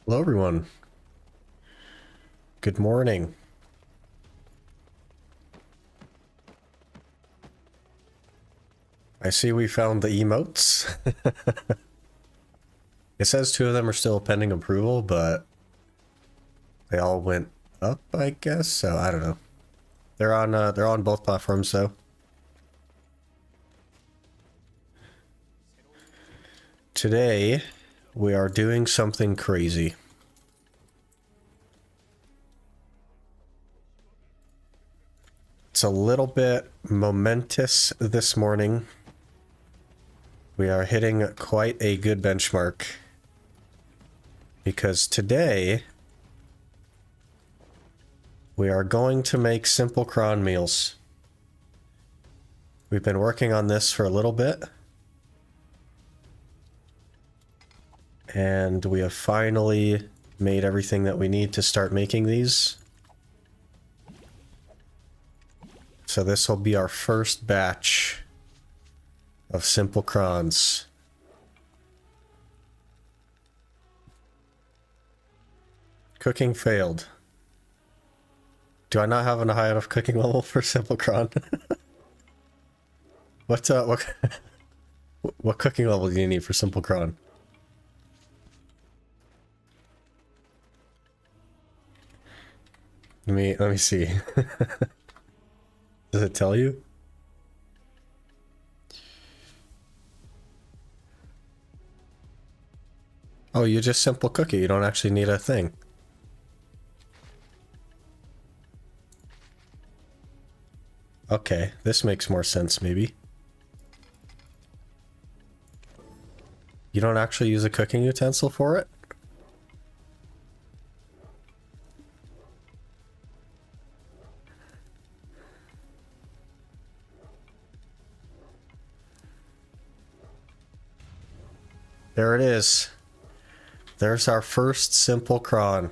Hello, everyone. Good morning. I see we found the emotes. It says two of them are still pending approval, but they all went up, I guess. So I don't know. They're on both platforms though. Today we are doing something crazy. It's a little bit momentous this morning. We are hitting quite a good benchmark because today we are going to make simple cron meals. We've been working on this for a little bit, and we have finally made everything that we need to start making these. So this will be our first batch of simple crons. Cooking failed. Do I not have a high enough cooking level for simple cron? what what cooking level do you need for simple cron? Let me see. Does it tell you? Oh, you just simple cook it. You don't actually need a thing. Okay, this makes more sense maybe. You don't actually use a cooking utensil for it? There it is. There's our first simple cron.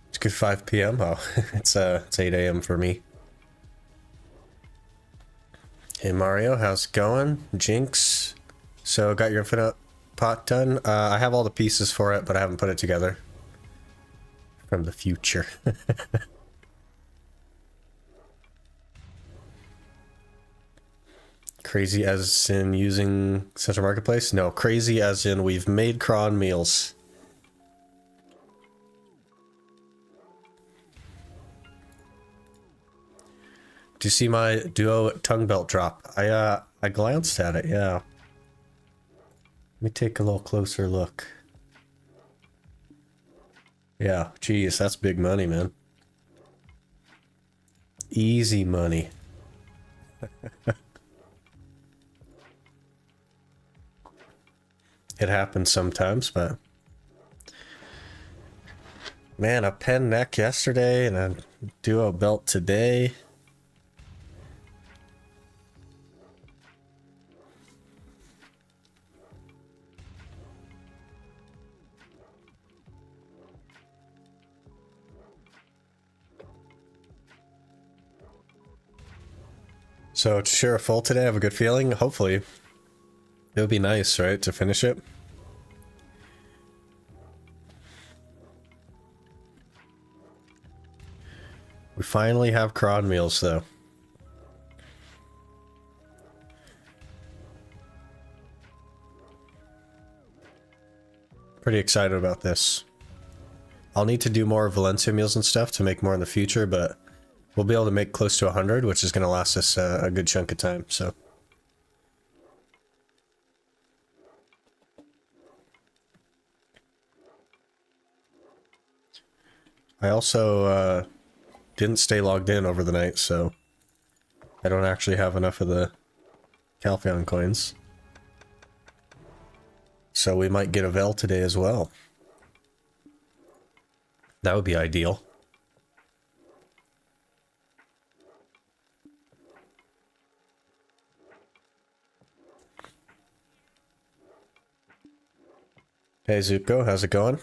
It's good 5 p.m. Oh, it's 8 a.m. for me. Hey Mario, how's it going? Jinx. So got your infinite pot done? I have all the pieces for it, but I haven't put it together. From the future. Crazy as in using Central Marketplace? No, crazy as in we've made cron meals. Do you see my duo tongue belt drop? I glanced at it, yeah. Let me take a little closer look. Yeah, geez, that's big money, man. Easy money. It happens sometimes, but... Man, a pen neck yesterday and a duo belt today. So Tshira full today, I have a good feeling. Hopefully. It would be nice, right, to finish it. We finally have cron meals, though. Pretty excited about this. I'll need to do more Valencia meals and stuff to make more in the future, but we'll be able to make close to 100, which is going to last us a good chunk of time, so... I also didn't stay logged in over the night, so I don't actually have enough of the Calpheon coins. So we might get a Vel today as well. That would be ideal. Hey Zuko, how's it going?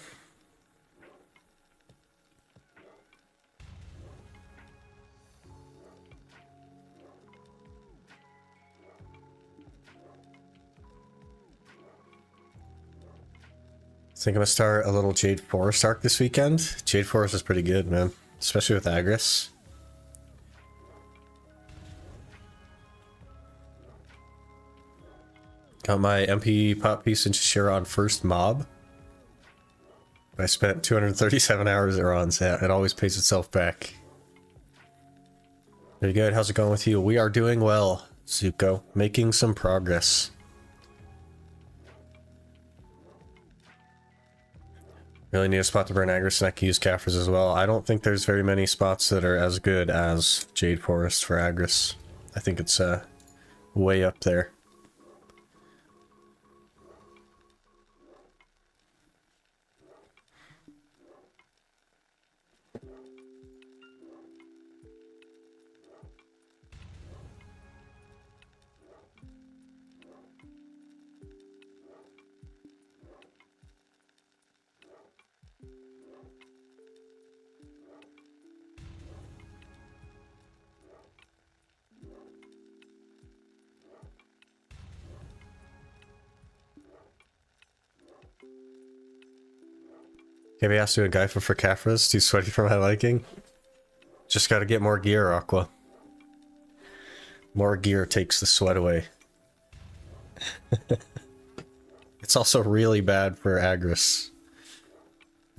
think I'm gonna start a little Jade Forest arc this weekend. Jade Forest is pretty good, man. Especially with Agris. Got my MP pop piece in Tshira on first mob. I spent 237 hours there on, so it always pays itself back. Very good. How's it going with you? We are doing well, Zuko. Making some progress. Really need a spot to burn Agris, and I can use Caphras as well. I don't think there's very many spots that are as good as Jade Forest for Agris. I think it's way up there. Can we ask you a guy for Caphras? Too sweaty for my liking. Just gotta get more gear, Aqua. More gear takes the sweat away. It's also really bad for Agris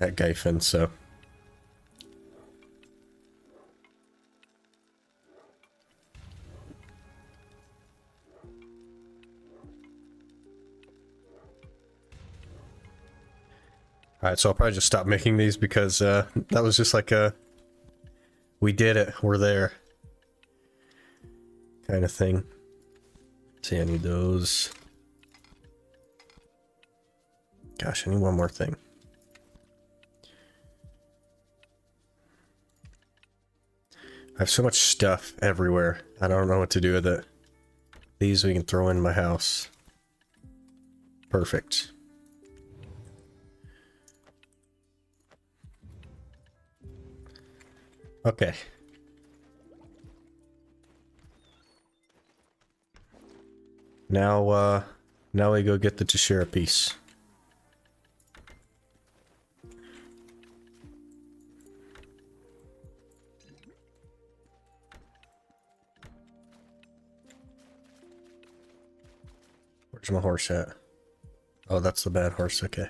at Gyfin, so. Alright, so I'll probably just stop making these because that was just like a we did it, we're there kind of thing. See, I need those. Gosh, I need one more thing. I have so much stuff everywhere. I don't know what to do with it. These we can throw in my house. Perfect. Okay. Now we go get the Tshira piece. Where's my horse at? Oh, that's the bad horse, okay.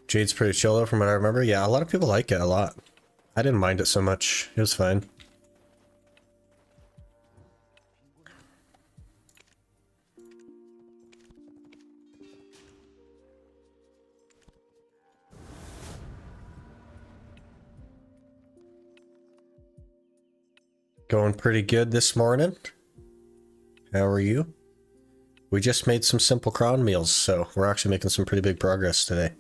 Jade's pretty chill though, from what I remember. Yeah, a lot of people like it a lot. I didn't mind it so much. It was fine. Going pretty good this morning. How are you? We just made some simple cron meals, so we're actually making some pretty big progress today.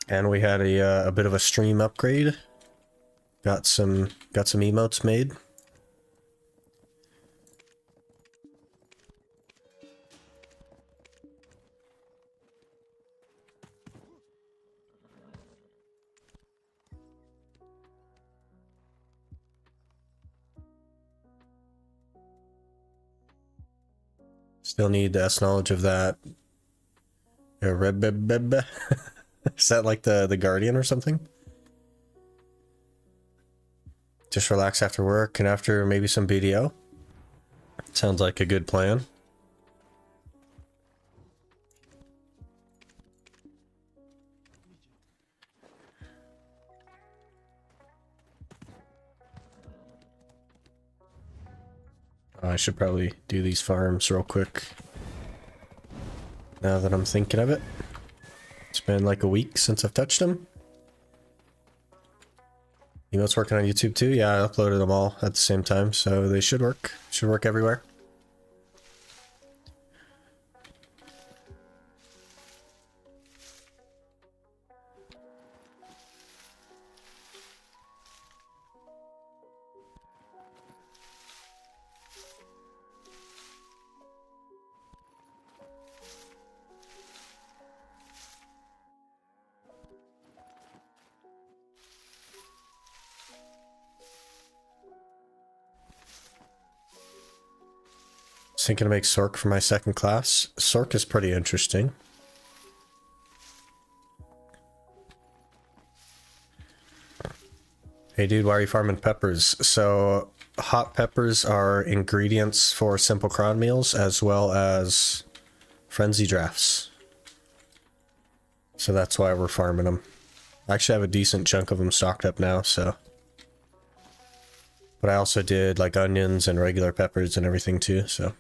And we had a bit of a stream upgrade. Got some emotes made. Still need S knowledge of that. Is that like the Guardian or something? Just relax after work and after maybe some BDO. Sounds like a good plan. I should probably do these farms real quick. Now that I'm thinking of it. It's been like a week since I've touched them. Emotes working on YouTube too? Yeah, I uploaded them all at the same time, so they should work. Should work everywhere. was thinking to make Sork for my second class. Sork is pretty interesting. Hey dude, why are you farming peppers? So, hot peppers are ingredients for simple cron meals as well as frenzy drafts. So that's why we're farming them. I actually have a decent chunk of them stocked up now, so. But I also did like onions and regular peppers and everything too, so.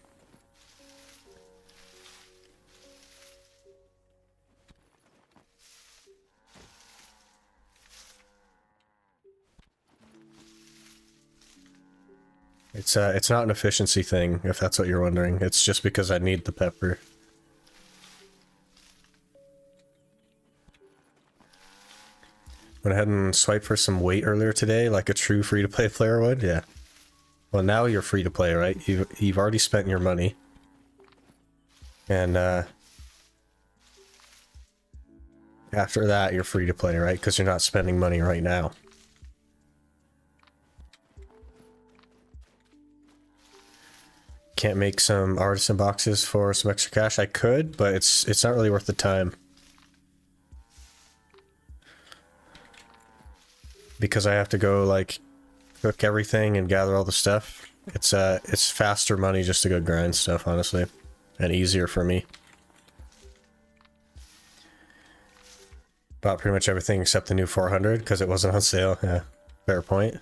It's not an efficiency thing, if that's what you're wondering. It's just because I need the pepper. Went ahead and swiped for some weight earlier today, like a true free-to-play player would, yeah. Well, now you're free-to-play, right? You've already spent your money. And, after that, you're free-to-play, right? Because you're not spending money right now. Can't make some artisan boxes for some extra cash. I could, but it's not really worth the time. Because I have to go like cook everything and gather all the stuff. It's faster money just to go grind stuff, honestly. And easier for me. Bought pretty much everything except the new 400 because it wasn't on sale. Yeah, fair point.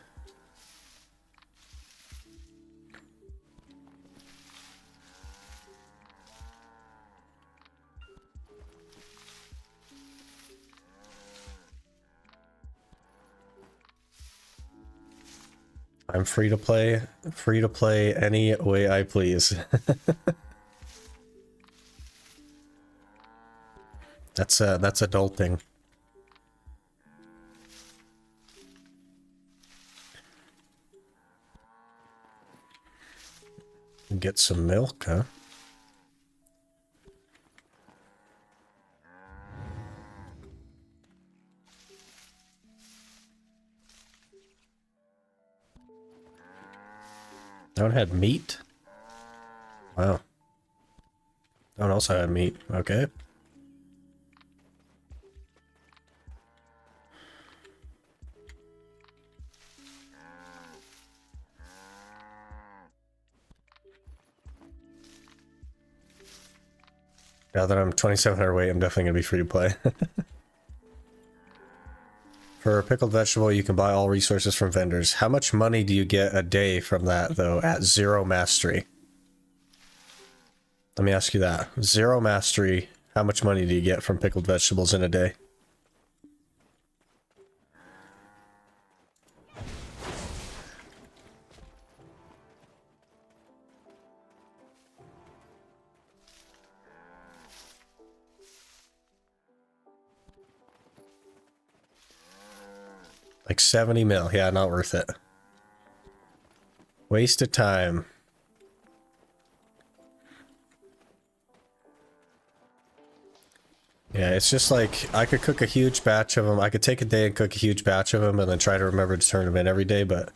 I'm free to play any way I please. That's adulting. Get some milk, huh? That one had meat? Wow. That one also had meat. Okay. Now that I'm 2,700 weight, I'm definitely going to be free to play. For a pickled vegetable, you can buy all resources from vendors. How much money do you get a day from that, though, at 0 mastery? Let me ask you that. 0 mastery, how much money do you get from pickled vegetables in a day? Like 70 mil. Yeah, not worth it. Waste of time. Yeah, it's just like, I could cook a huge batch of them. I could take a day and cook a huge batch of them and then try to remember to turn them in every day, but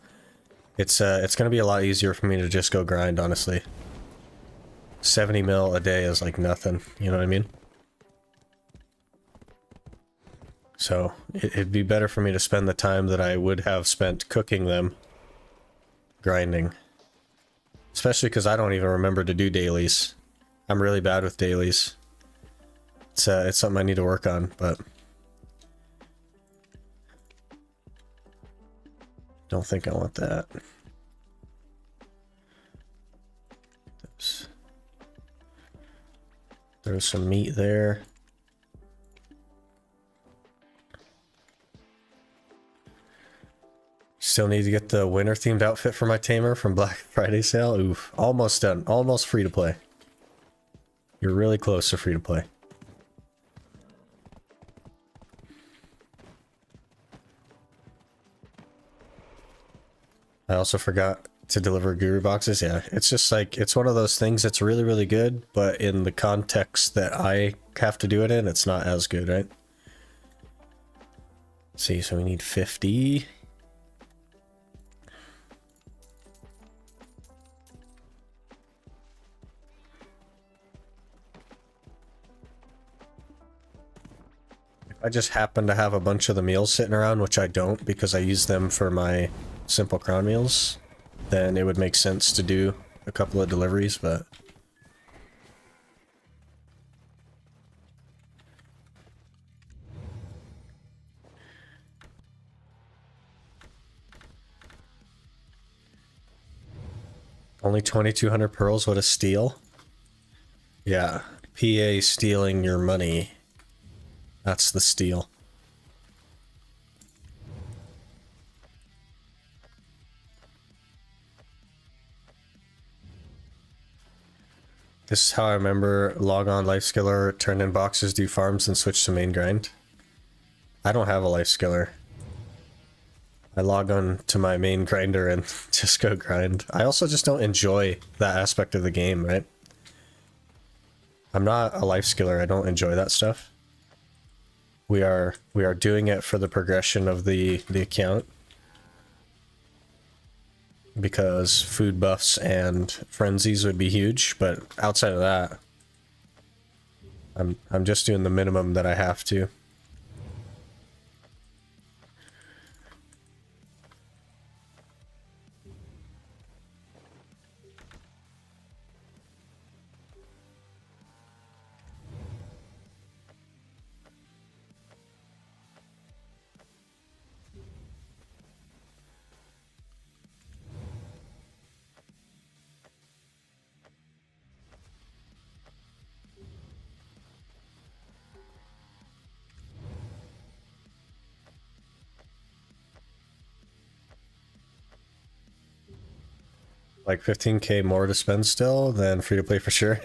it's going to be a lot easier for me to just go grind, honestly. 70 mil a day is like nothing, you know what I mean? So, it'd be better for me to spend the time that I would have spent cooking them, grinding. Especially because I don't even remember to do dailies. I'm really bad with dailies. It's something I need to work on, but... Don't think I want that. There's some meat there. Still need to get the winter themed outfit for my tamer from Black Friday sale. Oof. Almost done. Almost free to play. You're really close to free to play. I also forgot to deliver guru boxes. Yeah, it's just like, it's one of those things that's really, really good, but in the context that I have to do it in, it's not as good, right? Let's see, so we need 50. I just happen to have a bunch of the meals sitting around, which I don't because I use them for my simple crown meals, then it would make sense to do a couple of deliveries, but... Only 2,200 pearls, what a steal. Yeah, PA stealing your money. That's the steal. This is how I remember log on life skiller, turn in boxes, do farms, and switch to main grind. I don't have a life skiller. I log on to my main grinder and just go grind. I also just don't enjoy that aspect of the game, right? I'm not a life skiller, I don't enjoy that stuff. We are doing it for the progression of the account. Because food buffs and frenzies would be huge, but outside of that, I'm just doing the minimum that I have to. Like 15k more to spend still than free to play for sure.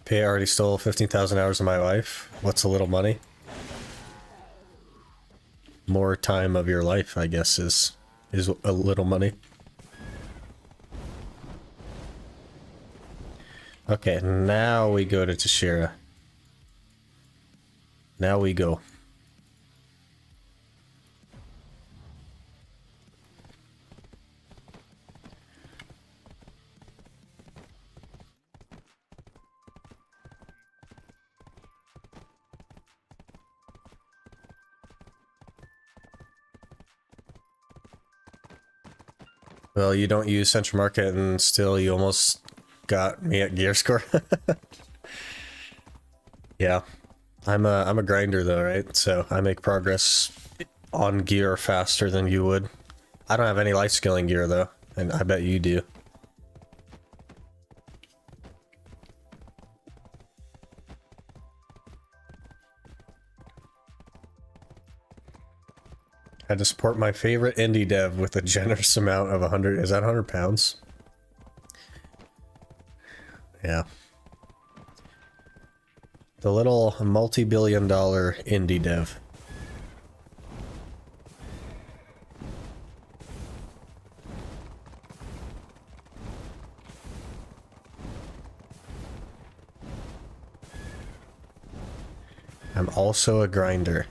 Pay already stole 15,000 hours of my life. What's a little money? More time of your life, I guess, is a little money. Okay, now we go to Tshira. Now we go. Well, you don't use Central Market and still you almost got me at gear score. Yeah. I'm a grinder though, right? So I make progress on gear faster than you would. I don't have any life skilling gear though, and I bet you do. I had to support my favorite indie dev with a generous amount of 100. Is that 100 pounds? Yeah. The little multi-billion-dollar indie dev. I'm also a grinder.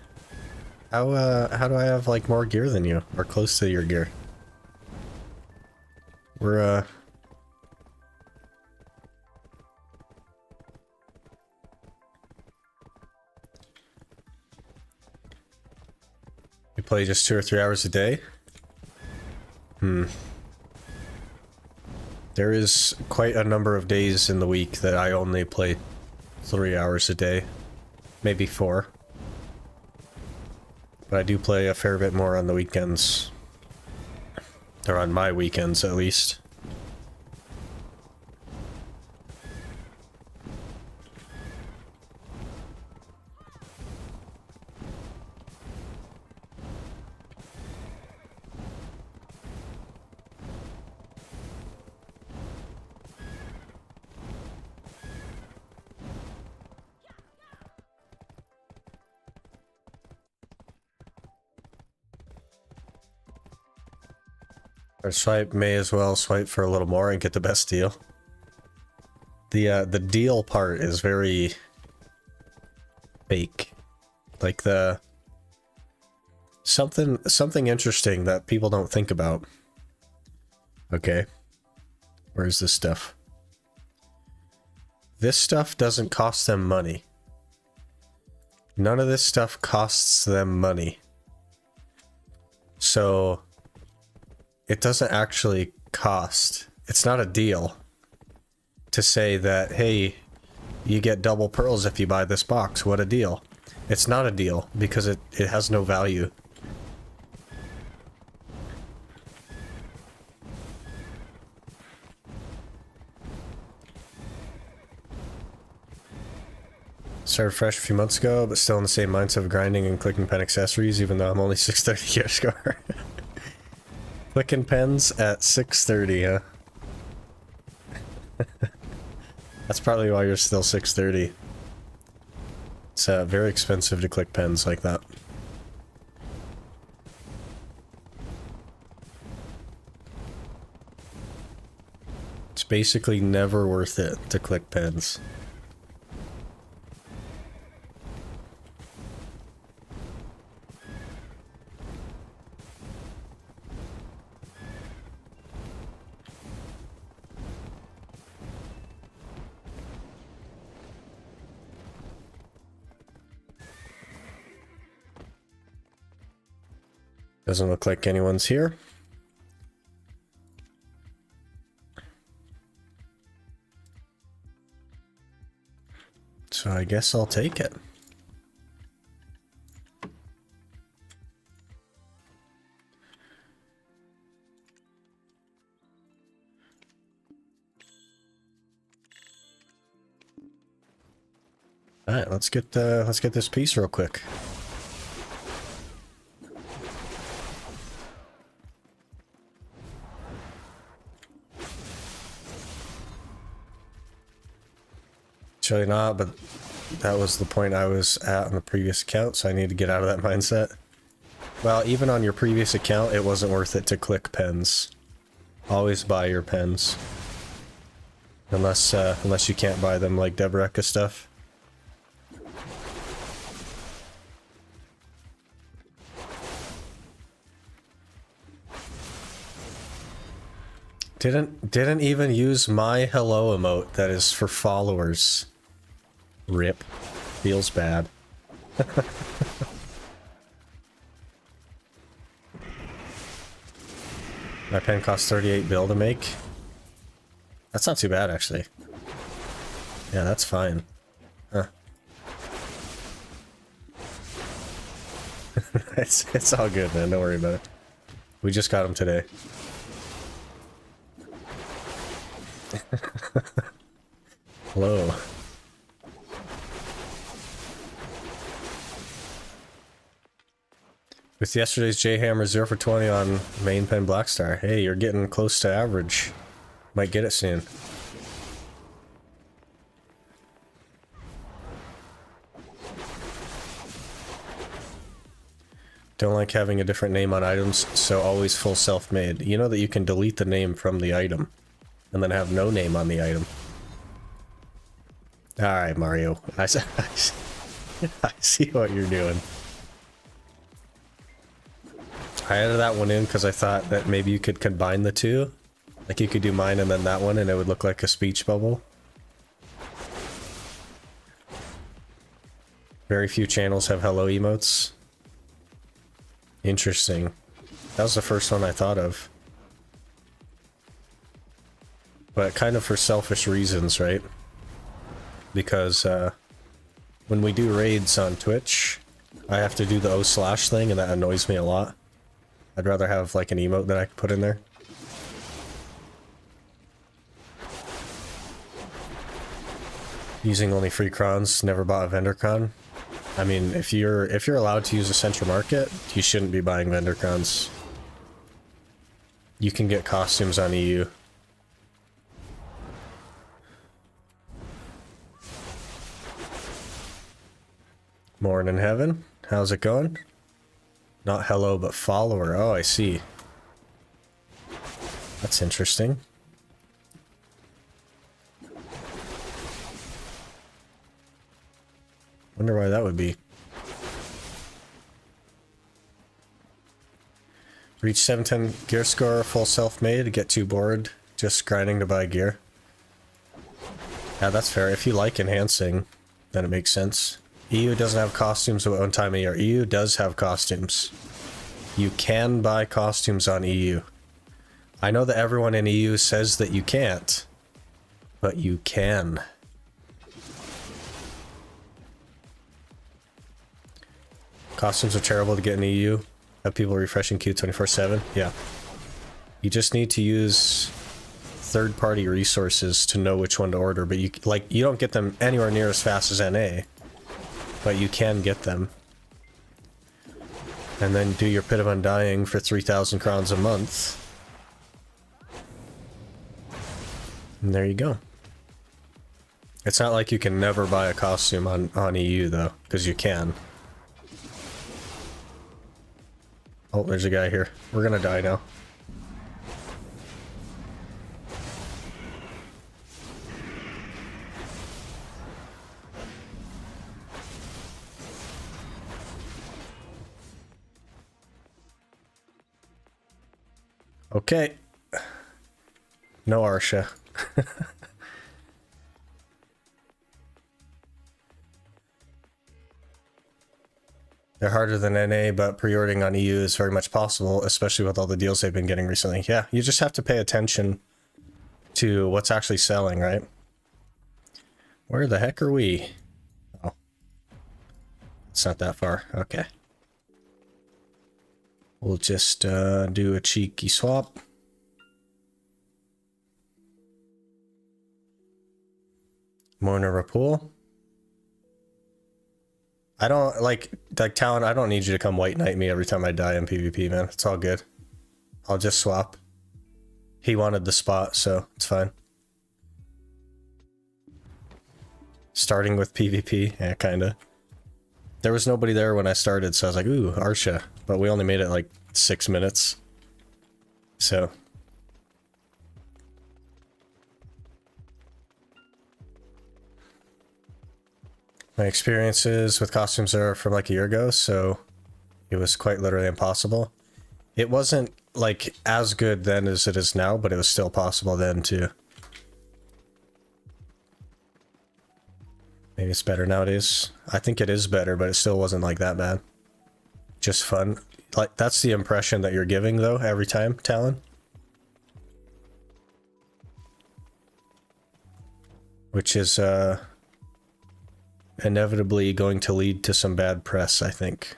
How do I have like more gear than you, or close to your gear? We're you play just 2 or 3 hours a day? There is quite a number of days in the week that I only play 3 hours a day. Maybe 4. But I do play a fair bit more on the weekends. Or on my weekends, at least. Or swipe, may as well swipe for a little more and get the best deal. The deal part is very fake. Like something interesting that people don't think about. Okay. Where's this stuff? This stuff doesn't cost them money. None of this stuff costs them money. So it doesn't actually cost. It's not a deal to say that, hey, you get double pearls if you buy this box. What a deal. It's not a deal because it has no value. Started fresh a few months ago, but still in the same mindset of grinding and clicking pen accessories, even though I'm only 630 gear score. Clicking pens at 630, huh? That's probably why you're still 630. It's very expensive to click pens like that. It's basically never worth it to click pens. Doesn't look like anyone's here. So I guess I'll take it. All right, let's get this piece real quick. Actually not, but that was the point I was at on the previous account, so I need to get out of that mindset. Well, even on your previous account, it wasn't worth it to click pens. Always buy your pens. Unless you can't buy them like Deboreka stuff. Didn't even use my hello emote that is for followers. Rip. Feels bad. My pen costs 38 bill to make. That's not too bad, actually. Yeah, that's fine. Huh. It's all good, man. Don't worry about it. We just got them today. Hello. With yesterday's J-Hammer 0 for 20 on main pen Blackstar. Hey, you're getting close to average. Might get it soon. Don't like having a different name on items, so always full self-made. You know that you can delete the name from the item, and then have no name on the item. Alright, Mario. I see what you're doing. I added that one in because I thought that maybe you could combine the two. Like you could do mine and then that one and it would look like a speech bubble. Very few channels have hello emotes. Interesting. That was the first one I thought of. But kind of for selfish reasons, right? Because when we do raids on Twitch, I have to do the O/ thing and that annoys me a lot. I'd rather have like an emote that I could put in there. Using only free crons, never bought a vendor con. I mean, if you're allowed to use a central market, you shouldn't be buying vendor cons. You can get costumes on EU. Morning, Heaven. How's it going? Not hello, but follower. Oh, I see. That's interesting. Wonder why that would be. Reach 710 gear score, full self-made, get too bored. just grinding to buy gear. Yeah, that's fair. If you like enhancing, then it makes sense. EU doesn't have costumes at one time a year. EU does have costumes. You can buy costumes on EU. I know that everyone in EU says that you can't, but you can. Costumes are terrible to get in EU. Have people refreshing queue 24/7. Yeah. You just need to use third-party resources to know which one to order, but you don't get them anywhere near as fast as NA, but you can get them. And then do your Pit of Undying for 3,000 crowns a month. And there you go. It's not like you can never buy a costume on EU though, because you can. Oh, there's a guy here. We're gonna die now. Okay. No Arsha. They're harder than NA, but pre-ordering on EU is very much possible, especially with all the deals they've been getting recently. Yeah, you just have to pay attention to what's actually selling, right? Where the heck are we? Oh. It's not that far. Okay. We'll just do a cheeky swap. Mona Rapul. I don't like Talon. I don't need you to come white knight me every time I die in PvP, man. It's all good. I'll just swap. He wanted the spot, so it's fine. Starting with PvP, yeah, kinda. There was nobody there when I started, so I was like, ooh, Arsha. But we only made it like 6 minutes. So. My experiences with costumes are from like a year ago, so it was quite literally impossible. It wasn't like as good then as it is now, but it was still possible then too. Maybe it's better nowadays. I think it is better, but it still wasn't like that bad. Just fun. Like, that's the impression that you're giving though every time, Talon. Which is inevitably going to lead to some bad press, I think.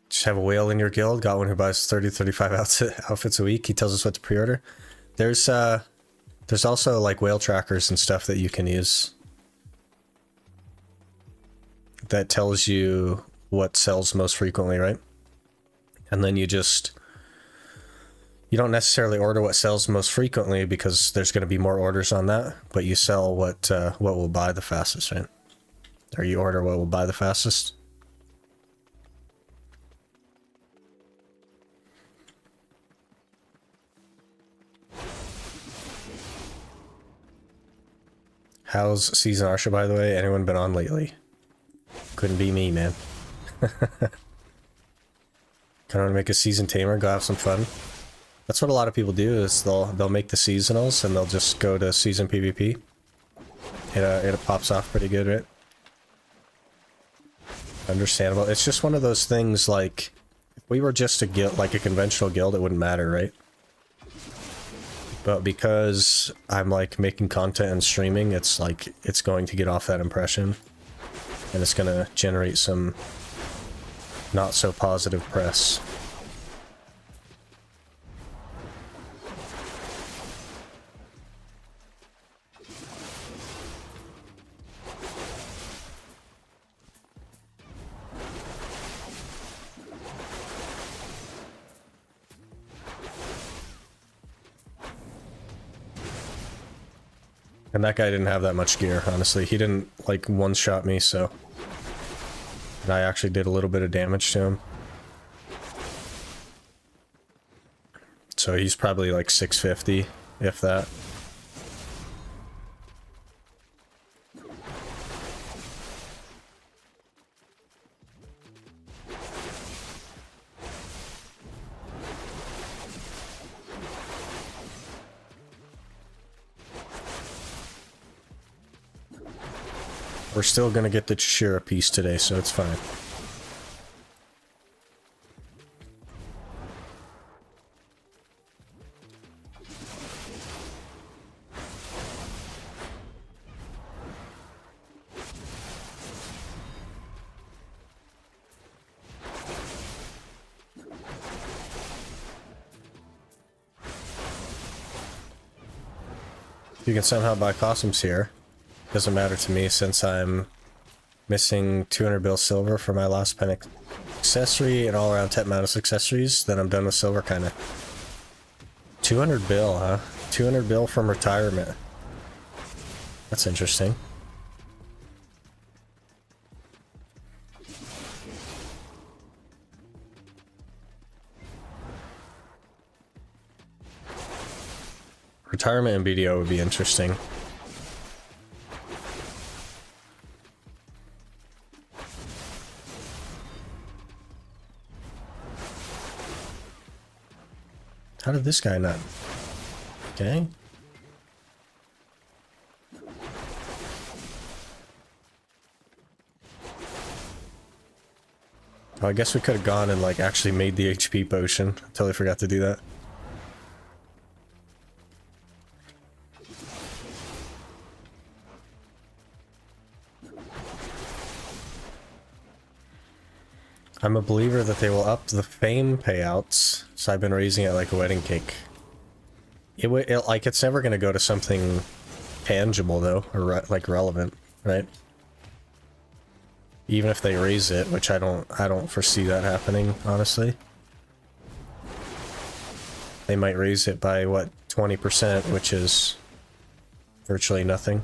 Just have a whale in your guild. Got one who buys 30-35 outfits a week. He tells us what to pre-order. There's also like whale trackers and stuff that you can use that tells you what sells most frequently, right? And then you don't necessarily order what sells most frequently because there's going to be more orders on that, but you sell what will buy the fastest, right? Or you order what will buy the fastest. How's Season Arsha, by the way? Anyone been on lately? Couldn't be me, man. Kind of want to make a season tamer, go have some fun. That's what a lot of people do, is they'll make the seasonals and they'll just go to season PvP. It pops off pretty good, right? Understandable. It's just one of those things, like, if we were just a guild, like a conventional guild, it wouldn't matter, right? But because I'm like making content and streaming, it's like, it's going to get off that impression. And it's going to generate some not so positive press. And that guy didn't have that much gear, honestly. He didn't, like, one-shot me, so... And I actually did a little bit of damage to him. So he's probably, like, 650, if that. We're still gonna get the Tshira piece today, so it's fine. You can somehow buy costumes here. Doesn't matter to me since I'm missing 200 bill silver for my last pen accessory and all around 10 Manus accessories. Then I'm done with silver, kind of. 200 bill, huh? 200 bill from retirement. That's interesting. Retirement in BDO would be interesting. How did this guy not? Okay. Oh, I guess we could have gone and like actually made the HP potion. I totally forgot to do that. I'm a believer that they will up the fame payouts, so I've been raising it like a wedding cake. Like it's never gonna go to something tangible though, or like relevant, right? Even if they raise it, which I don't foresee that happening, honestly. They might raise it by what, 20%, which is virtually nothing.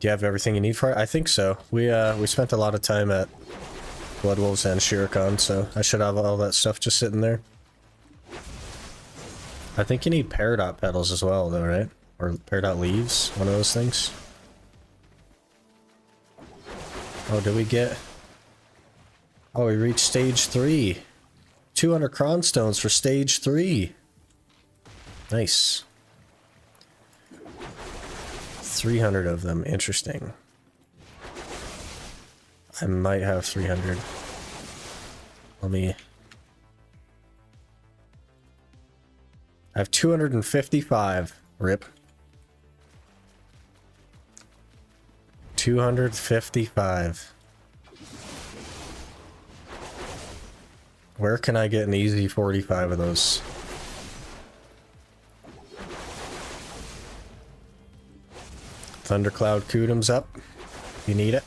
Do you have everything you need for it? I think so. We spent a lot of time at Blood Wolves and Shiricon, so I should have all that stuff just sitting there. I think you need Peridot petals as well, though, right? Or Peridot leaves, one of those things. Oh, did we get... Oh, we reached stage 3. 200 cronstones for stage 3. Nice. 300 of them. Interesting. I might have 300. Let me... I have 255. Rip. 255. Where can I get an easy 45 of those? Thundercloud Kudum's up. You need it.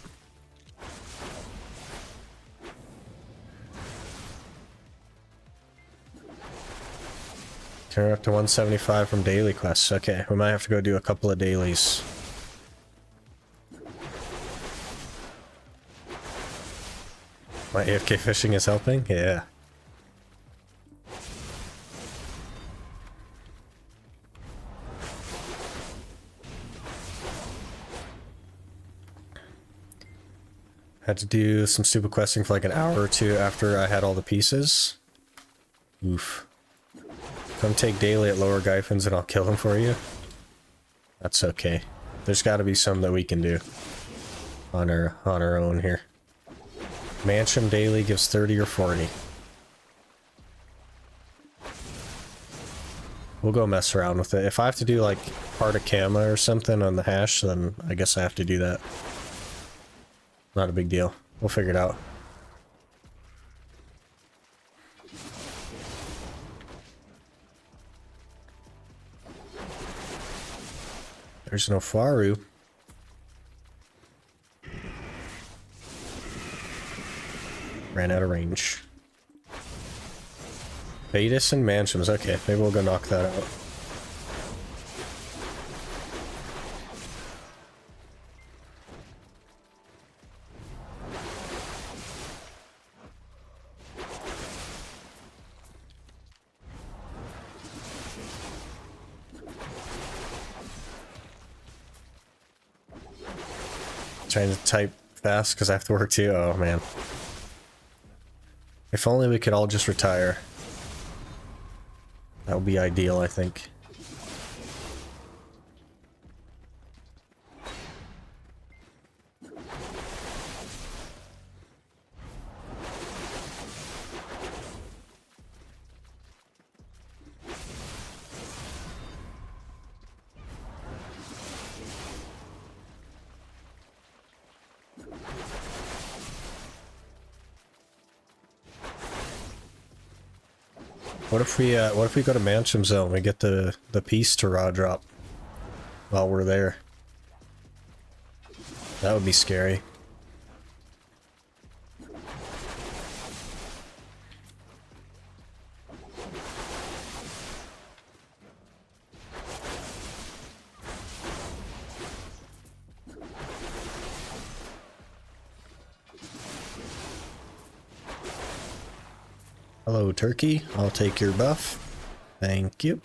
Turn up to 175 from daily quests. Okay, we might have to go do a couple of dailies. My AFK fishing is helping? Yeah. Had to do some stupid questing for like an hour or two after I had all the pieces. Oof. Come take daily at Lower Gyphins and I'll kill them for you. That's okay. There's got to be some that we can do on our own here. Mansion daily gives 30 or 40. We'll go mess around with it. If I have to do like part of Kama or something on the hash, then I guess I have to do that. Not a big deal. We'll figure it out. There's no Faru. Ran out of range. Betis and Mansions. Okay, maybe we'll go knock that out. Trying to type fast because I have to work too. Oh man. If only we could all just retire. That would be ideal, I think. What if we go to Mansion Zone? We get the piece to raw drop while we're there. That would be scary. Hello, turkey. I'll take your buff. Thank you.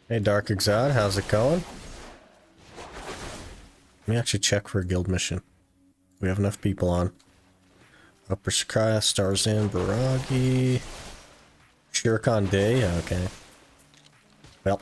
Hey, Dark Exod, how's it going? Let me actually check for a guild mission. We have enough people on. Upper Sakaya, Starzan, Baragi, Shuriken Day, okay. Well.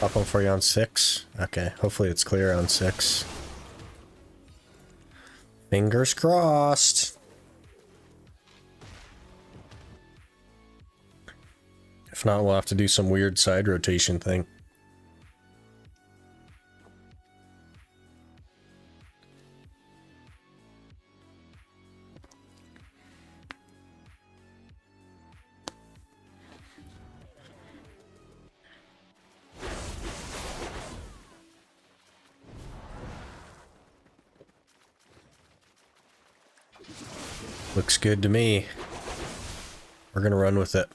Pop one for you on 6. Okay, hopefully it's clear on 6. Fingers crossed. If not, we'll have to do some weird side rotation thing. Looks good to me. We're gonna run with it.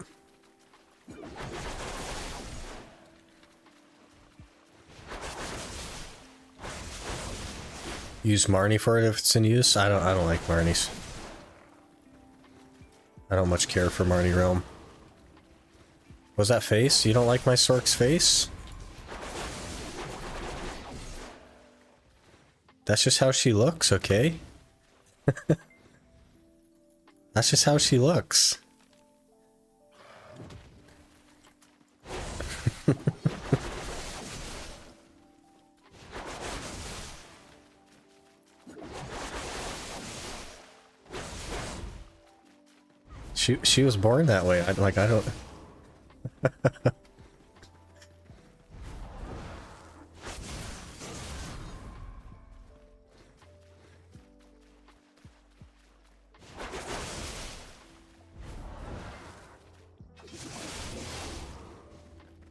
Use Marnie for it if it's in use. I don't like Marnies. I don't much care for Marnie Realm. Was that face? You don't like my Sork's face? That's just how she looks, okay? That's just how she looks. She was born that way. I don't.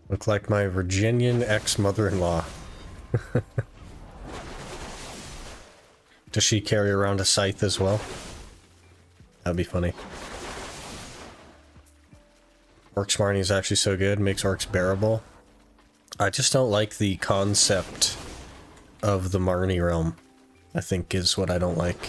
Look like my Virginian ex-mother-in-law. Does she carry around a scythe as well? That'd be funny. Orcs Marnie is actually so good, makes orcs bearable. I just don't like the concept of the Marnie realm, I think is what I don't like.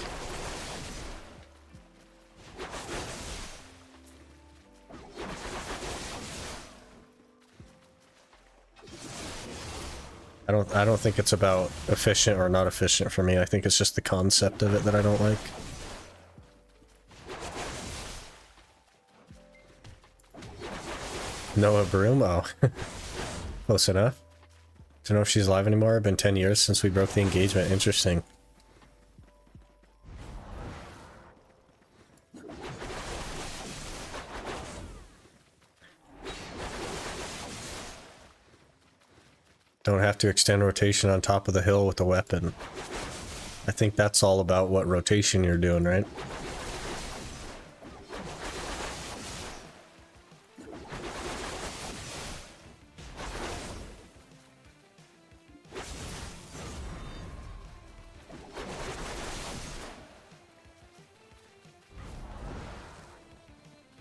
I don't think it's about efficient or not efficient for me. I think it's just the concept of it that I don't like. Noah Broom? Oh. Close enough. Don't know if she's alive anymore. It's been 10 years since we broke the engagement. Interesting. Don't have to extend rotation on top of the hill with a weapon. I think that's all about what rotation you're doing, right?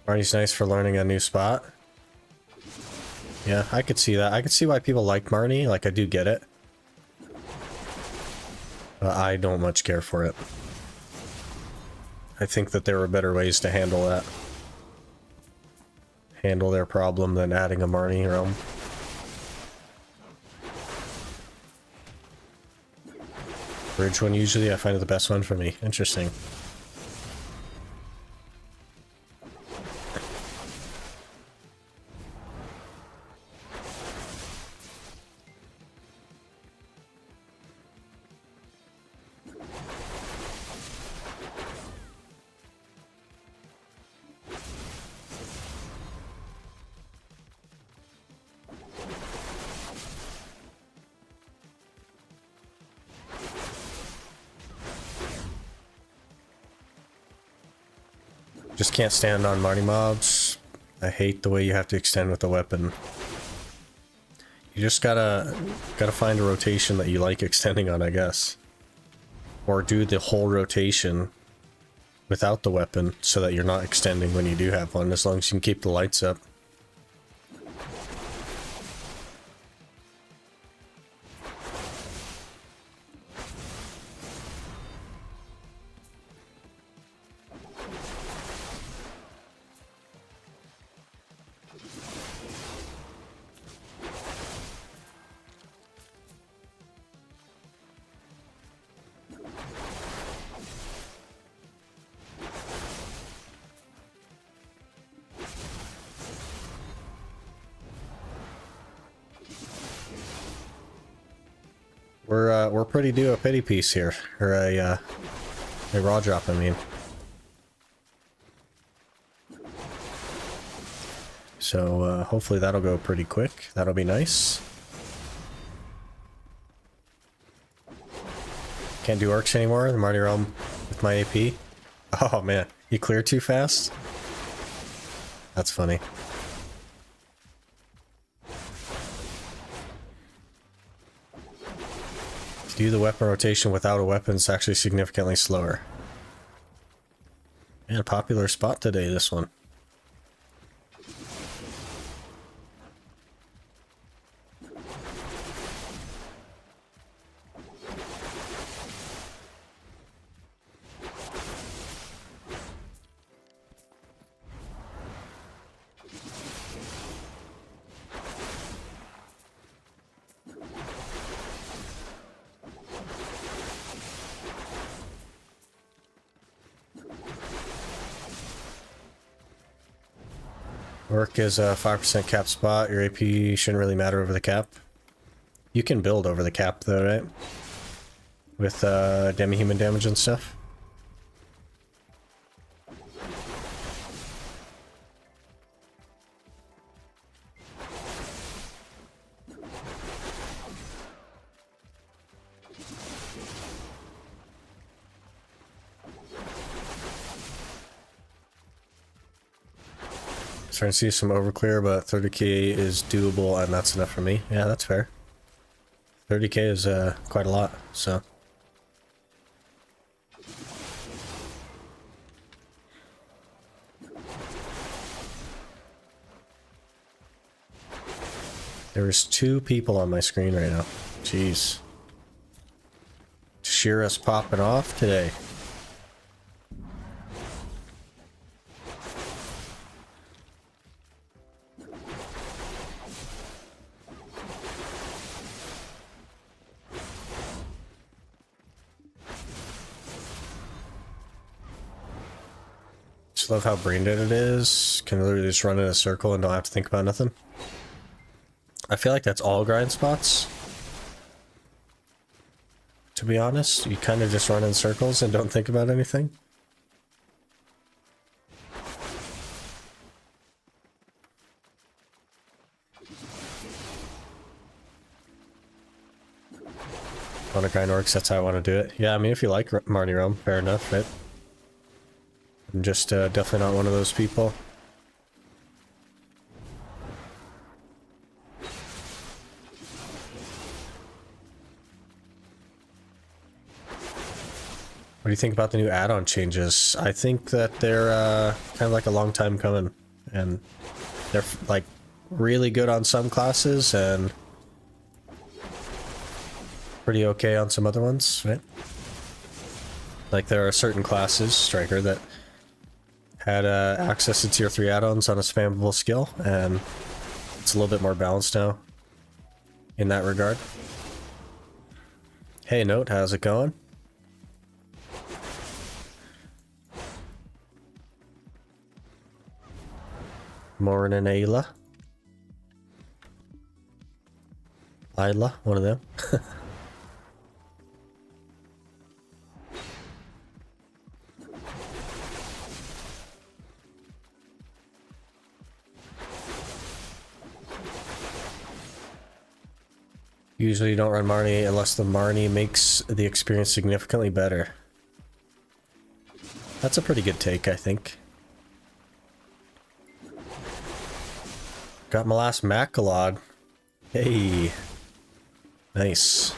Marnie's nice for learning a new spot. Yeah, I could see that. I could see why people like Marnie. Like, I do get it. But I don't much care for it. I think that there are better ways to handle that. Handle their problem than adding a Marnie realm. Bridge one usually, I find it the best one for me. Interesting. Just can't stand on Marnie mobs. I hate the way you have to extend with a weapon. You just gotta find a rotation that you like extending on, I guess. Or do the whole rotation without the weapon so that you're not extending when you do have one, as long as you can keep the lights up. We're pretty due a pity piece here, or a raw drop, I mean. So hopefully that'll go pretty quick. That'll be nice. Can't do orcs anymore. The Marty Realm with my AP. Oh man, you clear too fast? That's funny. To do the weapon rotation without a weapon is actually significantly slower. Man, a popular spot today, this one. Work is a 5% cap spot. Your AP shouldn't really matter over the cap. You can build over the cap though, right? With demi-human damage and stuff. Starting to see some overclear, but 30k is doable, and that's enough for me. Yeah, that's fair. 30k is quite a lot, so. There's 2 people on my screen right now. Jeez. Tshira's popping off today. Just love how brain dead it is. Can literally just run in a circle and don't have to think about nothing. I feel like that's all grind spots. to be honest. You kind of just run in circles and don't think about anything. Want to grind orcs, that's how I want to do it. Yeah, I mean, if you like Marnie Realm, fair enough, right? I'm just definitely not one of those people. What do you think about the new add-on changes? I think that they're kind of like a long time coming, and they're like really good on some classes and pretty okay on some other ones, right? Like there are certain classes, Striker, that had access to tier 3 add-ons on a spammable skill, and it's a little bit more balanced now in that regard. Hey Note, how's it going? Morning, Ayla. Ayla, one of them. Usually you don't run Marnie unless the Marnie makes the experience significantly better. That's a pretty good take, I think. Got my last Macalod. Hey. Nice.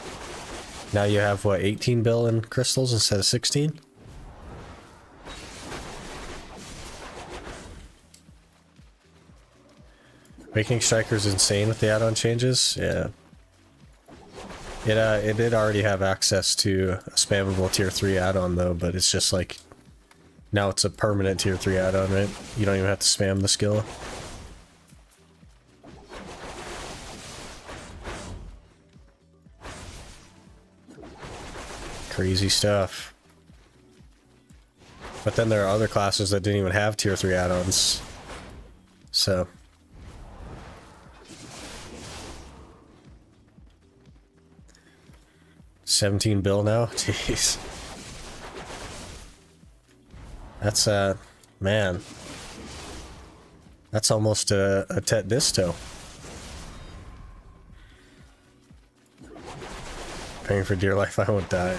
Now you have, what, 18 bill in crystals instead of 16? Awakening Striker's insane with the add-on changes. Yeah. It did already have access to a spammable tier 3 add-on though, but it's just like... Now it's a permanent tier 3 add-on, right? You don't even have to spam the skill. Crazy stuff. But then there are other classes that didn't even have tier 3 add-ons. So... 17 bill now? Jeez. That's, man. That's almost a Tet Disto. Praying for dear life I won't die.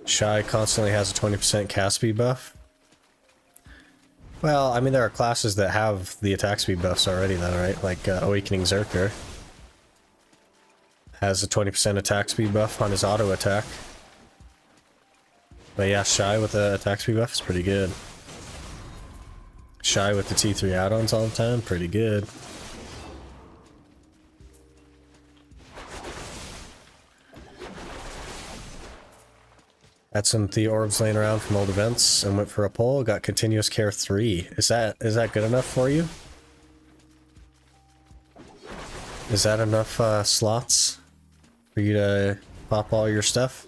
Shy constantly has a 20% cast speed buff. Well, I mean, there are classes that have the attack speed buffs already then, right? Like Awakening Zerker has a 20% attack speed buff on his auto attack. But yeah, Shy with the attack speed buff is pretty good. Shy with the T3 add-ons all the time, pretty good. Had some Theorbs laying around from old events and went for a pull. Got Continuous Care 3. Is that good enough for you? Is that enough slots for you to pop all your stuff?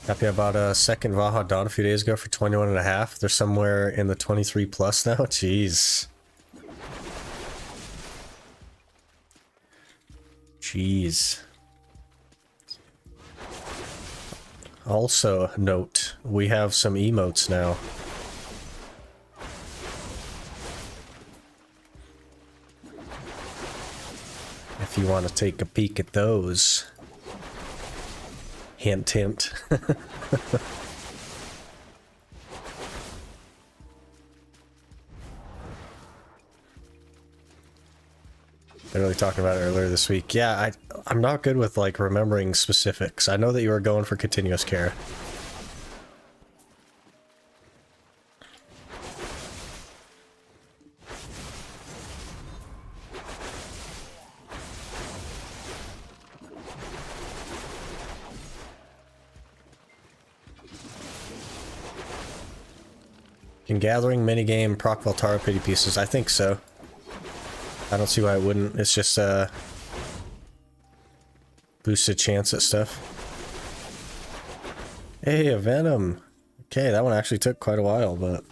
Happy I bought a second Vaha Dawn a few days ago for 21.5. They're somewhere in the 23 plus now. Jeez. Jeez. Also, note, we have some emotes now. If you want to take a peek at those. Hint, hint. Literally talking about it earlier this week. Yeah, I'm not good with like remembering specifics. I know that you were going for Continuous Care. Can gathering minigame proc Voltara pity pieces? I think so. I don't see why it wouldn't. It's just boosted chance at stuff. Hey, a Venom. Okay, that one actually took quite a while, but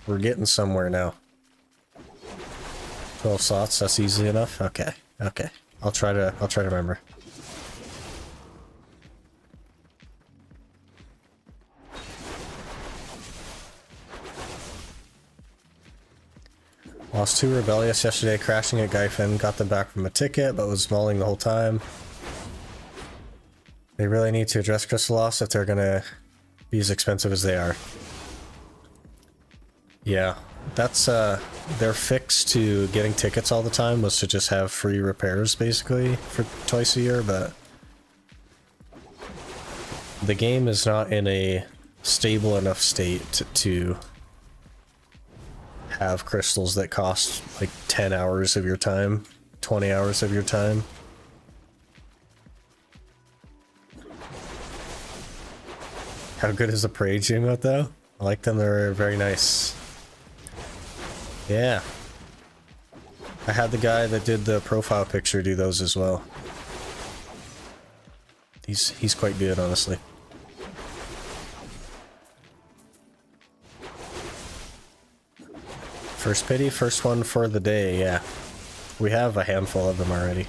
we're getting somewhere now. 12 slots, that's easy enough. Okay, okay. I'll try to remember. Lost 2 Rebellious yesterday, crashing at Gyfin. Got them back from a ticket, but was mauling the whole time. They really need to address crystal loss if they're gonna be as expensive as they are. Yeah, that's their fix to getting tickets all the time was to just have free repairs basically for twice a year, but the game is not in a stable enough state to have crystals that cost like 10 hours of your time, 20 hours of your time. How good is the parade emote though? I like them, they're very nice. Yeah. I had the guy that did the profile picture do those as well. He's quite good, honestly. First pity, first one for the day, yeah. We have a handful of them already.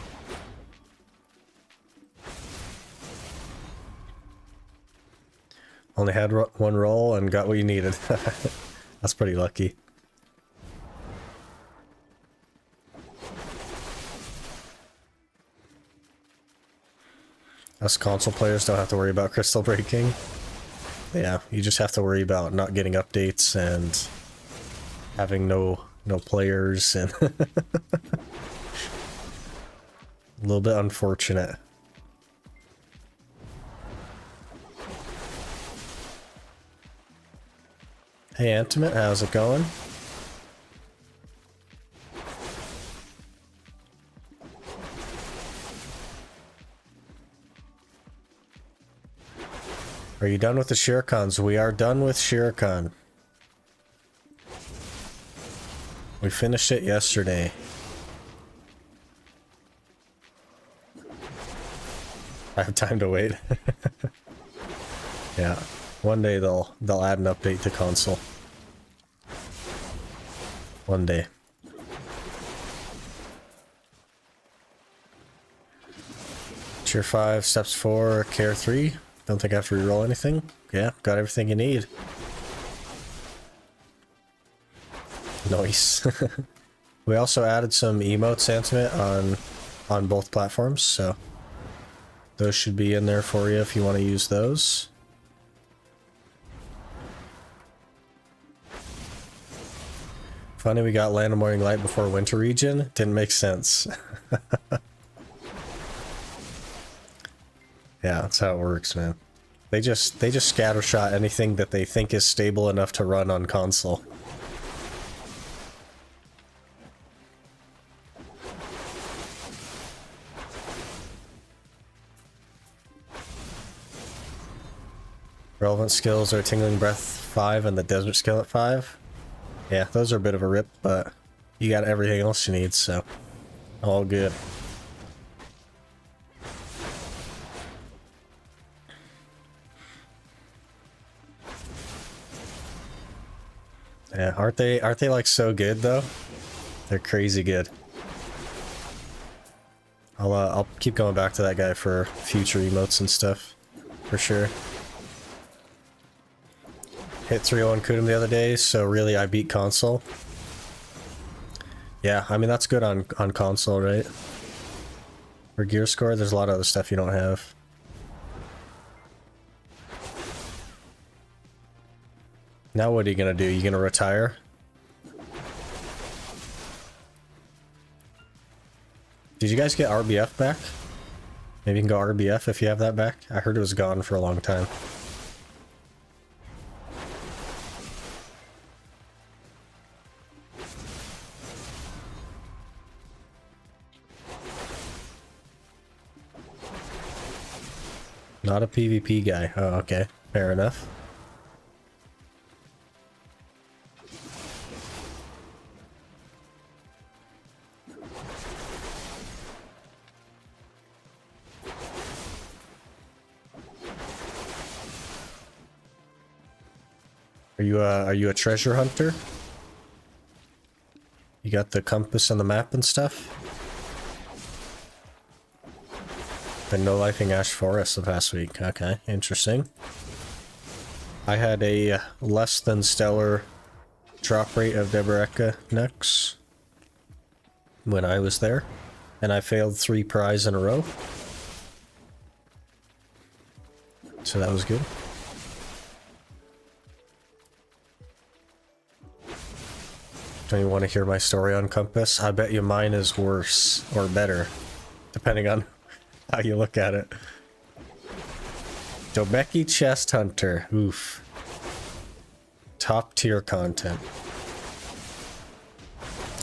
Only had one roll and got what you needed. That's pretty lucky. Us console players don't have to worry about crystal breaking. Yeah, you just have to worry about not getting updates and having no players and a little bit unfortunate. Hey Antimate, how's it going? Are you done with the Shirikans? We are done with Shirikan. We finished it yesterday. I have time to wait. Yeah, one day they'll add an update to console. One day. Tier 5, steps 4, care 3. Don't think I have to reroll anything. Yeah, got everything you need. Nice. We also added some emotes, Antimate, on both platforms, so those should be in there for you if you want to use those. Funny we got Land of Morning Light before Winter Region. Didn't make sense. Yeah, that's how it works, man. They just scattershot anything that they think is stable enough to run on console. Relevant skills are Tingling Breath 5 and the Desert Skill at 5. Yeah, those are a bit of a rip, but you got everything else you need, so all good. Yeah, aren't they like so good though? They're crazy good. I'll keep going back to that guy for future emotes and stuff, for sure. Hit 301 Kudum the other day, so really I beat console. Yeah, I mean that's good on console, right? For gear score, there's a lot of other stuff you don't have. Now what are you gonna do? You gonna retire? Did you guys get RBF back? Maybe you can go RBF if you have that back. I heard it was gone for a long time. Not a PvP guy. Oh, okay. Fair enough. Are you a treasure hunter? You got the compass and the map and stuff? Been no lifing Ash Forest the past week. Okay, interesting. I had a less than stellar drop rate of Deboreka Nux when I was there, and I failed 3 prize in a row. So that was good. Don't you want to hear my story on Compass? I bet you mine is worse or better, depending on how you look at it. Dobeki Chest Hunter. Oof. Top tier content.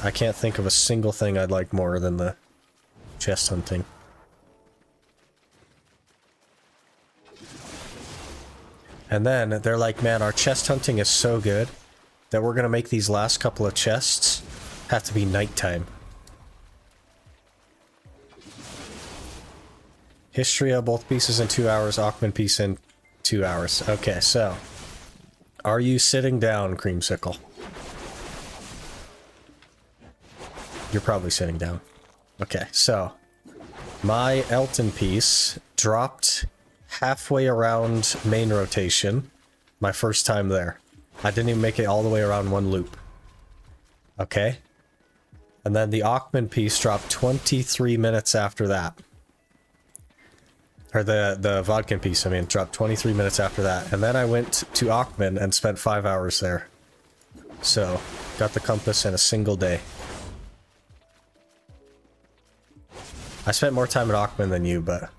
I can't think of a single thing I'd like more than the chest hunting. And then they're like, man, our chest hunting is so good that we're gonna make these last couple of chests have to be nighttime. History of both pieces in 2 hours, Aukman piece in 2 hours. Okay, so are you sitting down, Creamsicle? You're probably sitting down. Okay, so my Elton piece dropped halfway around main rotation my first time there. I didn't even make it all the way around one loop. Okay? And then the Aukman piece dropped 23 minutes after that. Or the Vodkin piece, I mean, dropped 23 minutes after that. And then I went to Aukman and spent 5 hours there. So, got the compass in a single day. I spent more time at Aukman than you, but,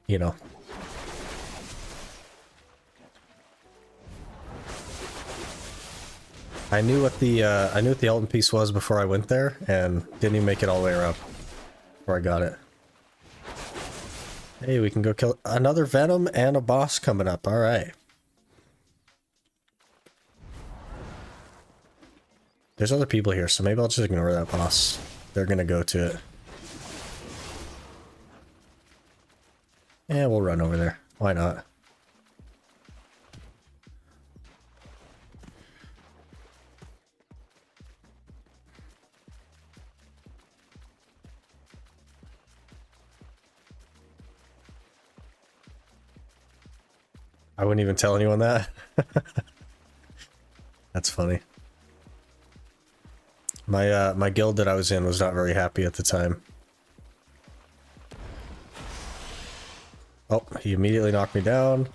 you know. I knew what the Elton piece was before I went there, and didn't even make it all the way around before I got it. Hey, we can go kill another Venom and a boss coming up. All right. There's other people here, so maybe I'll just ignore that boss. They're gonna go to it. Yeah, we'll run over there. Why not? I wouldn't even tell anyone that. That's funny. My guild that I was in was not very happy at the time. Oh, he immediately knocked me down.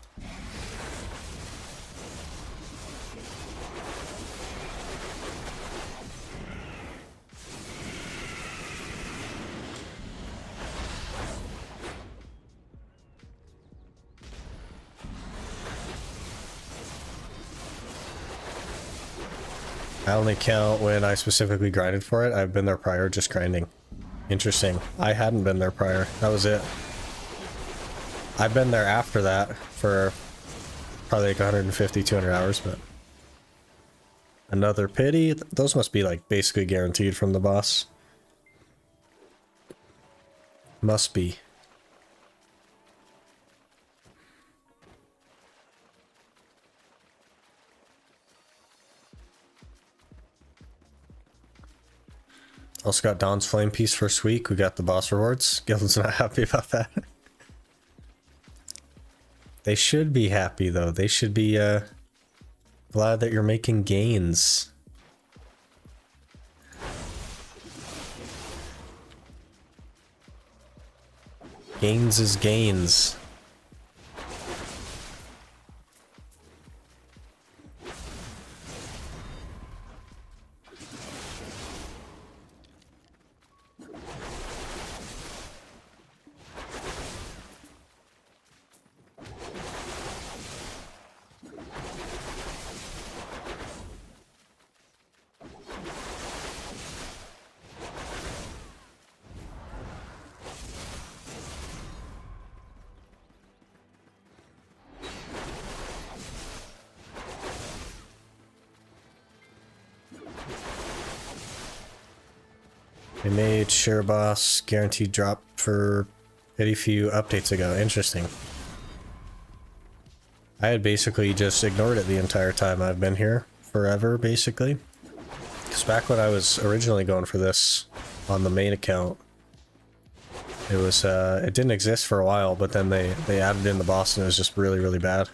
I only count when I specifically grinded for it. I've been there prior, just grinding. Interesting. I hadn't been there prior. That was it. I've been there after that for probably like 150, 200 hours, but... Another pity? Those must be like basically guaranteed from the boss. Must be. Also got Dawn's Flame piece first week. We got the boss rewards. Guild's not happy about that. They should be happy though. They should be glad that you're making gains. Gains is gains. They made Tshira boss guaranteed drop for a few updates ago. Interesting. I had basically just ignored it the entire time I've been here. Forever, basically. Because back when I was originally going for this on the main account, it was, it didn't exist for a while, but then they added in the boss and it was just really, really bad.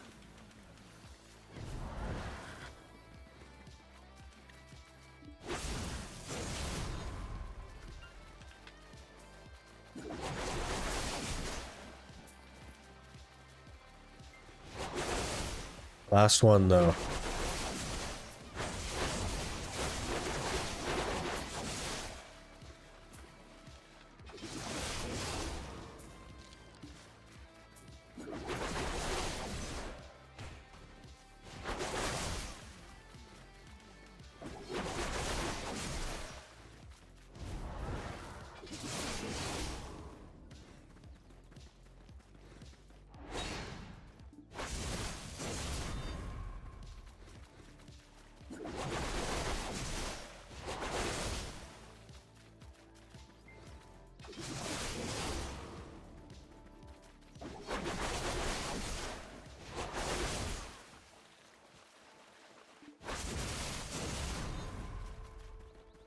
Last one, though.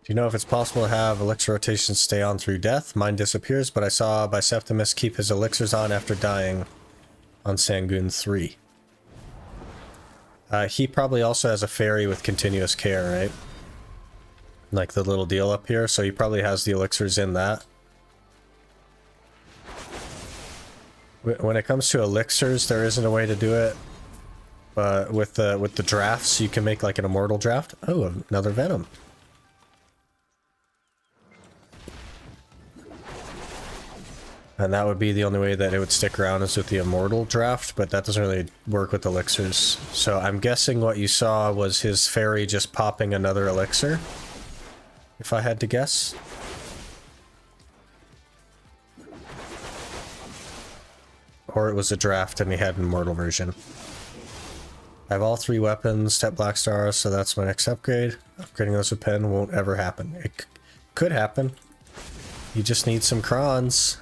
Do you know if it's possible to have elixir rotations stay on through death? Mine disappears, but I saw Biseptimus keep his elixirs on after dying on Sangoon 3. He probably also has a fairy with continuous care, right? Like the little deal up here, so he probably has the elixirs in that. When it comes to elixirs, there isn't a way to do it. But with the drafts, you can make like an immortal draft. Oh, another venom. And that would be the only way that it would stick around is with the immortal draft, but that doesn't really work with elixirs. So I'm guessing what you saw was his fairy just popping another elixir, if I had to guess. Or it was a draft and he had an immortal version. I have all 3 weapons, step black stars, so that's my next upgrade. Upgrading those with pen won't ever happen. It could happen. You just need some crons.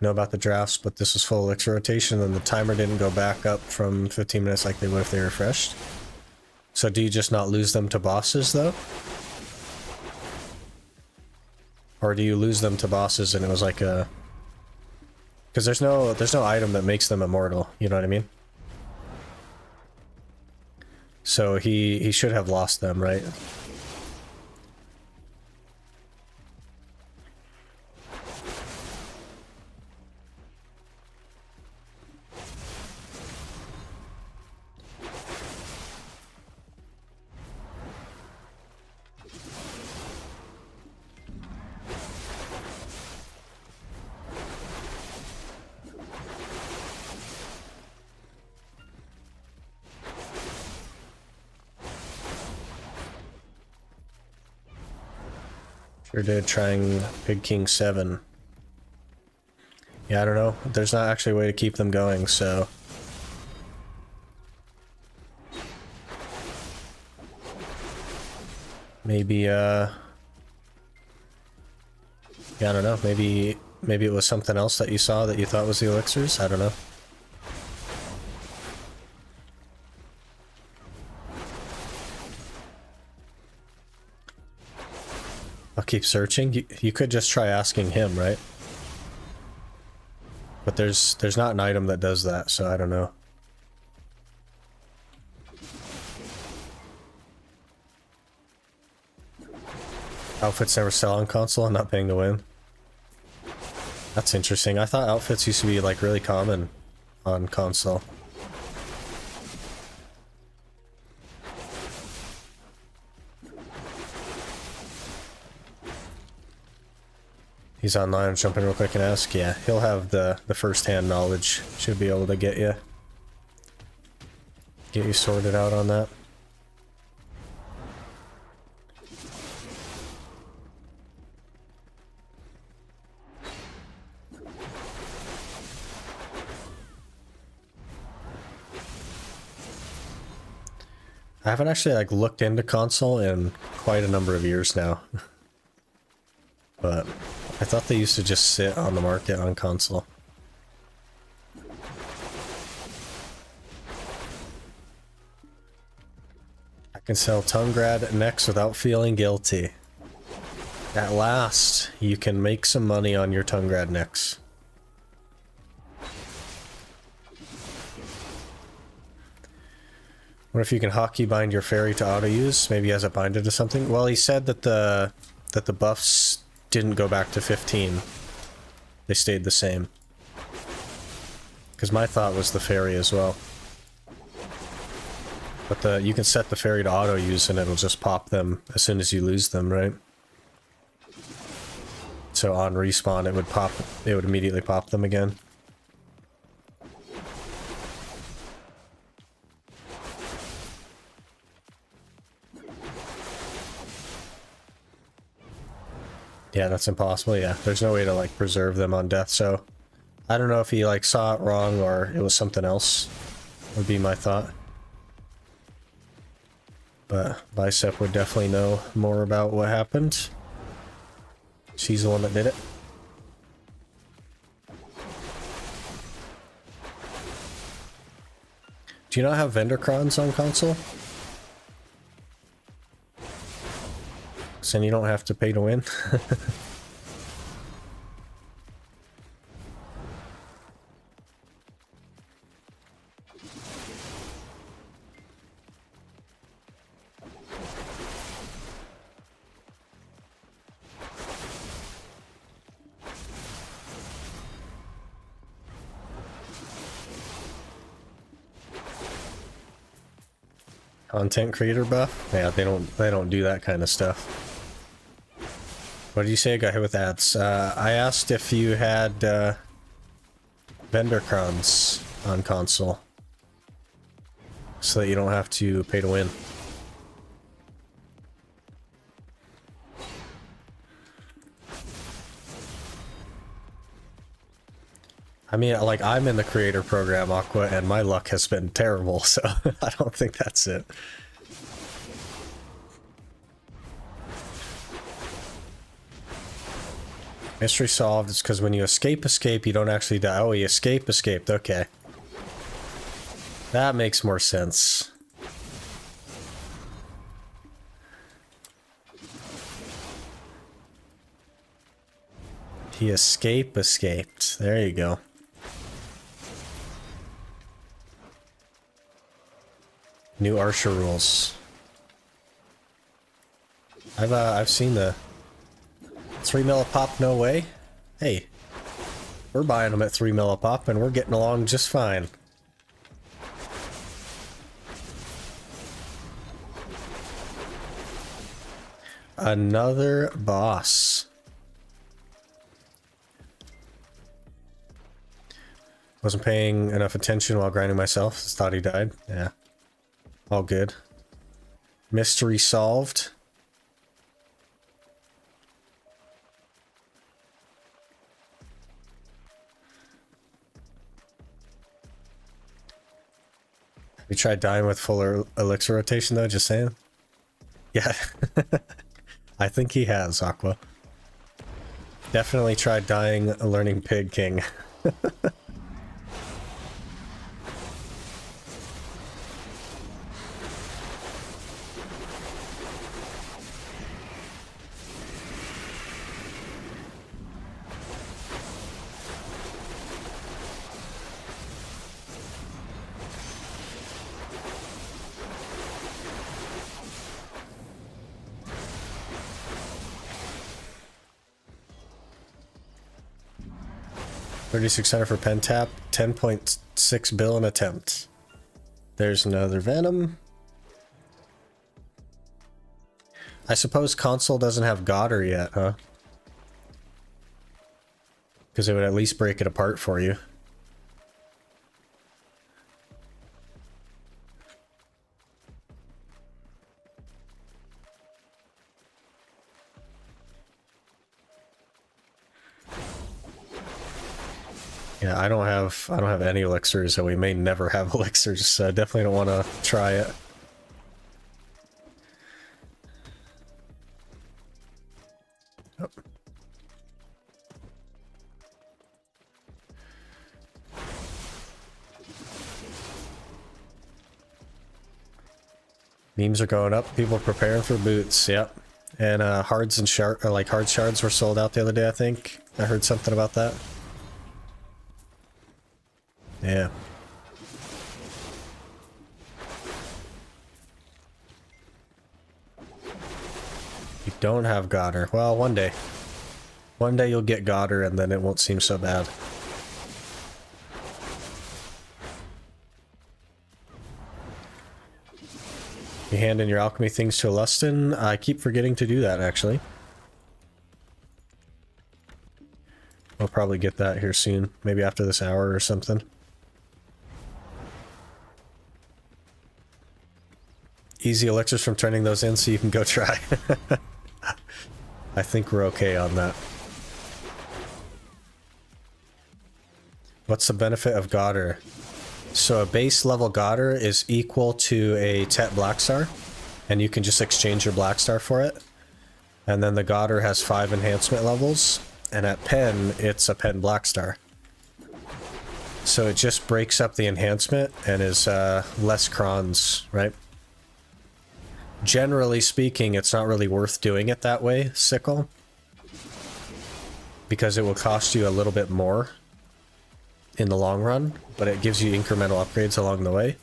Know about the drafts, but this was full elixir rotation and the timer didn't go back up from 15 minutes like they would if they refreshed. So do you just not lose them to bosses though? Or do you lose them to bosses and it was like a... Because there's no item that makes them immortal, you know what I mean? So he should have lost them, right? Sure did, trying Big King 7. Yeah, I don't know. There's not actually a way to keep them going, so... Maybe, yeah, I don't know. Maybe it was something else that you saw that you thought was the elixirs? I don't know. I'll keep searching. You could just try asking him, right? But there's not an item that does that, so I don't know. Outfits never sell on console, I'm not paying to win. That's interesting. I thought outfits used to be like really common on console. He's online. Jump in real quick and ask. Yeah, he'll have the first-hand knowledge. Should be able to get you sorted out on that. I haven't actually like looked into console in quite a number of years now. But I thought they used to just sit on the market on console. I can sell Tungrad next without feeling guilty. At last, you can make some money on your Tungrad necks. What if you can hotkey bind your fairy to auto use? Maybe he has it binded to something? Well, he said that the buffs didn't go back to 15. They stayed the same. Because my thought was the fairy as well. But you can set the fairy to auto use and it'll just pop them as soon as you lose them, right? So on respawn it would immediately pop them again. Yeah, that's impossible. Yeah, there's no way to like preserve them on death, so I don't know if he like saw it wrong or it was something else, would be my thought. But Bicep would definitely know more about what happened. She's the one that did it. Do you not have vendor crons on console? So then you don't have to pay to win. Content creator buff? Yeah, they don't do that kind of stuff. What did you say? I got hit with ads. I asked if you had vendor crons on console so that you don't have to pay to win. I mean, like, I'm in the creator program, Aqua, and my luck has been terrible, so I don't think that's it. Mystery solved. It's because when you escape, you don't actually die. Oh, you escaped. Okay. That makes more sense. He escaped. There you go. New Arsha rules. I've seen the 3 mil a pop, no way. Hey, we're buying them at 3 mil a pop and we're getting along just fine. Another boss. Wasn't paying enough attention while grinding myself. Just thought he died. Yeah. All good. Mystery solved. We tried dying with full elixir rotation though, just saying. Yeah. I think he has, Aqua. Definitely tried dying learning Pig King. 3600 for pen tap, 10.6 bill an attempt. There's another Venom. I suppose console doesn't have Godder yet, huh? Because it would at least break it apart for you. Yeah, I don't have any elixirs, so we may never have elixirs, so I definitely don't want to try it. Oh. Memes are going up. People preparing for boots. Yep. And hards and hard shards were sold out the other day, I think. I heard something about that. Yeah. You don't have Godder. Well, one day. One day you'll get Godder and then it won't seem so bad. You hand in your alchemy things to Lustin. I keep forgetting to do that, actually. I'll probably get that here soon. Maybe after this hour or something. Easy elixirs from turning those in so you can go try. I think we're okay on that. What's the benefit of Godder? So a base level Godder is equal to a Tet Blackstar, and you can just exchange your Blackstar for it. And then the Godder has 5 enhancement levels, and at Pen, it's a Pen Blackstar. So it just breaks up the enhancement and is less crons, right? Generally speaking, it's not really worth doing it that way, Sickle, because it will cost you a little bit more in the long run, but it gives you incremental upgrades along the way,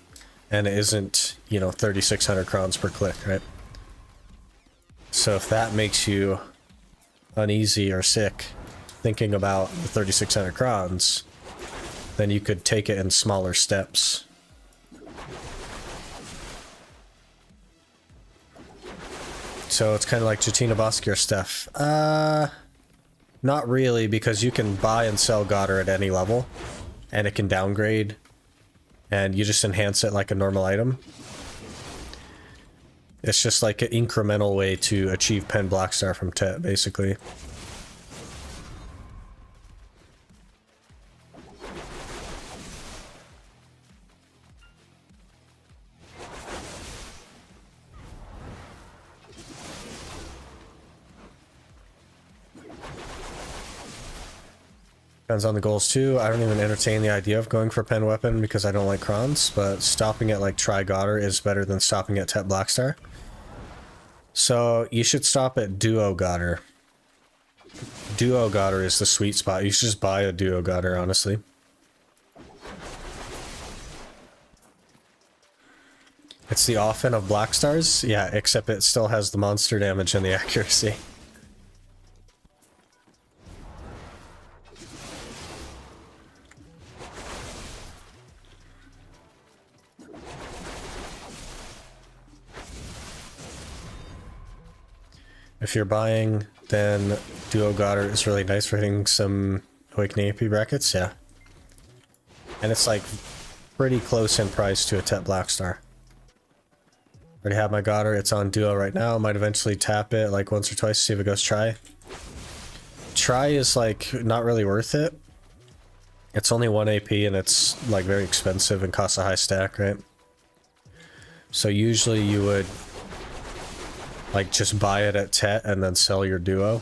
and it isn't, you know, 3,600 crons per click, right? So if that makes you uneasy or sick thinking about the 3,600 crons, then you could take it in smaller steps. So it's kind of like Jatina Boskier stuff. Not really, because you can buy and sell Godder at any level, and it can downgrade, and you just enhance it like a normal item. It's just like an incremental way to achieve Pen Blackstar from Tet, basically. Depends on the goals too. I don't even entertain the idea of going for Pen Weapon because I don't like crons, but stopping at like Tri Godder is better than stopping at Tet Blackstar. So you should stop at Duo Godder. Duo Godder is the sweet spot. You should just buy a Duo Godder, honestly. It's the Offen of Blackstars? Yeah, except it still has the monster damage and the accuracy. If you're buying, then Duo Godder is really nice for hitting some Awakening AP brackets, yeah. And it's like pretty close in price to a Tet Blackstar. Already have my Godder, it's on Duo right now. Might eventually tap it like once or twice, see if it goes Try. Try is like not really worth it. It's only 1 AP and it's like very expensive and costs a high stack, right? So usually you would like just buy it at Tet and then sell your Duo.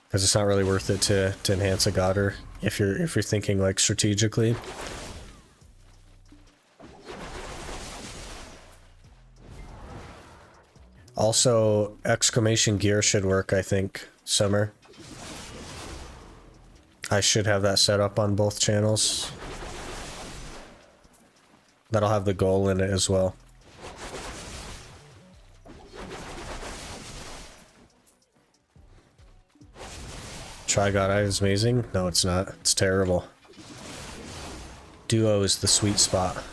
Because it's not really worth it to enhance a Godder if you're thinking like strategically. Also, exclamation gear should work, I think, Summer. I should have that set up on both channels. That'll have the goal in it as well. Try God Eye is amazing? No, it's not. It's terrible. Duo is the sweet spot.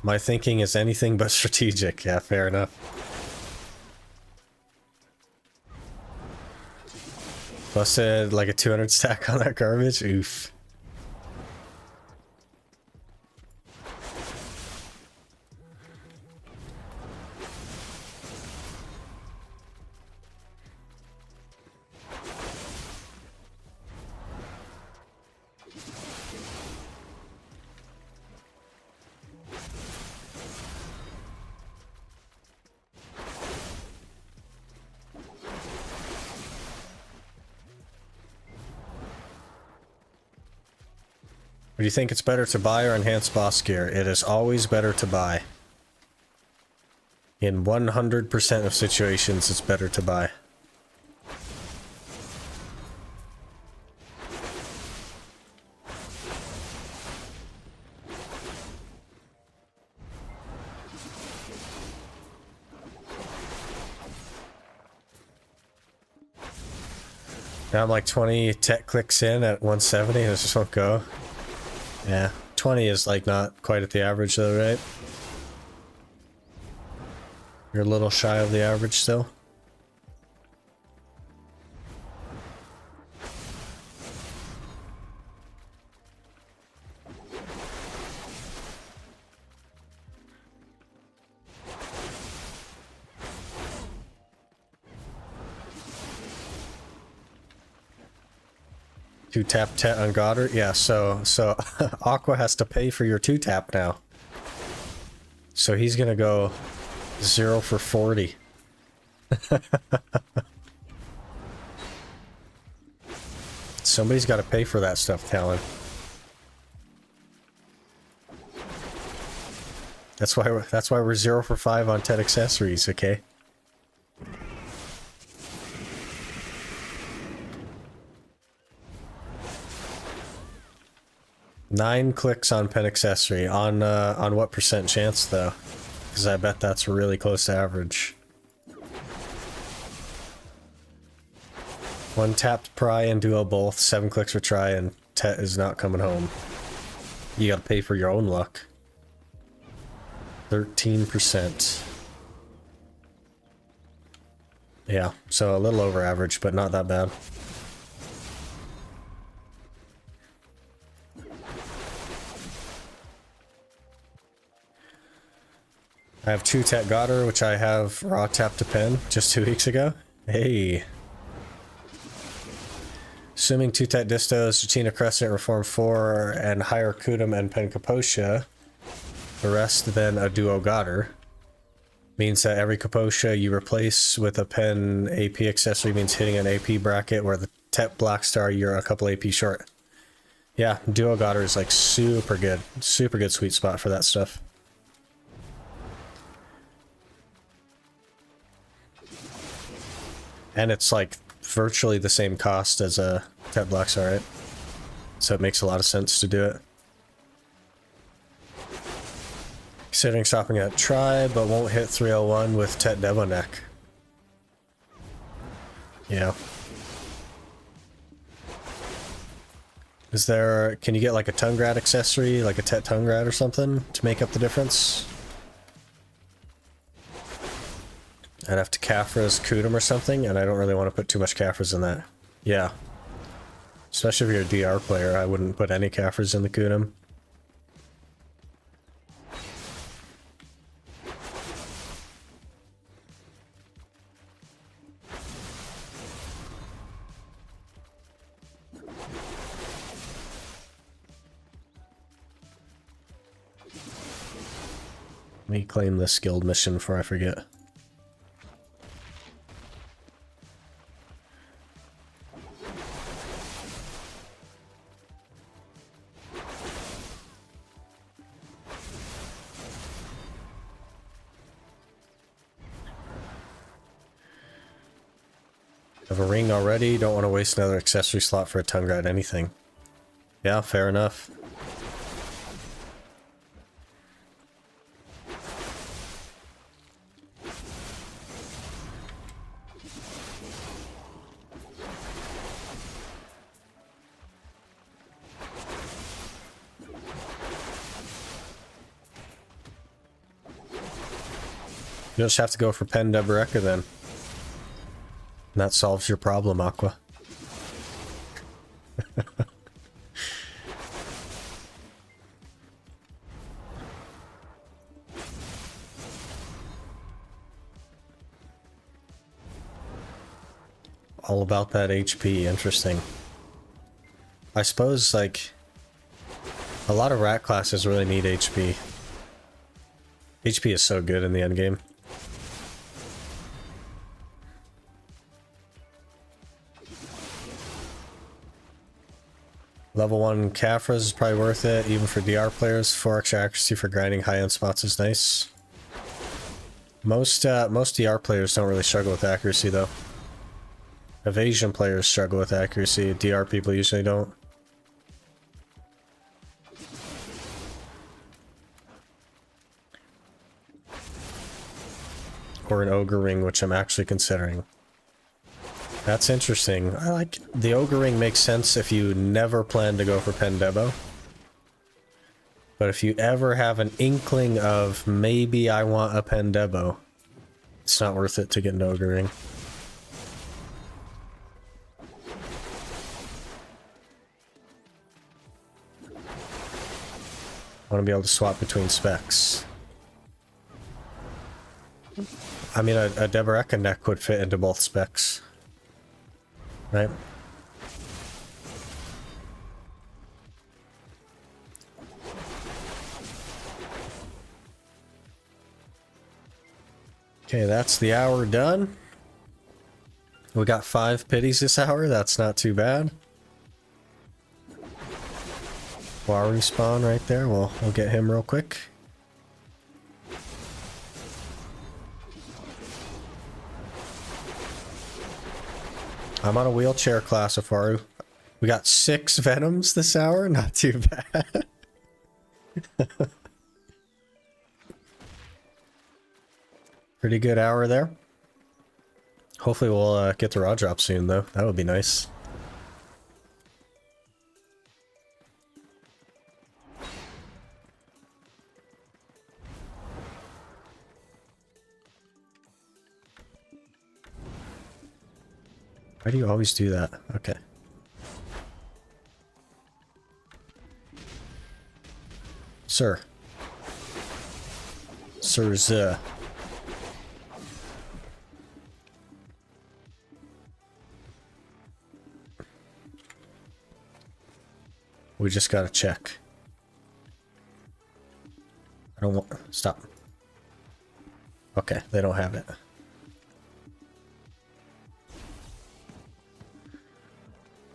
My thinking is anything but strategic. Yeah, fair enough. Busted like a 200 stack on that garbage? Oof. Do you think it's better to buy or enhance boss gear? It is always better to buy. In 100% of situations, it's better to buy. Now I'm like 20 tech clicks in at 170 and it just won't go. Yeah, 20 is like not quite at the average though, right? You're a little shy of the average still. Two tap tet on Goddard? Yeah, so Aqua has to pay for your 2-tap now. So he's gonna go 0 for 40. Somebody's gotta pay for that stuff, Talon. That's why we're 0 for 5 on Tet accessories, okay? Nine clicks on pen accessory. On what percent chance though? Because I bet that's really close to average. One tapped pry and duo both. 7 clicks for try and Tet is not coming home. You gotta pay for your own luck. 13%. Yeah, so a little over average, but not that bad. I have 2 Tet Goddard, which I have raw tap to pen just 2 weeks ago. Hey. Assuming 2 Tet Distos, Tshira Crescent, Reform 4, and higher Kudum and Pen Kaposha, the rest then a duo Goddard, means that every Kaposha you replace with a pen AP accessory means hitting an AP bracket where the Tet Black Star you're a couple AP short. Yeah, duo Goddard is like super good sweet spot for that stuff. And it's like virtually the same cost as a Tet Black Star, right? So it makes a lot of sense to do it. Considering stopping at try, but won't hit 301 with Tet Devo Neck. Yeah. Is there... Can you get like a Tungrad accessory, like a Tet Tungrad or something, to make up the difference? I'd have to Kafra's Kudum or something, and I don't really want to put too much Kafras in that. Yeah. Especially if you're a DR player, I wouldn't put any Kafras in the Kudum. Let me claim this guild mission before I forget. Have a ring already, don't want to waste another accessory slot for a Tungrad anything. Yeah, fair enough. You just have to go for Pen Deboreka then. And that solves your problem, Aqua. All about that HP, interesting. I suppose, like, a lot of rat classes really need HP. HP is so good in the endgame. Level 1 Caphras is probably worth it, even for DR players. 4 extra accuracy for grinding high-end spots is nice. Most DR players don't really struggle with accuracy, though. Evasion players struggle with accuracy. DR people usually don't. Or an Ogre Ring, which I'm actually considering. That's interesting. I like the Ogre Ring. Makes sense if you never plan to go for Pendebo. But if you ever have an inkling of maybe I want a Pendebo, it's not worth it to get an Ogre Ring. I want to be able to swap between specs. I mean, a Deboreka neck would fit into both specs. Right? Okay, that's the hour done. We got 5 pities this hour. That's not too bad. Waru spawn right there. We'll get him real quick. I'm on a wheelchair class of Waru. We got 6 Venoms this hour. Not too bad. Pretty good hour there. Hopefully we'll get the raw drop soon, though. That would be nice. Why do you always do that? Okay. Sir. Sirs. We just gotta check. I don't want... Stop. Okay, they don't have it.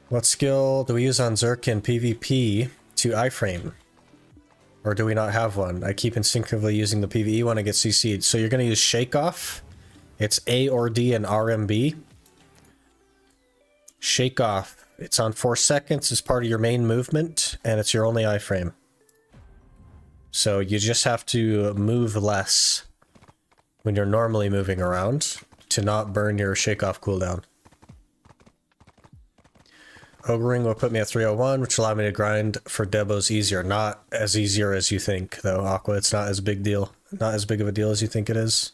What skill do we use on Zerk in PvP to iframe? Or do we not have one? I keep instinctively using the PvE one to get CC'd. So you're going to use Shake Off. It's A or D and RMB. Shake Off. It's on 4 seconds. It's part of your main movement. And it's your only iframe. So you just have to move less when you're normally moving around to not burn your Shake Off cooldown. Ogre Ring will put me at 301, which will allow me to grind for Debos easier. Not as easier as you think, though, Aqua. It's not as big deal. Not as big of a deal as you think it is.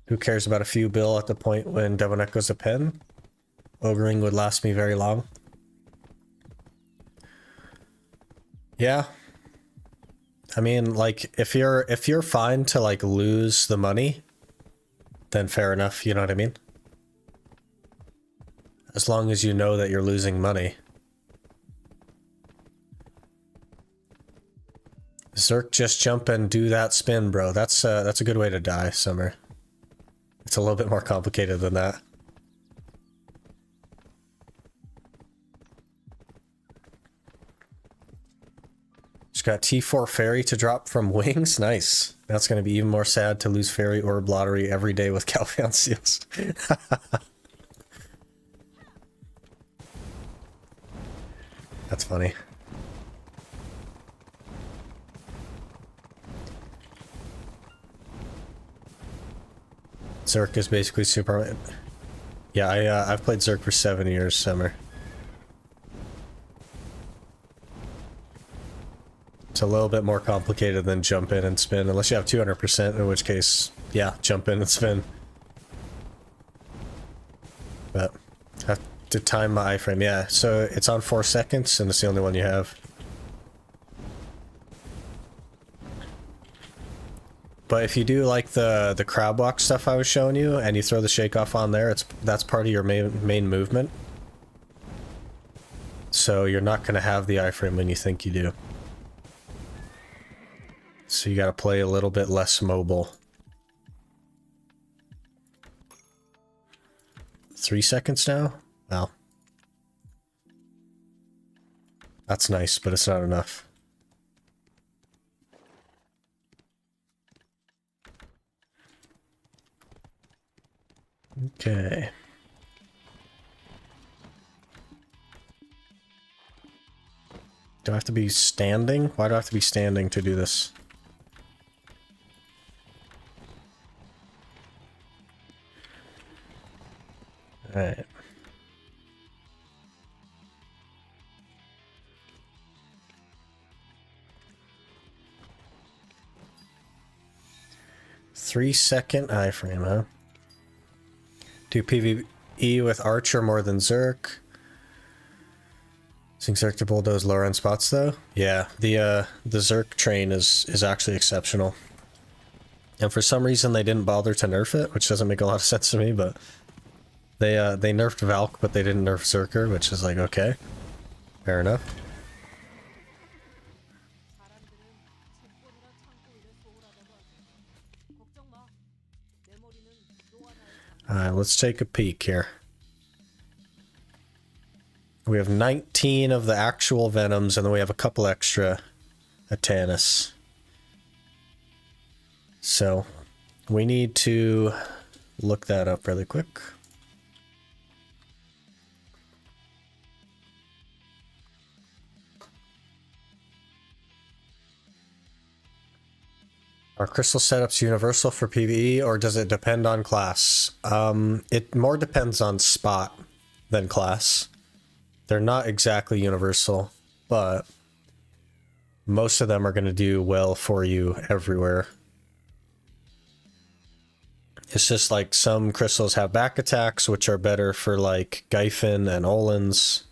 Who cares about a few bill at the point when Devonek goes to pen? Ogre Ring would last me very long. Yeah. I mean, like, if you're fine to, like, lose the money, then fair enough, you know what I mean? As long as you know that you're losing money. Zerk, just jump and do that spin, bro. That's a good way to die, Summer. It's a little bit more complicated than that. Just got T4 Fairy to drop from Wings. Nice. That's going to be even more sad to lose Fairy or Lottery every day with Calpheon Seals. That's funny. Zerk is basically Superman. Yeah, I've played Zerk for 7 years, Summer. It's a little bit more complicated than jump in and spin, unless you have 200%, in which case, yeah, jump in and spin. But, have to time my iframe, yeah. So, it's on 4 seconds, and it's the only one you have. But if you do like the crab walk stuff I was showing you, and you throw the shake off on there, that's part of your main movement. So you're not going to have the iframe when you think you do. So you got to play a little bit less mobile. 3 seconds now? Well. That's nice, but it's not enough. Okay. Do I have to be standing? Why do I have to be standing to do this? Alright. Three-second iframe, huh? Do PvE with Archer more than Zerk. Using Zerk to bulldoze lower end spots though? Yeah, the Zerk train is actually exceptional. And for some reason they didn't bother to nerf it, which doesn't make a lot of sense to me, but they nerfed Valk, but they didn't nerf Zerker, which is like, okay. Fair enough. Alright, let's take a peek here. We have 19 of the actual Venoms, and then we have a couple extra Atanus. So, we need to look that up really quick. Are crystal setups universal for PvE, or does it depend on class? It more depends on spot than class. They're not exactly universal, but most of them are going to do well for you everywhere. It's just like some crystals have back attacks, which are better for like Gyfin and Olins,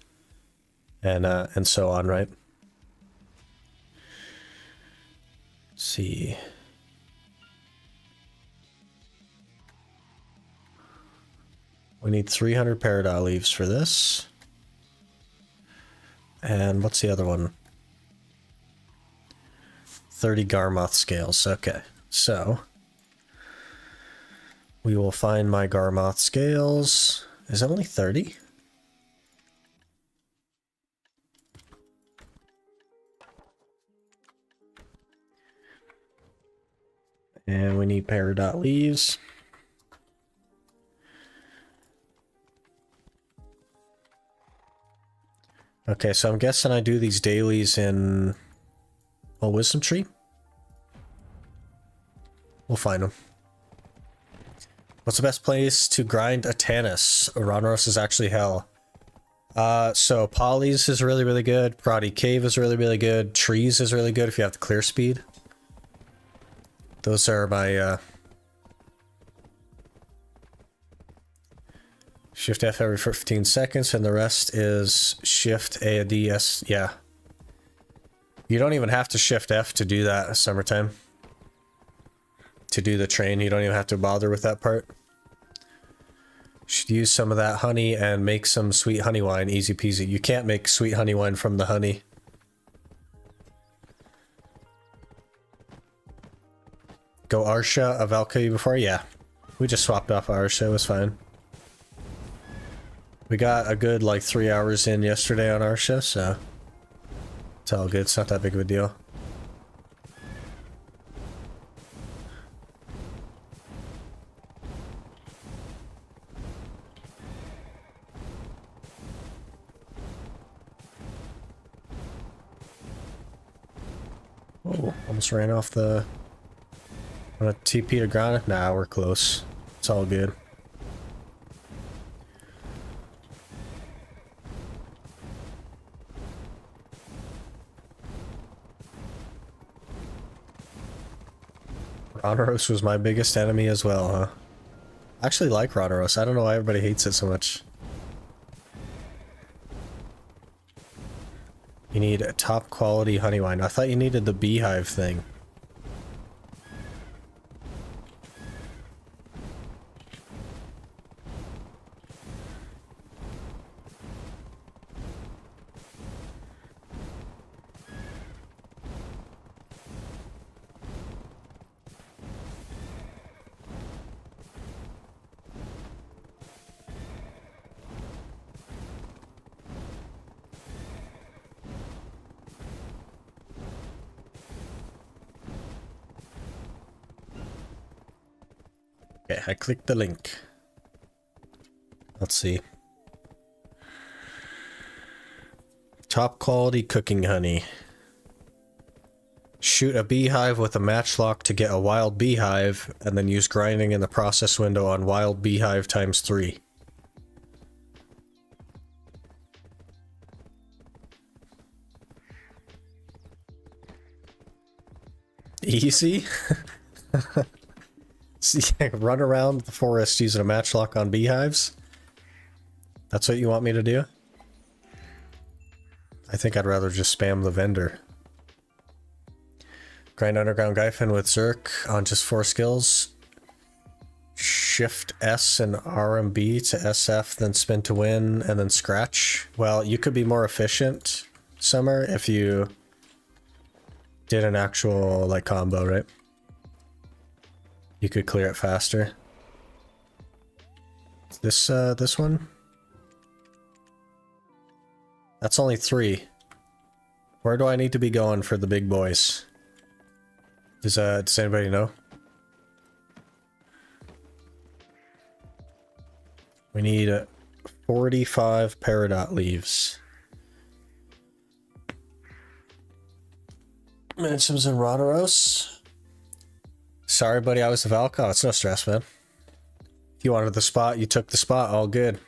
and so on, right? Let's see. We need 300 Peridot leaves for this. And what's the other one? 30 Garmoth scales. Okay, so we will find my Garmoth scales. Is it only 30? And we need Peridot leaves. Okay, so I'm guessing I do these dailies in a wisdom tree. We'll find them. What's the best place to grind Atanus? Rhonoros is actually hell. So Polly's is really, really good. Prodi Cave is really, really good. Trees is really good if you have the clear speed. Those are my Shift F every 15 seconds, and the rest is Shift A, D, S. Yeah. You don't even have to Shift F to do that summertime. To do the train, you don't even have to bother with that part. Should use some of that honey and make some sweet honey wine, easy peasy. You can't make sweet honey wine from the honey. Go Arsha, a Valkyrie before? Yeah. We just swapped off Arsha, it was fine. We got a good like 3 hours in yesterday on Arsha, so it's all good. It's not that big of a deal. Oh, almost ran off the... I'm gonna TP to ground. Nah, we're close. It's all good. Rhonoros was my biggest enemy as well, huh? I actually like Rhonoros. I don't know why everybody hates it so much. You need a top quality honey wine. I thought you needed the beehive thing. Okay, I clicked the link. Let's see. Top quality cooking honey. Shoot a beehive with a matchlock to get a wild beehive, and then use grinding in the process window on wild beehive times 3. Easy? See, run around the forest using a matchlock on beehives? That's what you want me to do? I think I'd rather just spam the vendor. Grind underground Gyfin with Zerk on just 4 skills. Shift S and RMB to SF, then spin to win, and then scratch. Well, you could be more efficient, Summer, if you did an actual, like, combo, right? You could clear it faster. This one? That's only 3. Where do I need to be going for the big boys? Does anybody know? We need 45 peridot leaves. Mansions and Roderos. Sorry, buddy, I was the Valko. It's no stress, man. If you wanted the spot, you took the spot. All good.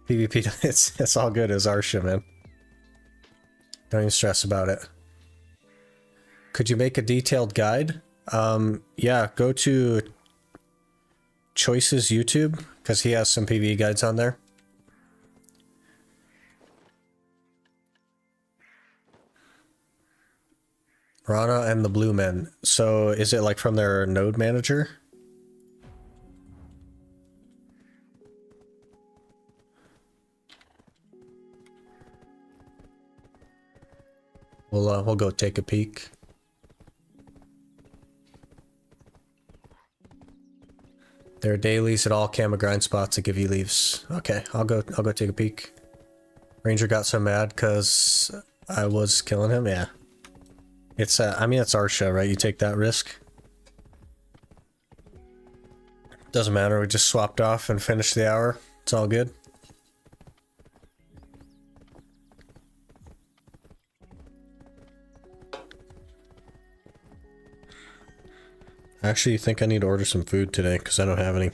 PvP, it's all good. It's Arsha, man. Don't even stress about it. Could you make a detailed guide? Yeah, go to Choices YouTube, because he has some PvE guides on there. Rana and the Blue Men. So is it like from their node manager? We'll go take a peek. There are dailies at all Kama grind spots that give you leaves. Okay, I'll go take a peek. Ranger got so mad because I was killing him. Yeah, it's I mean, it's Arsha, right? You take that risk. Doesn't matter. We just swapped off and finished the hour. It's all good. I actually think I need to order some food today because I don't have any.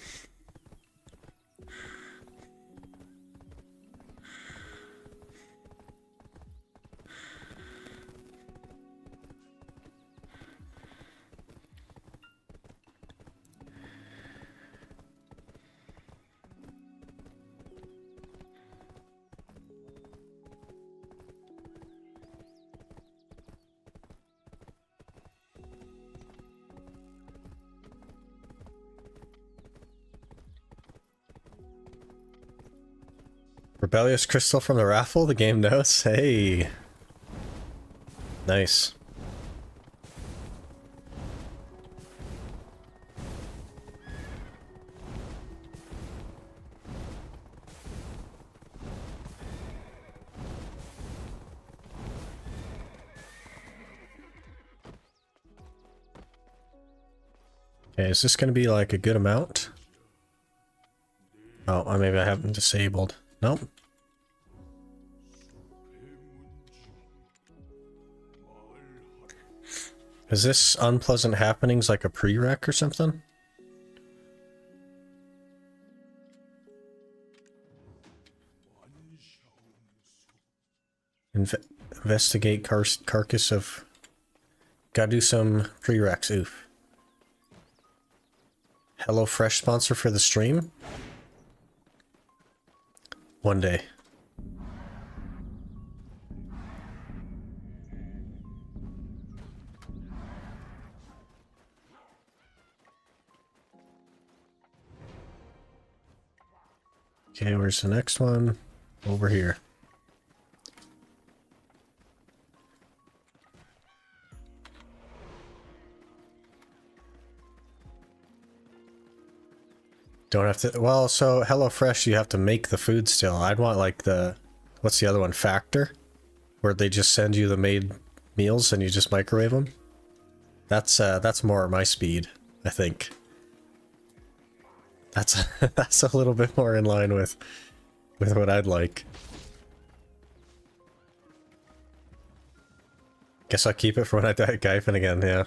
Rebellious Crystal from the raffle, the game knows. Hey. Nice. Okay, is this going to be like a good amount? Oh, maybe I have them disabled. Nope. Is this Unpleasant Happenings like a prereq or something? Investigate carcass of... Gotta do some prereqs, oof. HelloFresh sponsor for the stream? One day. Okay, where's the next one? Over here. Don't have to... Well, so HelloFresh, you have to make the food still. I'd want like the... What's the other one? Factor? Where they just send you the made meals and you just microwave them? That's more my speed, I think. That's that's a little bit more in line with what I'd like. Guess I'll keep it for when I die Gyphon again, yeah.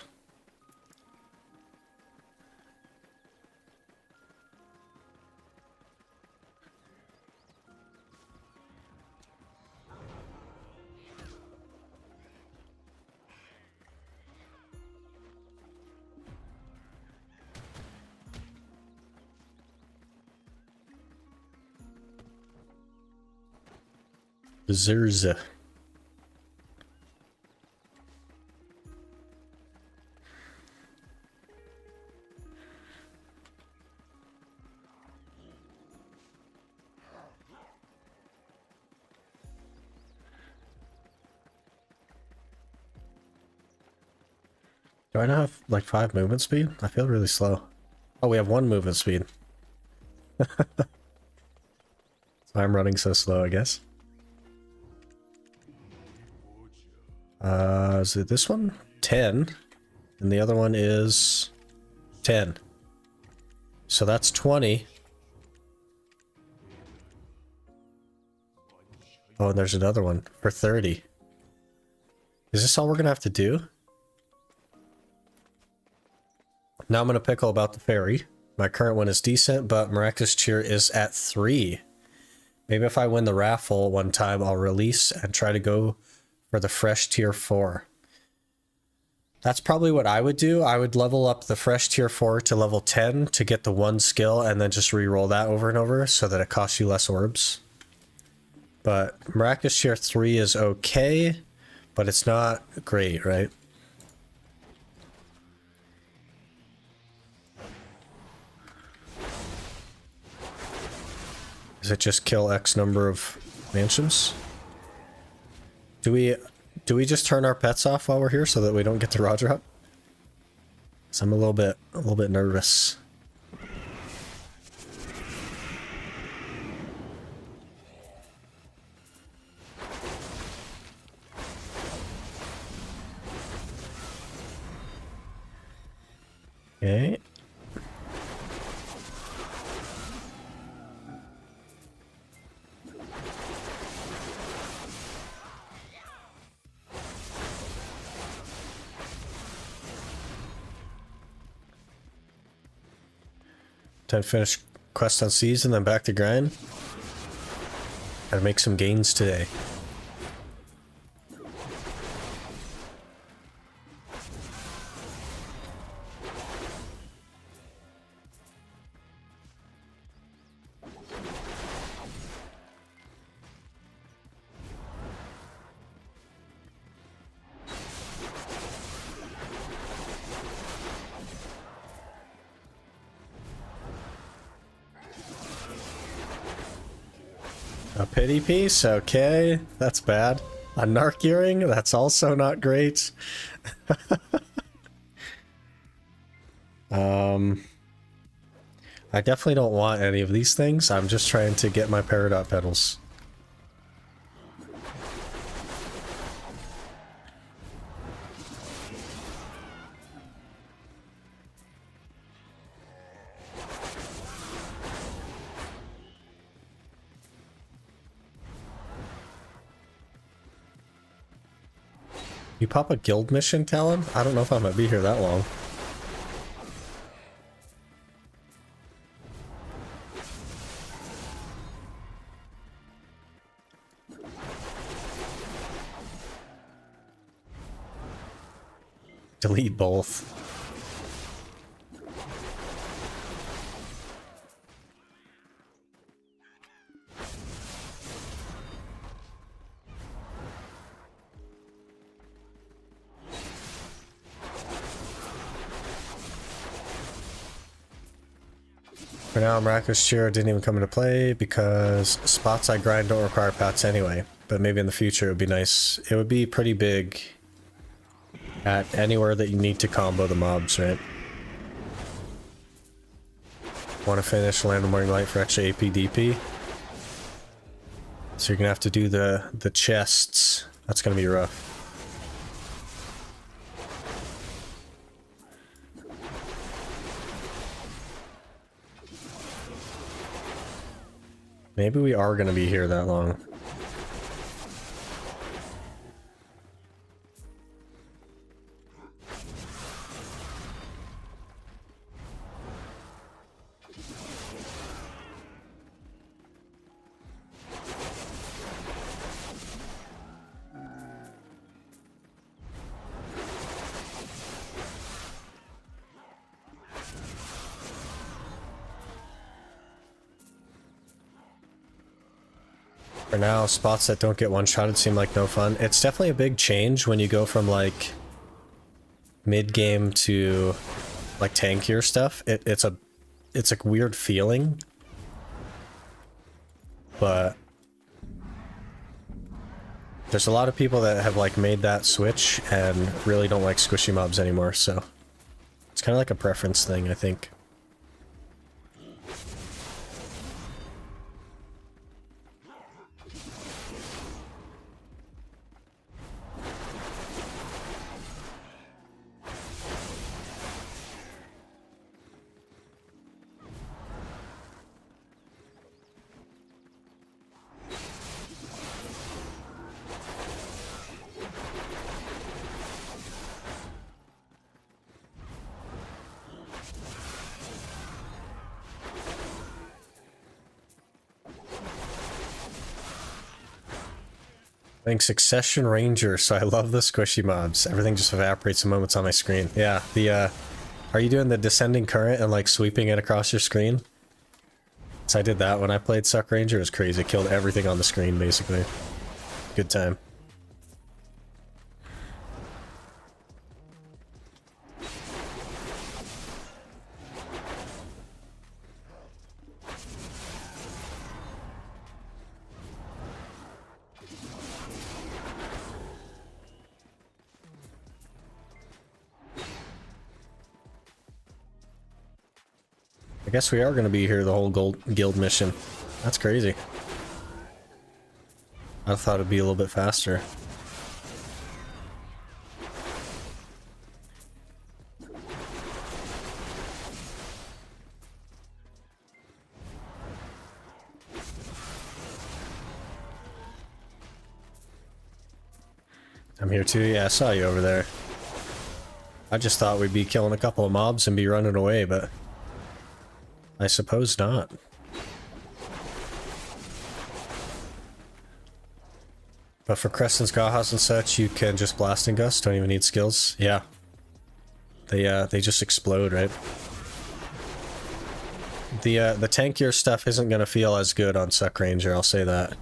Zerza. Do I not have like 5 movement speed? I feel really slow. Oh, we have 1 movement speed. So I'm running so slow, I guess. Is it this one? 10. And the other one is 10. So that's 20. Oh, and there's another one for 30. Is this all we're gonna have to do? Now I'm gonna pickle about the fairy. My current one is decent, but Miraculous Cheer is at 3. Maybe if I win the raffle one time, I'll release and try to go for the fresh tier 4. That's probably what I would do. I would level up the fresh tier 4 to level 10 to get the 1 skill and then just re-roll that over and over so that it costs you less orbs. But Miraculous Tier 3 is okay, but it's not great, right? Does it just kill X number of mansions? Do we just turn our pets off while we're here so that we don't get the raw drop? 'Cause I'm a little bit nervous. Okay. Time to finish quest on seas and then back to grind. Gotta make some gains today. A pity piece? Okay, that's bad. A narc earring? That's also not great. I definitely don't want any of these things. I'm just trying to get my Peridot petals. You pop a guild mission, Talon? I don't know if I'm gonna be here that long. Delete both. For now, Miraculous Tshira didn't even come into play because spots I grind don't require pats anyway. But maybe in the future it would be nice. It would be pretty big at anywhere that you need to combo the mobs, right? Want to finish Land of Morning Light for extra AP DP? So you're gonna have to do the chests. That's gonna be rough. Maybe we are going to be here that long. For now, spots that don't get one-shotted seem like no fun. It's definitely a big change when you go from, like, mid-game to, like, tankier stuff. It's a weird feeling. But there's a lot of people that have, like, made that switch and really don't like squishy mobs anymore, so it's kind of like a preference thing, I think. Playing Succession Ranger, so I love the squishy mobs. Everything just evaporates in moments on my screen. Yeah, are you doing the descending current and like sweeping it across your screen? So I did that when I played Suck Ranger. It was crazy. It killed everything on the screen, basically. Good time. I guess we are going to be here the whole guild mission. That's crazy. I thought it'd be a little bit faster. I'm here too. Yeah, I saw you over there. I just thought we'd be killing a couple of mobs and be running away, but I suppose not. But for Crescent's Gahas and such, you can just Blast and Gust, don't even need skills. Yeah. They just explode, right? The tankier stuff isn't gonna feel as good on Suck Ranger, I'll say that.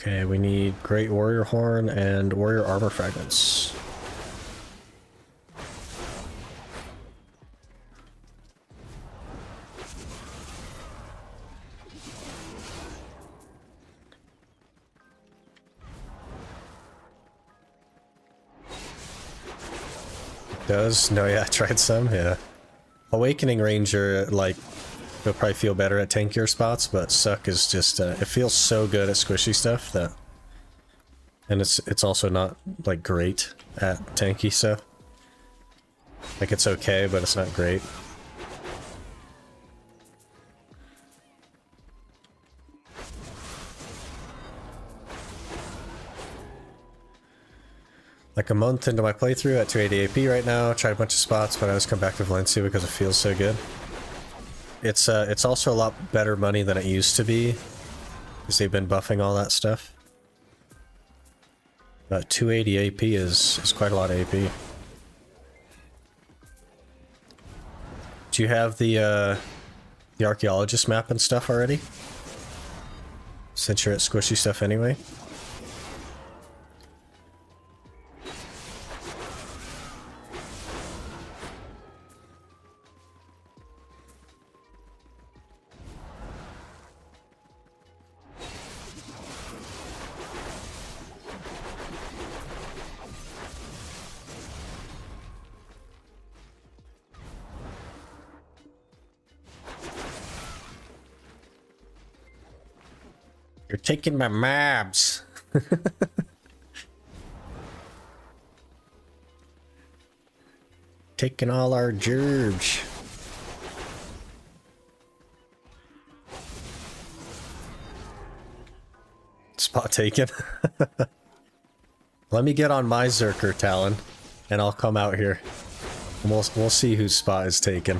Okay, we need Great Warrior Horn and Warrior Armor Fragments. Does? No, yeah, I tried some, yeah. Awakening Ranger, like, you'll probably feel better at tankier spots, but Suck is just, it feels so good at squishy stuff that... And it's also not, like, great at tanky stuff. Like, it's okay, but it's not great. Like a month into my playthrough at 280 AP right now, tried a bunch of spots, but I just come back to Valencia because it feels so good. It's also a lot better money than it used to be, because they've been buffing all that stuff. But 280 AP is quite a lot of AP. Do you have the archaeologist map and stuff already? Since you're at squishy stuff anyway? You're taking my mabs. Taking all our gerbs. Spot taken. Let me get on my Zerker, Talon, and I'll come out here. And we'll see whose spot is taken.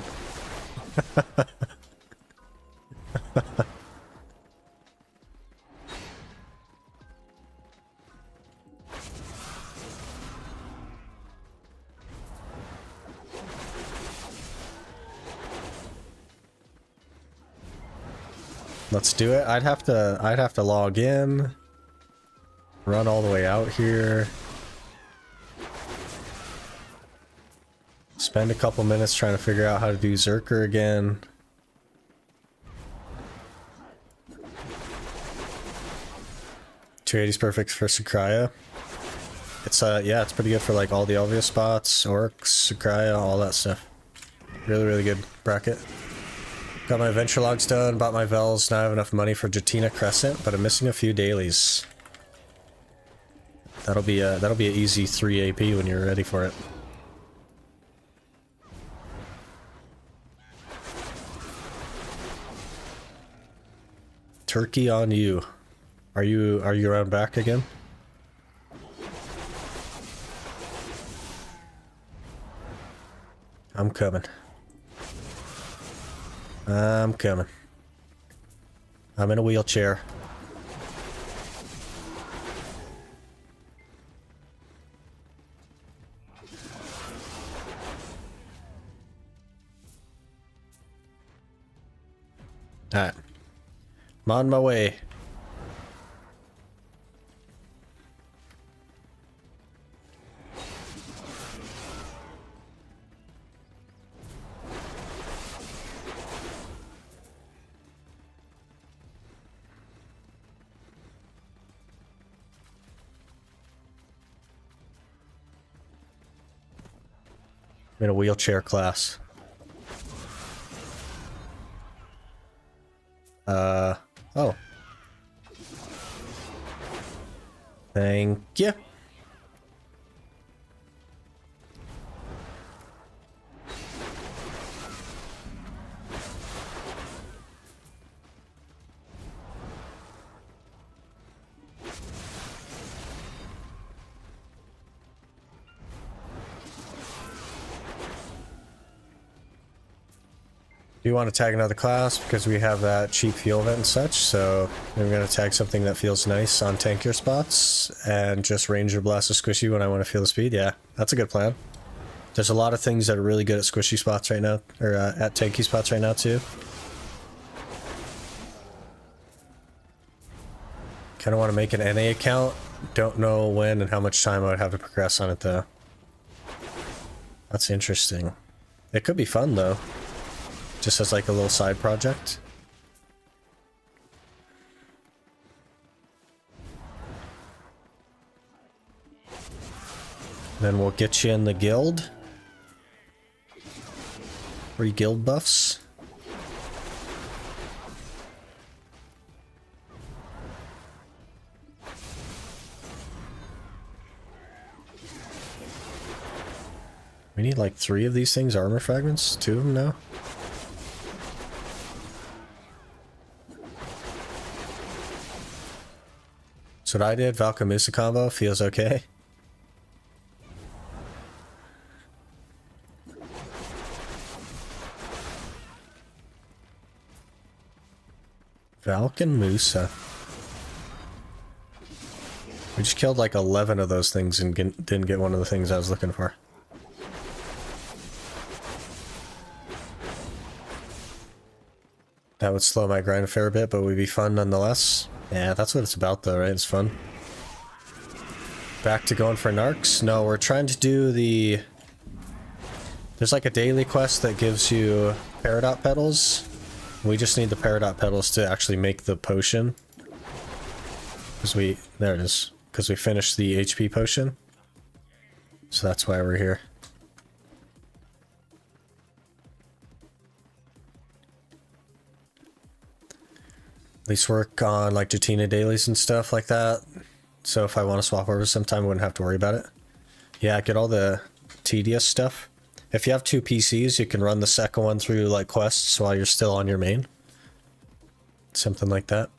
Let's do it. I'd have to log in, run all the way out here, spend a couple minutes trying to figure out how to do Zerker again. $280's perfect for Sakraya. It's yeah, it's pretty good for like all the obvious spots, Orcs, Sakraya, all that stuff. Really, really good bracket. Got my adventure logs done, bought my Vels, now I have enough money for Jatina Crescent, but I'm missing a few dailies. That'll be an easy 3 AP when you're ready for it. Turkey on you. Are you around back again? I'm coming. I'm coming. I'm in a wheelchair. Alright. I'm on my way. I'm in a wheelchair class. Oh. Thank you. Do you want to tag another class because we have that cheap fuel event and such, so we're going to tag something that feels nice on tankier spots and just range or blast a squishy when I want to feel the speed. Yeah, that's a good plan. There's a lot of things that are really good at squishy spots right now, or at tanky spots right now too. Kind of want to make an NA account. Don't know when and how much time I would have to progress on it though. That's interesting. It could be fun though. Just as like a little side project. Then we'll get you in the guild. Free guild buffs. We need like 3 of these things, armor fragments, 2 of them now. That's what I did. Valkamusa combo feels okay. Valkamusa. We just killed like 11 of those things and didn't get one of the things I was looking for. That would slow my grind a fair bit, but would be fun nonetheless. Yeah, that's what it's about though, right? It's fun. Back to going for narcs? No, we're trying to do the... There's like a daily quest that gives you Peridot petals. We just need the Peridot petals to actually make the potion. Because we... There it is. Because we finished the HP potion. So that's why we're here. At least work on like Jatina dailies and stuff like that. So if I want to swap over sometime, I wouldn't have to worry about it. Yeah, get all the tedious stuff. If you have two PCs, you can run the second one through like quests while you're still on your main. Something like that.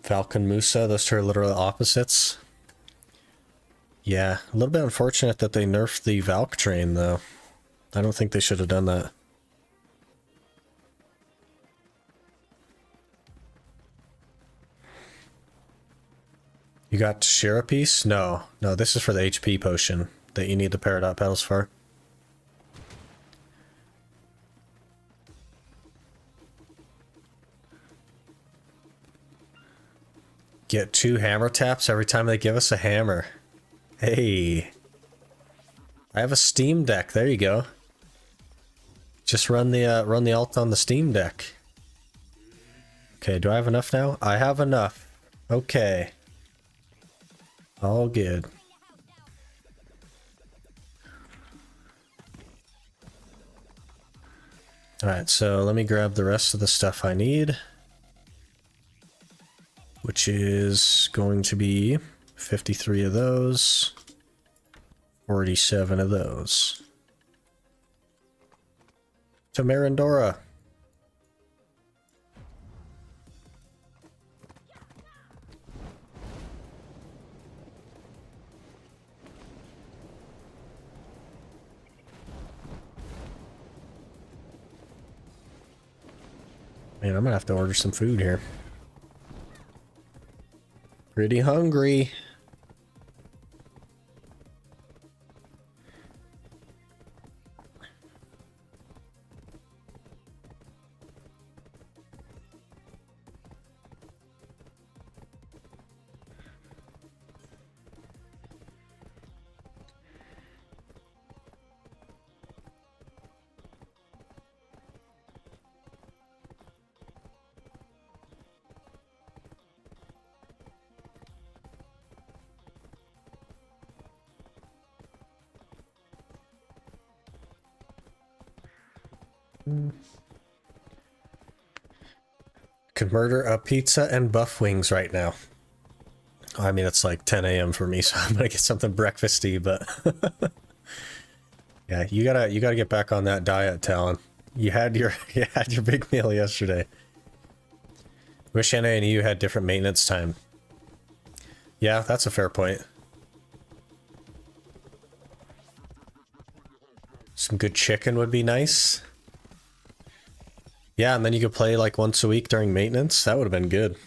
Falcon Musa, those two are literally opposites. Yeah, a little bit unfortunate that they nerfed the Valk train though. I don't think they should have done that. You got Tshira piece? No. No, this is for the HP potion that you need the Peridot petals for. Get 2 hammer taps every time they give us a hammer. Hey. I have a Steam Deck. There you go. Just run the alt on the Steam Deck. Okay, do I have enough now? I have enough. Okay. All good. Alright, so let me grab the rest of the stuff I need. Which is going to be 53 of those. 47 of those. To Marindora. Man, I'm gonna have to order some food here. Pretty hungry. Could murder a pizza and buff wings right now. I mean, it's like 10 a.m. for me, so I'm gonna get something breakfasty, but yeah, you gotta get back on that diet, Talon. You had your big meal yesterday. Wish NA and you had different maintenance time. Yeah, that's a fair point. Some good chicken would be nice. Yeah, and then you could play like once a week during maintenance. That would have been good.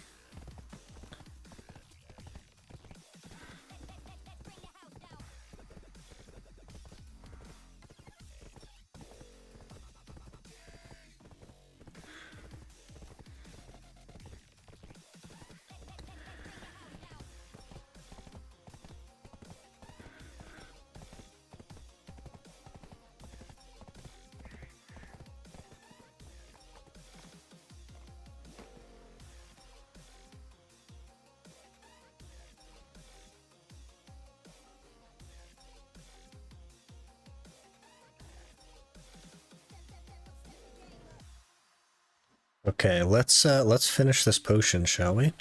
Okay, let's finish this potion, shall we?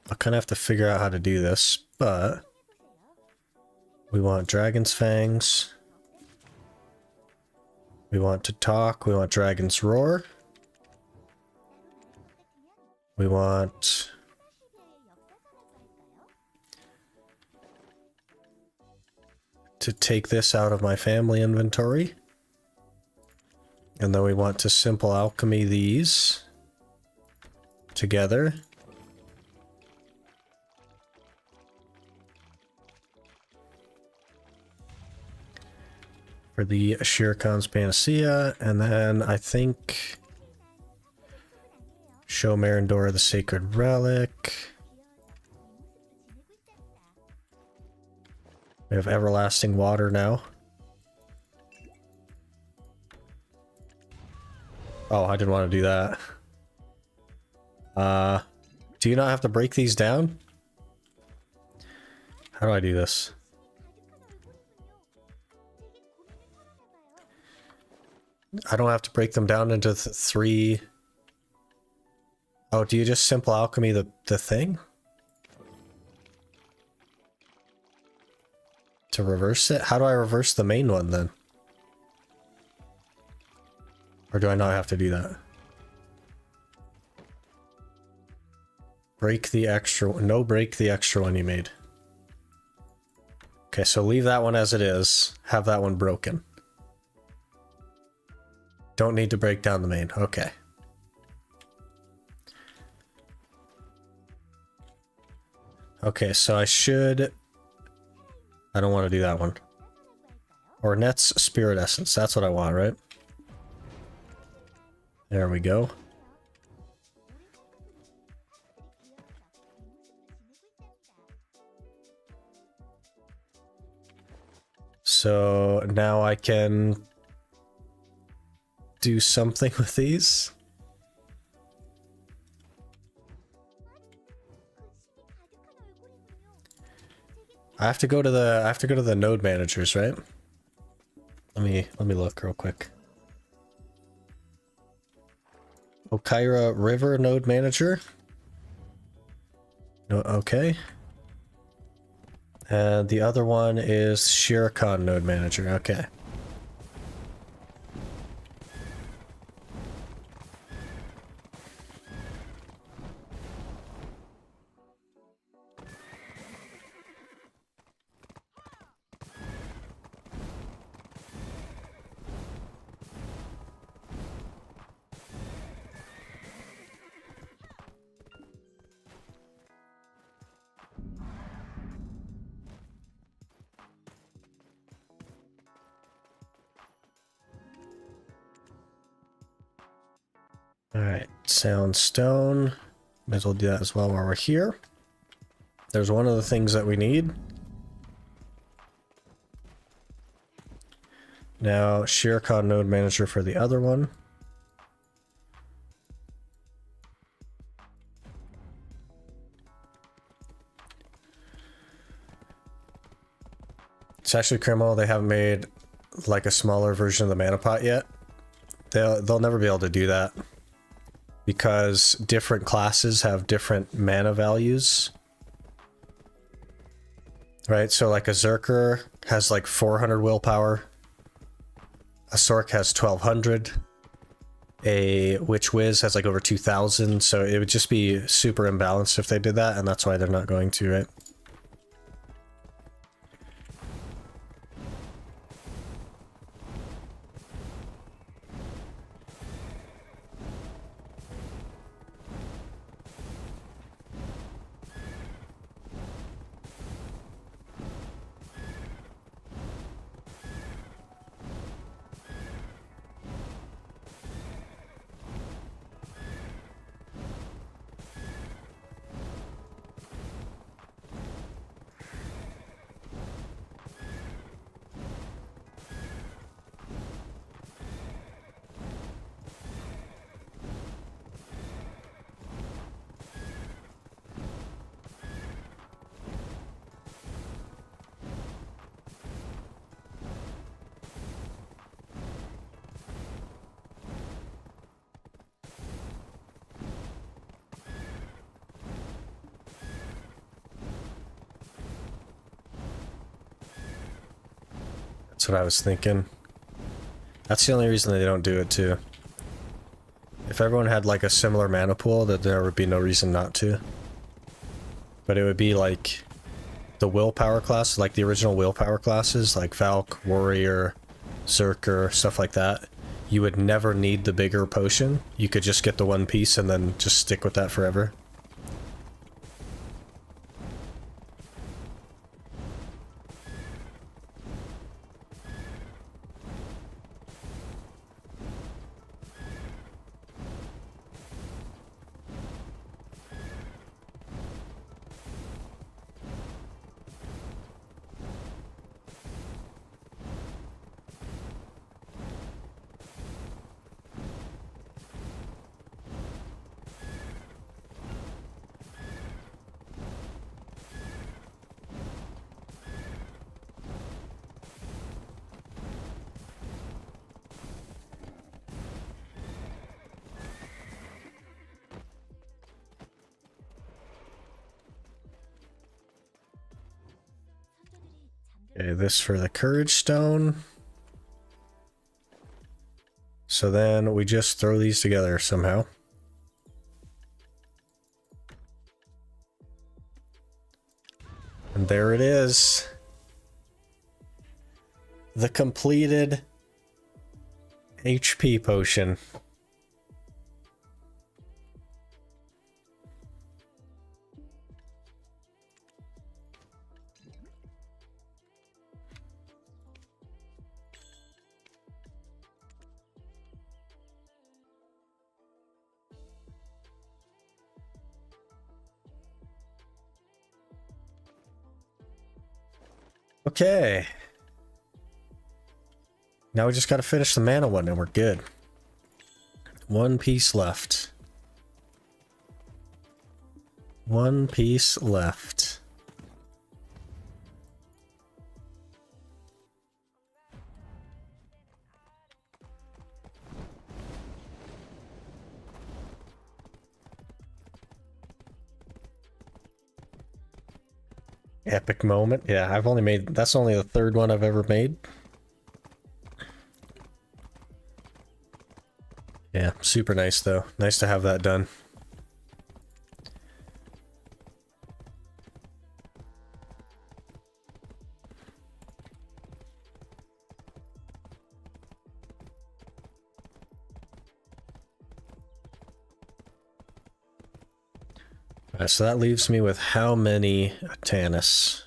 I'll kind of have to figure out how to do this, but we want Dragon's Fangs. We want to talk. We want Dragon's Roar. We want to take this out of my family inventory. And then we want to simple alchemy these together. For the Shirkan's Panacea, and then I think show Marindora the Sacred Relic. We have Everlasting Water now. Oh, I didn't want to do that. Do you not have to break these down? How do I do this? I don't have to break them down into three. Oh, do you just simple alchemy the thing? To reverse it? How do I reverse the main one then? Or do I not have to do that? Break the extra one. No, break the extra one you made. Okay, so leave that one as it is. Have that one broken. Don't need to break down the main. Okay. Okay, so I should... I don't want to do that one. Or Net's Spirit Essence. That's what I want, right? There we go. So now I can do something with these. I have to go to the node managers, right? Let me look real quick. Okaira River node manager. No, okay. And the other one is Tshira node manager. Okay. Alright, sound stone. Might as well do that as well while we're here. There's one of the things that we need. Now, Tshira node manager for the other one. It's actually criminal they haven't made like a smaller version of the mana pot yet. They'll never be able to do that because different classes have different mana values. Right, so like a Zerker has like 400 willpower. A Sork has 1200. A Witch Wiz has like over 2000, so it would just be super imbalanced if they did that, and that's why they're not going to, right? That's what I was thinking. That's the only reason they don't do it too. If everyone had like a similar mana pool, that there would be no reason not to. But it would be like the willpower class, like the original willpower classes, like Valk, Warrior, Zerker, stuff like that. You would never need the bigger potion. You could just get the one piece and then just stick with that forever. Okay, this for the courage stone. So then we just throw these together somehow. And there it is. The completed HP potion. Okay. Now we just got to finish the mana one and we're good. One piece left. One piece left. Epic moment. Yeah, I've only made... That's only the third one I've ever made. Yeah, super nice though. Nice to have that done. Alright, so that leaves me with how many Atanis?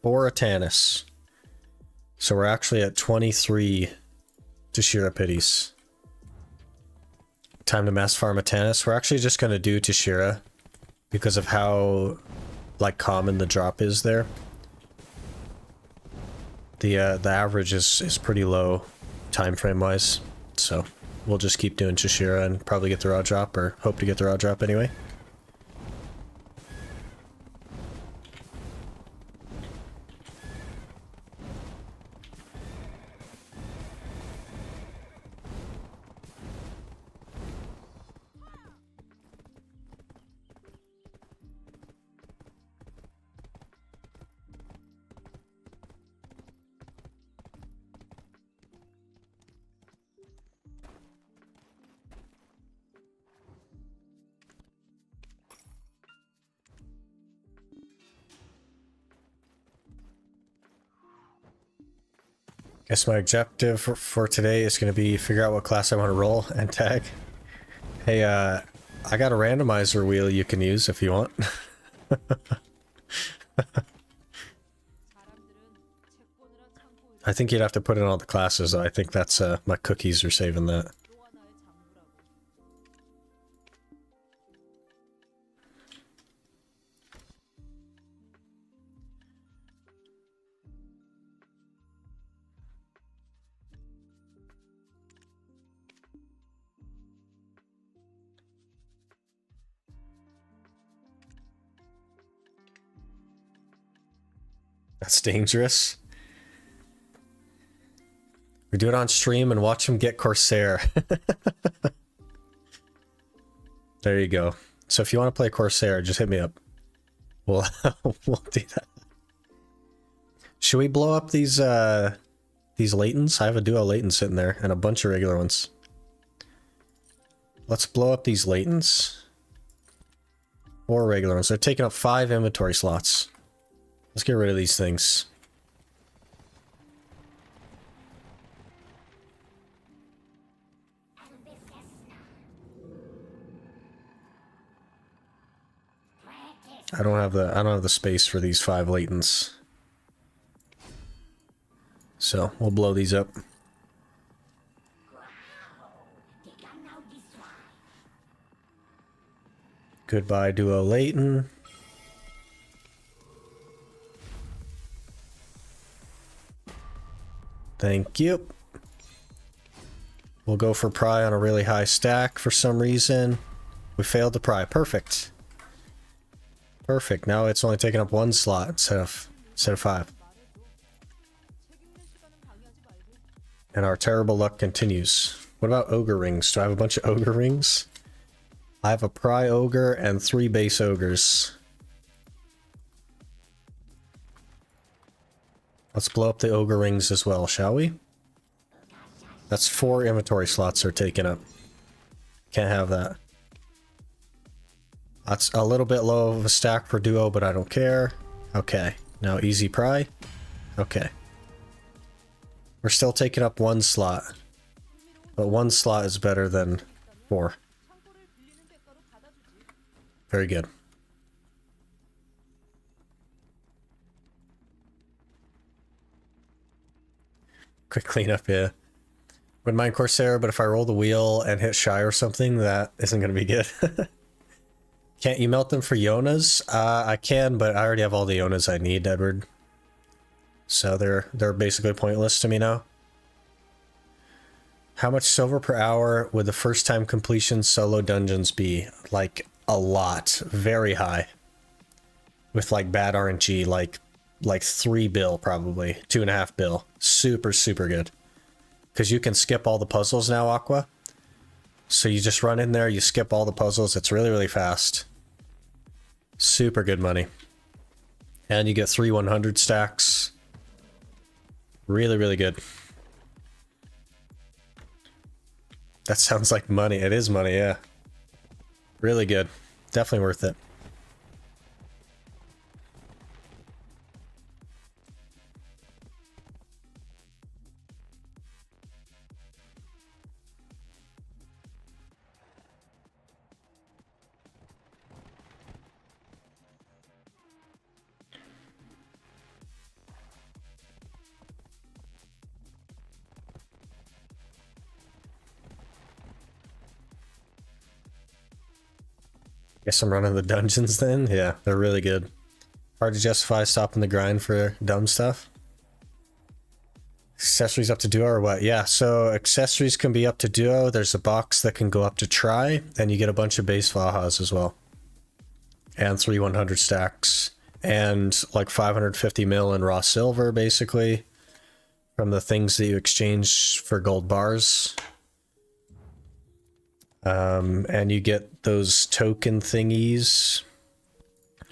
4 Atanis. So we're actually at 23 Tshira Pities. Time to mass farm Atanis. We're actually just going to do Tshira because of how like common the drop is there. The average is pretty low time frame wise, so we'll just keep doing Tshira and probably get the raw drop, or hope to get the raw drop anyway. Guess my objective for today is going to be figure out what class I want to roll and tag. Hey, I got a randomizer wheel you can use if you want. I think you'd have to put in all the classes. I think that's my cookies are saving that. That's dangerous. We do it on stream and watch him get Corsair. There you go. So if you want to play Corsair, just hit me up. We'll we'll do that. Should we blow up these latents? I have a duo latent sitting there and a bunch of regular ones. Let's blow up these latents. 4 regular ones. They're taking up 5 inventory slots. Let's get rid of these things. I don't have the space for these 5 latents. So we'll blow these up. Goodbye, duo latent. Thank you. We'll go for pry on a really high stack for some reason. We failed to pry. Perfect. Perfect. Now it's only taking up 1 slot instead of 5. And our terrible luck continues. What about ogre rings? Do I have a bunch of ogre rings? I have a pry ogre and 3 base ogres. Let's blow up the ogre rings as well, shall we? That's 4 inventory slots are taken up. Can't have that. That's a little bit low of a stack for duo, but I don't care. Okay, now easy pry. Okay. We're still taking up 1 slot. But 1 slot is better than 4. Very good. Quick cleanup, yeah. Wouldn't mind Corsair, but if I roll the wheel and hit shy or something, that isn't going to be good. Can't you melt them for Yonas? I can, but I already have all the Yonas I need, Edward. So they're basically pointless to me now. How much silver per hour would the first time completion solo dungeons be? Like, a lot. Very high. With, like, bad RNG, like 3 bill, probably. 2.5 bill. Super, super good. Because you can skip all the puzzles now, Aqua. So you just run in there, you skip all the puzzles. It's really, really fast. Super good money. And you get 3 100 stacks. Really, really good. That sounds like money. It is money, yeah. Really good. Definitely worth it. Guess I'm running the dungeons then? Yeah, they're really good. Hard to justify stopping the grind for dumb stuff. Accessories up to duo or what? Yeah, so accessories can be up to duo. There's a box that can go up to try, and you get a bunch of base Vahas as well. And 3 100 stacks. And like 550 mil in raw silver, basically. From the things that you exchange for gold bars. And you get those token thingies.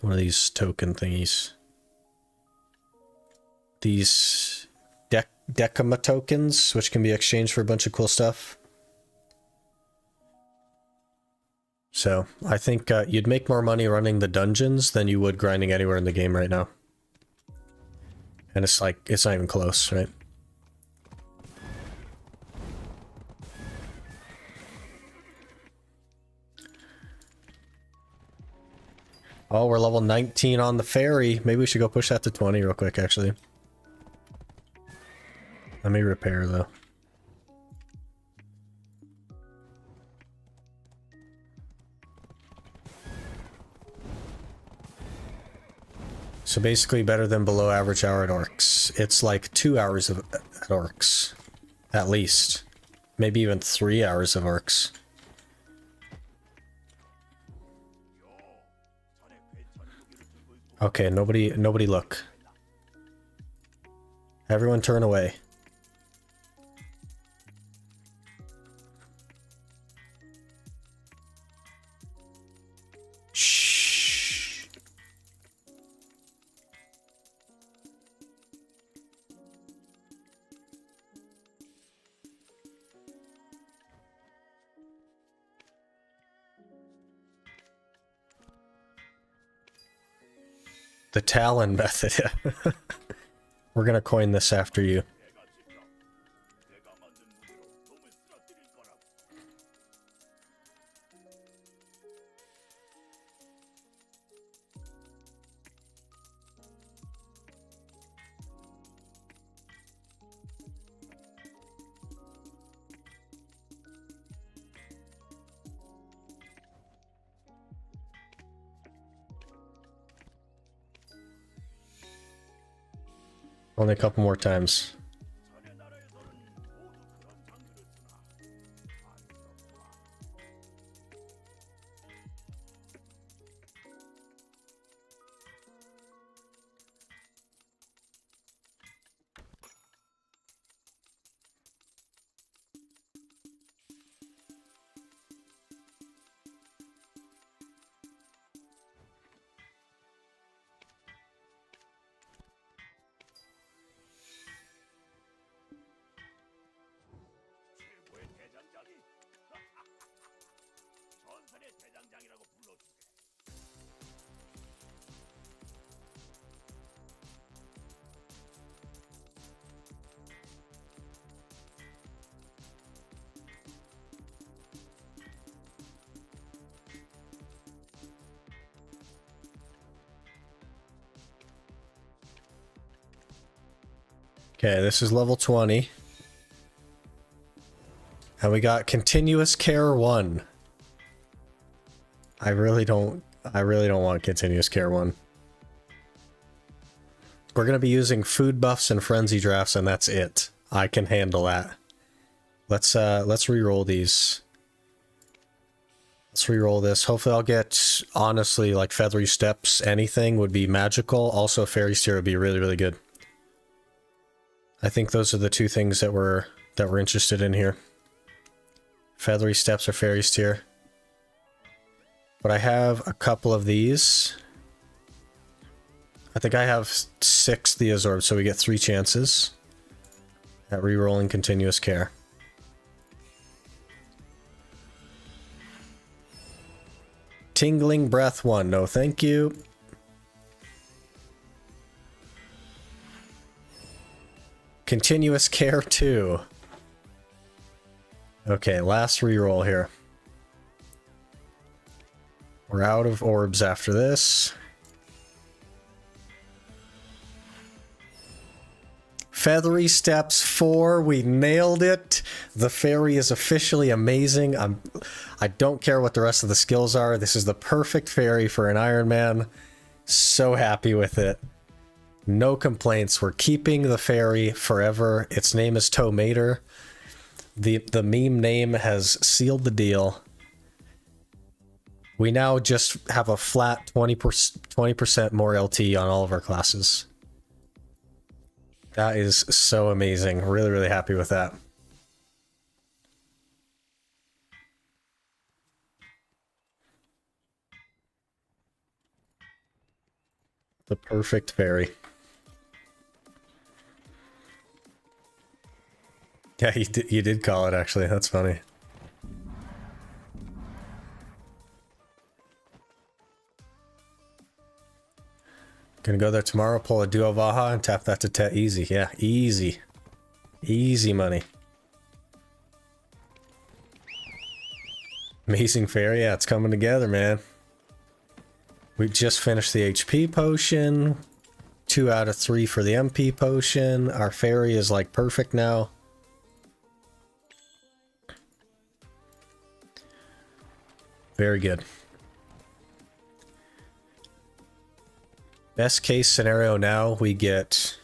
What are these token thingies? These Decima tokens, which can be exchanged for a bunch of cool stuff. So, I think you'd make more money running the dungeons than you would grinding anywhere in the game right now. And it's like, it's not even close, right? Oh, we're level 19 on the ferry. Maybe we should go push that to 20 real quick, actually. Let me repair, though. So basically better than below average hour at Orcs. It's like 2 hours at Orcs. At least. Maybe even 3 hours of Orcs. Okay, nobody look. Everyone turn away. Shh. The Talon method. We're gonna coin this after you. Only a couple more times. Okay, this is level 20. And we got continuous care 1. I really don't want continuous care 1. We're going to be using food buffs and frenzy drafts, and that's it. I can handle that. Let's re-roll these. Let's re-roll this. Hopefully I'll get, honestly, like feathery steps. Anything would be magical. Also, fairy's tear would be really, really good. I think those are the two things that we're interested in here. Feathery steps or fairy's tear. But I have a couple of these. I think I have 6 Theozorbs, so we get 3 chances at re-rolling continuous care. Tingling breath 1, no thank you. Continuous care 2. Okay, last re-roll here. We're out of orbs after this. Feathery Steps 4, we nailed it. The fairy is officially amazing. I don't care what the rest of the skills are. This is the perfect fairy for an Iron Man. So happy with it. No complaints. We're keeping the fairy forever. Its name is Tomater. The meme name has sealed the deal. We now just have a flat 20% more LT on all of our classes. That is so amazing. Really, really happy with that. The perfect fairy. Yeah, you did call it, actually. That's funny. Gonna go there tomorrow, pull a Duo Vaha, and tap that to easy. Yeah, easy. Easy money. Amazing fairy. Yeah, it's coming together, man. We just finished the HP potion. 2 out of 3 for the MP potion. Our fairy is like perfect now. Very good. Best case scenario now, we get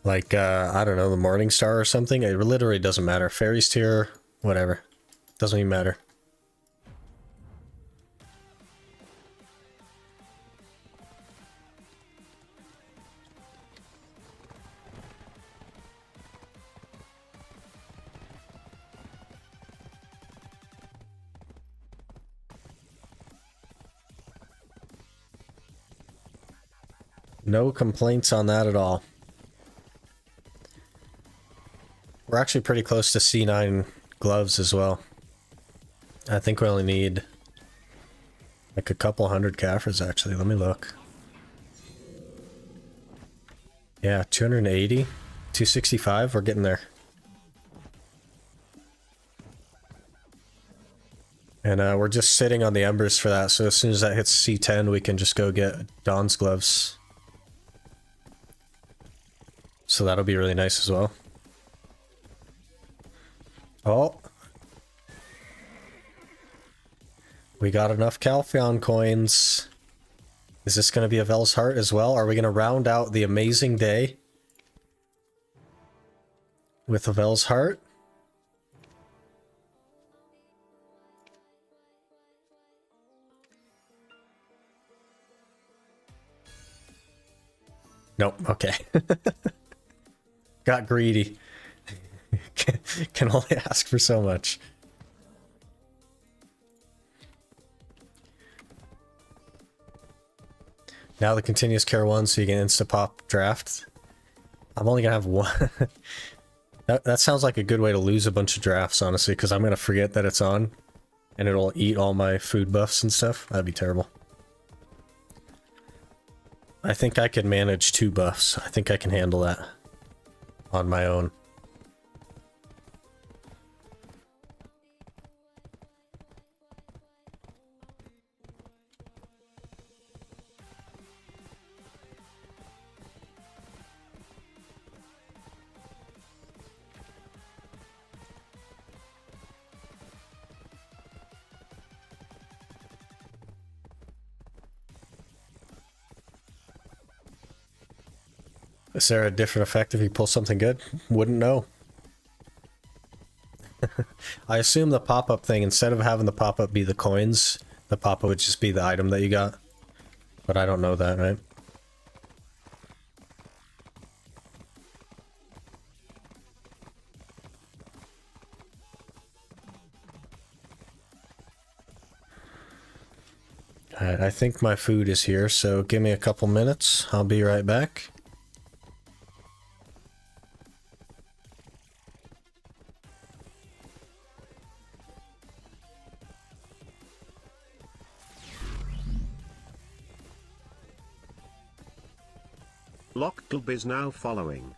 like, I don't know, the Morning Star or something. It literally doesn't matter. Fairy's Tear, whatever. Doesn't even matter. No complaints on that at all. We're actually pretty close to C9 gloves as well. I think we only need like a couple hundred Caffers actually. Let me look. Yeah, 280, 265, we're getting there. And we're just sitting on the embers for that, so as soon as that hits C10, we can just go get Dawn's gloves. So that'll be really nice as well. Oh. We got enough Calpheon coins. Is this going to be a Vel's Heart as well? Are we going to round out the amazing day with a Vel's Heart? Nope, okay. Got greedy. Can only ask for so much. Now the continuous care 1, so you can insta-pop draft. I'm only gonna have 1. That sounds like a good way to lose a bunch of drafts, honestly, because I'm gonna forget that it's on, and it'll eat all my food buffs and stuff. That'd be terrible. I think I can manage 2 buffs. I think I can handle that on my own. Is there a different effect if you pull something good? Wouldn't know. I assume the pop-up thing, instead of having the pop-up be the coins, the pop-up would just be the item that you got. But I don't know that, right? Alright, I think my food is here, so give me a couple minutes. I'll be right back. Locklb is now following.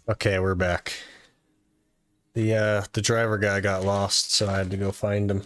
Okay, we're back. The driver guy got lost, so I had to go find him.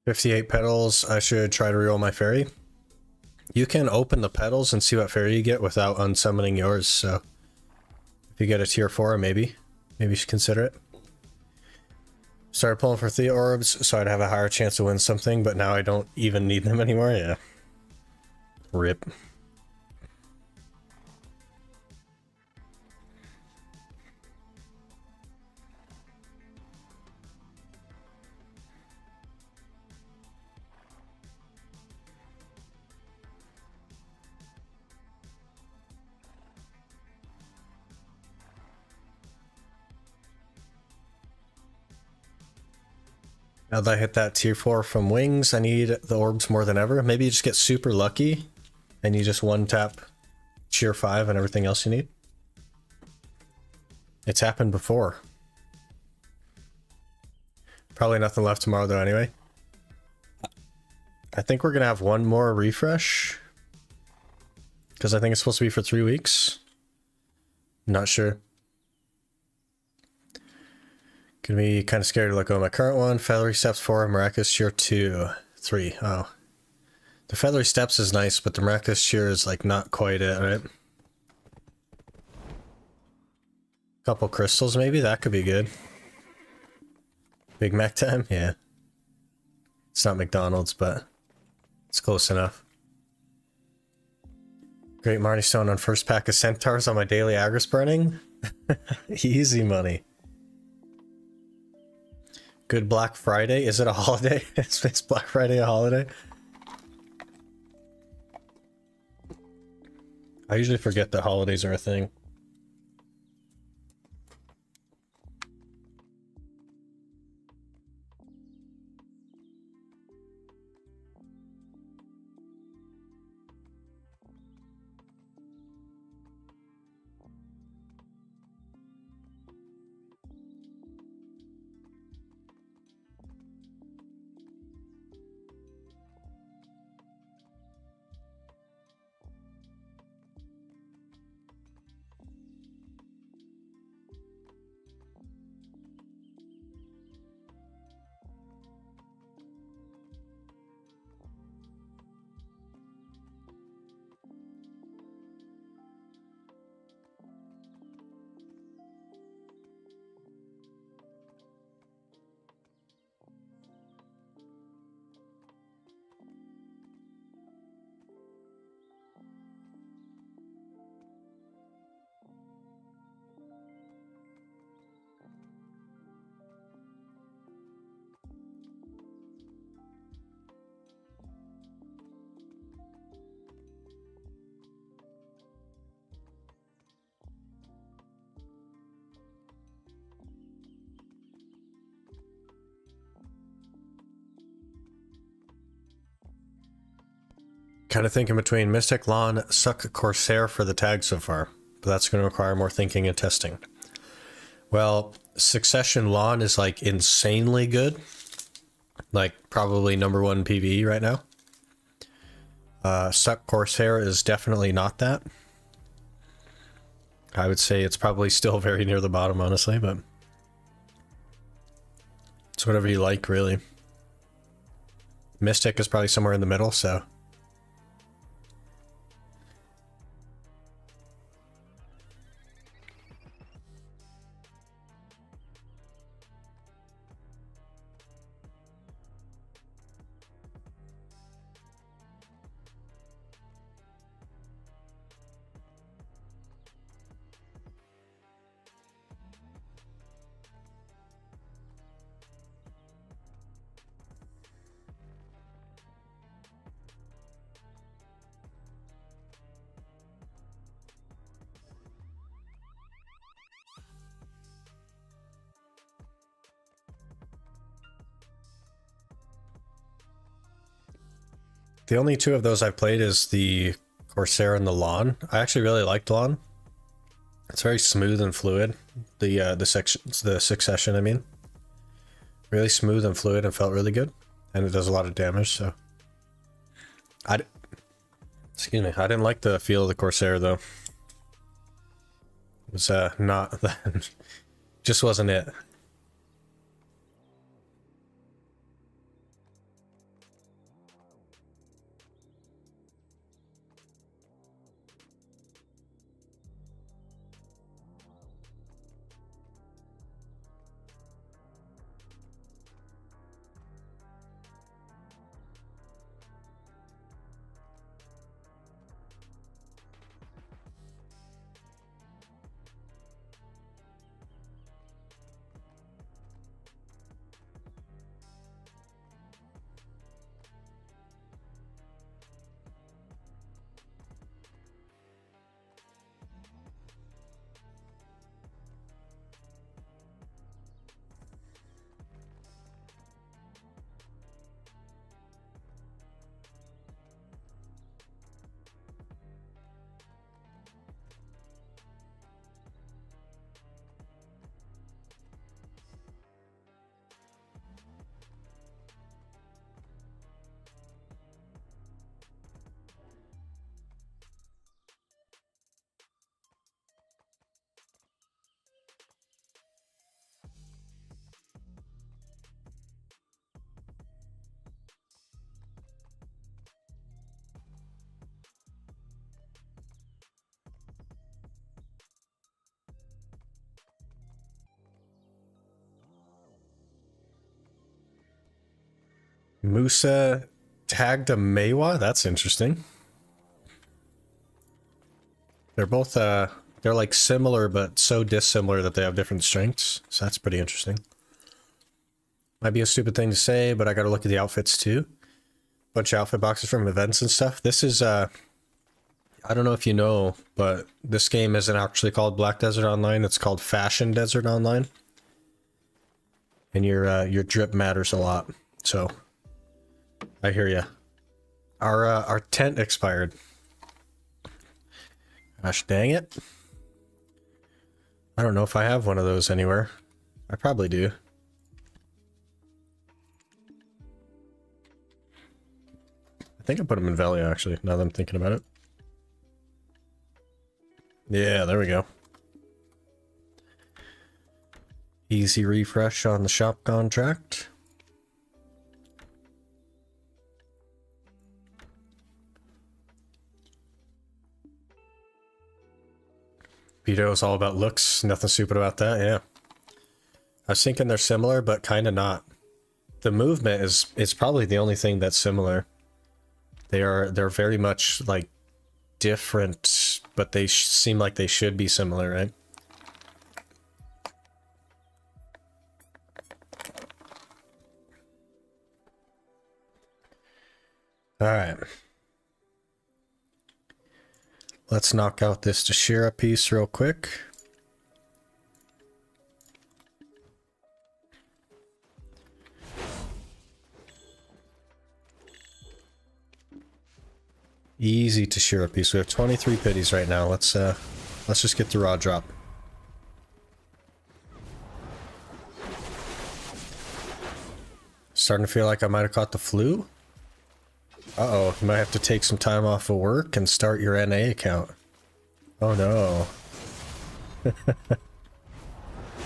"58 petals. I should try to reroll my fairy." You can open the petals and see what fairy you get without unsummoning yours, so if you get a tier 4, maybe you should consider it. Started pulling for 3 orbs, so I'd have a higher chance to win something, but now I don't even need them anymore. Yeah. Rip. Now that I hit that tier 4 from wings, I need the orbs more than ever. Maybe you just get super lucky and you just one tap tier 5 and everything else you need. It's happened before. Probably nothing left tomorrow though anyway. I think we're gonna have one more refresh, because I think it's supposed to be for 3 weeks. Not sure. Gonna be kind of scared to let go of my current one. Feathery Steps 4, Miraculous Cheer 2, 3. Oh. The Feathery Steps is nice, but the Miraculous Cheer is like not quite it, right? Couple crystals maybe? That could be good. Big Mac time? Yeah. It's not McDonald's, but it's close enough. Great Marnie Stone on first pack of Centaurs on my daily Agris burning. Easy money. Good Black Friday. Is it a holiday? Is Black Friday a holiday? I usually forget that holidays are a thing. Kind of thinking between Mystic Lawn, Suck Corsair for the tag so far, but that's going to require more thinking and testing. Well, Succession Lawn is like insanely good, like probably #1 PvE right now. Suck Corsair is definitely not that. I would say it's probably still very near the bottom, honestly, but it's whatever you like, really. Mystic is probably somewhere in the middle, so The only two of those I've played is the Corsair and the Lawn. I actually really liked Lawn. It's very smooth and fluid. The Succession, I mean. Really smooth and fluid and felt really good. And it does a lot of damage, so... Excuse me, I didn't like the feel of the Corsair, though. It was, not... just wasn't it. Musa tagged a Meiwa? That's interesting. They're both, they're like similar, but so dissimilar that they have different strengths. So that's pretty interesting. Might be a stupid thing to say, but I gotta look at the outfits too. Bunch of outfit boxes from events and stuff. This is, I don't know if you know, but this game isn't actually called Black Desert Online. It's called Fashion Desert Online. And your drip matters a lot. So... I hear ya. Our tent expired. Gosh dang it. I don't know if I have one of those anywhere. I probably do. I think I put them in value actually, now that I'm thinking about it. Yeah, there we go. Easy refresh on the shop contract. Vito is all about looks, nothing stupid about that, yeah. I was thinking they're similar, but kind of not. The movement is probably the only thing that's similar. They're very much like different, but they seem like they should be similar, right? All right. Let's knock out this Tshira piece real quick. Easy Tshira piece. We have 23 pities right now. Let's just get the raw drop. Starting to feel like I might have caught the flu. Uh-oh, you might have to take some time off of work and start your NA account. Oh no.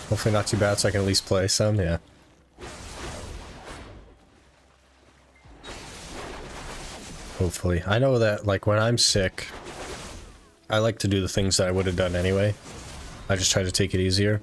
Hopefully not too bad so I can at least play some, yeah. Hopefully. I know that, like, when I'm sick, I like to do the things that I would have done anyway. I just try to take it easier.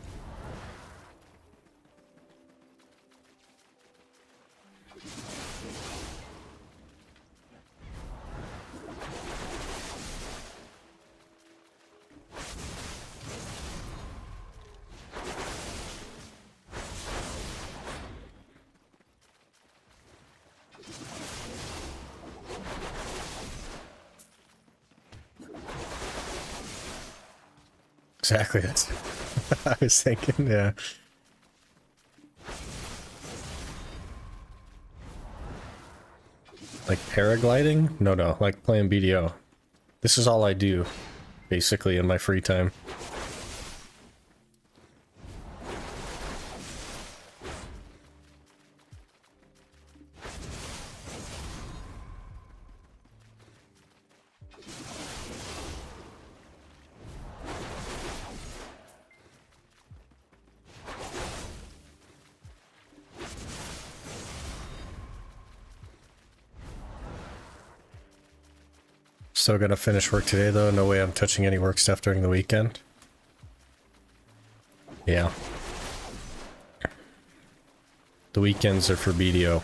Exactly, that's I was thinking, yeah. Like paragliding? No, like playing BDO. This is all I do, basically, in my free time. Still gonna finish work today though, no way I'm touching any work stuff during the weekend. Yeah. The weekends are for BDO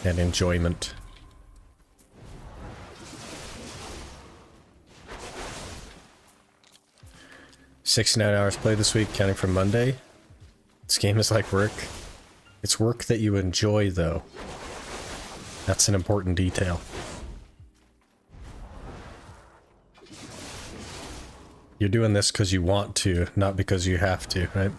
and enjoyment. 69 hours played this week, counting from Monday. This game is like work. It's work that you enjoy though. That's an important detail. You're doing this because you want to, not because you have to, right?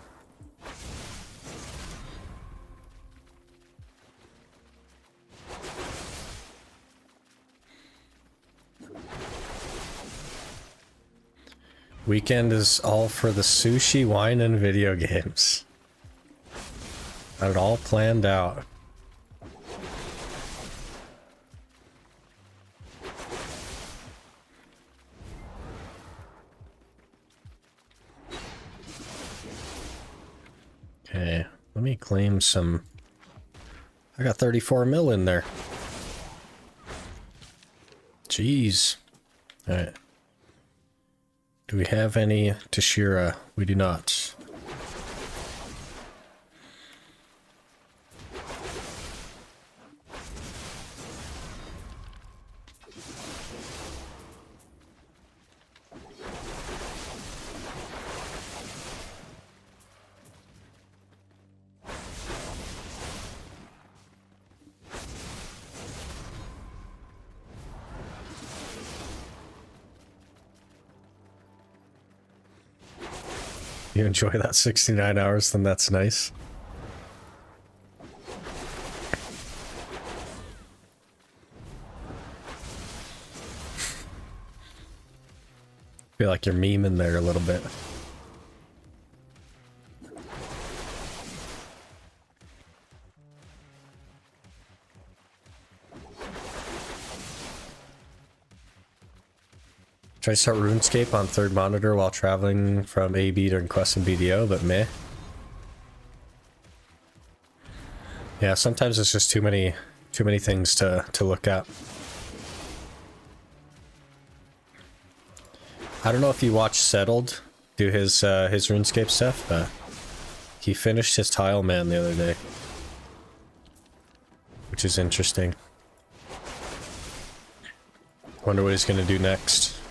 Weekend is all for the sushi, wine, and video games. Got it all planned out. Okay, let me claim some. I got 34 mil in there. Jeez. Alright. Do we have any Tshira? We do not. You enjoy that 69 hours, then that's nice. Feel like you're memeing there a little bit. Try to start RuneScape on third monitor while traveling from AB during Quest and BDO, but meh. Yeah, sometimes it's just too many things to look at. I don't know if you watched Settled do his RuneScape stuff, but he finished his Tile Man the other day, which is interesting. Wonder what he's gonna do next.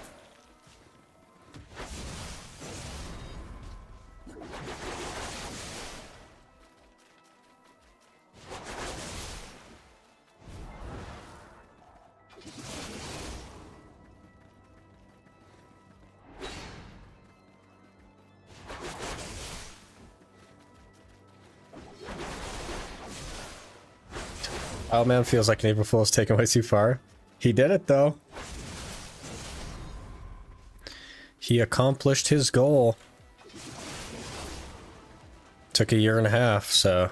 Oh man, feels like an April Fool's taken way too far. He did it though. He accomplished his goal. Took a year and a half, so.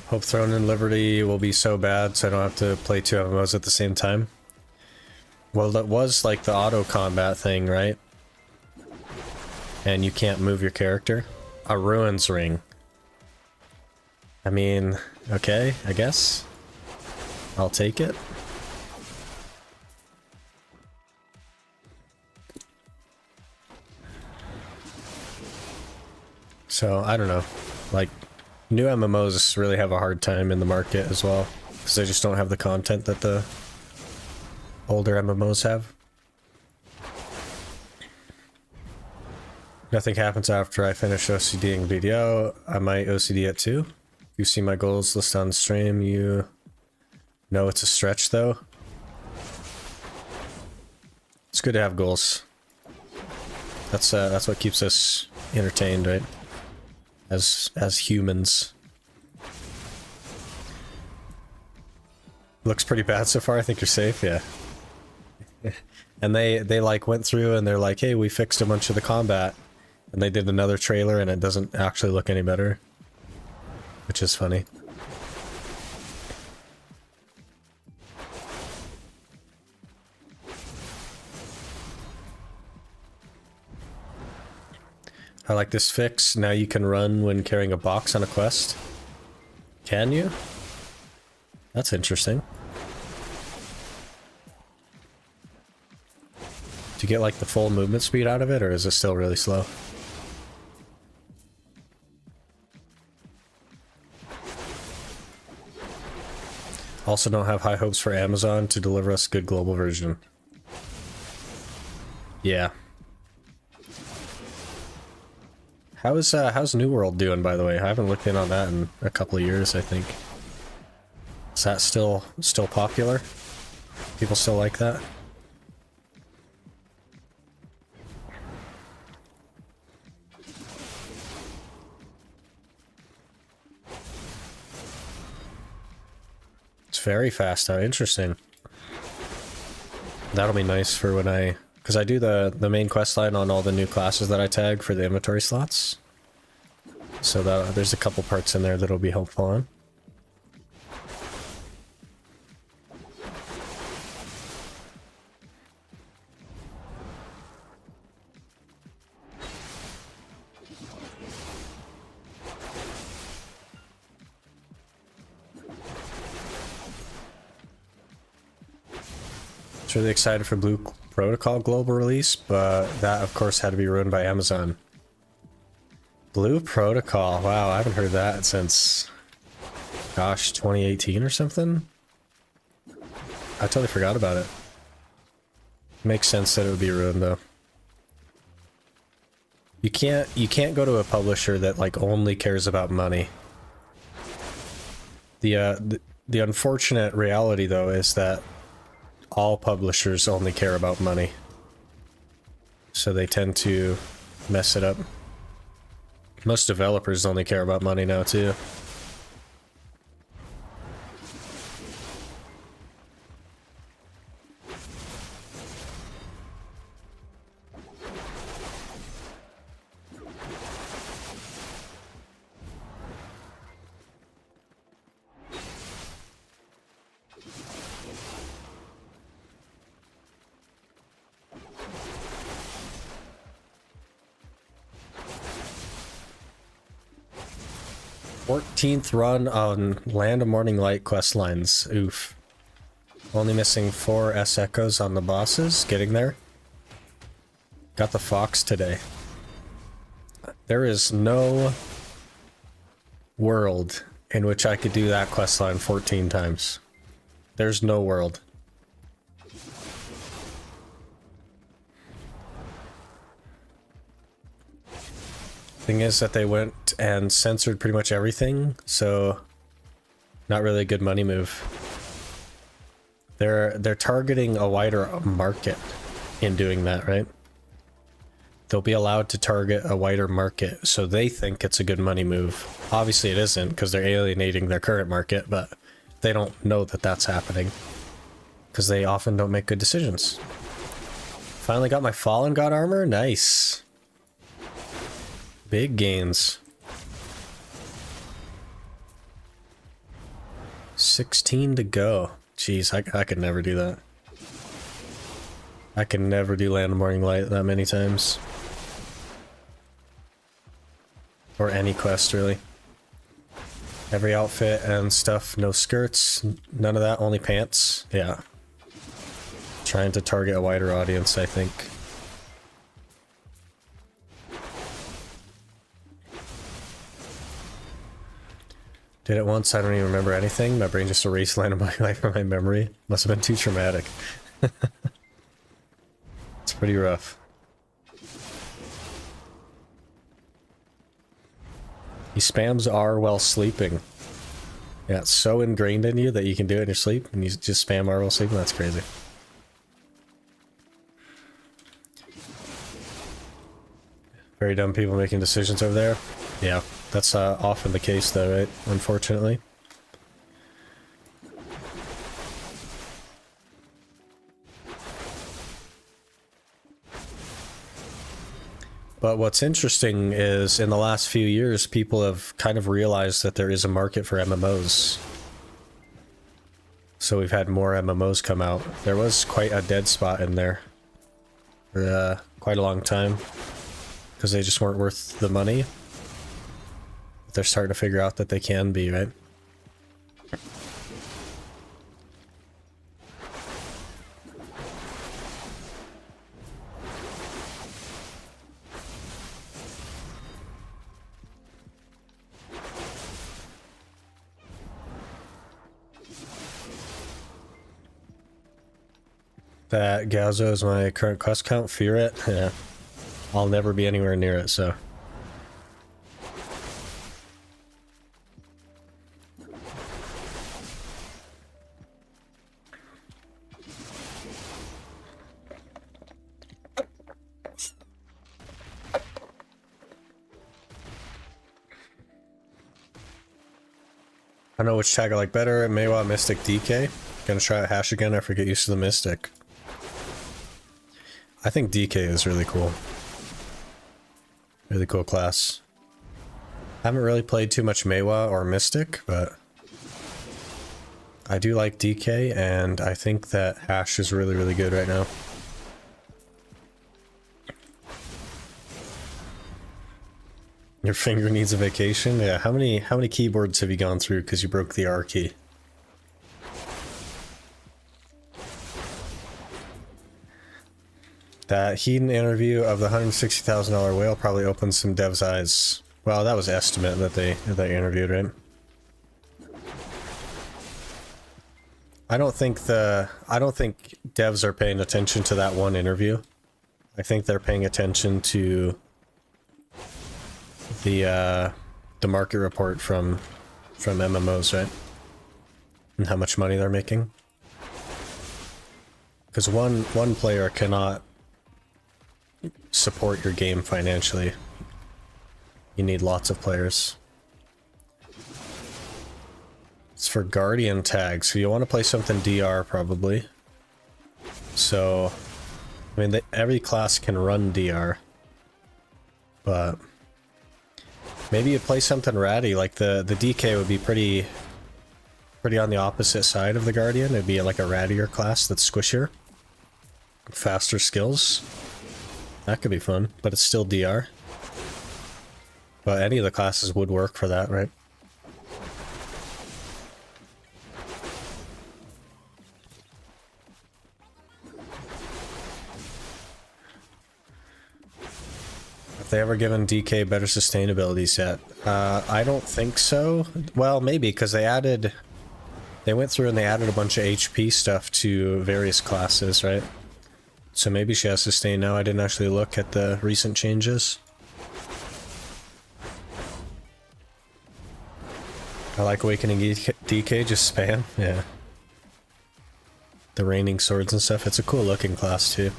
Hope Throne and Liberty will be so bad so I don't have to play two MMOs at the same time. Well, that was like the auto combat thing, right? And you can't move your character. A Ruins Ring. I mean, okay, I guess. I'll take it. So, I don't know. Like, new MMOs really have a hard time in the market as well, because they just don't have the content that the older MMOs have. Nothing happens after I finish OCDing BDO. I might OCD it too. You see my goals list on stream, you No, it's a stretch though. It's good to have goals. That's what keeps us entertained, right? As humans. Looks pretty bad so far. I think you're safe, yeah. And they like went through and they're like, hey, we fixed a bunch of the combat. And they did another trailer and it doesn't actually look any better. Which is funny. I like this fix. Now you can run when carrying a box on a quest. Can you? That's interesting. Do you get like the full movement speed out of it, or is it still really slow? Also don't have high hopes for Amazon to deliver us a good global version. Yeah. How's New World doing, by the way? I haven't looked in on that in a couple of years, I think. Is that still popular? People still like that? It's very fast now. Interesting. That'll be nice for when I... Because I do the main quest line on all the new classes that I tag for the inventory slots. So there's a couple parts in there that'll be helpful on. It's really excited for Blue Protocol global release, but that of course had to be ruined by Amazon. Blue Protocol, wow, I haven't heard that since, gosh, 2018 or something? I totally forgot about it. Makes sense that it would be ruined though. You can't go to a publisher that like only cares about money. The unfortunate reality though is that all publishers only care about money. So they tend to mess it up. Most developers only care about money now too. 14th run on Land of Morning Light quest lines. Oof. Only missing 4 S echoes on the bosses. Getting there. Got the fox today. There is no world in which I could do that quest line 14 times. There's no world. Thing is that they went and censored pretty much everything, so not really a good money move. They're targeting a wider market in doing that, right? They'll be allowed to target a wider market, so they think it's a good money move. Obviously it isn't, because they're alienating their current market, but they don't know that that's happening, because they often don't make good decisions. Finally got my Fallen God armor? Nice. Big gains. 16 to go. Jeez, I could never do that. I can never do Land of Morning Light that many times. Or any quest, really. Every outfit and stuff, no skirts, none of that, only pants. Yeah. Trying to target a wider audience, I think. Did it once, I don't even remember anything. My brain just erased Land of Morning Light from my memory. Must have been too traumatic. It's pretty rough. He spams R while sleeping. Yeah, it's so ingrained in you that you can do it in your sleep, and you just spam R while sleeping. That's crazy. Very dumb people making decisions over there. Yeah, that's often the case though, right? Unfortunately. But what's interesting is in the last few years, people have kind of realized that there is a market for MMOs. So we've had more MMOs come out. There was quite a dead spot in there for quite a long time because they just weren't worth the money. But they're starting to figure out that they can be, right? That Gazo is my current quest count. Fear it? Yeah. I'll never be anywhere near it, so. I know which tag I like better. Maywa, Mystic, DK. Gonna try out Hash again after I get used to the Mystic. I think DK is really cool. Really cool class. Haven't really played too much Maywa or Mystic, but I do like DK, and I think that Hash is really, really good right now. Your finger needs a vacation? Yeah, how many keyboards have you gone through because you broke the R key? That Hedon interview of the $160,000 whale probably opened some devs' eyes. Well, that was estimate that they interviewed, right? I don't think devs are paying attention to that one interview. I think they're paying attention to the market report from MMOs, right? And how much money they're making. Because one player cannot support your game financially. You need lots of players. It's for Guardian tags, so you want to play something DR probably. So, I mean, every class can run DR, but maybe you play something ratty, like the DK would be pretty on the opposite side of the Guardian. It'd be like a rattier class that's squishier, faster skills. That could be fun, but it's still DR. But any of the classes would work for that, right? Have they ever given DK better sustainability set? I don't think so. Well, maybe, because they went through and they added a bunch of HP stuff to various classes, right? So maybe she has sustain now. I didn't actually look at the recent changes. I like Awakening DK, just spam, yeah. The raining swords and stuff, it's a cool looking class too.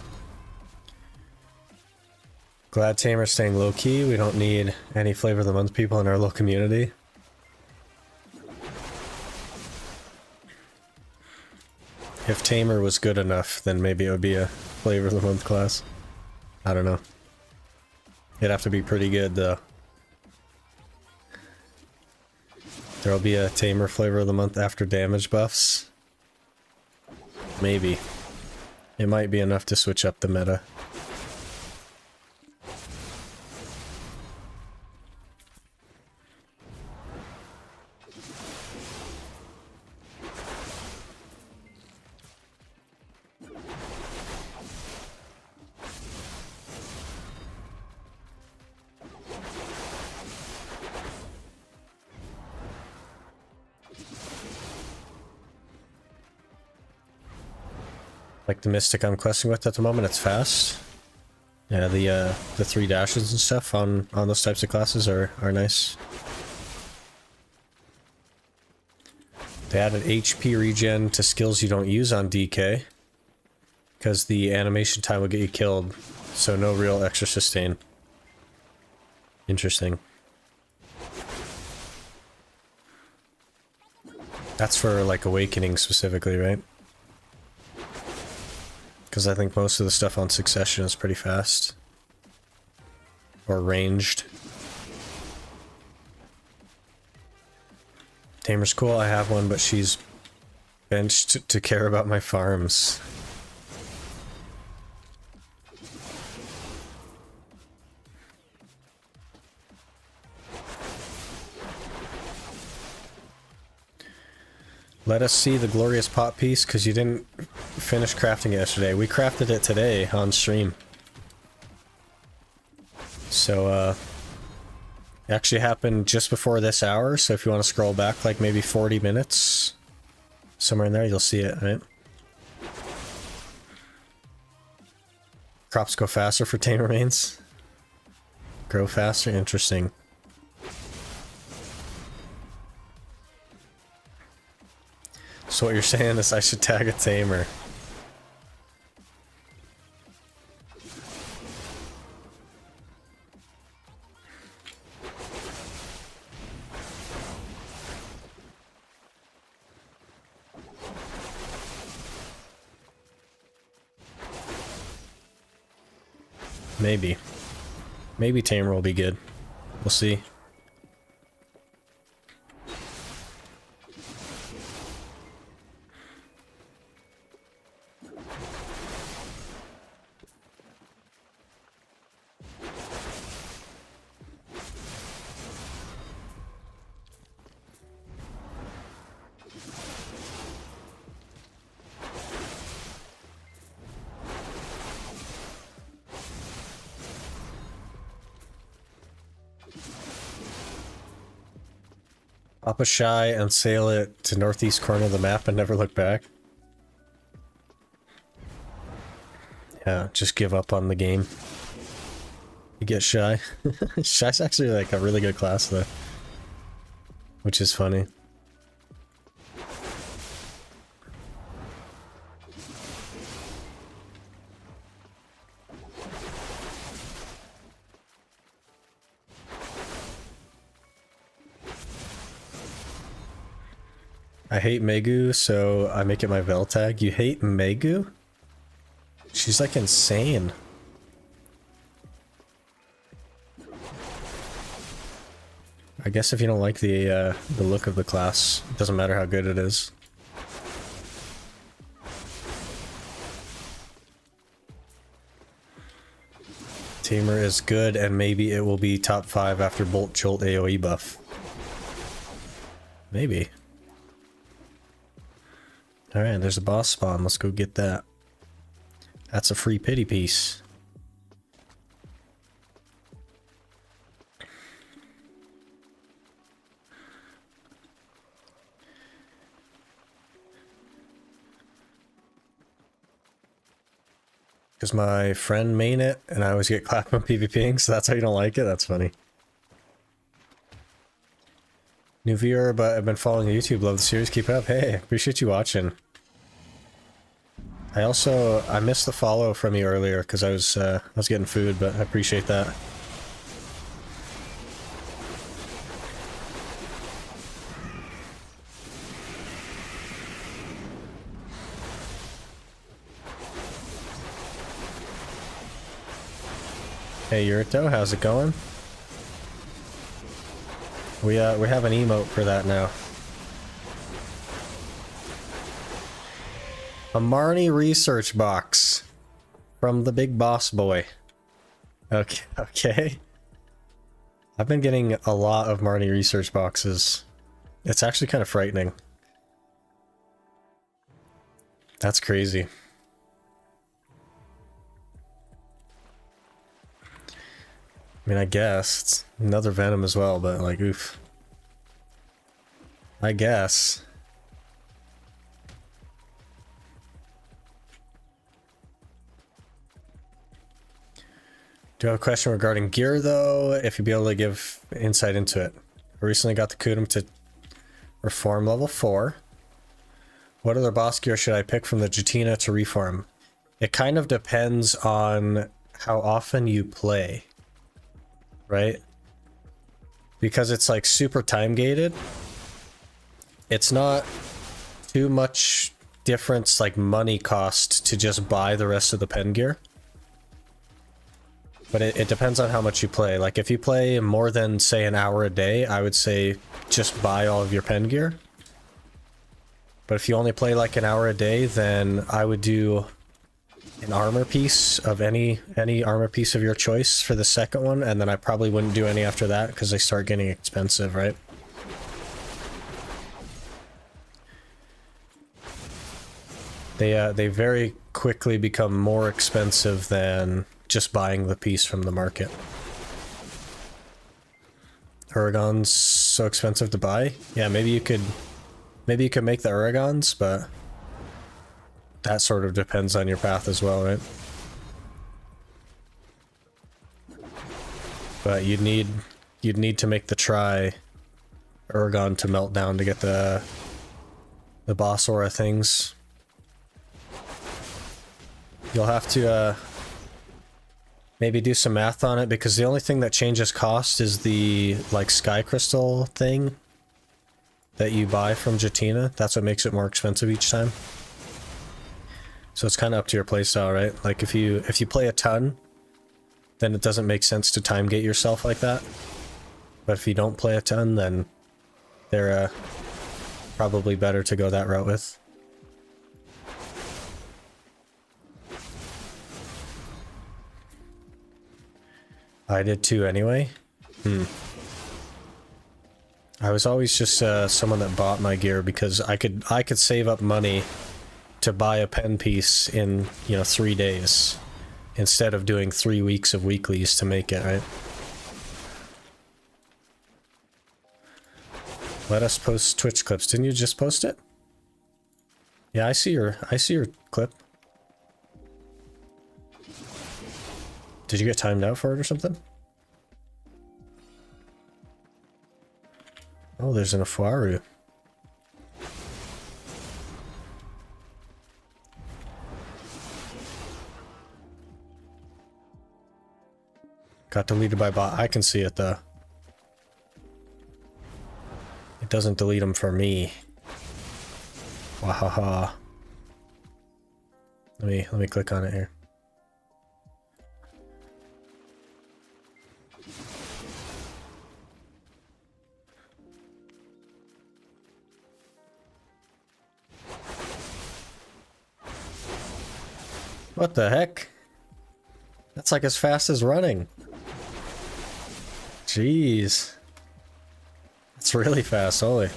Glad Tamer's staying low key. We don't need any flavor of the month people in our little community. If Tamer was good enough, then maybe it would be a flavor of the month class. I don't know. It'd have to be pretty good though. There'll be a Tamer flavor of the month after damage buffs. Maybe. It might be enough to switch up the meta. Like the Mystic I'm questing with at the moment, it's fast. Yeah, the 3 dashes and stuff on those types of classes are nice. They added HP regen to skills you don't use on DK, because the animation time will get you killed, so no real extra sustain. Interesting. That's for like Awakening specifically, right? Because I think most of the stuff on Succession is pretty fast. Or ranged. Tamer's cool, I have one, but she's benched to care about my farms. Let us see the glorious pot piece, because you didn't finish crafting it yesterday. We crafted it today on stream. So, it actually happened just before this hour, so if you want to scroll back like maybe 40 minutes, somewhere in there, you'll see it, right? Crops go faster for tame remains. Grow faster, interesting. So what you're saying is I should tag a tamer. Maybe. Maybe tamer will be good. We'll see. Up a shy and sail it to northeast corner of the map and never look back. Yeah, just give up on the game. You get shy. Shy's actually like a really good class though. Which is funny. I hate Megu, so I make it my Vel tag. You hate Megu? She's like insane. I guess if you don't like the look of the class, it doesn't matter how good it is. Tamer is good, and maybe it will be top 5 after Bolt Jolt AoE buff. Maybe. Alright, there's a boss spawn. Let's go get that. That's a free pity piece. Because my friend main it, and I always get clapped on PvPing, so that's how you don't like it? That's funny. New viewer, but I've been following YouTube. Love the series. Keep it up. Hey, appreciate you watching. I missed the follow from you earlier because I was getting food, but I appreciate that. Hey Yurito, how's it going? We have an emote for that now. A Marnie research box from the big boss boy. Okay, okay. I've been getting a lot of Marnie research boxes. It's actually kind of frightening. That's crazy. I mean, I guess it's another Venom as well, but like, oof. I guess. Do you have a question regarding gear though? If you'd be able to give insight into it. I recently got the Kudum to reform level 4. What other boss gear should I pick from the Tshira to reform? It kind of depends on how often you play, right? Because it's like super time gated. It's not too much difference like money cost to just buy the rest of the pen gear. But it depends on how much you play. Like if you play more than say an hour a day, I would say just buy all of your pen gear. But if you only play like an hour a day, then I would do an armor piece of any armor piece of your choice for the second one, and then I probably wouldn't do any after that because they start getting expensive, right? They very quickly become more expensive than just buying the piece from the market. Uragon's so expensive to buy? Yeah, maybe you could make the Uragons, but that sort of depends on your path as well, right? But you'd need to make the try Uragon to melt down to get the boss aura things. You'll have to maybe do some math on it, because the only thing that changes cost is the like sky crystal thing that you buy from Tshira. That's what makes it more expensive each time. So it's kind of up to your playstyle, right? Like if you play a ton, then it doesn't make sense to time gate yourself like that. But if you don't play a ton, then they're probably better to go that route with. I did too anyway. I was always just someone that bought my gear because I could save up money to buy a pen piece in, 3 days instead of doing 3 weeks of weeklies to make it, right? Let us post Twitch clips. Didn't you just post it? Yeah, I see your clip. Did you get timed out for it or something? Oh, there's an Afuaru. Got deleted by bot. I can see it though. It doesn't delete them for me. Wahaha. Let me click on it here. What the heck? That's like as fast as running. Jeez. It's really fast, holy.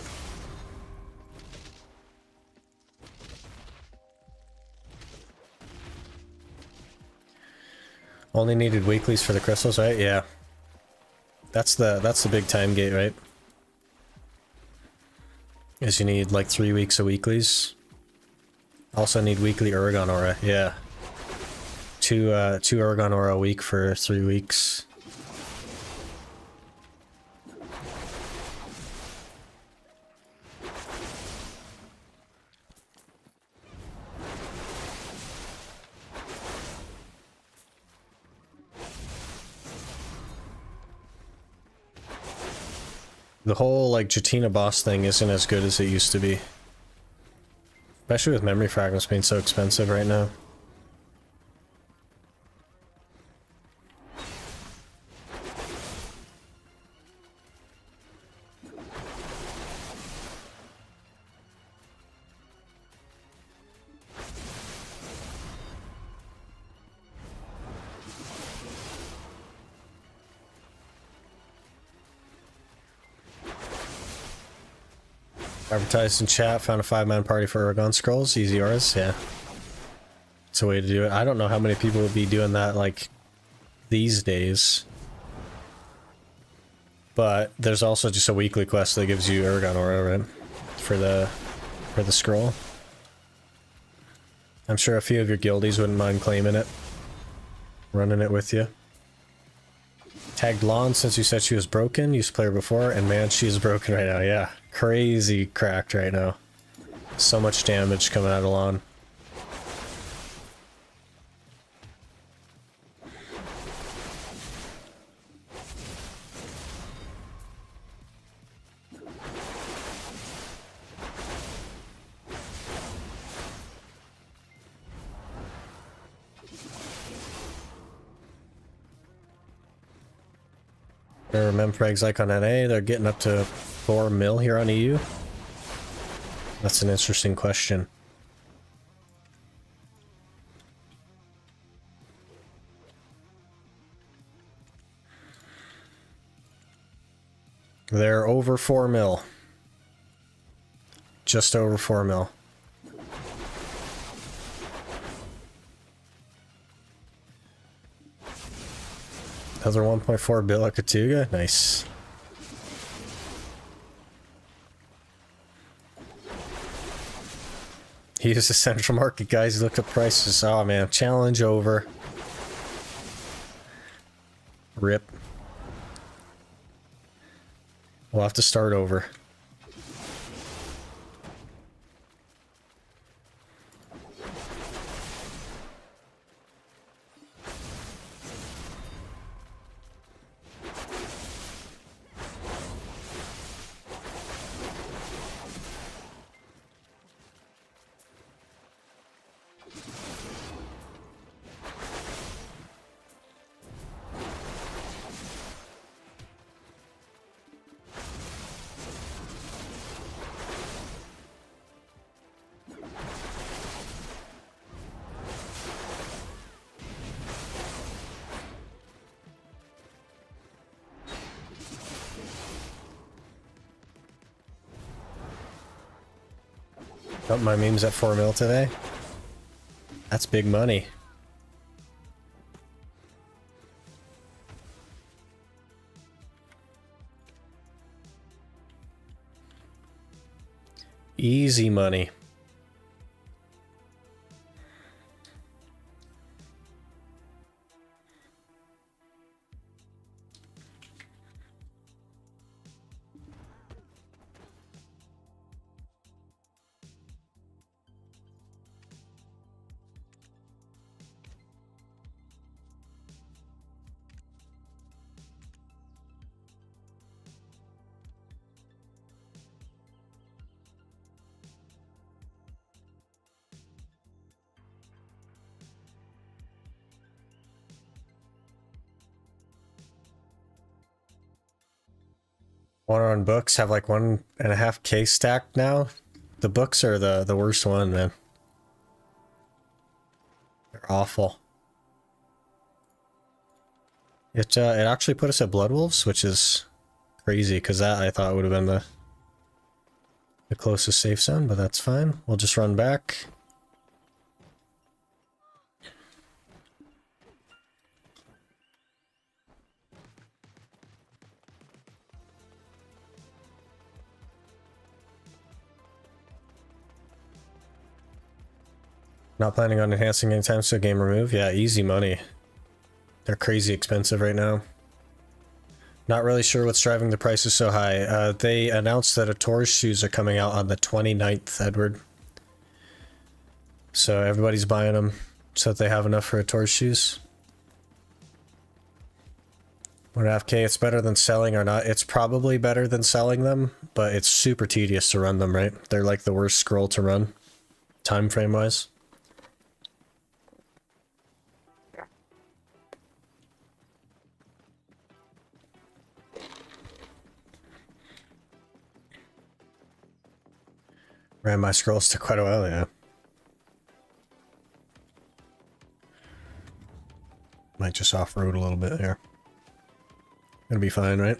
Only needed weeklies for the crystals, right? Yeah. That's the big time gate, right? Is you need like 3 weeks of weeklies. Also need weekly Uragon aura, yeah. Two Uragon aura a week for 3 weeks. The whole like Tshira boss thing isn't as good as it used to be. Especially with memory fragments being so expensive right now. Advertised in chat, found a 5-man party for Uragon Scrolls, easy auras, yeah. It's a way to do it. I don't know how many people would be doing that, like, these days. But there's also just a weekly quest that gives you Uragon aura, right? For the scroll. I'm sure a few of your guildies wouldn't mind claiming it. Running it with you. Tagged Lon since you said she was broken. Used to play her before, and man, she is broken right now, yeah. Crazy cracked right now. So much damage coming out of lawn. Memfreg's like on NA, they're getting up to 4 mil here on EU. That's an interesting question. They're over 4 mil. Just over 4 mil. Another 1.4 bill at Katuga. Nice. He used the central market, guys. He looked up prices. Oh man, challenge over. Rip. We'll have to start over. Oh, my meme's at 4 mil today. That's big money. Easy money. One on books have like 1.5K stacked now. The books are the worst one, man. They're awful. It actually put us at Blood Wolves, which is crazy because that I thought would have been the closest safe zone, but that's fine. We'll just run back. Not planning on enhancing anytime soon. Game remove. Yeah, easy money. They're crazy expensive right now. Not really sure what's driving the prices so high. They announced that Ator's shoes are coming out on the 29th, Edward. So everybody's buying them so that they have enough for Ator's shoes. 1.5K, it's better than selling or not. It's probably better than selling them, but it's super tedious to run them, right? They're like the worst scroll to run, time frame wise. Ran my scrolls to quite a while, yeah. Might just off-road a little bit here. Gonna be fine, right?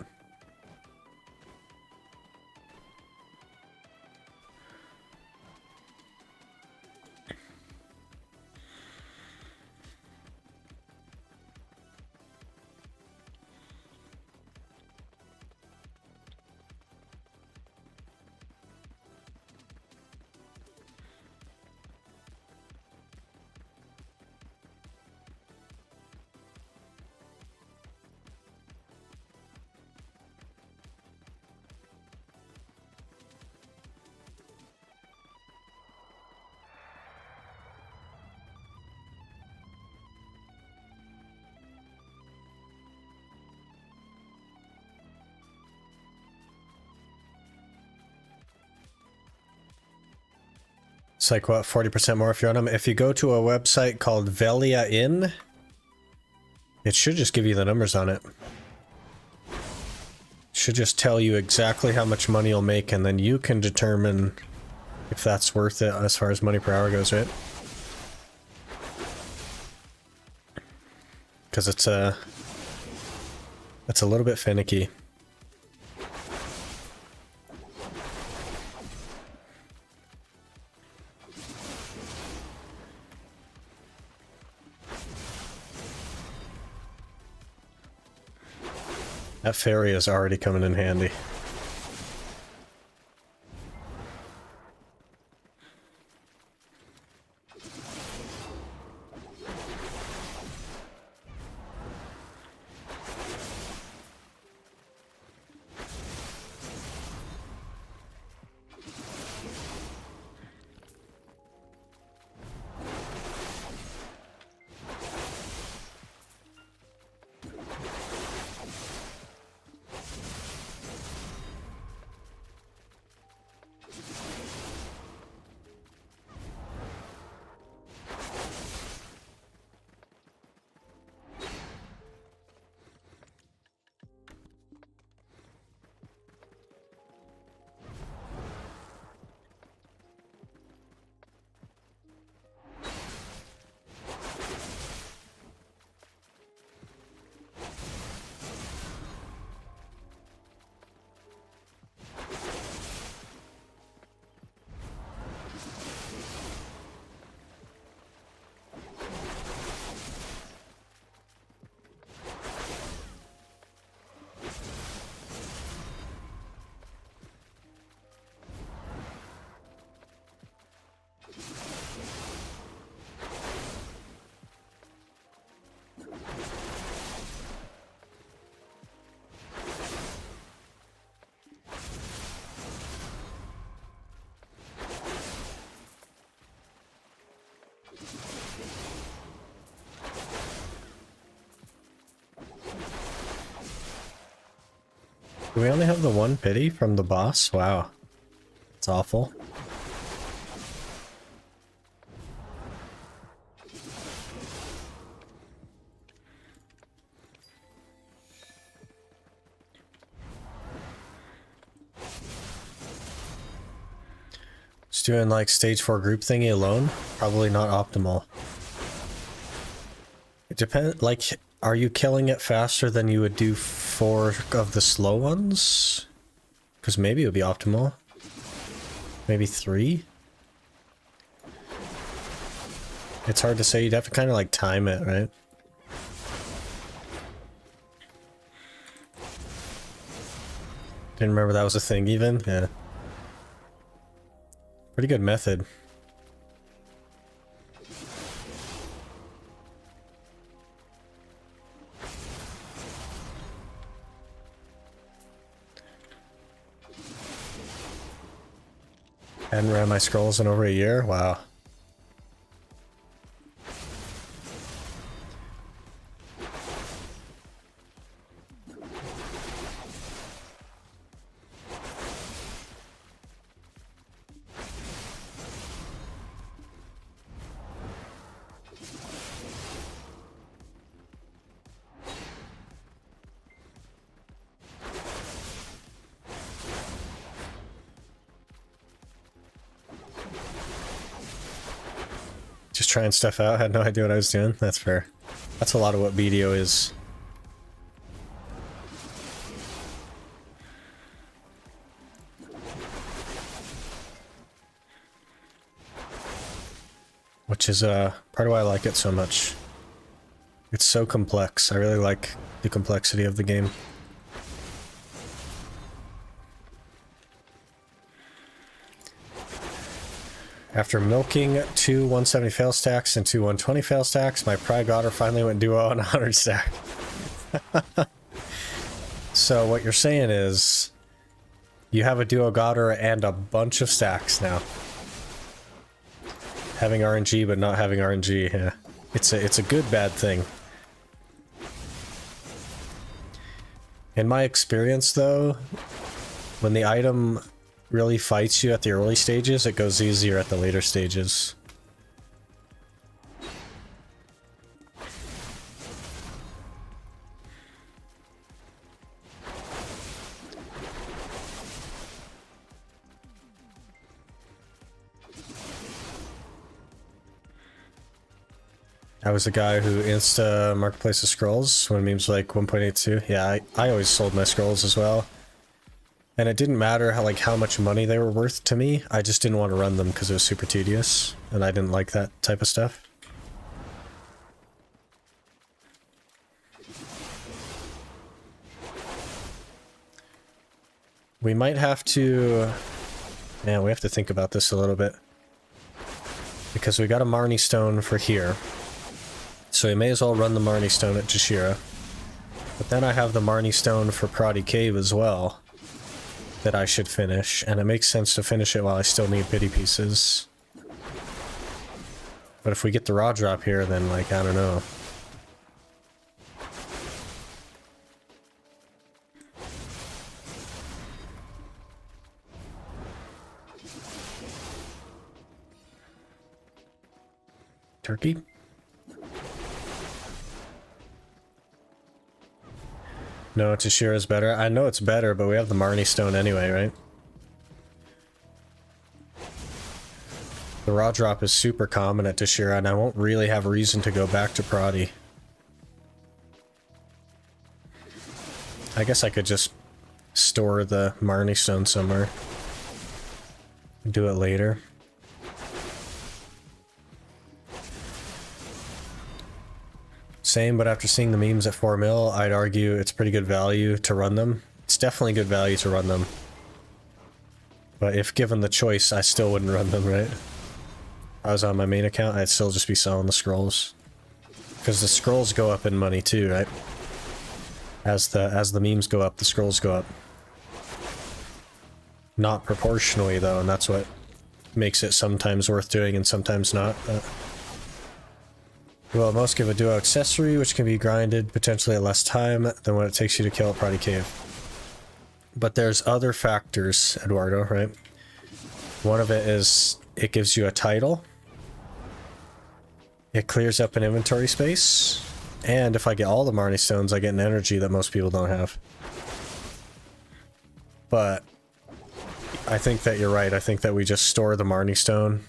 It's like, what, 40% more if you're on them? If you go to a website called Velia Inn, it should just give you the numbers on it. Should just tell you exactly how much money you'll make, and then you can determine if that's worth it as far as money per hour goes, right? Because it's a little bit finicky. That ferry is already coming in handy. Do we only have the one pity from the boss? Wow. It's awful. Just doing like stage 4 group thingy alone? Probably not optimal. It depends, like, are you killing it faster than you would do 4 of the slow ones? Because maybe it would be optimal. Maybe 3? It's hard to say, you'd have to kind of like time it, right? Didn't remember that was a thing even, yeah. Pretty good method. Hadn't ran my scrolls in over a year? Wow. Just trying stuff out, had no idea what I was doing. That's fair. That's a lot of what BDO is. Which is part of why I like it so much. It's so complex. I really like the complexity of the game. After milking 2 170 fail stacks and 2 120 fail stacks, my Pride Otter finally went duo on 100 stack. So what you're saying is, you have a duo Otter and a bunch of stacks now. Having RNG but not having RNG, yeah. It's a good bad thing. In my experience though, when the item really fights you at the early stages, it goes easier at the later stages. I was the guy who insta marketplace the scrolls when memes were like 1.82. Yeah, I always sold my scrolls as well. And it didn't matter how much money they were worth to me. I just didn't want to run them because it was super tedious, and I didn't like that type of stuff. We might have to... Man, we have to think about this a little bit. Because we got a Marnie Stone for here. So we may as well run the Marnie Stone at Tshira. But then I have the Marnie Stone for Prodi Cave as well. That I should finish. And it makes sense to finish it while I still need pity pieces. But if we get the raw drop here, then I don't know. Turkey? No, Tshira is better. I know it's better, but we have the Marnie Stone anyway, right? The raw drop is super common at Tshira, and I won't really have a reason to go back to Prodi. I guess I could just store the Marnie Stone somewhere. Do it later. Same, but after seeing the memes at 4 mil, I'd argue it's pretty good value to run them. It's definitely good value to run them. But if given the choice, I still wouldn't run them, right? If I was on my main account, I'd still just be selling the scrolls. Because the scrolls go up in money too, right? As the memes go up, the scrolls go up. Not proportionally though, and that's what makes it sometimes worth doing and sometimes not. Well, most give a duo accessory, which can be grinded potentially at less time than what it takes you to kill at Prodi Cave. But there's other factors, Eduardo, right? One of it is it gives you a title. It clears up an inventory space. And if I get all the Marnie Stones, I get an energy that most people don't have. But I think that you're right. I think that we just store the Marnie Stone.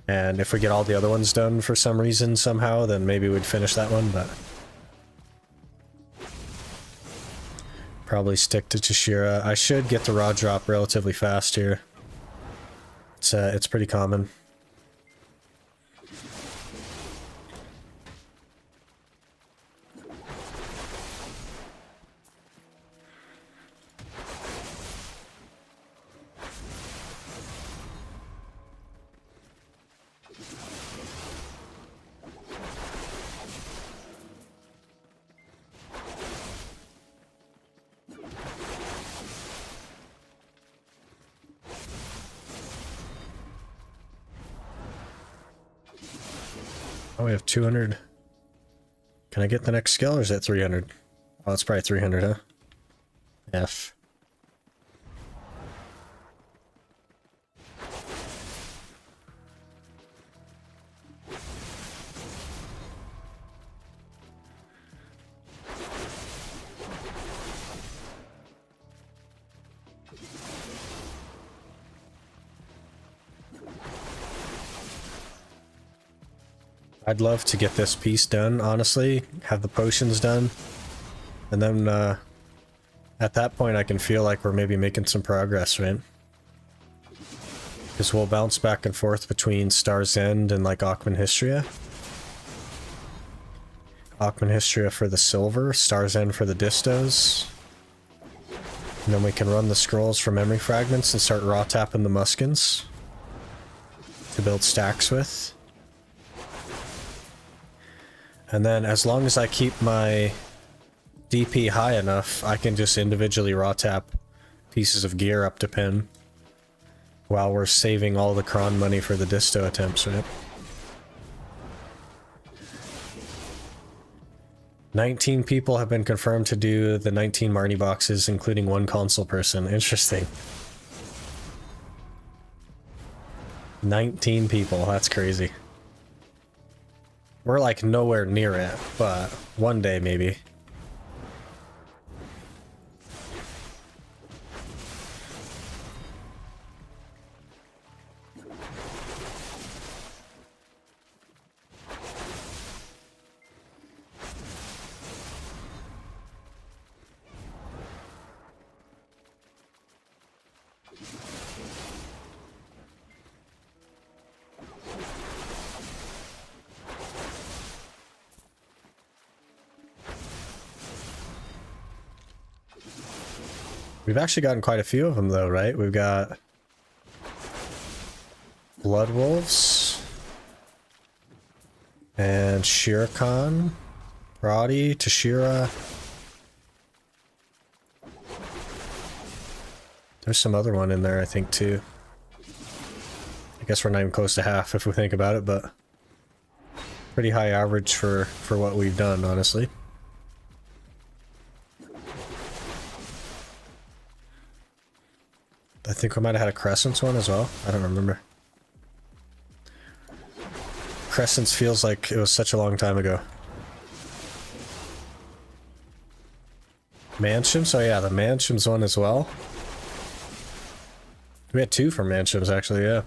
And if we get all the other ones done for some reason, somehow, then maybe we'd finish that one, but... Probably stick to Tshira. I should get the raw drop relatively fast here. It's pretty common. Oh, we have 200. Can I get the next skill, or is that 300? Oh, it's probably 300, huh? F. I'd love to get this piece done, honestly. Have the potions done. And then, at that point I can feel like we're maybe making some progress, right? Because we'll bounce back and forth between Star's End and, Akhman Histria. Akhman Histria for the silver, Star's End for the distos. And then we can run the scrolls for memory fragments and start raw tapping the muskins to build stacks with. And then as long as I keep my DP high enough, I can just individually raw tap pieces of gear up to pin while we're saving all the cron money for the disto attempts, right? 19 people have been confirmed to do the 19 Marnie boxes, including one console person. Interesting. 19 people, that's crazy. We're like nowhere near it, but one day maybe. We've actually gotten quite a few of them though, right? We've got Blood Wolves and Shirakan, Roddy, Tshira. There's some other one in there, I think, too. I guess we're not even close to half if we think about it, but pretty high average for what we've done, honestly. I think we might have had a Crescents one as well. I don't remember. Crescents feels like it was such a long time ago. Mansions? Oh yeah, the Mansions one as well. We had 2 from Mansions, actually, yeah.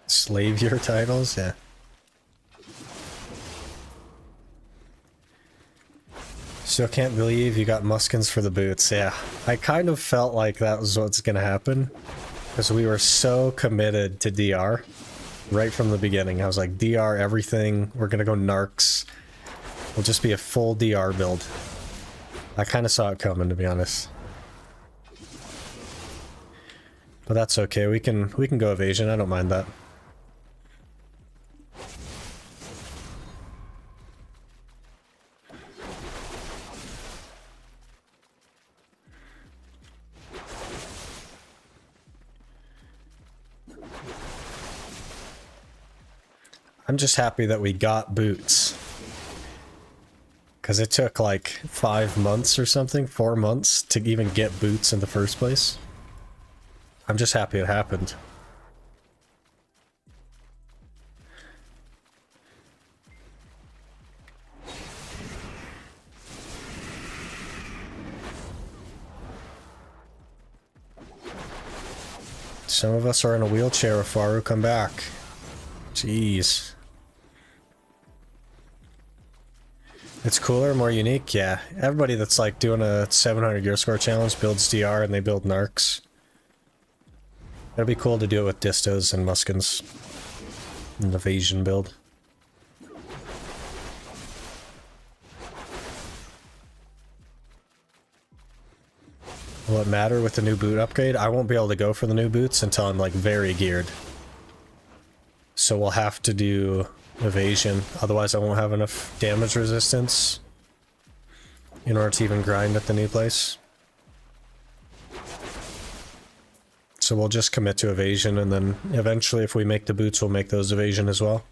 Slave year titles, yeah. Still can't believe you got Muskins for the boots, yeah. I kind of felt like that was what's gonna happen. Because we were so committed to DR right from the beginning. I was like, DR everything, we're gonna go Narcs. We'll just be a full DR build. I kind of saw it coming, to be honest. But that's okay, we can go evasion, I don't mind that. I'm just happy that we got boots. Because it took like 5 months or something, 4 months to even get boots in the first place. I'm just happy it happened. Some of us are in a wheelchair. Faru, come back. Jeez. It's cooler, more unique, yeah. Everybody that's like doing a 700 gear score challenge builds DR and they build Narcs. It'll be cool to do it with Distos and Muskins. An evasion build. Will it matter with the new boot upgrade? I won't be able to go for the new boots until I'm like very geared. So we'll have to do evasion, otherwise I won't have enough damage resistance in order to even grind at the new place. So we'll just commit to evasion, and then eventually if we make the boots, we'll make those evasion as well.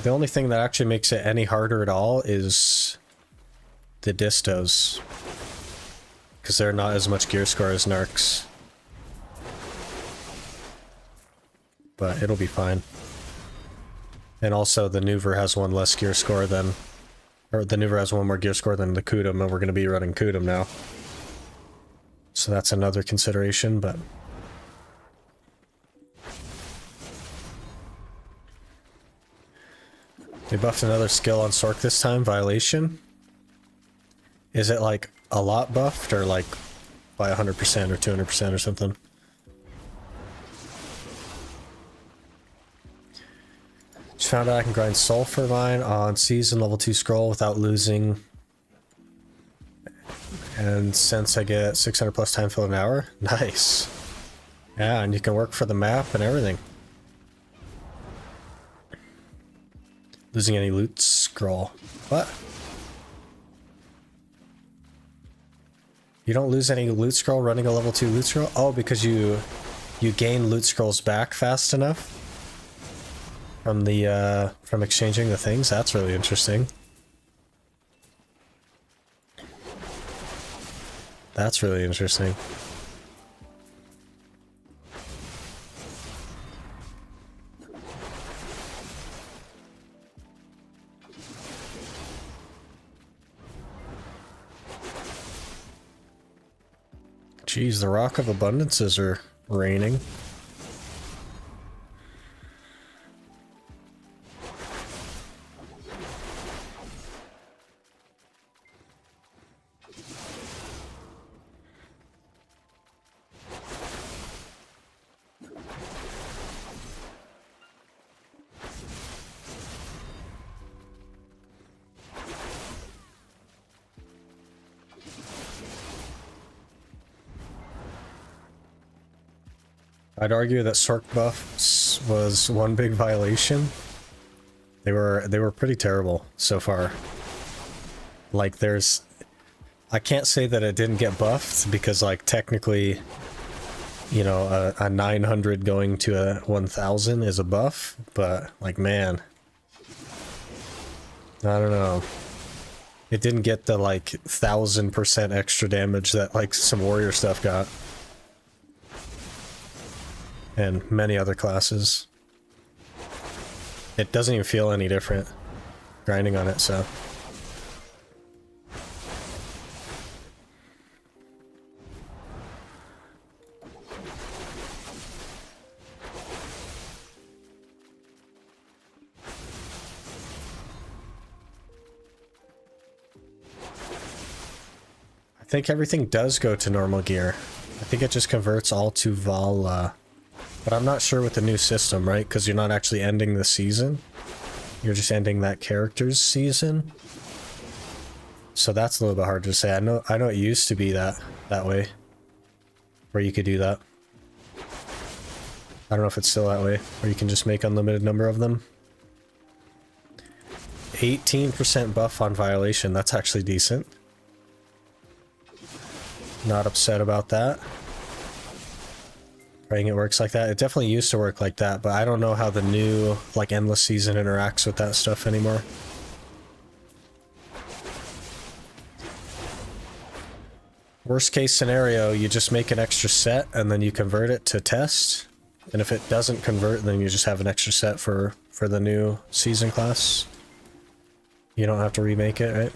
The only thing that actually makes it any harder at all is the Distos. Because they're not as much gear score as Narcs. But it'll be fine. And also the Nuver has one less gear score than... Or the Nuver has one more gear score than the Kudum, and we're going to be running Kudum now. So that's another consideration, but... They buffed another skill on Sork this time, Violation. Is it like a lot buffed or like by 100% or 200% or something? Just found out I can grind Sulfur Mine on Season Level 2 Scroll without losing And since I get 600 plus time fill an hour, nice. Yeah, and you can work for the map and everything. Losing any loot scroll. What? You don't lose any loot scroll running a level 2 loot scroll? Oh, because you gain loot scrolls back fast enough from the from exchanging the things. That's really interesting. That's really interesting. Geez, the Rock of Abundances are raining. I'd argue that Sork buffs was one big violation. They were pretty terrible so far. Like I can't say that it didn't get buffed because like technically, you know, a 900 going to a 1000 is a buff, but like man, I don't know. It didn't get the like 1000% extra damage that like some warrior stuff got. And many other classes. It doesn't even feel any different grinding on it, so. I think everything does go to normal gear. I think it just converts all to Vala. But I'm not sure with the new system, right? Because you're not actually ending the season. You're just ending that character's season. So that's a little bit hard to say. I know it used to be that way. Where you could do that. I don't know if it's still that way. Or you can just make unlimited number of them. 18% buff on violation. That's actually decent. Not upset about that. Praying it works like that. It definitely used to work like that, but I don't know how the new, like, endless season interacts with that stuff anymore. Worst case scenario, you just make an extra set and then you convert it to test. And if it doesn't convert, then you just have an extra set for the new season class. You don't have to remake it, right?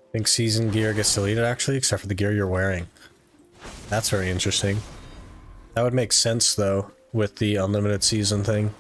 I think season gear gets deleted actually, except for the gear you're wearing. That's very interesting. That would make sense though, with the unlimited season thing.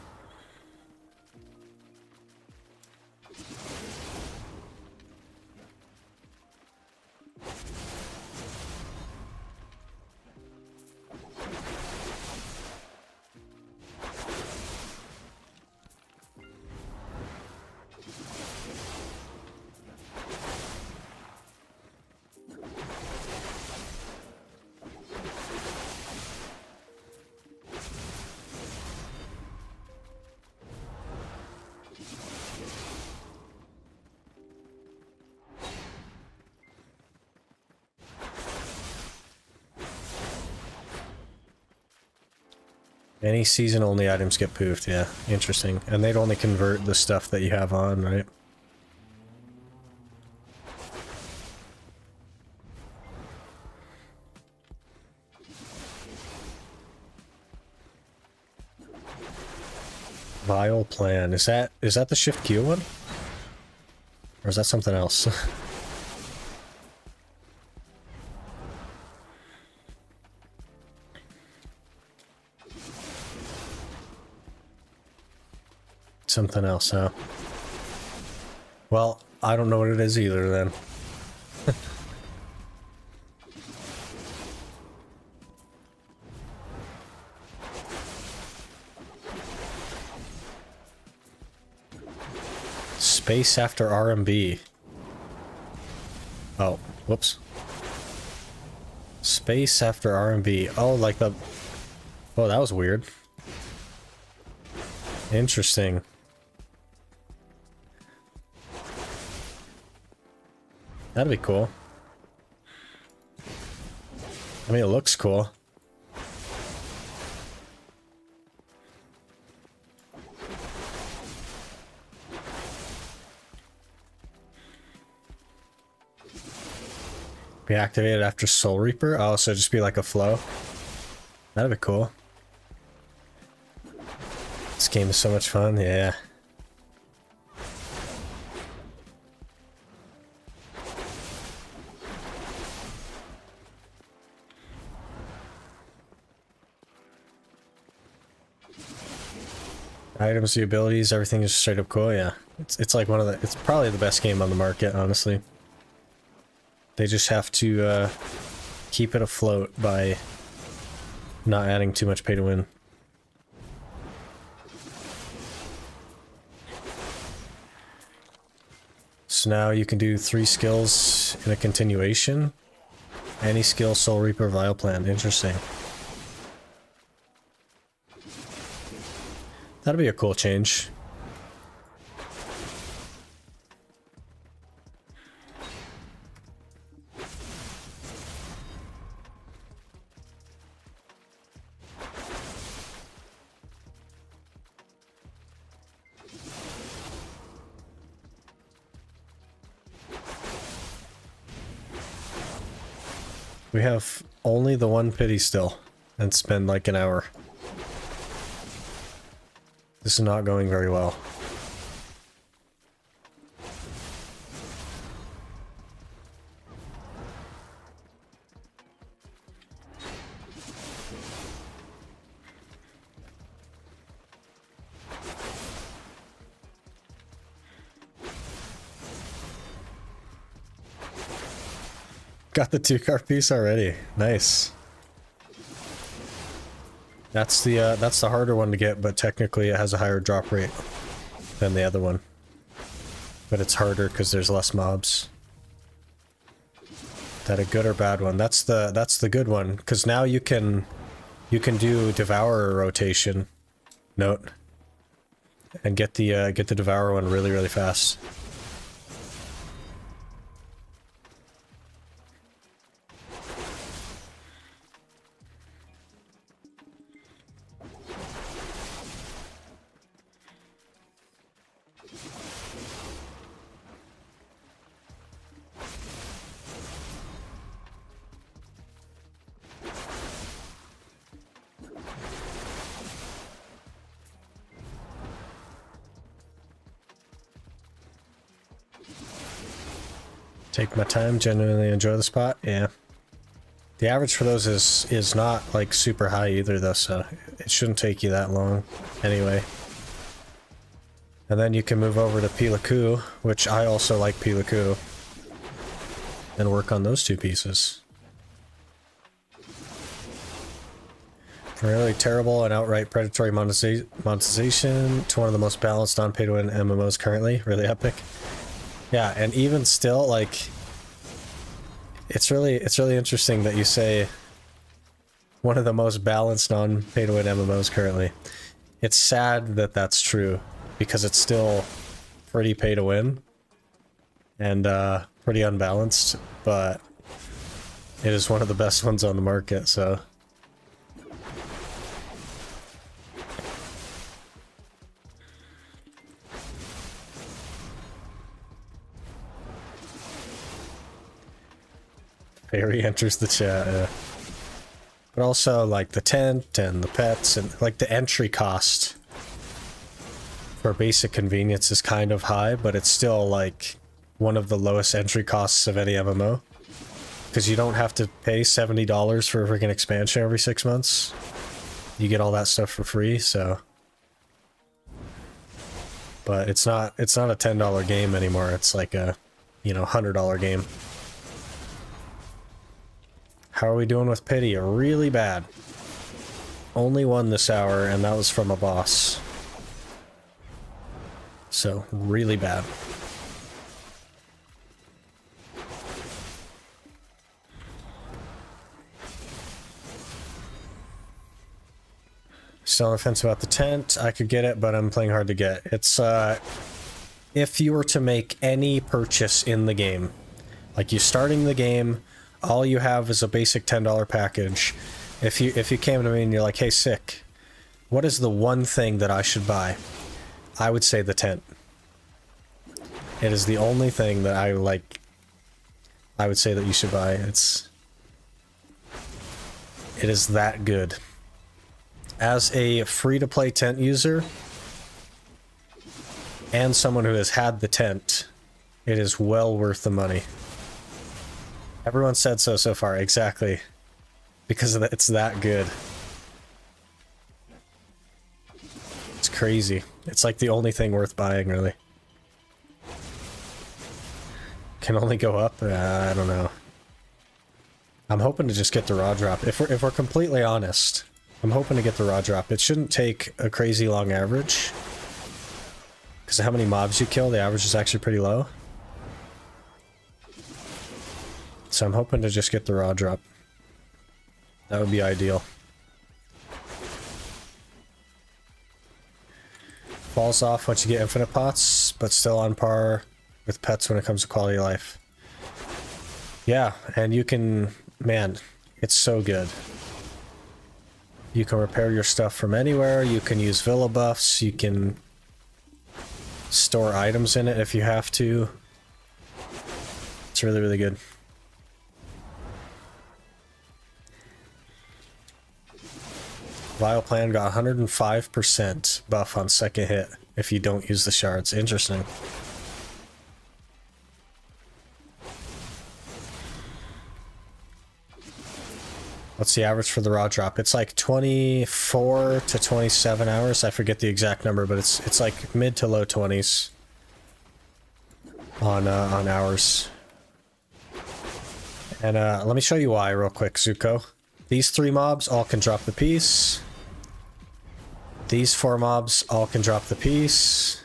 Any season-only items get poofed, yeah. Interesting. And they'd only convert the stuff that you have on, right? Vile plan. Is that the Shift Q one? Or is that something else? Something else, huh? Well, I don't know what it is either then. Space after RMB. Oh, whoops. Space after RMB. Oh, like the... Oh, that was weird. Interesting. That'd be cool. I mean, it looks cool. Be activated after Soul Reaper? Oh, so just be like a flow? That'd be cool. This game is so much fun, yeah. Items, the abilities, everything is straight up cool, yeah. It's like one of the... It's probably the best game on the market, honestly. They just have to keep it afloat by not adding too much pay to win. So now you can do 3 skills in a continuation. Any skill, Soul Reaper, Vile Plan. Interesting. That'd be a cool change. We have only the one pity still, and spend like an hour. This is not going very well. Got the 2-card piece already. Nice. That's the harder one to get, but technically it has a higher drop rate than the other one. But it's harder because there's less mobs. Is that a good or bad one? That's the good one, because now you can do Devourer rotation. Note. And get the Devourer one really, really fast. Take my time, genuinely enjoy the spot, yeah. The average for those is not like super high either though, so it shouldn't take you that long anyway. And then you can move over to Pilaku, which I also like Pilaku, and work on those 2 pieces. From really terrible and outright predatory monetization to one of the most balanced on pay-to-win MMOs currently, really epic. Yeah, and even still, like, it's really interesting that you say one of the most balanced on pay-to-win MMOs currently. It's sad that that's true, because it's still pretty pay-to-win and pretty unbalanced, but it is one of the best ones on the market, so... Fairy enters the chat, yeah. But also, like, the tent and the pets and, like, the entry cost for basic convenience is kind of high, but it's still, like, one of the lowest entry costs of any MMO. Because you don't have to pay $70 for a freaking expansion every 6 months. You get all that stuff for free, so... but it's not a $10 game anymore. It's like a, you know, $100 game. How are we doing with pity? Really bad. Only one this hour, and that was from a boss. So, really bad. Still on the fence about the tent. I could get it, but I'm playing hard to get. It's, if you were to make any purchase in the game, like you're starting the game, all you have is a basic $10 package. If you came to me and you're like, hey, sick, what is the one thing that I should buy? I would say the tent. It is the only thing that I would say that you should buy. It is that good. As a free-to-play tent user, and someone who has had the tent, it is well worth the money. Everyone said so far, exactly. Because it's that good. It's crazy. It's like the only thing worth buying, really. Can only go up? I don't know. I'm hoping to just get the raw drop. If we're completely honest, I'm hoping to get the raw drop. It shouldn't take a crazy long average. Because of how many mobs you kill, the average is actually pretty low. So I'm hoping to just get the raw drop. That would be ideal. Falls off once you get infinite pots, but still on par with pets when it comes to quality of life. Yeah, and you can... Man, it's so good. You can repair your stuff from anywhere, you can use villa buffs, you can store items in it if you have to. It's really, really good. Vile Plan got 105% buff on second hit if you don't use the shards. Interesting. What's the average for the raw drop? It's like 24 to 27 hours. I forget the exact number, but it's like mid to low 20s on hours. And let me show you why real quick, Zuko. These 3 mobs all can drop the piece. These 4 mobs all can drop the piece.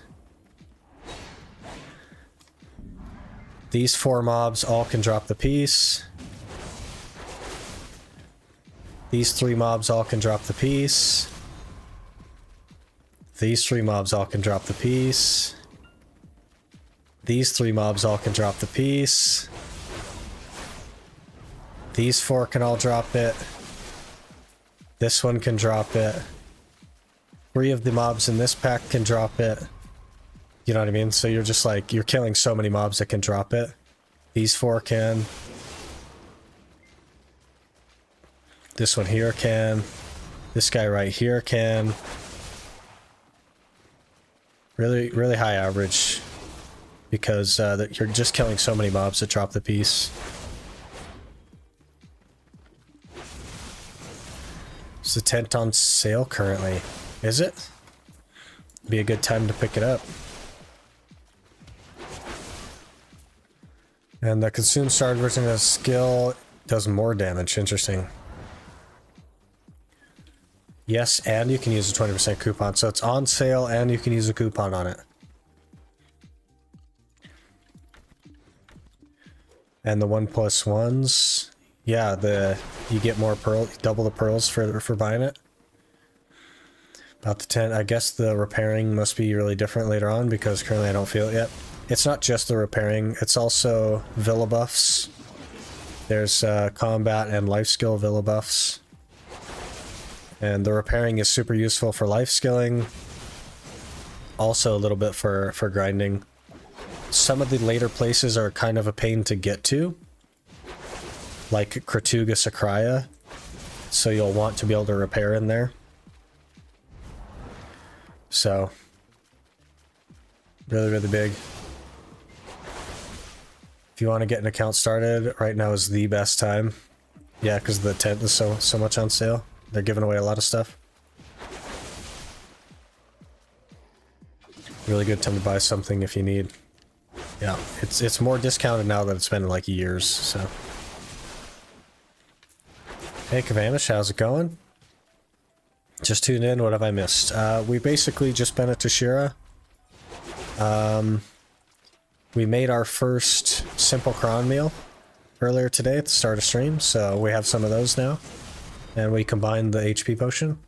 These 4 mobs all can drop the piece. These 3 mobs all can drop the piece. These 3 mobs all can drop the piece. These 3 mobs all can drop the piece. These 4 can all drop it. This one can drop it. 3 of the mobs in this pack can drop it. You know what I mean? So you're just like, you're killing so many mobs that can drop it. These 4 can. This one here can. This guy right here can. Really, really high average. Because you're just killing so many mobs that drop the piece. Is the tent on sale currently? Is it? Be a good time to pick it up. And the consume starred version of the skill does more damage. Interesting. Yes, and you can use a 20% coupon. So it's on sale and you can use a coupon on it. And the 1+1s. Yeah, you get more pearl, double the pearls for buying it. About the tent, I guess the repairing must be really different later on because currently I don't feel it yet. It's not just the repairing, it's also villa buffs. There's combat and life skill villa buffs. And the repairing is super useful for life skilling. Also a little bit for grinding. Some of the later places are kind of a pain to get to. Like Kratuga Sakraya. So you'll want to be able to repair in there. So, really, really big. If you want to get an account started, right now is the best time. Yeah, because the tent is so much on sale. They're giving away a lot of stuff. Really good time to buy something if you need. Yeah, it's more discounted now that it's been like years, so. Hey Kavamish, how's it going? Just tuned in, what have I missed? We basically just been at Tshira. We made our first simple cron meal earlier today at the start of stream, so we have some of those now. And we combined the HP potion.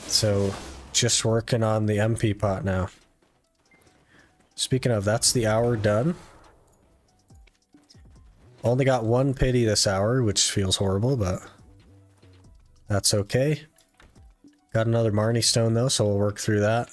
So, just working on the MP pot now. Speaking of, that's the hour done. Only got one pity this hour, which feels horrible, but that's okay. Got another Marnie stone though, so we'll work through that.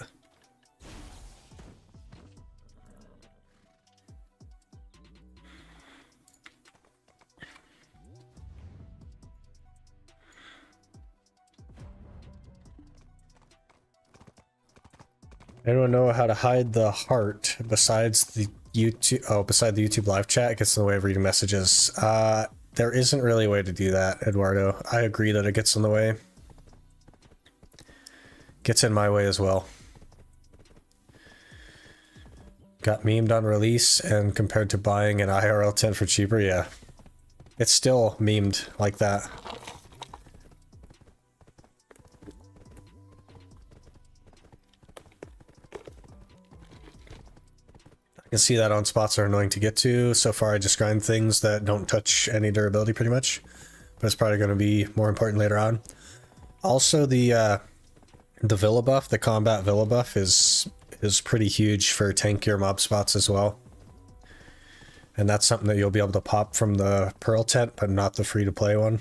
Anyone know how to hide the heart besides the YouTube? Oh, beside the YouTube live chat, it gets in the way of reading messages. There isn't really a way to do that, Eduardo. I agree that it gets in the way. Gets in my way as well. Got memed on release, and compared to buying an IRL tent for cheaper, yeah. It's still memed like that. I can see that on spots that are annoying to get to. So far I just grind things that don't touch any durability pretty much. But it's probably going to be more important later on. Also the villa buff, the combat villa buff is pretty huge for tankier mob spots as well. And that's something that you'll be able to pop from the Pearl tent, but not the free-to-play one.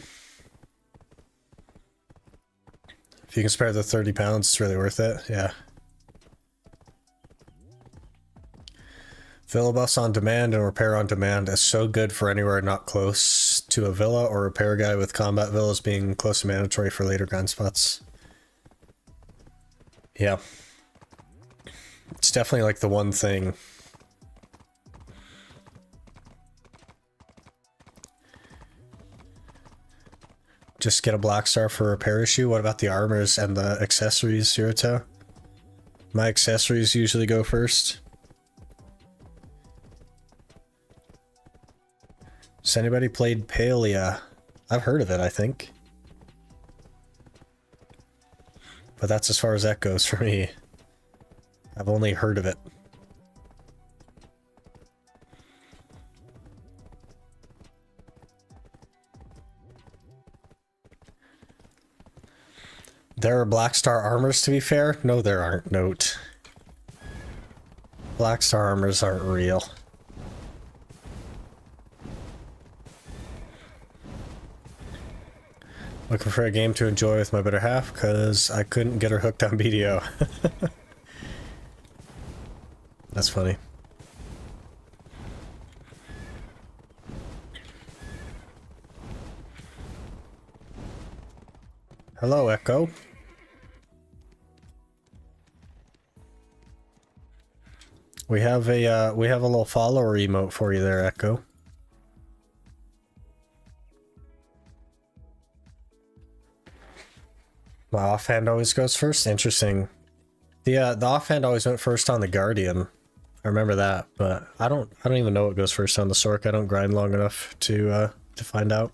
If you can spare the 30 pounds, it's really worth it, yeah. Villa buffs on demand and repair on demand is so good for anywhere not close to a villa, or repair guy with combat villas being close to mandatory for later grind spots. Yeah. It's definitely like the one thing. Just get a black star for a repair issue. What about the armors and the accessories, Zirito? My accessories usually go first. Has anybody played Palia? I've heard of it, I think. But that's as far as that goes for me. I've only heard of it. There are Black Star armors, to be fair? No, there aren't, note. Black Star armors aren't real. Looking for a game to enjoy with my better half, because I couldn't get her hooked on BDO. That's funny. Hello, Echo. We have a little follower emote for you there, Echo. My offhand always goes first. Interesting. The offhand always went first on the Guardian. I remember that, but I don't even know what goes first on the Sork. I don't grind long enough to find out.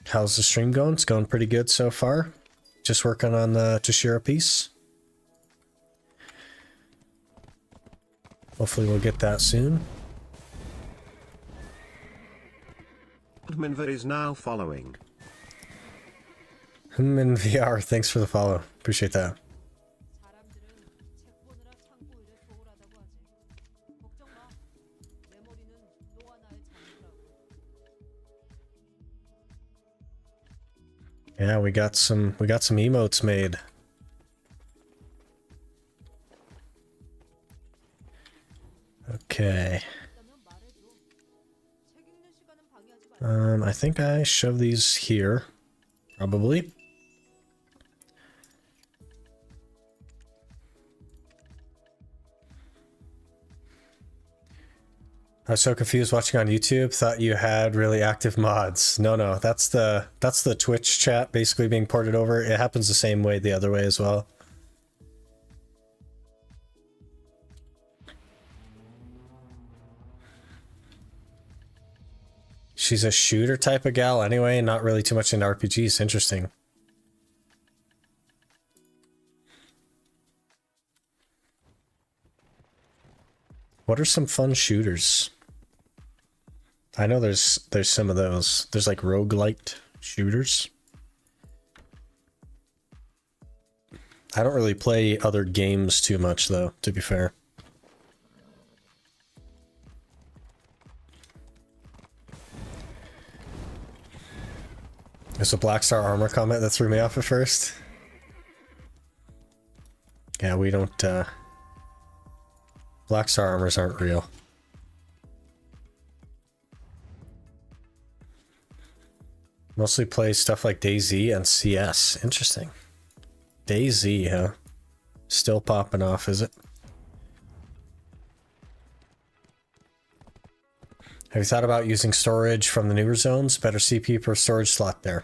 How's the stream going? It's going pretty good so far. Just working on the Tshira piece. Hopefully we'll get that soon. Minva is now following. In VR, thanks for the follow. Appreciate that. Yeah, we got some emotes made. Okay. I think I shove these here, probably. I was so confused watching on YouTube. Thought you had really active mods. No, that's the Twitch chat basically being ported over. It happens the same way the other way as well. She's a shooter type of gal anyway, not really too much into RPGs. Interesting. What are some fun shooters? I know there's some of those. There's like roguelite shooters. I don't really play other games too much though, to be fair. There's a Black Star Armor comment that threw me off at first. Yeah, we don't, Black Star Armors aren't real. Mostly play stuff like DayZ and CS. Interesting. DayZ, huh? Still popping off, is it? Have you thought about using storage from the newer zones? Better CPU per storage slot there.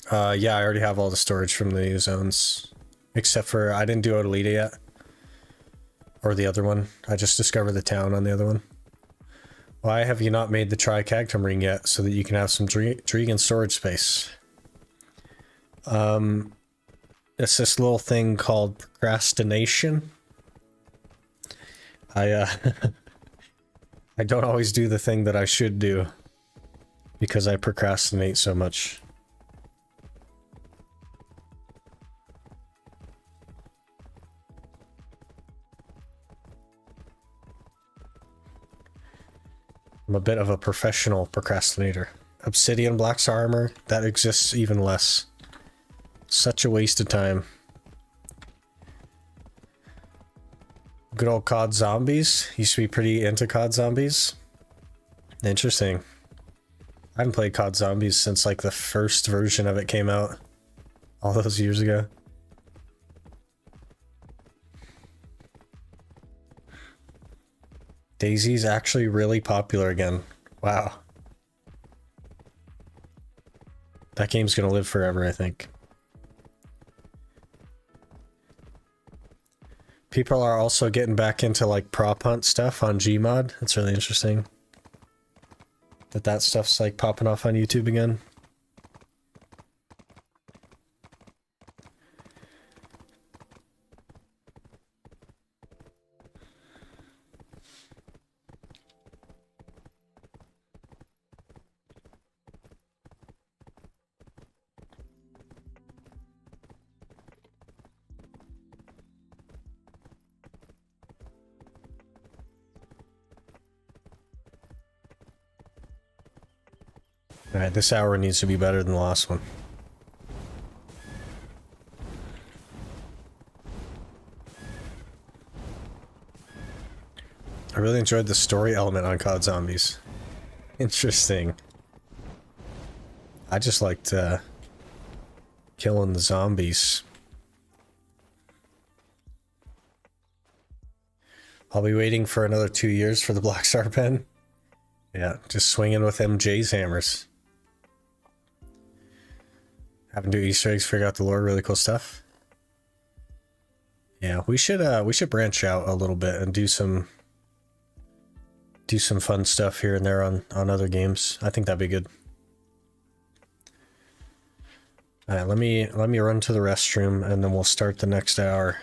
Yeah, I already have all the storage from the new zones. Except for, I didn't do Odalita yet. Or the other one. I just discovered the town on the other one. Why have you not made the Tri-Cagtum ring yet so that you can have some Dregan storage space? It's this little thing called procrastination. I don't always do the thing that I should do because I procrastinate so much. I'm a bit of a professional procrastinator. Obsidian Black Star Armor, that exists even less. Such a waste of time. Good old COD Zombies. Used to be pretty into COD Zombies. Interesting. I haven't played COD Zombies since like the first version of it came out. All those years ago. DayZ's actually really popular again. Wow. That game's gonna live forever, I think. People are also getting back into like prop hunt stuff on Gmod. It's really interesting that stuff's like popping off on YouTube again. Alright, this hour needs to be better than the last one. I really enjoyed the story element on COD Zombies. Interesting. I just liked killing the zombies. I'll be waiting for another 2 years for the Black Star pen. Yeah, just swinging with MJ's hammers. Having to do Easter eggs, figure out the lore, really cool stuff. Yeah, we should branch out a little bit and do some fun stuff here and there on other games. I think that'd be good. All right, let me run to the restroom and then we'll start the next hour.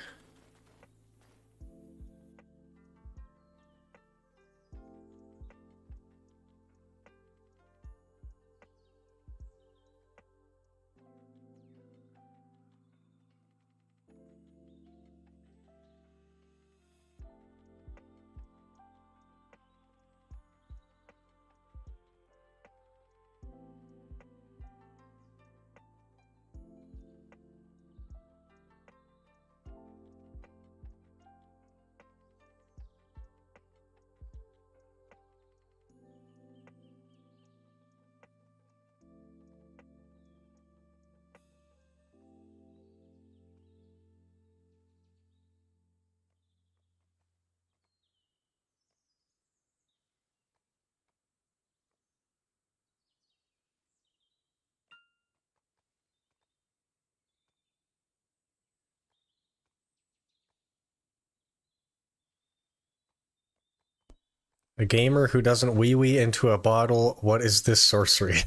A gamer who doesn't wee into a bottle. What is this sorcery?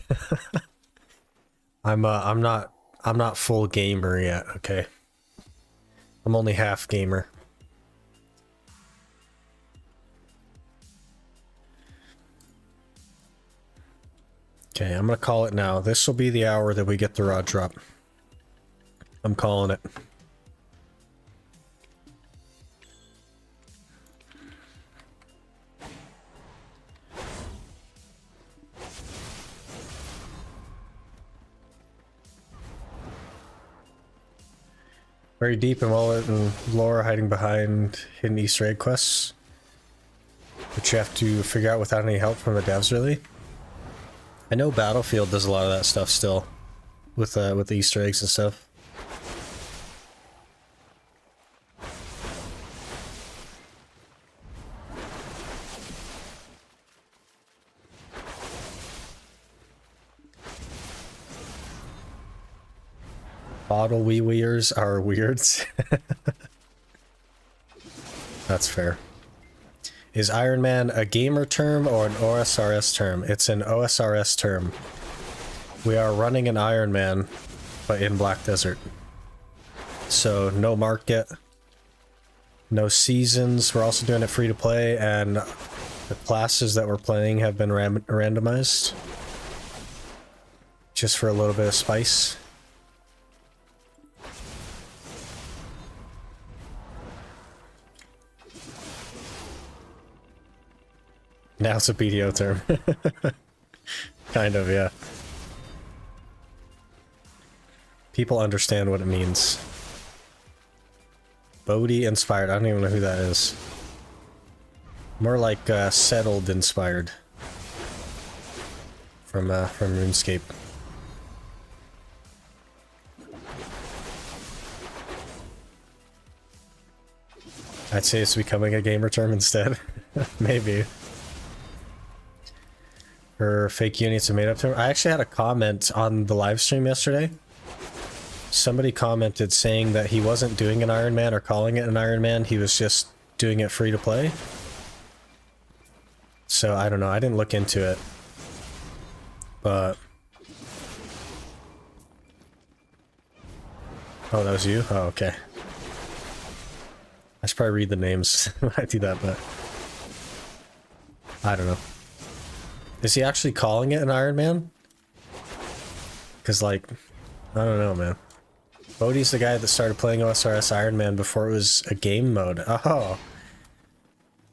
I'm not full gamer yet, okay? I'm only half gamer. Okay, I'm gonna call it now. This will be the hour that we get the raw drop. I'm calling it. Very deep and well written lore hiding behind hidden Easter egg quests, which you have to figure out without any help from the devs, really. I know Battlefield does a lot of that stuff still, with the Easter eggs and stuff. Bottle wee-weers are weirds. That's fair. Is Iron Man a gamer term or an OSRS term? It's an OSRS term. We are running an Iron Man, but in Black Desert. So no market, no seasons. We're also doing it free to play, and the classes that we're playing have been randomized. Just for a little bit of spice. Now it's a BDO term. Kind of, yeah. People understand what it means. Bodhi inspired. I don't even know who that is. More like settled inspired. From RuneScape. I'd say it's becoming a gamer term instead. Maybe. Her fake units are made up term. I actually had a comment on the live stream yesterday. Somebody commented saying that he wasn't doing an Iron Man or calling it an Iron Man. He was just doing it free to play. So I don't know. I didn't look into it. But... oh, that was you? Oh, okay. I should probably read the names when I do that, but... I don't know. Is he actually calling it an Iron Man? Because, like, I don't know, man. Bodhi's the guy that started playing OSRS Iron Man before it was a game mode. Oh.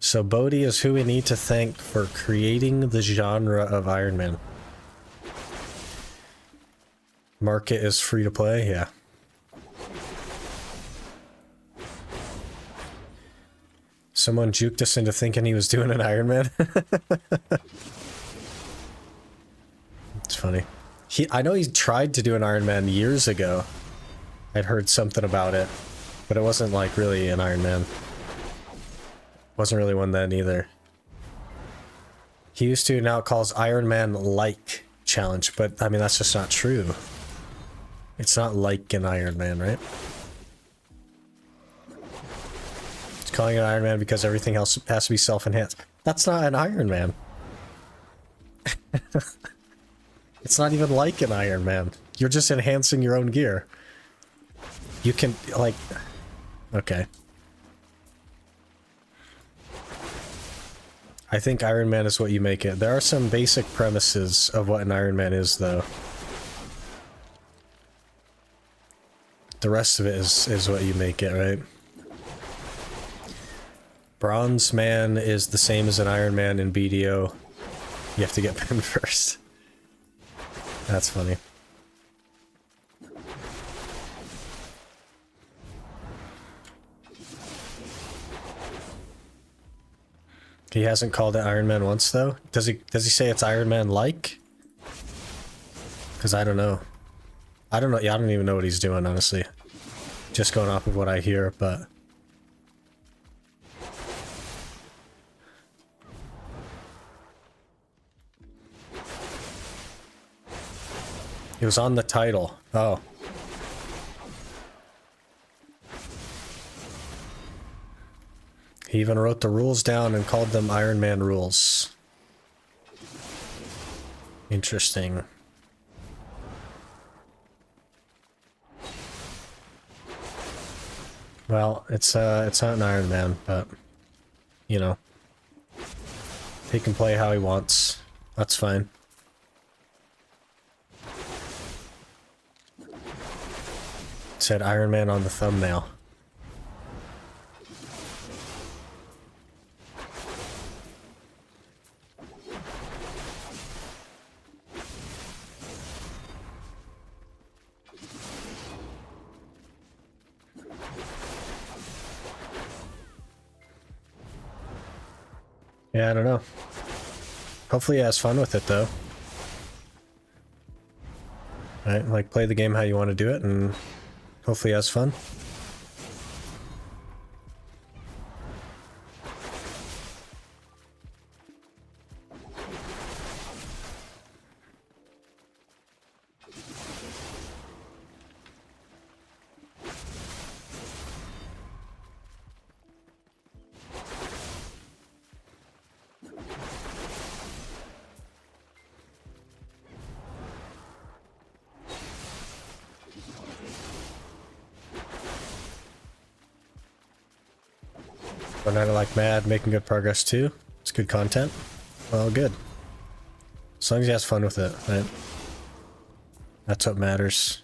So Bodhi is who we need to thank for creating the genre of Iron Man. Market is free to play? Yeah. Someone juked us into thinking he was doing an Iron Man. It's funny. I know he tried to do an Iron Man years ago. I'd heard something about it, but it wasn't like really an Iron Man. Wasn't really one then either. He used to, now it calls Iron Man like challenge, but I mean that's just not true. It's not like an Iron Man, right? It's calling it Iron Man because everything else has to be self-enhanced. That's not an Iron Man. It's not even like an Iron Man. You're just enhancing your own gear. You can, like... okay. I think Iron Man is what you make it. There are some basic premises of what an Iron Man is, though. The rest of it is what you make it, right? Bronze Man is the same as an Iron Man in BDO. You have to get pinned first. That's funny. He hasn't called it Iron Man once, though? Does he say it's Iron Man like? Because I don't know. I don't know. Yeah, I don't even know what he's doing, honestly. Just going off of what I hear, but... it was on the title. Oh. He even wrote the rules down and called them Iron Man rules. Interesting. Well, it's not an Iron Man, but you know, he can play how he wants. That's fine. It said Iron Man on the thumbnail. Yeah, I don't know. Hopefully he has fun with it, though. Right, like, play the game how you want to do it, and hopefully he has fun. One Night Like Mad, making good progress too. It's good content. Well, good. As long as he has fun with it, right? That's what matters.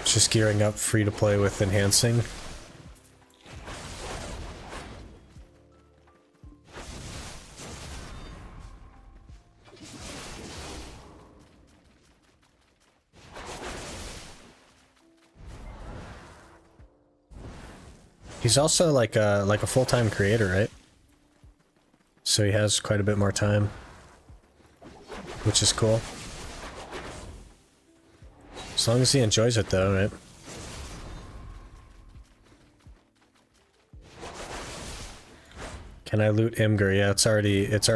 It's just gearing up free to play with enhancing. He's also like a full-time creator, right? So he has quite a bit more time, which is cool. As long as he enjoys it, though, right? Can I loot Imgur? Yeah, it's already it's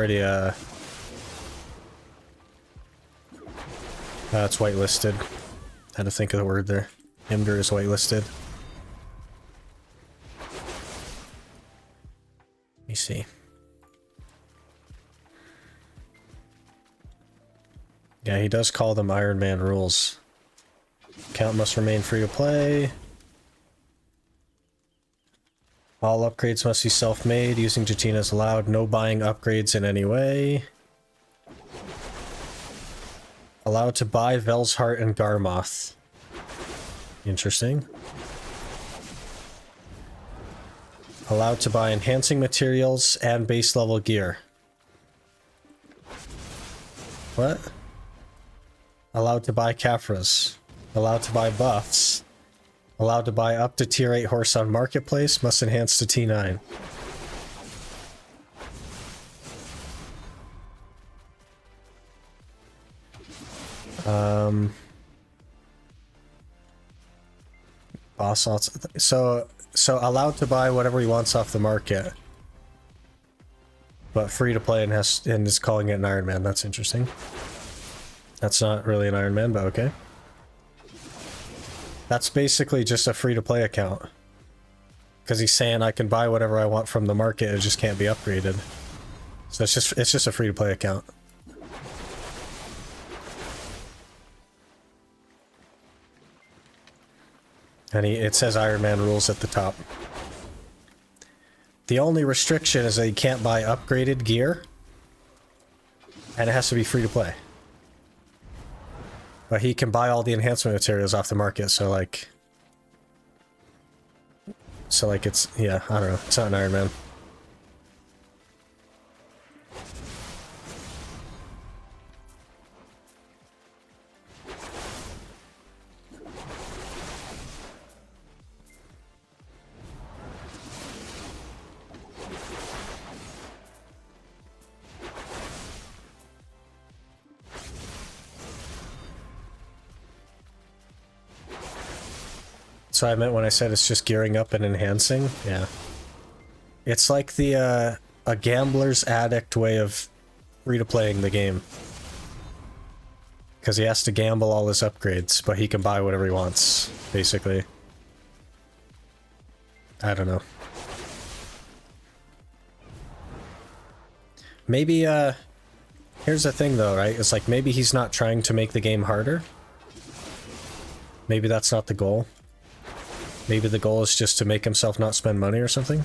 whitelisted. Had to think of the word there. Imgur is whitelisted. Let me see. Yeah, he does call them Iron Man rules. Account must remain free to play. All upgrades must be self-made. Using Jatina is allowed. No buying upgrades in any way. Allowed to buy Velsheart and Garmoth. Interesting. Allowed to buy enhancing materials and base level gear. What? Allowed to buy Caphras. Allowed to buy buffs. Allowed to buy up to tier 8 horse on marketplace. Must enhance to T9. Boss also. So allowed to buy whatever he wants off the market, but free to play and is calling it an Iron Man. That's interesting. That's not really an Iron Man, but okay. That's basically just a free to play account, because he's saying I can buy whatever I want from the market. It just can't be upgraded. So it's just a free to play account. And it says Iron Man rules at the top. The only restriction is that you can't buy upgraded gear, and it has to be free to play. But he can buy all the enhancement materials off the market, so like it's, yeah, I don't know, it's not an Iron Man. So I meant when I said it's just gearing up and enhancing, yeah. It's like the a gambler's addict way of free to playing the game. Because he has to gamble all his upgrades, but he can buy whatever he wants, basically. I don't know. Maybe, here's the thing though, right? It's like maybe he's not trying to make the game harder. Maybe that's not the goal. Maybe the goal is just to make himself not spend money or something.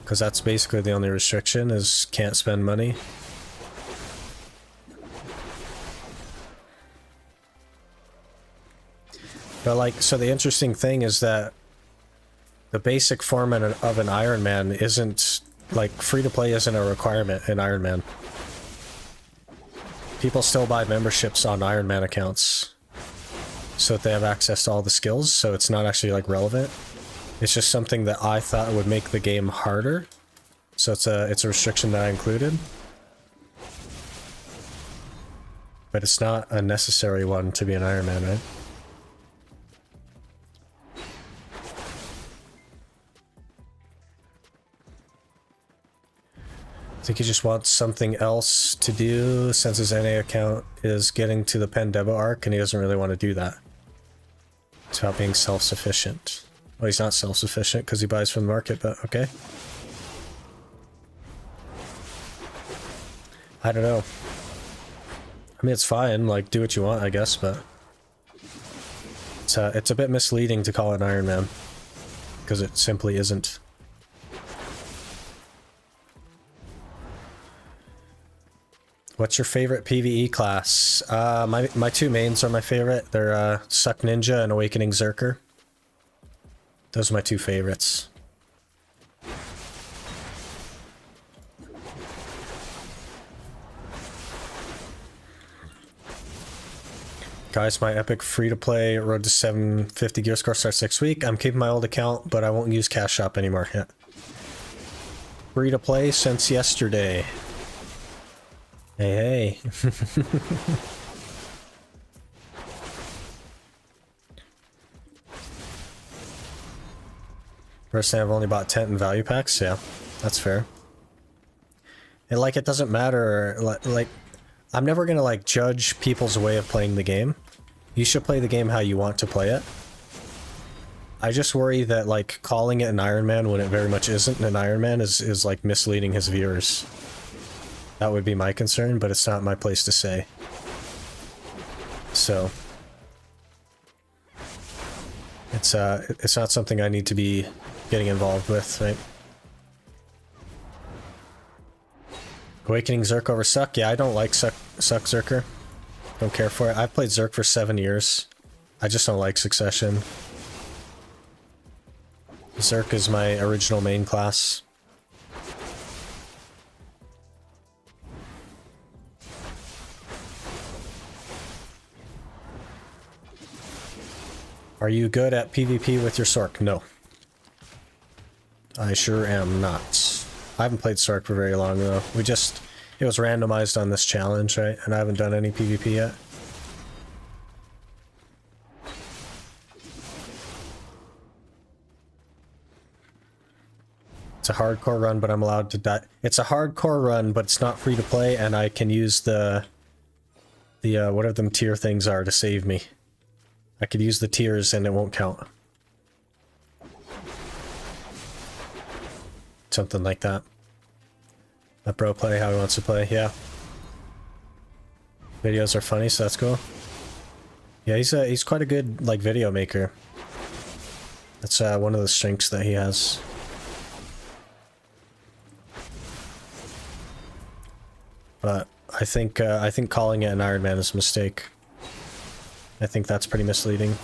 Because that's basically the only restriction, is can't spend money. But like, so the interesting thing is that the basic form of an Iron Man isn't, like, free-to-play isn't a requirement in Iron Man. People still buy memberships on Iron Man accounts so that they have access to all the skills, so it's not actually, like, relevant. It's just something that I thought would make the game harder, so it's a restriction that I included. But it's not a necessary one to be an Iron Man, right? I think he just wants something else to do since his NA account is getting to the Pandebo arc and he doesn't really want to do that. It's about being self-sufficient. Well, he's not self-sufficient because he buys from the market, but okay. I don't know. I mean, it's fine, like, do what you want, I guess, but it's a bit misleading to call it an Iron Man because it simply isn't. What's your favorite PvE class? My two mains are my favorite. They're Suck Ninja and Awakening Zerker. Those are my two favorites. Guys, my epic free-to-play Road to 750 gear score starts next week. I'm keeping my old account, but I won't use Cash Shop anymore yet. Free-to-play since yesterday. Hey, hey. Personally, I've only bought 10 in value packs. Yeah, that's fair. And like, it doesn't matter. Like, I'm never gonna like judge people's way of playing the game. You should play the game how you want to play it. I just worry that like calling it an Iron Man when it very much isn't an Iron Man is like misleading his viewers. That would be my concern, but it's not my place to say. So it's not something I need to be getting involved with, right? Awakening Zerk over Suck? Yeah, I don't like Suck Zerker. Don't care for it. I've played Zerk for 7 years. I just don't like Succession. Zerk is my original main class. Are you good at PvP with your Sork? No. I sure am not. I haven't played Sork for very long though. It was randomized on this challenge, right? And I haven't done any PvP yet. It's a hardcore run, but I'm allowed to die. It's a hardcore run, but it's not free to play, and I can use the whatever them tier things are to save me. I could use the tiers and it won't count. Something like that. Let bro play how he wants to play, yeah. Videos are funny, so that's cool. Yeah, he's quite a good like video maker. That's one of the strengths that he has. But I think calling it an Iron Man is a mistake. I think that's pretty misleading.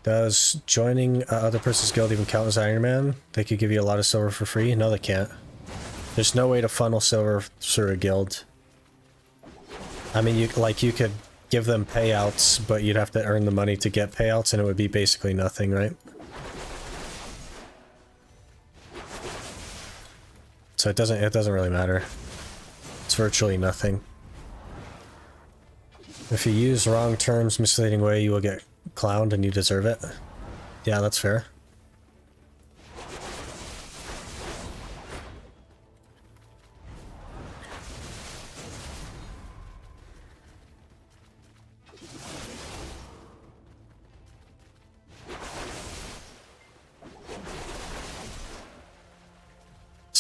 Does joining other person's guild even count as Iron Man? They could give you a lot of silver for free? No, they can't. There's no way to funnel silver through a guild. I mean, you could give them payouts, but you'd have to earn the money to get payouts, and it would be basically nothing, right? So it doesn't really matter. It's virtually nothing. If you use wrong terms, misleading way, you will get clowned and you deserve it. Yeah, that's fair.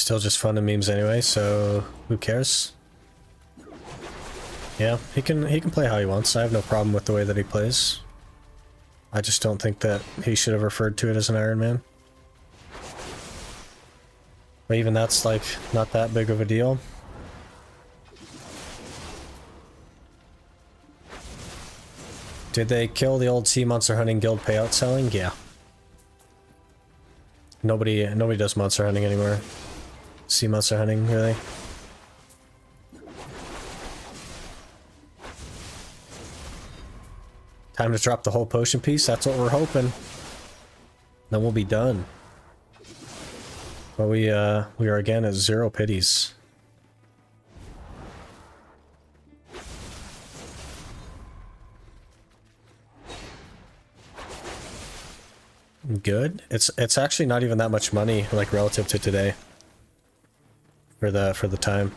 still just fun and memes anyway, so who cares? Yeah, he can play how he wants. I have no problem with the way that he plays. I just don't think that he should have referred to it as an Iron Man. But even that's, like, not that big of a deal. Did they kill the old Sea Monster Hunting Guild payout selling? Yeah. Nobody does monster hunting anymore. Sea monster hunting, really? Time to drop the whole potion piece. That's what we're hoping. Then we'll be done. But we are again at 0 pities. Good. It's actually not even that much money, like, relative to today. For the time.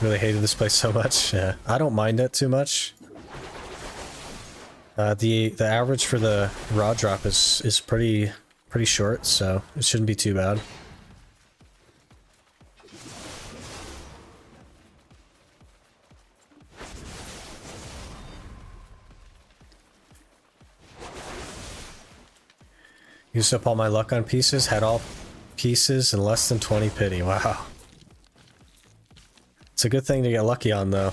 Really hated this place so much. Yeah, I don't mind it too much. The average for the raw drop is pretty short, so it shouldn't be too bad. Used up all my luck on pieces, had all pieces in less than 20 pity. Wow. It's a good thing to get lucky on, though.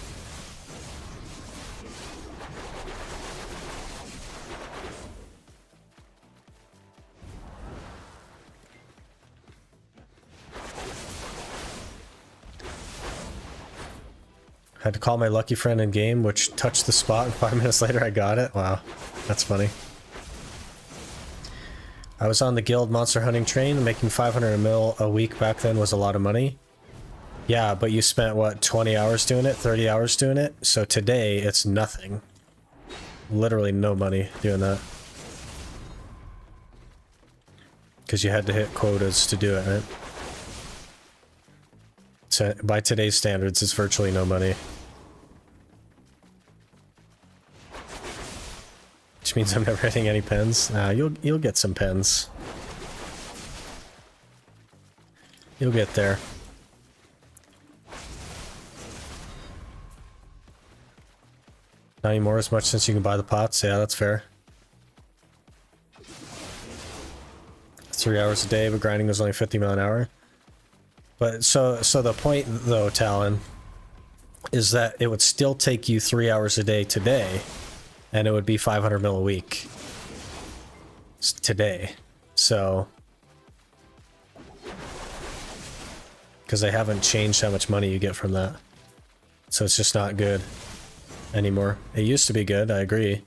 Had to call my lucky friend in game, which touched the spot, and 5 minutes later I got it. Wow, that's funny. I was on the guild monster hunting train, making 500 mil a week back then was a lot of money. Yeah, but you spent, what, 20 hours doing it? 30 hours doing it? So today, it's nothing. Literally no money doing that. Because you had to hit quotas to do it, right? So by today's standards, it's virtually no money. Which means I'm never hitting any pens. You'll get some pens. You'll get there. Not anymore as much since you can buy the pots. Yeah, that's fair. 3 hours a day, but grinding was only 50 mil an hour. But so the point though, Talon, is that it would still take you 3 hours a day today, and it would be 500 mil a week today. So, because they haven't changed how much money you get from that, so it's just not good anymore. It used to be good, I agree,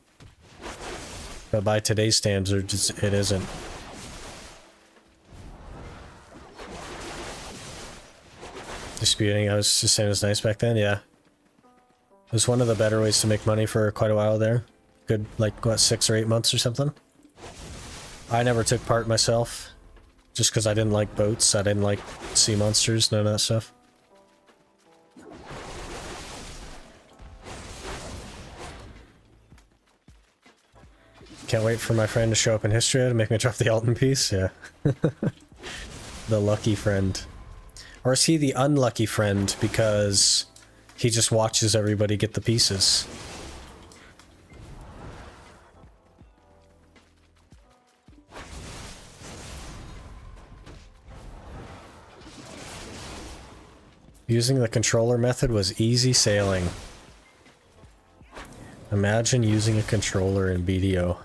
but by today's standards, it isn't. Disputing, I was just saying it was nice back then, yeah. It was one of the better ways to make money for quite a while there. Good, like, what, 6 or 8 months or something? I never took part myself, just because I didn't like boats, I didn't like sea monsters, none of that stuff. Can't wait for my friend to show up in history to make me drop the Alton piece, yeah. The lucky friend. Or is he the unlucky friend because he just watches everybody get the pieces? Using the controller method was easy sailing. Imagine using a controller in BDO.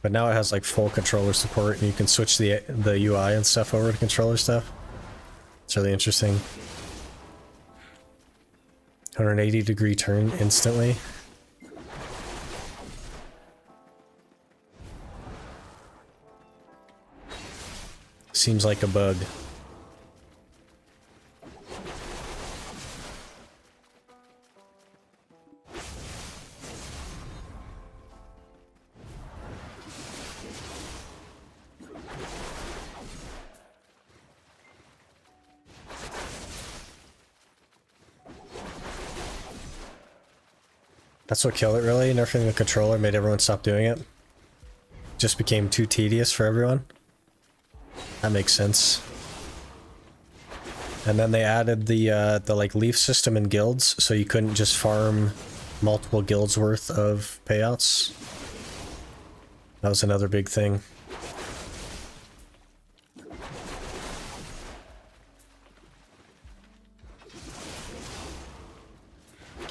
But now it has like full controller support, and you can switch the UI and stuff over to controller stuff. It's really interesting. 180-degree turn instantly. Seems like a bug. That's what killed it, really. Nerfing the controller made everyone stop doing it. Just became too tedious for everyone. That makes sense. And then they added the like leaf system in guilds, so you couldn't just farm multiple guilds worth of payouts. That was another big thing.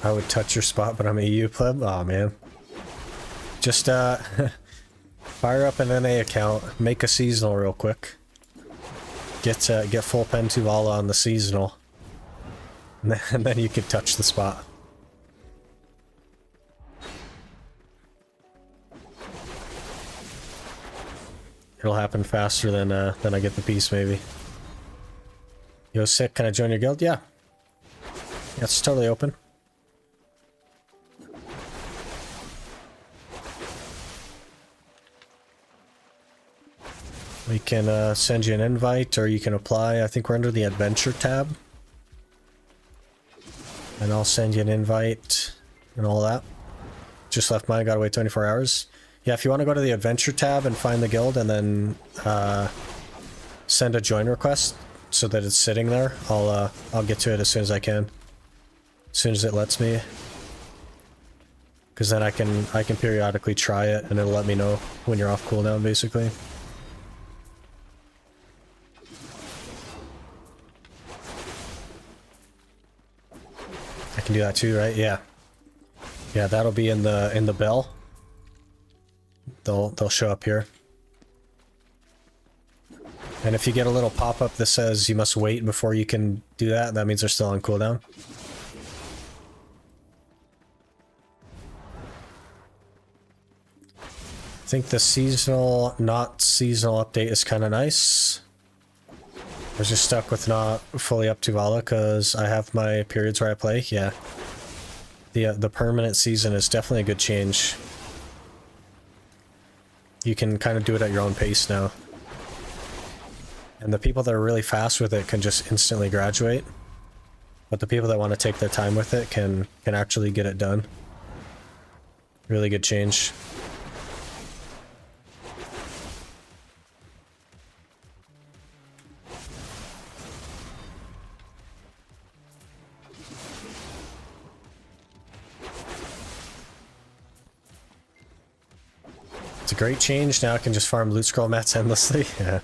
I would touch your spot, but I'm a EU pleb. Aw, man. Just fire up an NA account, make a seasonal real quick. Get full pen Tuvala on the seasonal, and then you could touch the spot. It'll happen faster than I get the piece, maybe. Yo, sick. Can I join your guild? Yeah. Yeah, it's totally open. We can send you an invite, or you can apply. I think we're under the adventure tab. And I'll send you an invite and all that. Just left mine, gotta wait 24 hours. Yeah, if you want to go to the adventure tab and find the guild and then send a join request so that it's sitting there, I'll get to it as soon as I can. As soon as it lets me. Because then I can periodically try it and it'll let me know when you're off cooldown, basically. I can do that too, right? Yeah. Yeah, that'll be in the bell. They'll show up here. And if you get a little pop-up that says you must wait before you can do that, that means they're still on cooldown. I think the seasonal, not seasonal update is kind of nice. I was just stuck with not fully up to Vala because I have my periods where I play. Yeah. The permanent season is definitely a good change. You can kind of do it at your own pace now. And the people that are really fast with it can just instantly graduate. But the people that want to take their time with it can actually get it done. Really good change. It's a great change. Now I can just farm loot scroll mats endlessly. Yeah.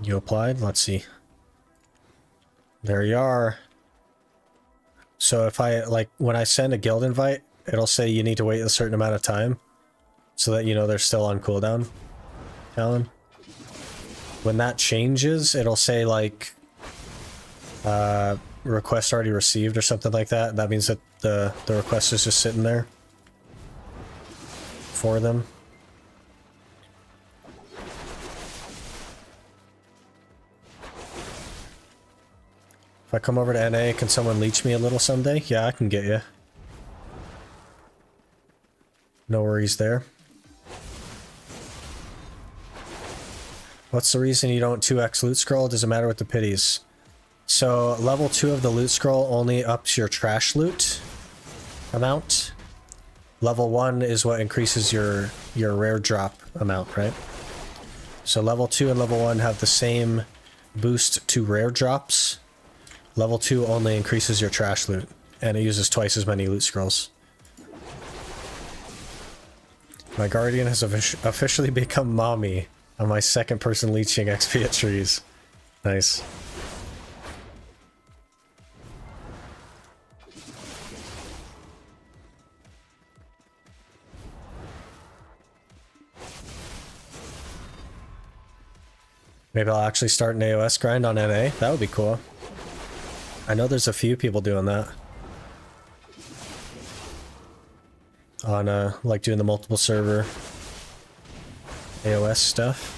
You applied? Let's see. There you are. So if I, like, when I send a guild invite, it'll say you need to wait a certain amount of time so that you know they're still on cooldown. Alan. When that changes, it'll say like request already received or something like that. That means that the request is just sitting there for them. If I come over to NA, can someone leech me a little someday? Yeah, I can get you. No worries there. What's the reason you don't 2x loot scroll? Does it matter with the pities? So level 2 of the loot scroll only ups your trash loot amount. Level 1 is what increases your rare drop amount, right? So level 2 and level 1 have the same boost to rare drops. Level 2 only increases your trash loot, and it uses twice as many loot scrolls. My guardian has officially become mommy on my second person leeching XP at trees. Nice. Maybe I'll actually start an AOS grind on NA. That would be cool. I know there's a few people doing that. On, like doing the multiple server AOS stuff.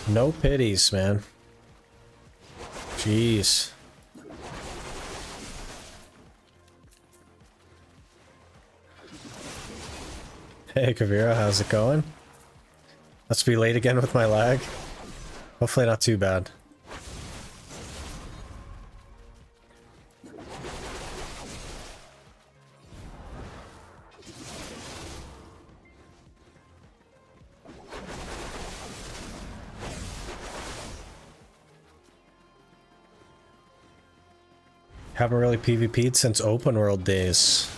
No pities, man. Jeez. Hey, Kavira, how's it going? Let's be late again with my lag. Hopefully not too bad. Haven't really PvP'd since open world days.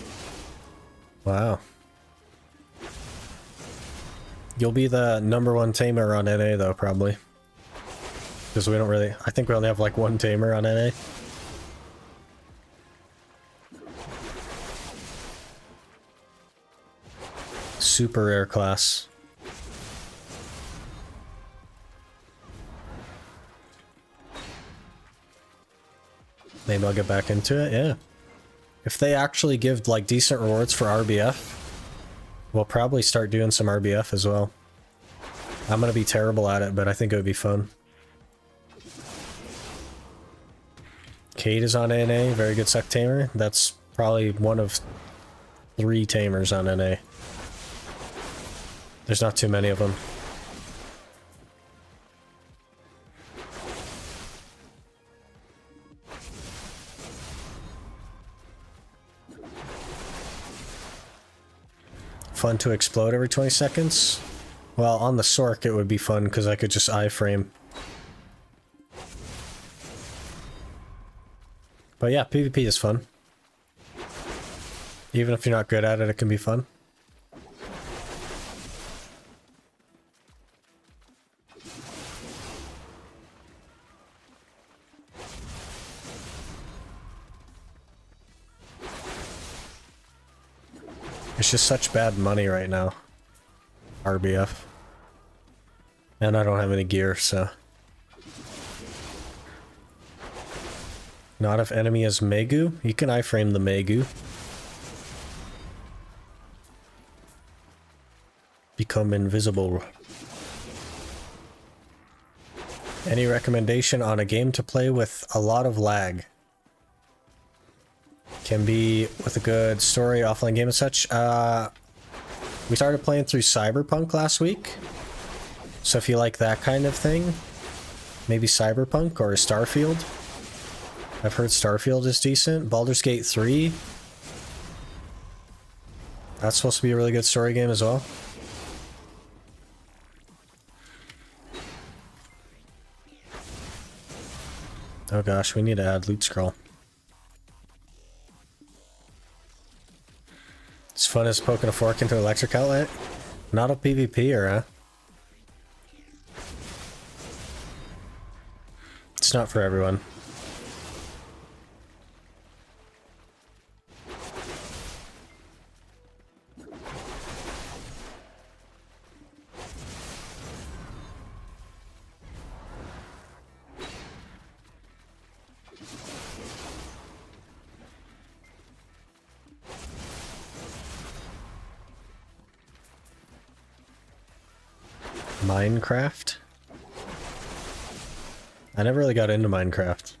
Wow. You'll be the #1 tamer on NA though, probably. Because we don't really... I think we only have like one tamer on NA. Super rare class. Maybe I'll get back into it, yeah. If they actually give like decent rewards for RBF, we'll probably start doing some RBF as well. I'm gonna be terrible at it, but I think it would be fun. Kate is on NA, very good sec tamer. That's probably one of 3 tamers on NA. There's not too many of them. Fun to explode every 20 seconds? Well, on the Sork it would be fun because I could just iframe. But yeah, PvP is fun. Even if you're not good at it, it can be fun. It's just such bad money right now. RBF. And I don't have any gear, so... Not if enemy is Megu. You can iframe the Megu. Become invisible. Any recommendation on a game to play with a lot of lag? Can be with a good story, offline game and such. We started playing through Cyberpunk last week. So if you like that kind of thing, maybe Cyberpunk or Starfield. I've heard Starfield is decent. Baldur's Gate 3. That's supposed to be a really good story game as well. Oh gosh, we need to add loot scroll. It's fun as poking a fork into an electric outlet. Not a PvP, huh? It's not for everyone. Minecraft? I never really got into Minecraft.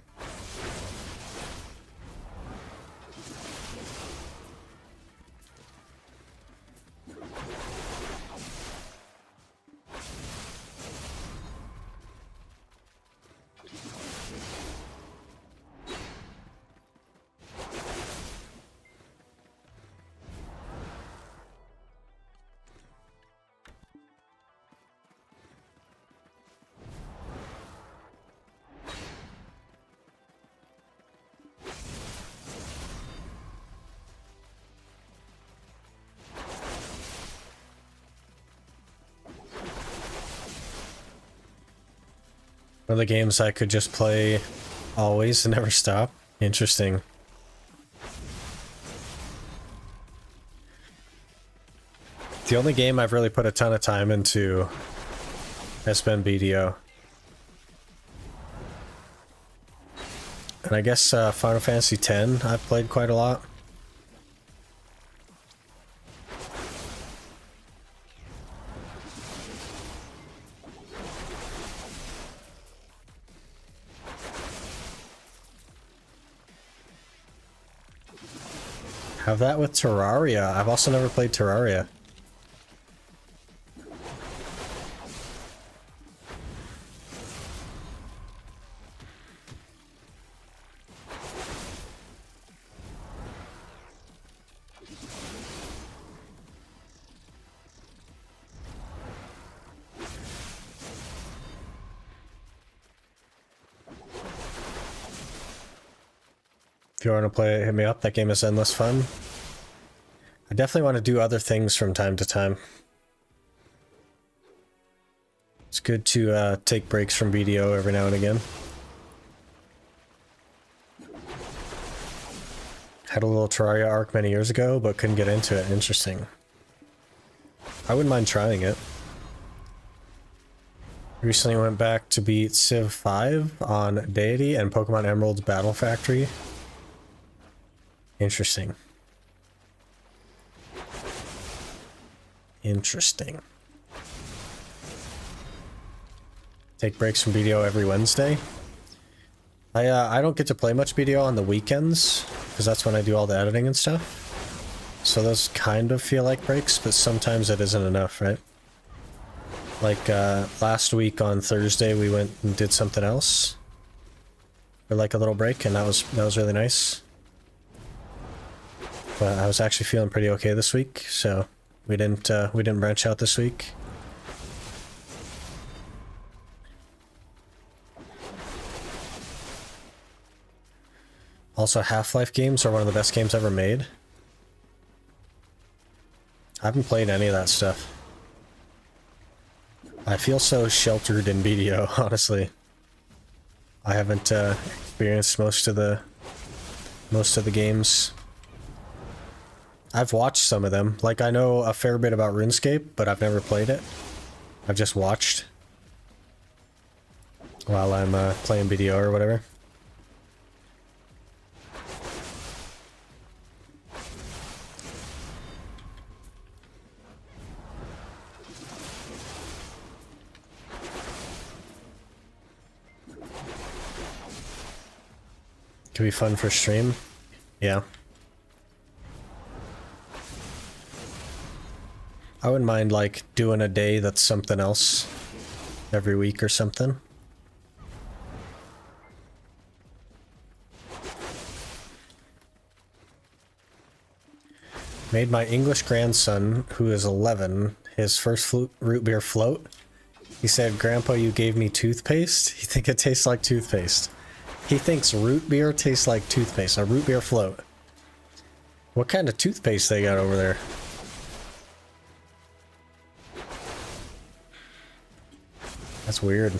One of the games I could just play always and never stop. Interesting. The only game I've really put a ton of time into has been BDO. And I guess Final Fantasy X I've played quite a lot. Have that with Terraria. I've also never played Terraria. If you want to play it, hit me up. That game is endless fun. I definitely want to do other things from time to time. It's good to take breaks from BDO every now and again. Had a little Terraria arc many years ago, but couldn't get into it. Interesting. I wouldn't mind trying it. Recently went back to beat Civ 5 on Deity and Pokemon Emerald's Battle Factory. Interesting. Interesting. Take breaks from BDO every Wednesday. I don't get to play much BDO on the weekends, because that's when I do all the editing and stuff. So those kind of feel like breaks, but sometimes it isn't enough, right? Like last week on Thursday we went and did something else for like a little break, and that was really nice. But I was actually feeling pretty okay this week, so we didn't branch out this week. Also, Half-Life games are one of the best games ever made. I haven't played any of that stuff. I feel so sheltered in BDO, honestly. I haven't experienced most of the games. I've watched some of them. Like, I know a fair bit about RuneScape, but I've never played it. I've just watched while I'm playing BDO or whatever. Could be fun for stream. Yeah. I wouldn't mind, like, doing a day that's something else every week or something. Made my English grandson, who is 11, his first root beer float. He said, "Grandpa, you gave me toothpaste? You think it tastes like toothpaste?" He thinks root beer tastes like toothpaste, a root beer float. What kind of toothpaste they got over there? That's weird.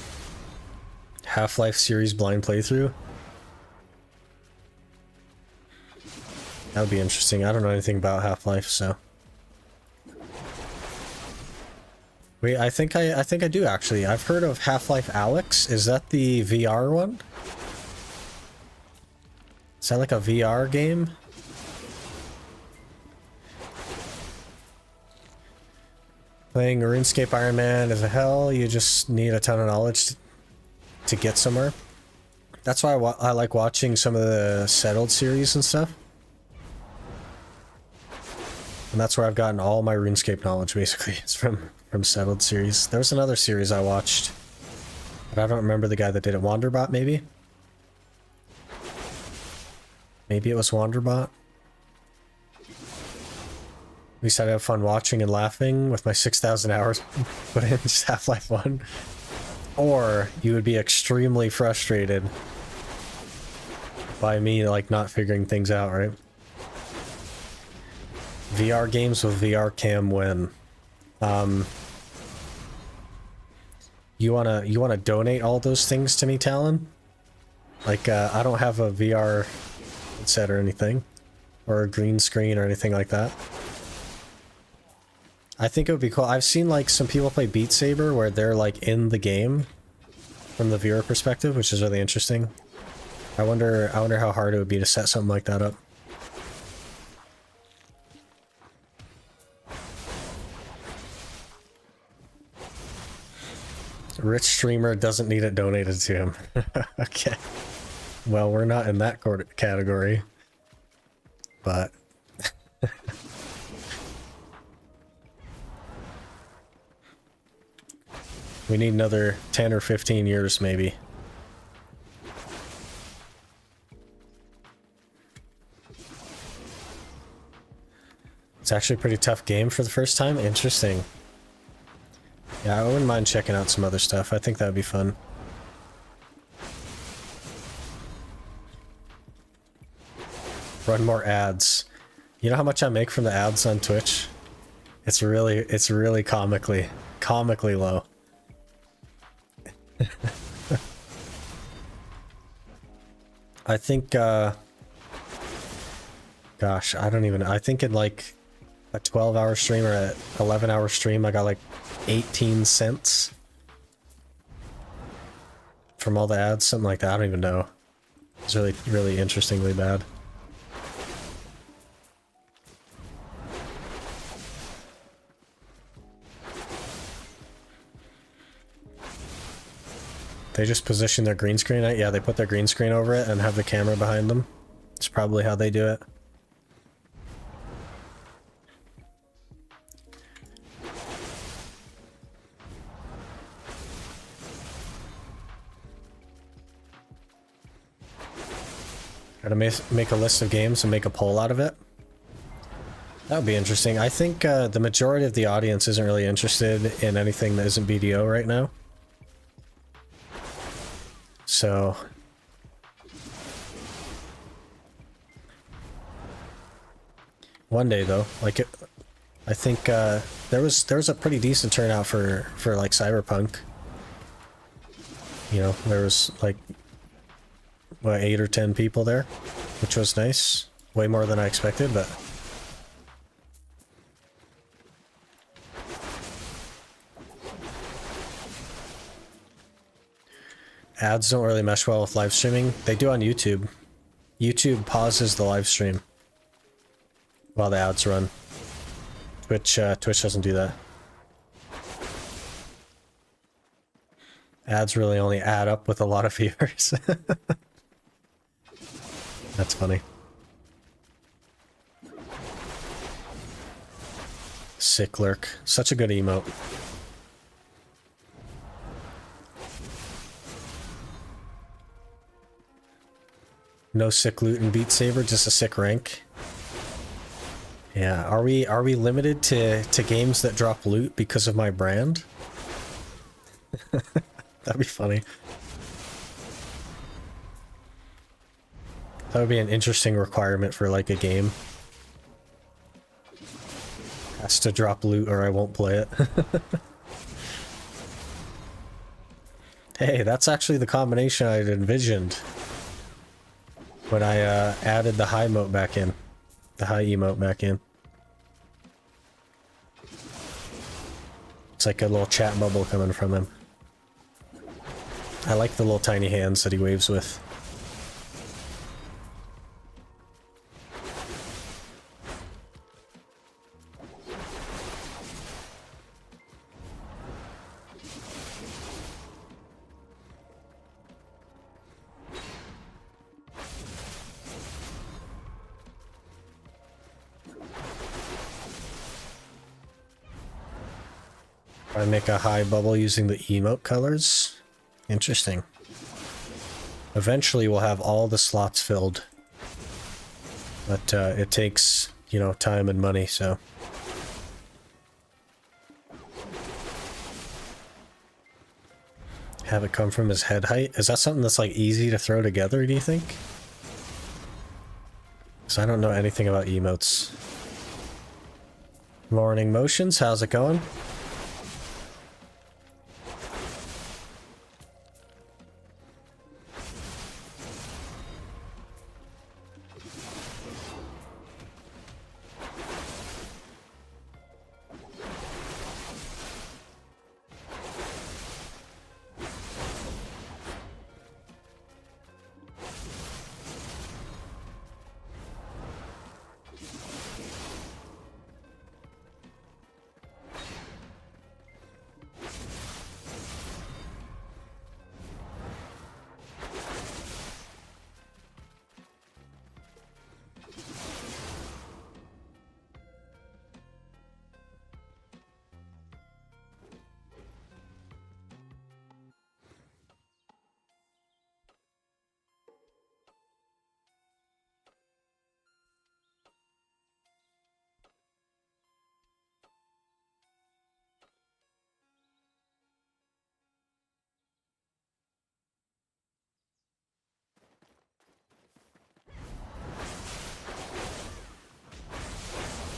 Half-Life series blind playthrough? That would be interesting. I don't know anything about Half-Life, so. Wait, I think I do actually. I've heard of Half-Life Alyx. Is that the VR one? Is that like a VR game? Playing RuneScape Iron Man is a hell. You just need a ton of knowledge to get somewhere. That's why I like watching some of the Settled series and stuff. And that's where I've gotten all my RuneScape knowledge, basically. It's from Settled series. There was another series I watched, but I don't remember the guy that did it. Wanderbot, maybe? Maybe it was Wanderbot. At least I'd have fun watching and laughing with my 6,000 hours put in just Half-Life 1. Or you would be extremely frustrated by me, like, not figuring things out, right? VR games with VR cam win. You wanna donate all those things to me, Talon? Like, I don't have a VR set or anything, or a green screen or anything like that. I think it would be cool. I've seen like some people play Beat Saber where they're like in the game from the viewer perspective, which is really interesting. I wonder how hard it would be to set something like that up. Rich streamer doesn't need it donated to him. Okay. Well, we're not in that category. But We need another 10 or 15 years, maybe. It's actually a pretty tough game for the first time. Interesting. Yeah, I wouldn't mind checking out some other stuff. I think that would be fun. Run more ads. You know how much I make from the ads on Twitch? It's really comically low. I think, gosh, I don't even, I think in like a 12-hour stream or a 11-hour stream, I got like 18 cents from all the ads, something like that. I don't even know. It's really interestingly bad. They just position their green screen. Yeah, they put their green screen over it and have the camera behind them. It's probably how they do it. Gotta make a list of games and make a poll out of it. That would be interesting. I think the majority of the audience isn't really interested in anything that isn't BDO right now. So one day though, like I think there was a pretty decent turnout for like Cyberpunk. You know, there was like what, 8 or 10 people there, which was nice. Way more than I expected, but ads don't really mesh well with live streaming. They do on YouTube. YouTube pauses the live stream while the ads run. Twitch doesn't do that. Ads really only add up with a lot of viewers. That's funny. Sick lurk. Such a good emote. No sick loot in Beat Saber, just a sick rank. Yeah, are we limited to games that drop loot because of my brand? That'd be funny. That would be an interesting requirement for like a game. Has to drop loot or I won't play it. Hey, that's actually the combination I'd envisioned when I added the high emote back in. The high emote back in. It's like a little chat bubble coming from him. I like the little tiny hands that he waves with. I make a high bubble using the emote colors. Interesting. Eventually we'll have all the slots filled. But it takes, you know, time and money, so. Have it come from his head height? Is that something that's like easy to throw together, do you think? Because I don't know anything about emotes. Morning Motions, how's it going?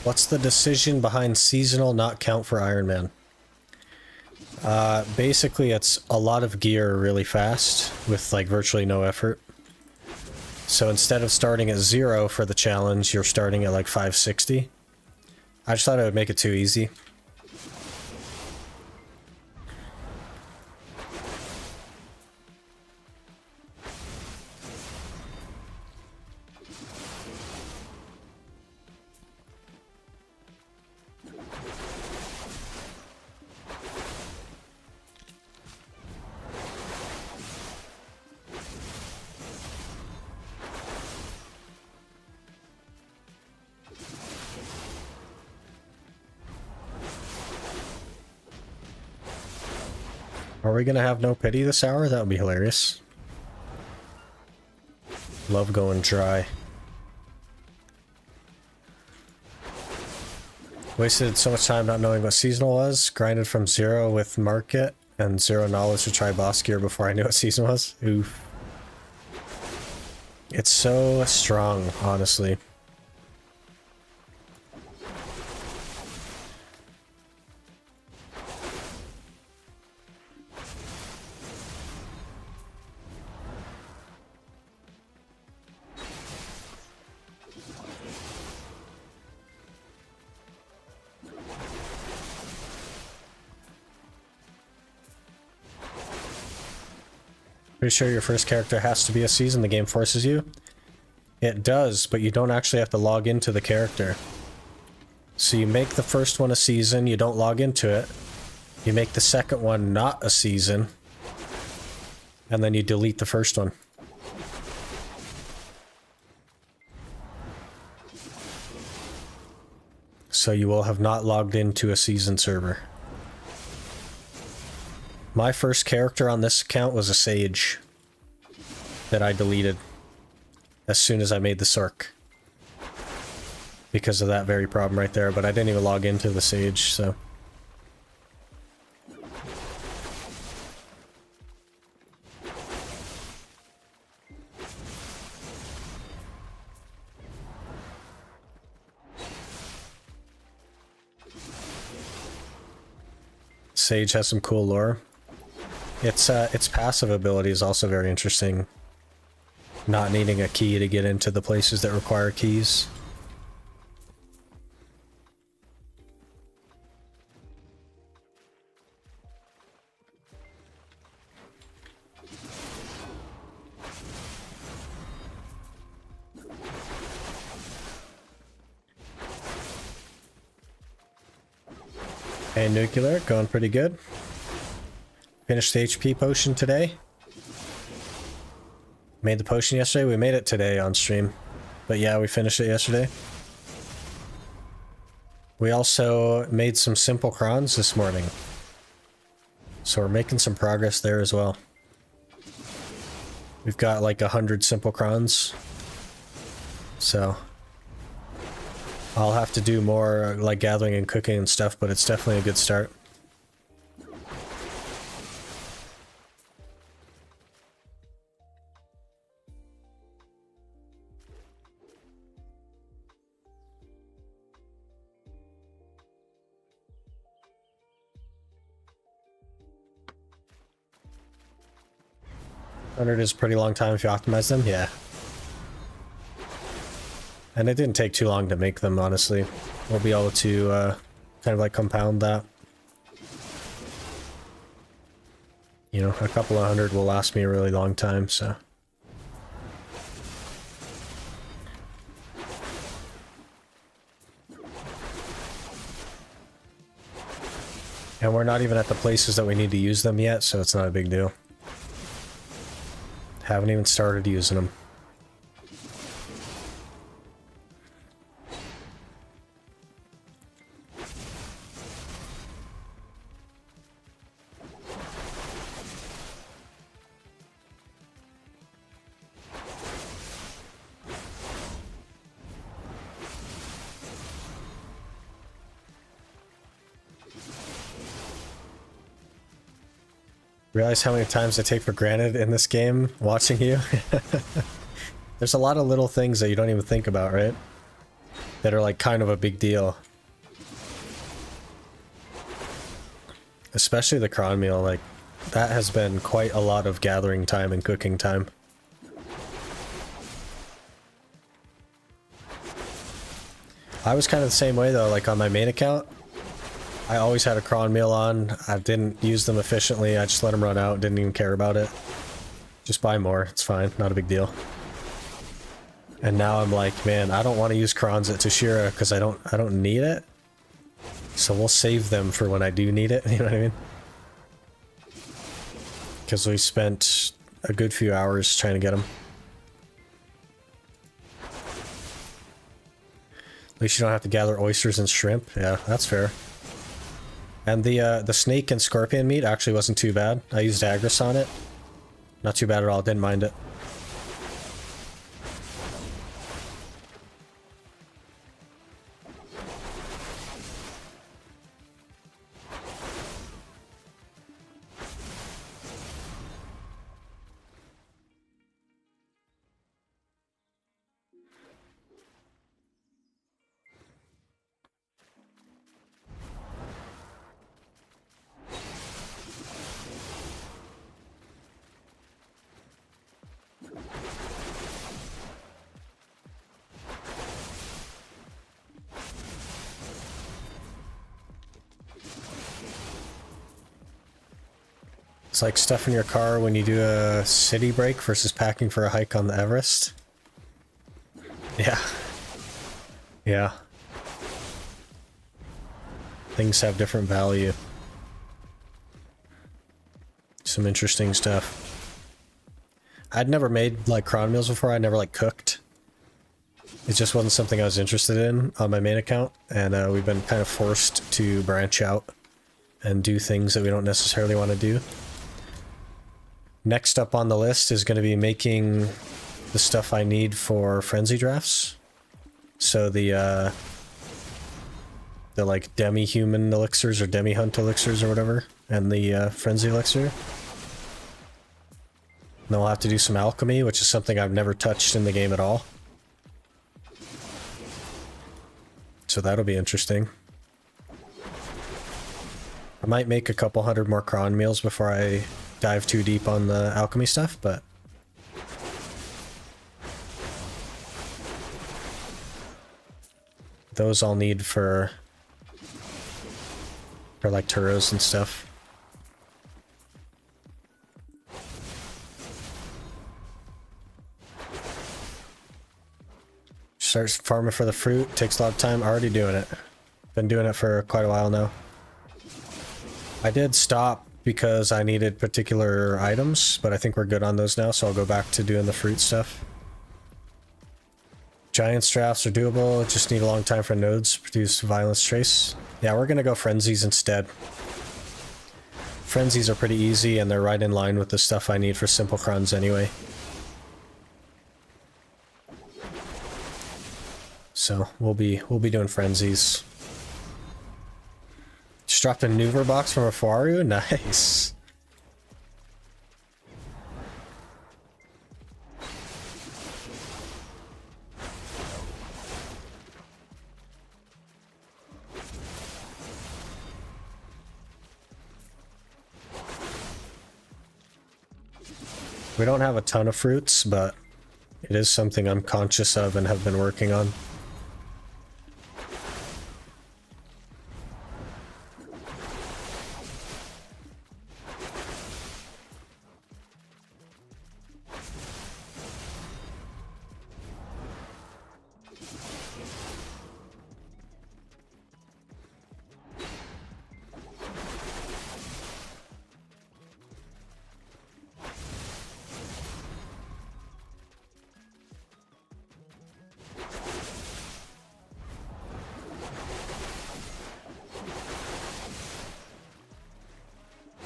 What's the decision behind seasonal not count for Iron Man? Basically it's a lot of gear really fast with like virtually no effort. So instead of starting at 0 for the challenge, you're starting at like 560. I just thought it would make it too easy. Are we gonna have no pity this hour? That would be hilarious. Love going dry. Wasted so much time not knowing what seasonal was. Grinded from 0 with market and 0 knowledge to try boss gear before I knew what season was. Oof. It's so strong, honestly. Pretty sure your first character has to be a season, the game forces you? It does, but you don't actually have to log into the character. So you make the first one a season, you don't log into it. You make the second one not a season. And then you delete the first one. So you will have not logged into a season server. My first character on this account was a sage that I deleted as soon as I made the Sork. Because of that very problem right there, but I didn't even log into the sage, so... Sage has some cool lore. Its passive ability is also very interesting. Not needing a key to get into the places that require keys. Hey, Nuclear, going pretty good. Finished the HP potion today. Made the potion yesterday. We made it today on stream. But yeah, we finished it yesterday. We also made some simple crons this morning. So we're making some progress there as well. We've got like 100 simple crons. So I'll have to do more like gathering and cooking and stuff, but it's definitely a good start. $100 is a pretty long time if you optimize them, yeah. And it didn't take too long to make them, honestly. We'll be able to kind of like compound that. You know, a couple of 100 will last me a really long time, so. And we're not even at the places that we need to use them yet, so it's not a big deal. Haven't even started using them. Realize how many times I take for granted in this game watching you? There's a lot of little things that you don't even think about, right? that are like kind of a big deal. Especially the cron meal, like that has been quite a lot of gathering time and cooking time. I was kind of the same way though, like on my main account. I always had a cron meal on. I didn't use them efficiently. I just let them run out. Didn't even care about it. Just buy more. It's fine. Not a big deal. And now I'm like, man, I don't want to use crons at Tshira because I don't need it. So we'll save them for when I do need it. You know what I mean? Because we spent a good few hours trying to get them. At least you don't have to gather oysters and shrimp. Yeah, that's fair. And the snake and scorpion meat actually wasn't too bad. I used Agris on it. Not too bad at all. Didn't mind it. It's like stuff in your car when you do a city break versus packing for a hike on the Everest. Yeah. Yeah. Things have different value. Some interesting stuff. I'd never made like cron meals before. I never like cooked. It just wasn't something I was interested in on my main account, and we've been kind of forced to branch out and do things that we don't necessarily want to do. Next up on the list is going to be making the stuff I need for frenzy drafts. So the like demi-human elixirs or demi-hunt elixirs or whatever, and the frenzy elixir. Then we'll have to do some alchemy, which is something I've never touched in the game at all. So that'll be interesting. I might make a couple hundred more cron meals before I dive too deep on the alchemy stuff, but those I'll need for like Turos and stuff. Start farming for the fruit. Takes a lot of time. Already doing it. Been doing it for quite a while now. I did stop because I needed particular items, but I think we're good on those now, so I'll go back to doing the fruit stuff. Giant drafts are doable, just need a long time for nodes to produce violence trace. Yeah, we're gonna go frenzies instead. Frenzies are pretty easy, and they're right in line with the stuff I need for simple crons anyway. So we'll be doing frenzies. Just dropped a Nuver box from a Faru? Nice. We don't have a ton of fruits, but it is something I'm conscious of and have been working on.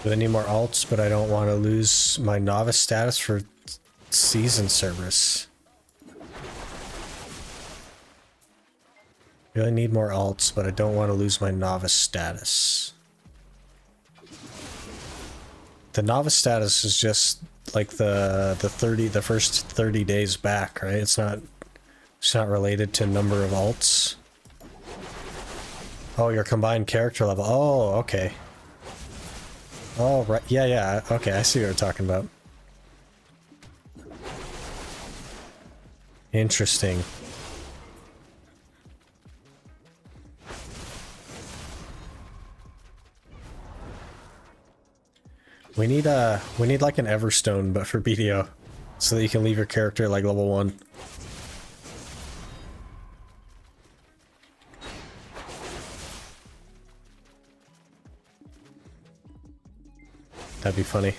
I need more alts, but I don't want to lose my novice status for season service. Really need more alts, but I don't want to lose my novice status. The novice status is just like the first 30 days back, right? It's not related to number of alts. Oh, your combined character level. Oh, okay. Oh, right. Yeah, yeah. Okay, I see what you're talking about. Interesting. We need like an Everstone, but for BDO, so that you can leave your character like level 1. That'd be funny.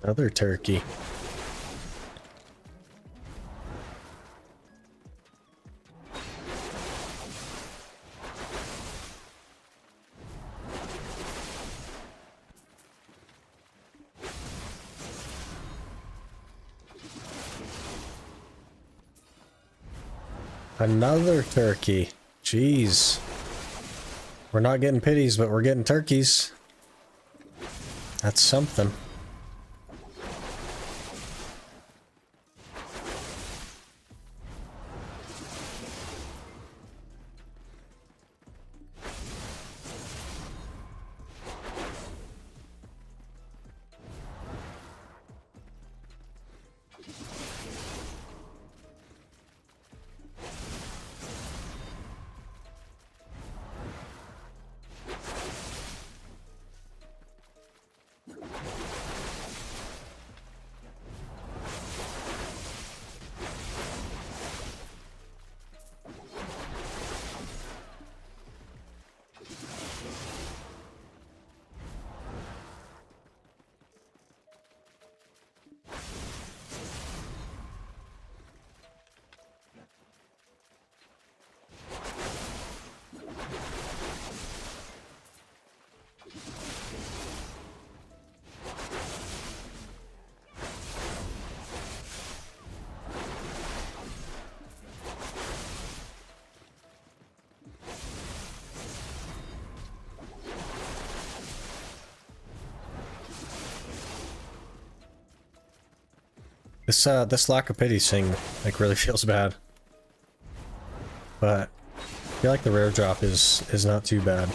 Another turkey. Another turkey. Jeez. We're not getting pities, but we're getting turkeys. That's something. This lack of pity thing, like, really feels bad. But I feel like the rare drop is not too bad.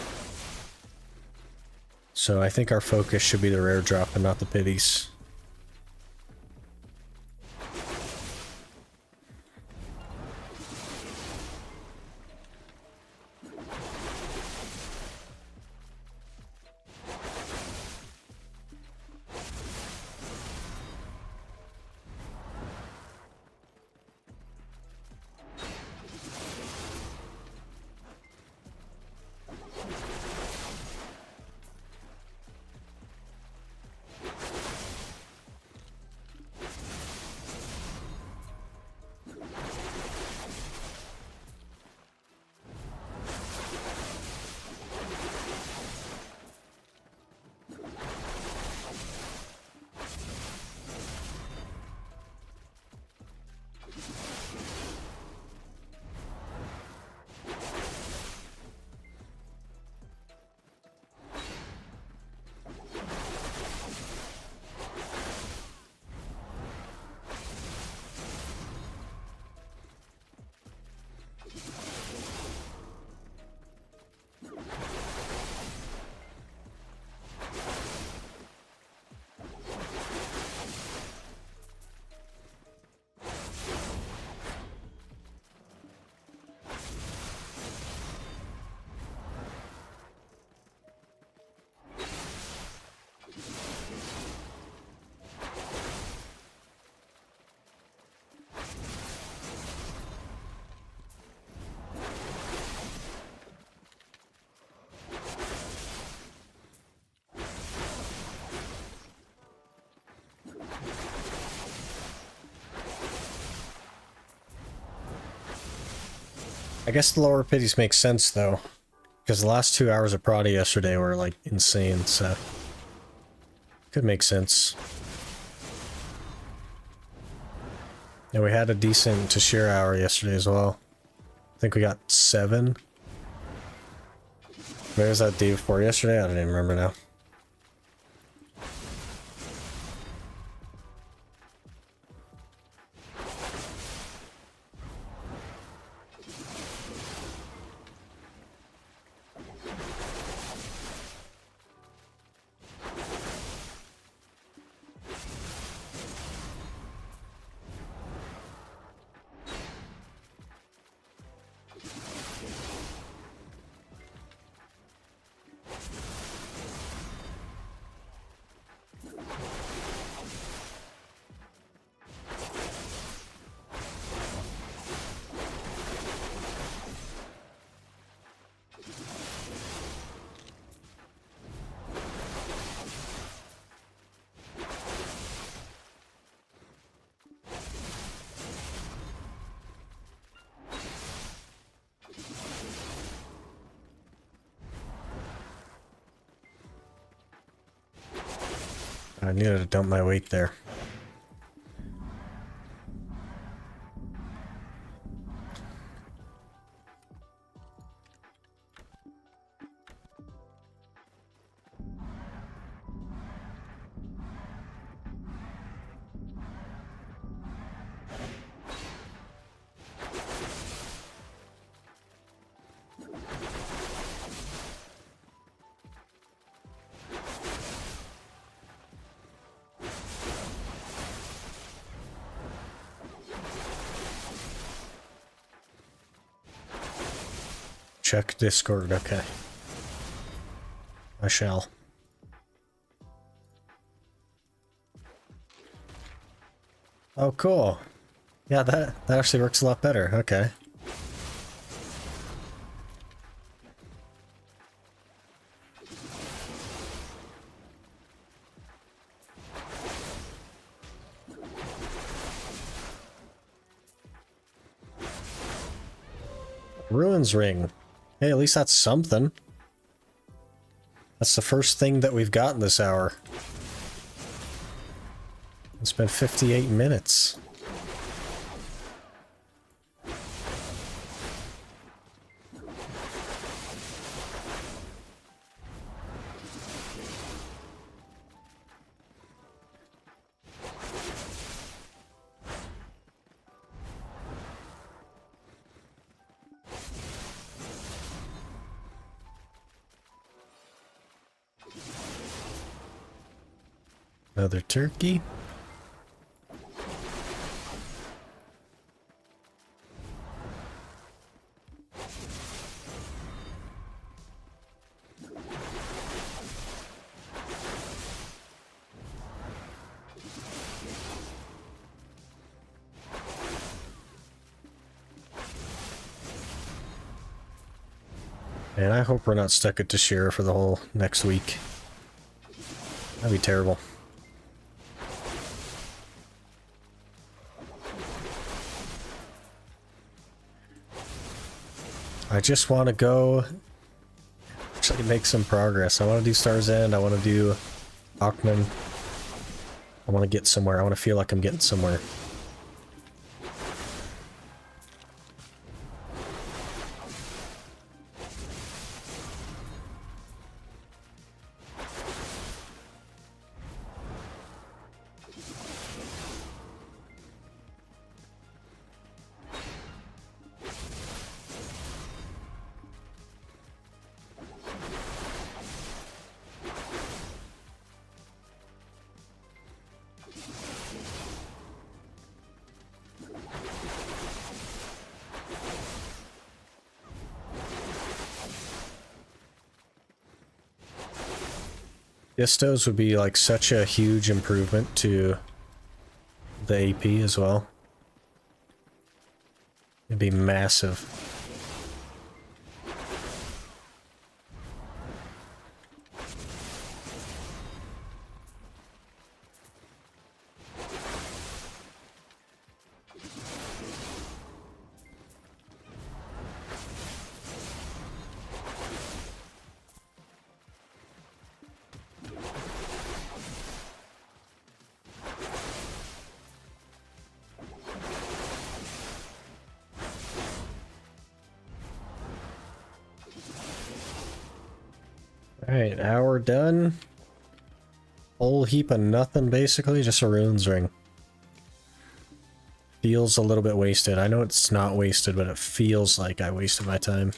So I think our focus should be the rare drop and not the pities. I guess the lower pities make sense, though. Because the last 2 hours of Prada yesterday were, like, insane, so... Could make sense. And we had a decent Tshira hour yesterday as well. I think we got 7. Where was that day before yesterday? I don't even remember now. I needed to dump my weight there. Check Discord, okay. I shall. Oh, cool. Yeah, that actually works a lot better. Okay. Ruins ring. Hey, at least that's something. That's the first thing that we've got in this hour. It's been 58 minutes. Another turkey. And I hope we're not stuck at Tshira for the whole next week. That'd be terrible. I just want to go actually make some progress. I want to do Star's End. I want to do Ackman. I want to get somewhere. I want to feel like I'm getting somewhere. Distos would be like such a huge improvement to the AP as well. It'd be massive. Alright, hour done. Whole heap of nothing, basically, just a ruins ring. Feels a little bit wasted. I know it's not wasted, but it feels like I wasted my time.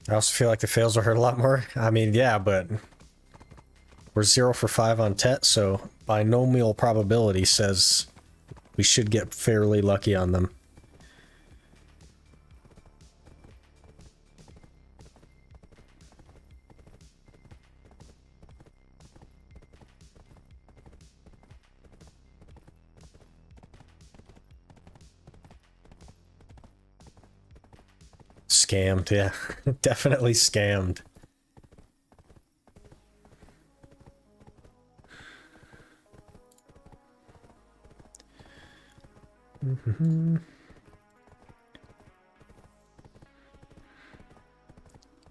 I also feel like the fails will hurt a lot more. I mean, yeah, but we're 0 for 5 on Tet, so binomial probability says we should get fairly lucky on them. Scammed, yeah. Definitely scammed.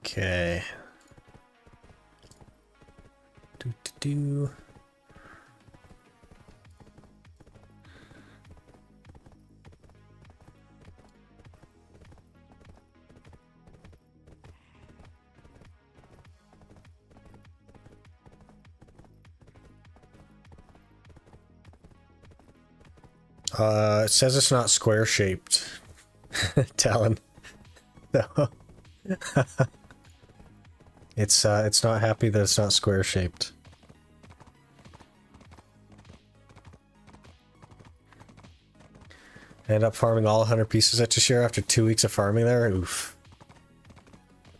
Okay. Do. It says it's not square shaped. Talon. No. It's not happy that it's not square shaped. End up farming all 100 pieces at Tshira after 2 weeks of farming there? Oof.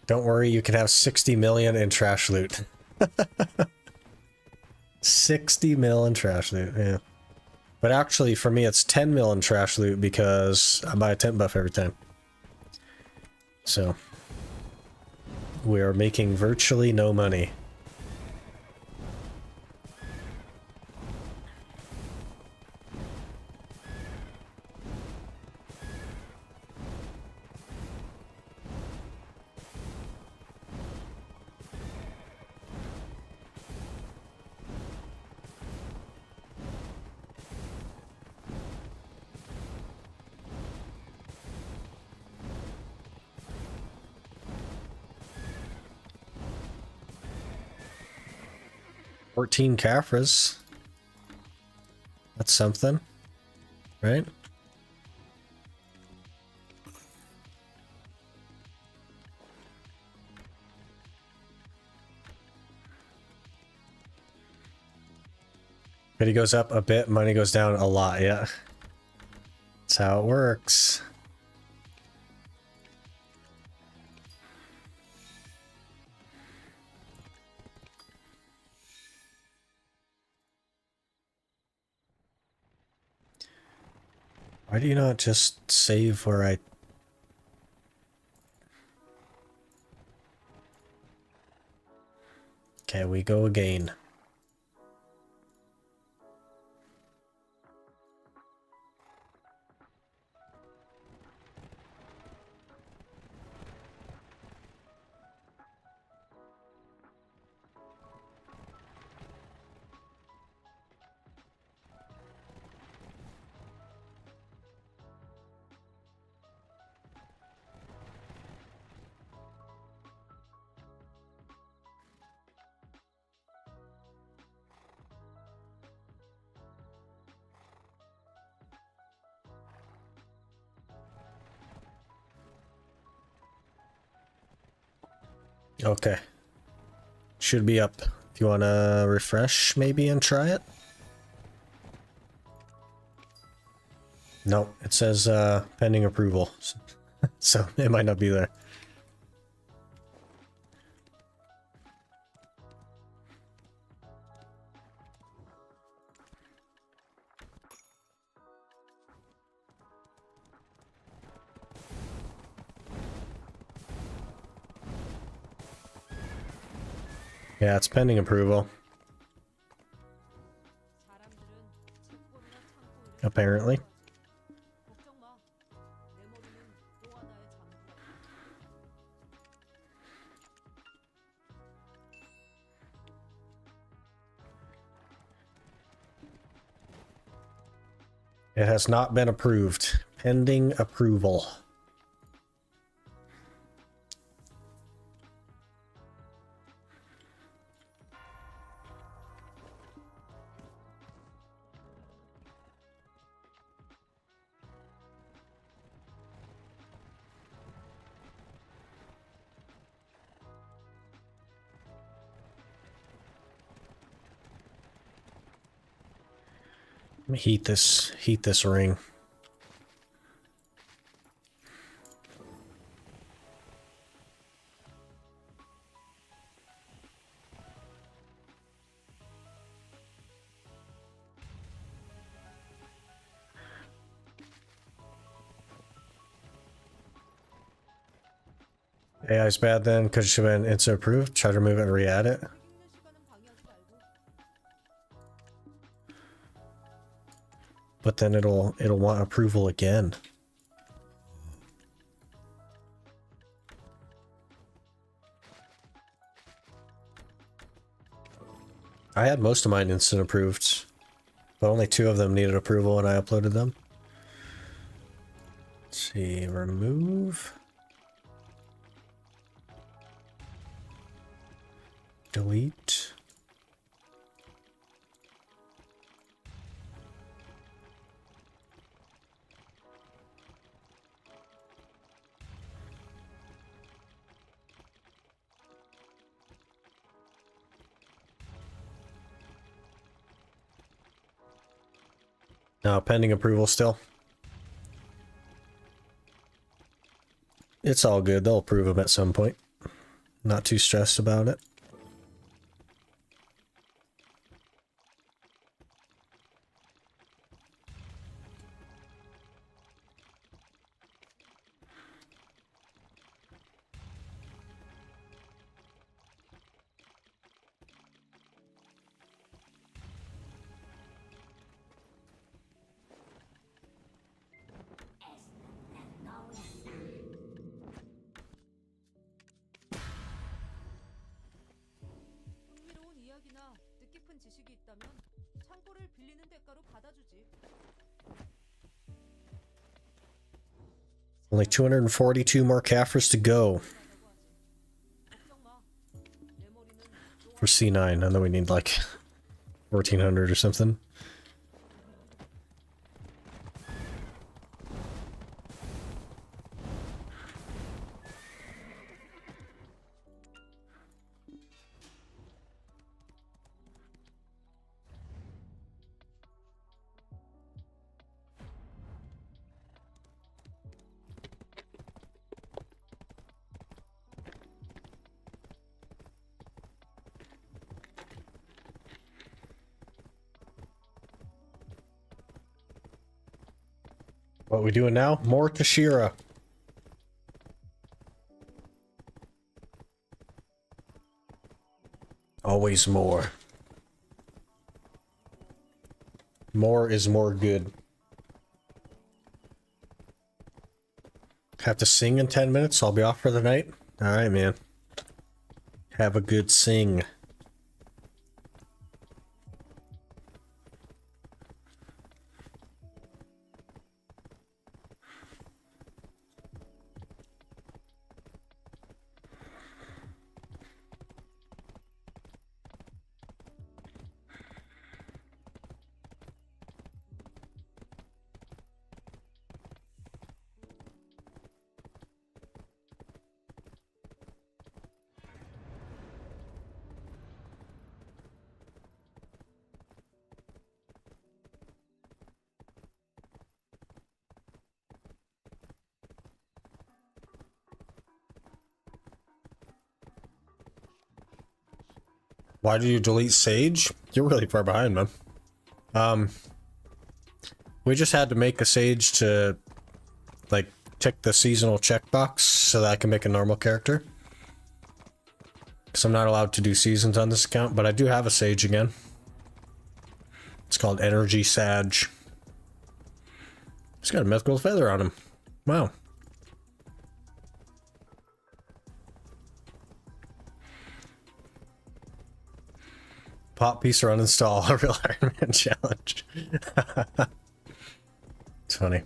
Don't worry, you can have 60 million in trash loot. 60 mil in trash loot, yeah. But actually, for me, it's 10 mil in trash loot because I buy a tent buff every time. So, we are making virtually no money. $14 Caphras. That's something, right? Pity goes up a bit, money goes down a lot, yeah. That's how it works. Why do you not just save where I... Okay, we go again. Okay. Should be up. If you want to refresh, maybe, and try it? Nope. It says pending approval. So it might not be there. Yeah, it's pending approval. Apparently. It has not been approved. Pending approval. Let me heat this ring. AI's bad then because it should have been instant approved. Try to remove it and re-add it. But then it'll want approval again. I had most of mine instant approved, but only 2 of them needed approval when I uploaded them. Let's see, remove. Delete. Now, pending approval still. It's all good. They'll approve them at some point. Not too stressed about it. Only 242 more Caffers to go for C9. I know we need like 1400 or something. What we doing now? More Tshira. Always more. More is more good. Have to sing in 10 minutes. I'll be off for the night. All right, man. Have a good sing. Why do you delete Sage? You're really far behind, man. We just had to make a Sage to, like, tick the seasonal checkbox so that I can make a normal character. Because I'm not allowed to do seasons on this account, but I do have a Sage again. It's called Energy Sage. He's got a mythical feather on him. Wow. Pop piece or uninstall a real Iron Man challenge. It's funny.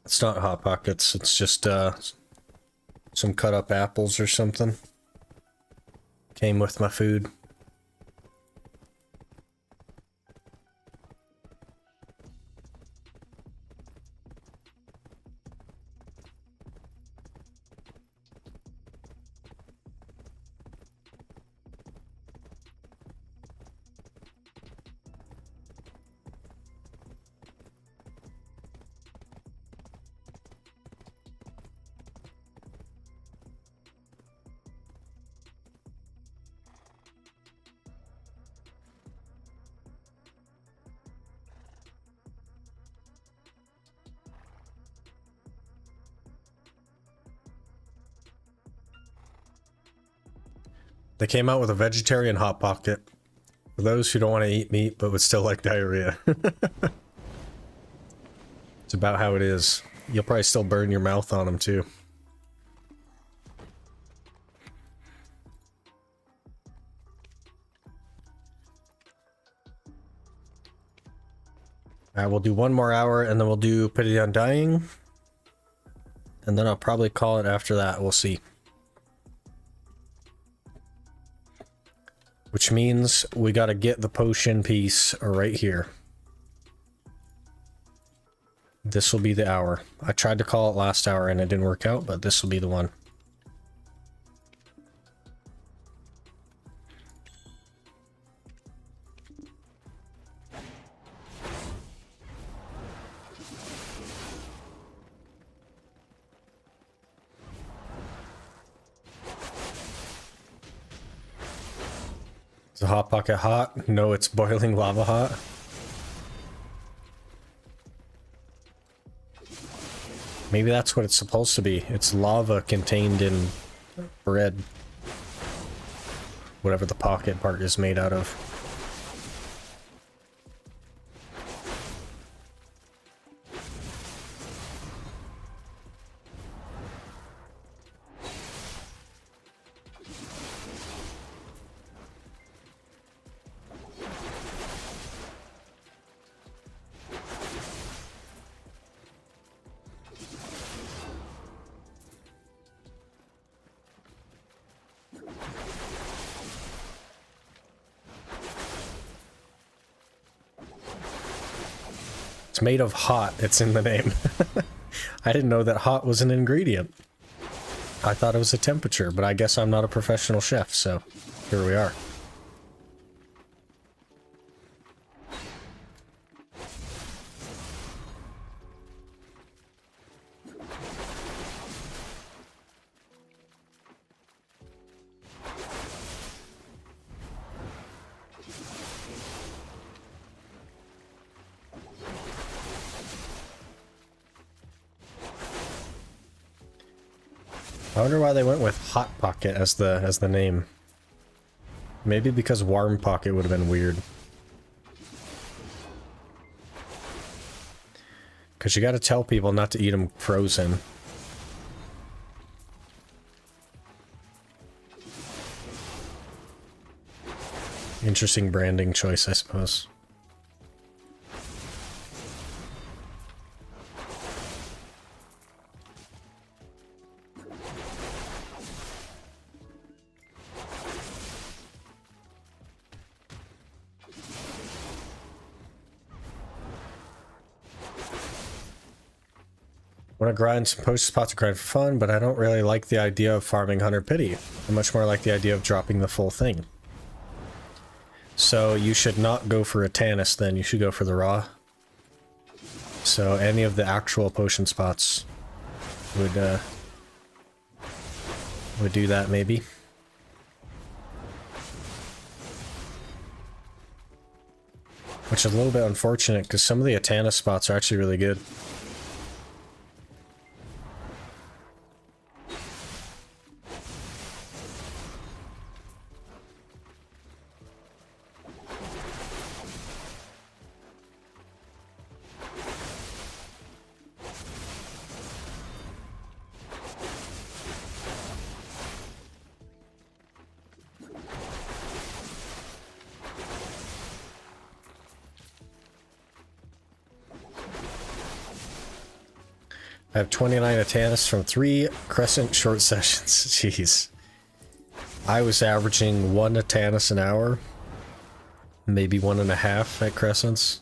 It's not Hot Pockets, it's just some cut up apples or something. Came with my food. They came out with a vegetarian Hot Pocket for those who don't want to eat meat but would still like diarrhea. It's about how it is. You'll probably still burn your mouth on them too. Alright, we'll do one more hour and then we'll do Pity the Undying. And then I'll probably call it after that. We'll see. Which means we gotta get the potion piece right here. This will be the hour. I tried to call it last hour and it didn't work out, but this will be the one. Is the Hot Pocket hot? No, it's boiling lava hot. Maybe that's what it's supposed to be. It's lava contained in bread. Whatever the pocket part is made out of. It's made of hot, it's in the name. I didn't know that hot was an ingredient. I thought it was a temperature, but I guess I'm not a professional chef, so here we are. I wonder why they went with Hot Pocket as the name. Maybe because Warm Pocket would have been weird. Because you gotta tell people not to eat them frozen. Interesting branding choice, I suppose. Want to grind some potion spots to grind for fun, but I don't really like the idea of farming 100 pity. I much more like the idea of dropping the full thing. So you should not go for a Tannis then, you should go for the raw. So any of the actual potion spots would do that maybe. Which is a little bit unfortunate because some of the Atana spots are actually really good. I have 29 Atanis from 3 Crescent short sessions. Jeez. I was averaging 1 Atanis an hour. Maybe 1.5 at Crescents.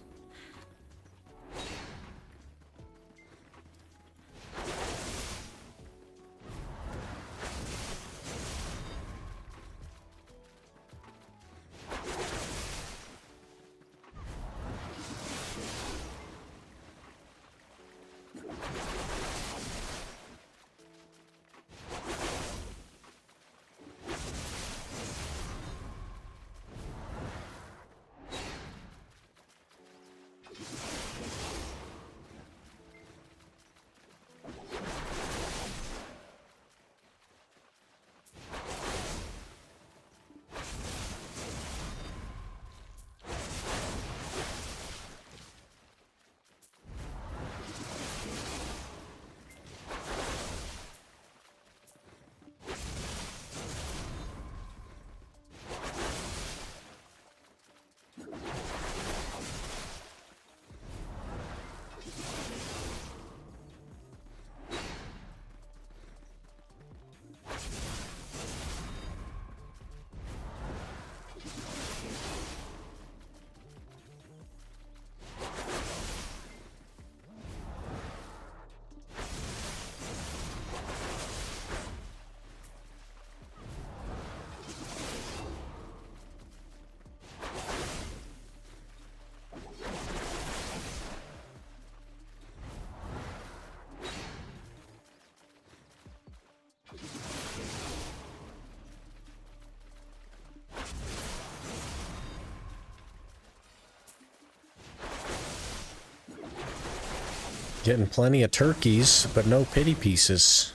Getting plenty of turkeys, but no pity pieces.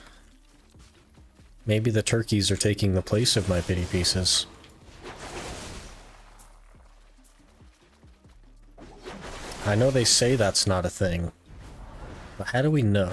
Maybe the turkeys are taking the place of my pity pieces. I know they say that's not a thing, but how do we know?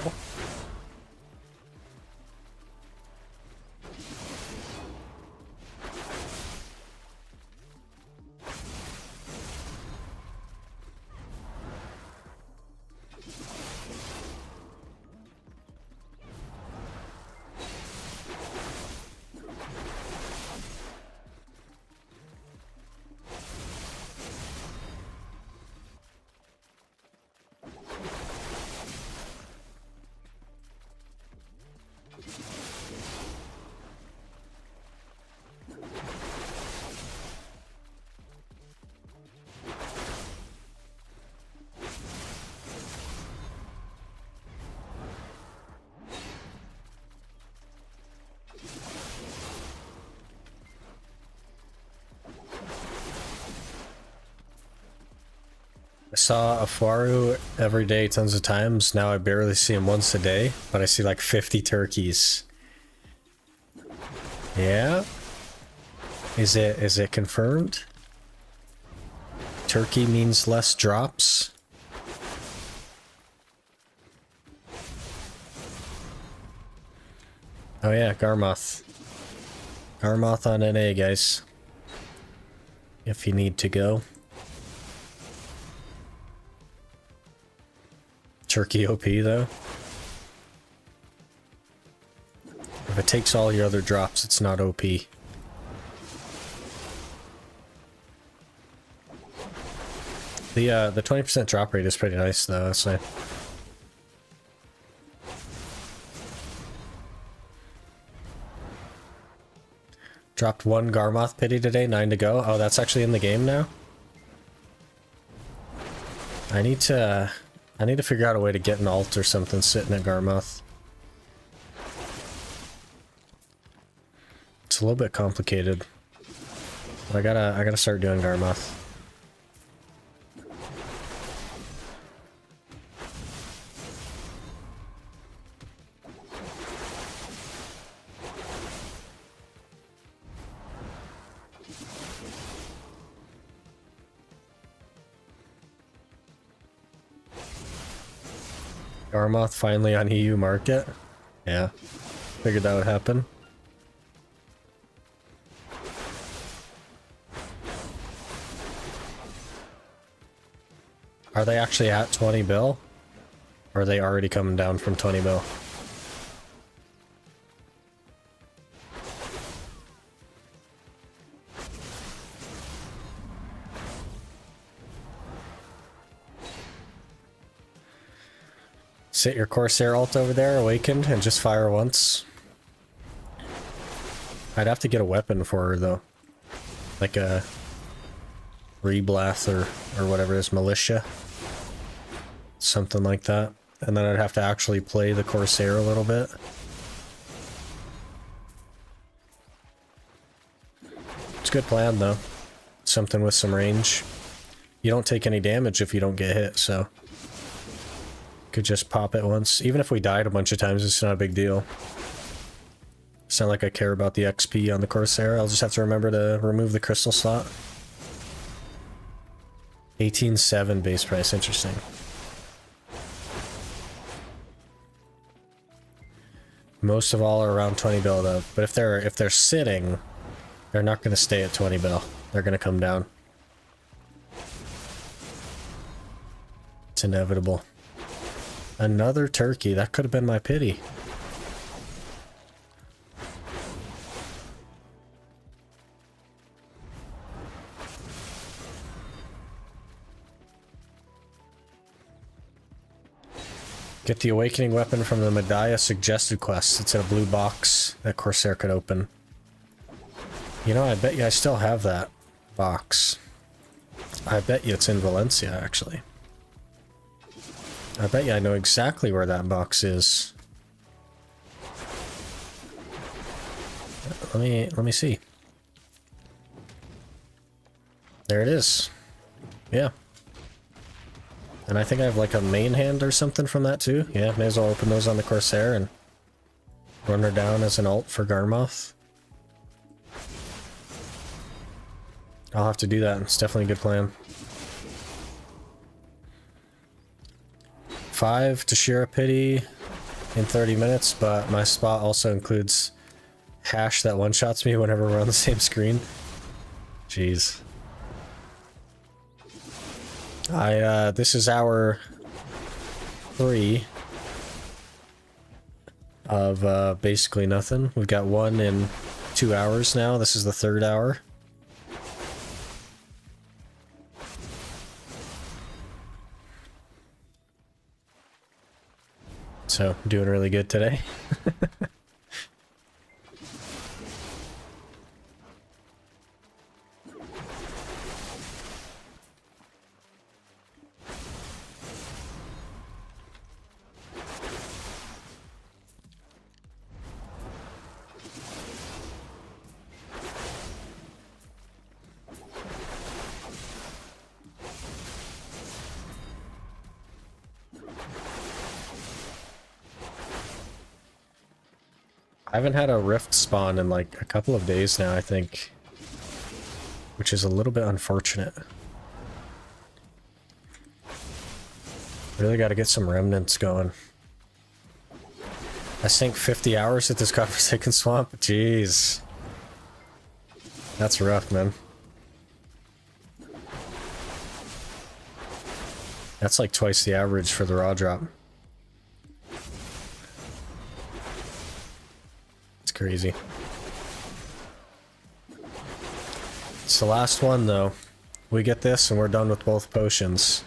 I saw a Faru every day tons of times. Now I barely see him once a day, but I see like 50 turkeys. Yeah? Is it confirmed? Turkey means less drops? Oh yeah, Garmoth. Garmoth on NA, guys. If you need to go. Turkey OP though. If it takes all your other drops, it's not OP. The 20% drop rate is pretty nice though, I'd say. Dropped 1 Garmoth pity today, 9 to go. Oh, that's actually in the game now? I need to figure out a way to get an alt or something sitting at Garmoth. It's a little bit complicated. But I gotta start doing Garmoth. Garmoth finally on EU market? Yeah. Figured that would happen. Are they actually at 20 bill? Or are they already coming down from 20 mil? Sit your Corsair ult over there, awakened, and just fire once. I'd have to get a weapon for her, though. Like a Reblath or whatever it is, Militia. Something like that. And then I'd have to actually play the Corsair a little bit. It's a good plan, though. Something with some range. You don't take any damage if you don't get hit, so... Could just pop it once. Even if we died a bunch of times, it's not a big deal. It's not like I care about the XP on the Corsair. I'll just have to remember to remove the crystal slot. 18.7 base price, interesting. Most of all are around 20 bill though. But if they're sitting, they're not going to stay at 20 bill. They're going to come down. It's inevitable. Another turkey. That could have been my pity. Get the awakening weapon from the Medaya suggested quest. It's in a blue box that Corsair could open. You know, I bet you I still have that box. I bet you it's in Valencia, actually. I bet you I know exactly where that box is. Let me see. There it is. Yeah. And I think I have like a main hand or something from that too. Yeah, may as well open those on the Corsair and run her down as an ult for Garmoth. I'll have to do that. It's definitely a good plan. 5 Tshira pity in 30 minutes, but my spot also includes hash that one-shots me whenever we're on the same screen. Jeez. This is hour 3 of basically nothing. We've got 1 in 2 hours now. This is the 3rd hour. So, doing really good today. I haven't had a rift spawn in like a couple of days now, I think. Which is a little bit unfortunate. Really gotta get some remnants going. I sank 50 hours at this Godforsaken Swamp? Jeez. That's rough, man. That's like twice the average for the raw drop. Crazy. It's the last one though. We get this and we're done with both potions.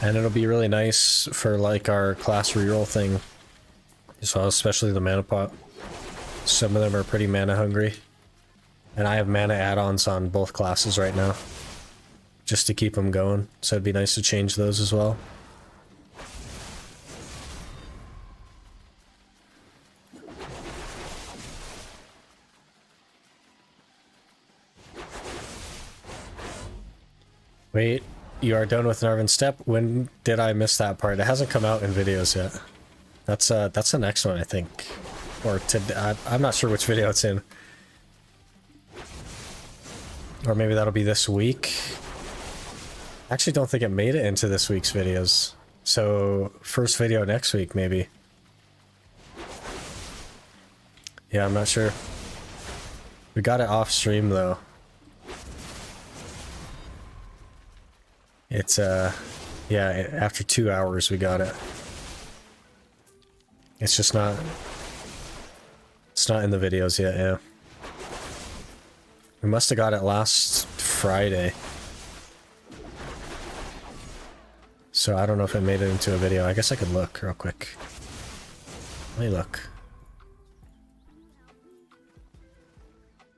And it'll be really nice for like our class reroll thing. So especially the mana pot. Some of them are pretty mana hungry. And I have mana add-ons on both classes right now. Just to keep them going. So it'd be nice to change those as well. Wait. You are done with Narvan Step? When did I miss that part? It hasn't come out in videos yet. That's the next one, I think. Or I'm not sure which video it's in. Or maybe that'll be this week. I actually don't think it made it into this week's videos. So, first video next week, maybe. Yeah, I'm not sure. We got it off stream, though. It's, yeah, after 2 hours we got it. It's just not... It's not in the videos yet, yeah. We must have got it last Friday. So I don't know if it made it into a video. I guess I could look real quick. Let me look.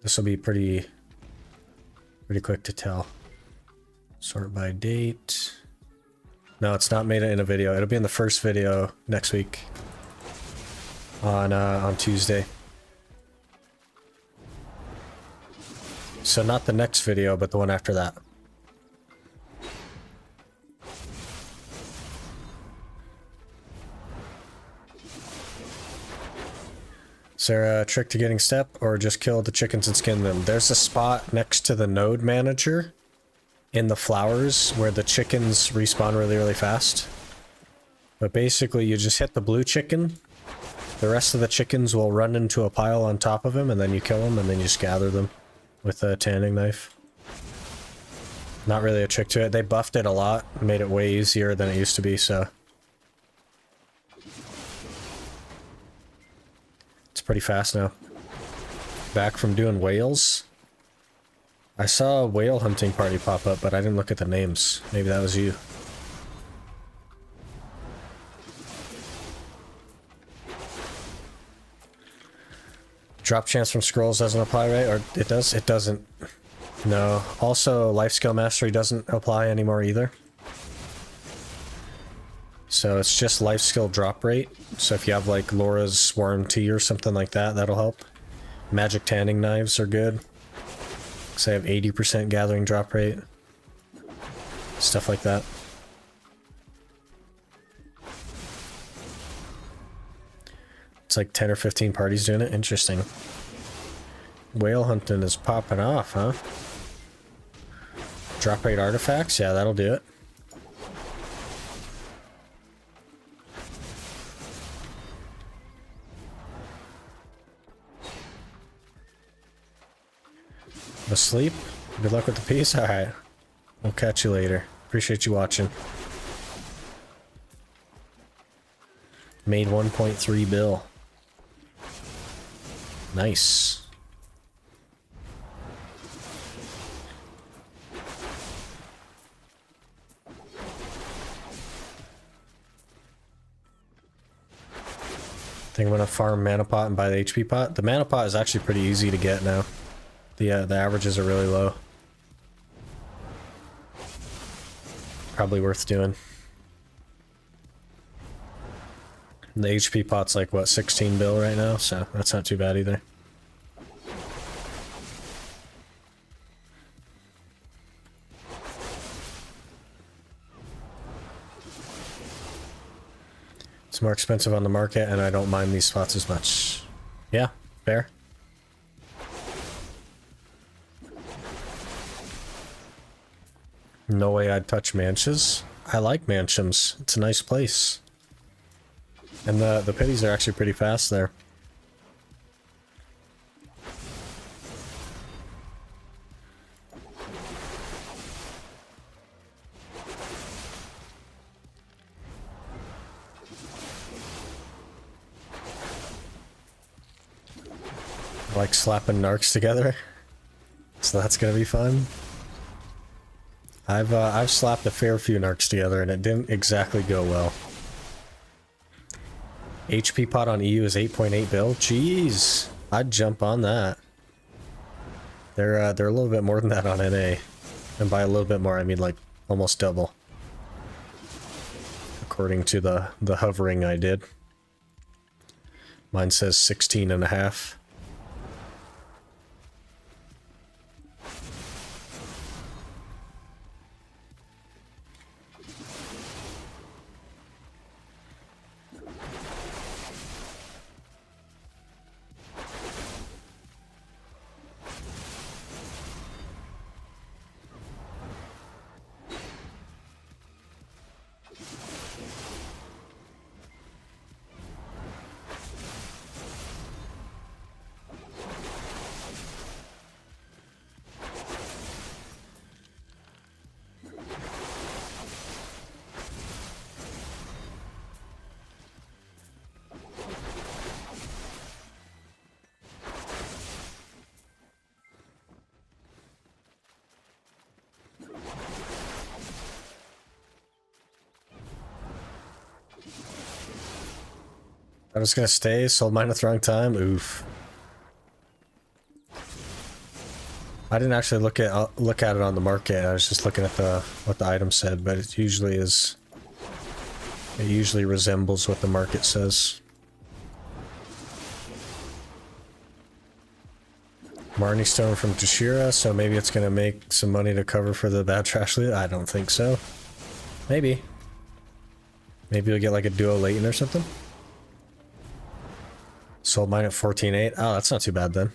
This will be pretty quick to tell. Sort by date. No, it's not made it in a video. It'll be in the first video next week. On Tuesday. So not the next video, but the one after that. Is there a trick to getting step, or just kill the chickens and skin them? There's a spot next to the node manager in the flowers where the chickens respawn really fast. But basically you just hit the blue chicken, the rest of the chickens will run into a pile on top of him, and then you kill them, and then you just gather them with a tanning knife. Not really a trick to it. They buffed it a lot, made it way easier than it used to be, so... It's pretty fast now. Back from doing whales. I saw a whale hunting party pop up, but I didn't look at the names. Maybe that was you. Drop chance from scrolls doesn't apply, right? Or it does? It doesn't. No. Also, life skill mastery doesn't apply anymore either. So it's just life skill drop rate. So if you have like Laura's Swarm Tea or something like that, that'll help. Magic tanning knives are good. Because they have 80% gathering drop rate. Stuff like that. It's like 10 or 15 parties doing it. Interesting. Whale hunting is popping off, huh? Drop rate artifacts? Yeah, that'll do it. Asleep? Good luck with the piece? Alright. We'll catch you later. Appreciate you watching. Made 1.3 bill. Nice. Think I'm gonna farm mana pot and buy the HP pot. The mana pot is actually pretty easy to get now. The averages are really low. Probably worth doing. And the HP pot's like, what, 16 bill right now? So that's not too bad either. It's more expensive on the market, and I don't mind these spots as much. Yeah, fair. No way I'd touch Mansions. I like Mansions. It's a nice place. And the pities are actually pretty fast there. I like slapping narcs together. So that's gonna be fun. I've slapped a fair few narcs together and it didn't exactly go well. HP pot on EU is 8.8 bill. Jeez, I'd jump on that. They're a little bit more than that on NA, and by a little bit more I mean like almost double, according to the hovering I did. Mine says 16.5. I was gonna stay, sold mine at the wrong time. Oof. I didn't actually look at it on the market. I was just looking at what the item said, but it usually is. It usually resembles what the market says. Marnie Stone from Tshira, so maybe it's gonna make some money to cover for the bad trash loot. I don't think so. Maybe. Maybe we'll get like a duo Leighton or something. Sold mine at 14.8. Oh, that's not too bad then.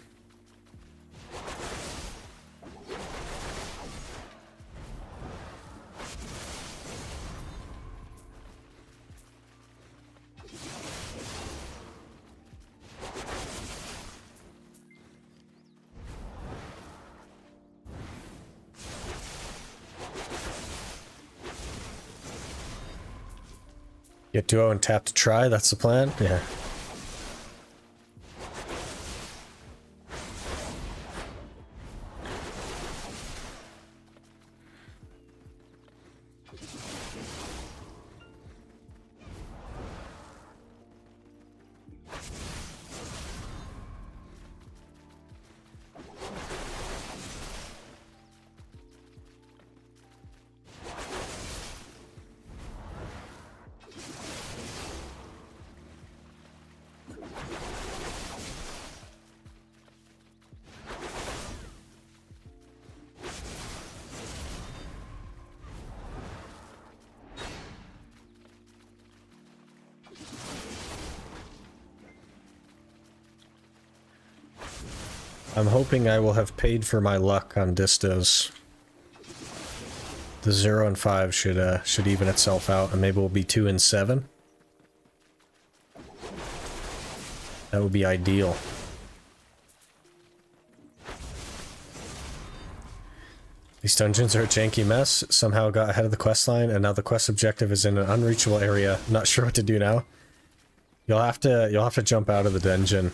Get duo and tap to try, that's the plan? Yeah. I'm hoping I will have paid for my luck on distos. The 0 and 5 should even itself out, and maybe we'll be 2 and 7. That would be ideal. These dungeons are a janky mess. Somehow got ahead of the quest line, and now the quest objective is in an unreachable area. Not sure what to do now. You'll have to jump out of the dungeon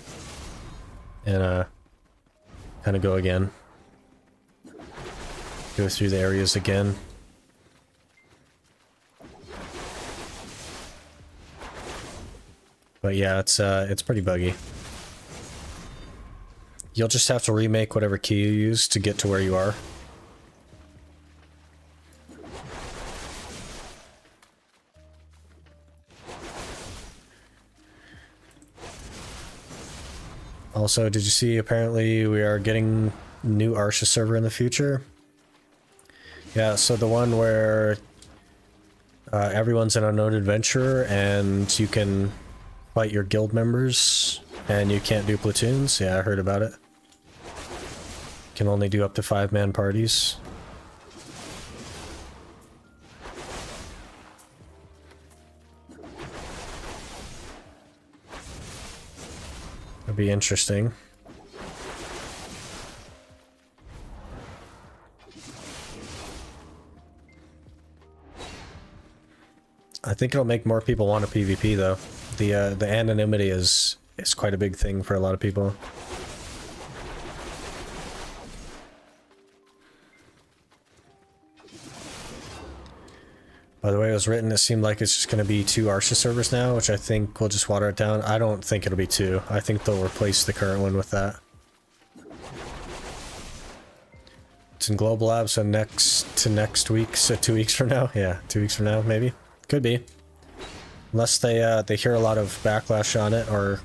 and kind of go again. Go through the areas again. But yeah, it's pretty buggy. You'll just have to remake whatever key you use to get to where you are. Also, did you see apparently we are getting new Arsha server in the future? Yeah, so the one where everyone's an unknown adventurer and you can fight your guild members and you can't do platoons. Yeah, I heard about it. Can only do up to 5-man parties. That'd be interesting. I think it'll make more people want to PvP though. The anonymity is quite a big thing for a lot of people. By the way, it was written, it seemed like it's just going to be 2 Arsha servers now, which I think will just water it down. I don't think it'll be 2. I think they'll replace the current one with that. It's in Global Lab, so next week, so 2 weeks from now? Yeah, 2 weeks from now, maybe. Could be. Unless they hear a lot of backlash on it, or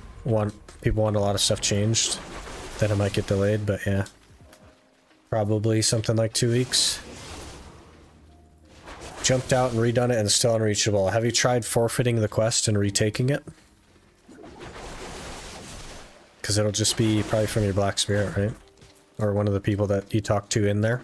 people want a lot of stuff changed, then it might get delayed, but yeah. Probably something like 2 weeks. Jumped out and redone it and still unreachable. Have you tried forfeiting the quest and retaking it? Because it'll just be probably from your Black Spirit, right? Or one of the people that you talked to in there.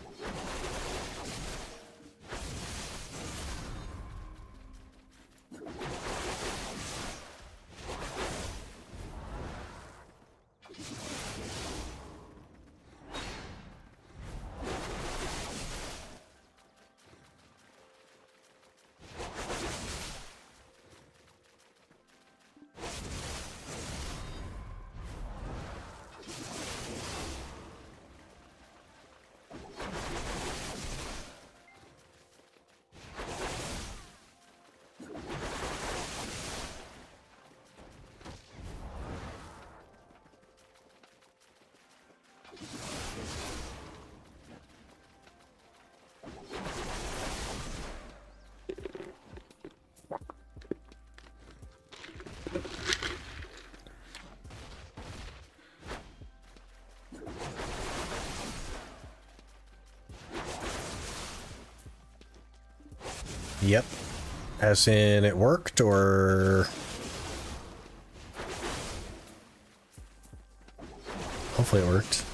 Yep. As in it worked, or... Hopefully it worked.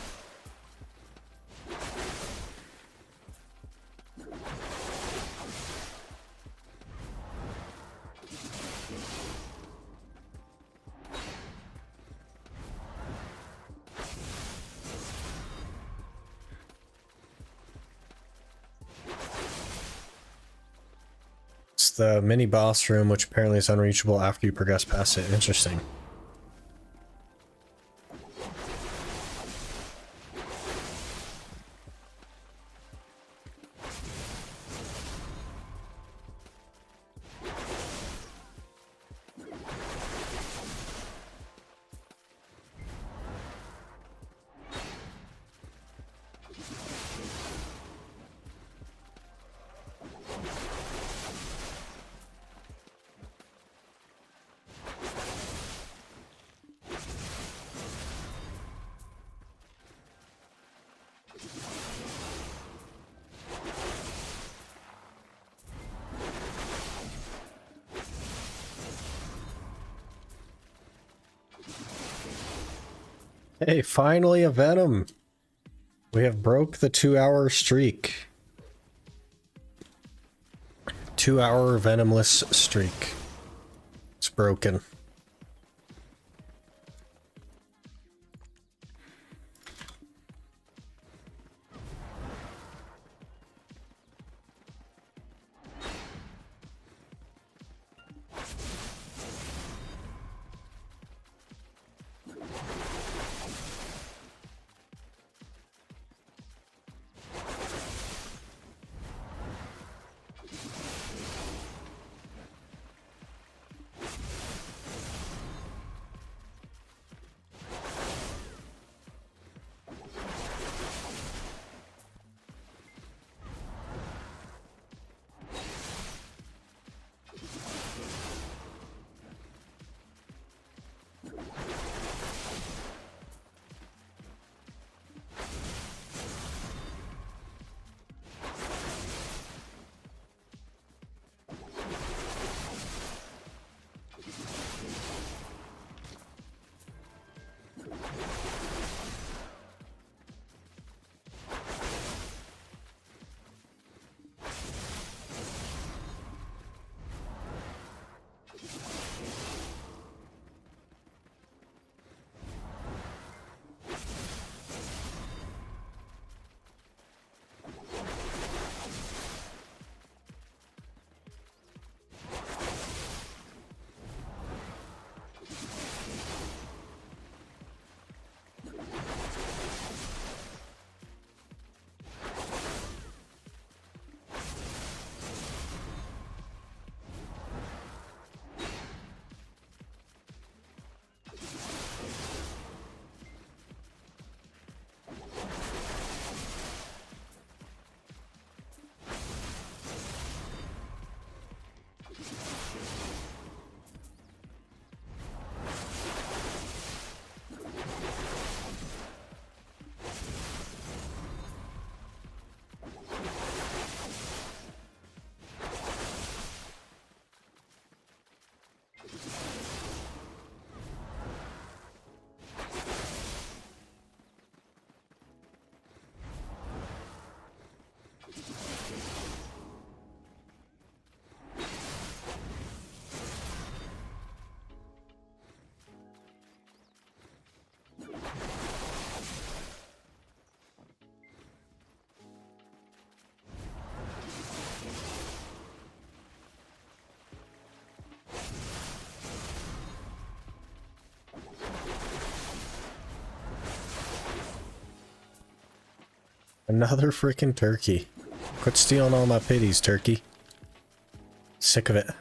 It's the mini boss room, which apparently is unreachable after you progress past it. Interesting. Hey, finally a Venom! We have broke the 2-hour streak. 2-hour Venomless streak. It's broken. Another freaking turkey. Quit stealing all my pities, turkey. Sick of it.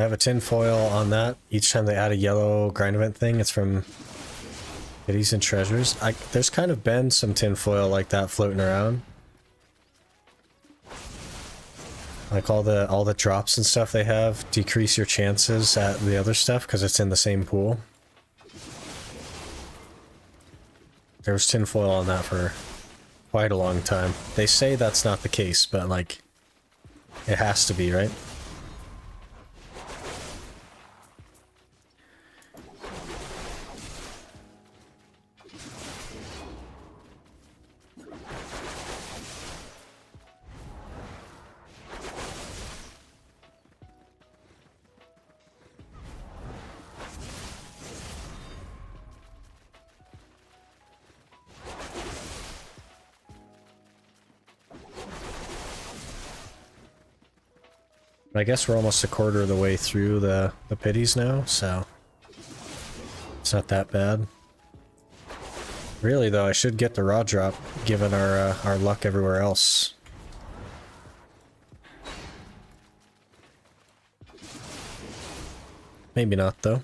I have a tin foil on that. Each time they add a yellow grind event thing, it's from goodies and treasures. There's kind of been some tin foil like that floating around. Like all the drops and stuff they have decrease your chances at the other stuff because it's in the same pool. There was tin foil on that for quite a long time. They say that's not the case, but like, it has to be, right? I guess we're almost a quarter of the way through the pities now, so it's not that bad. Really though, I should get the raw drop given our luck everywhere else. Maybe not though.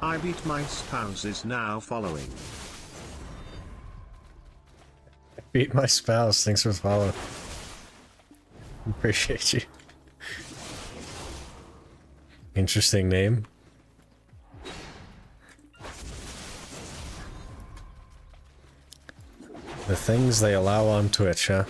I beat my spouse is now following. Beat my spouse. Thanks for following. Appreciate you. Interesting name. The things they allow on Twitch, huh?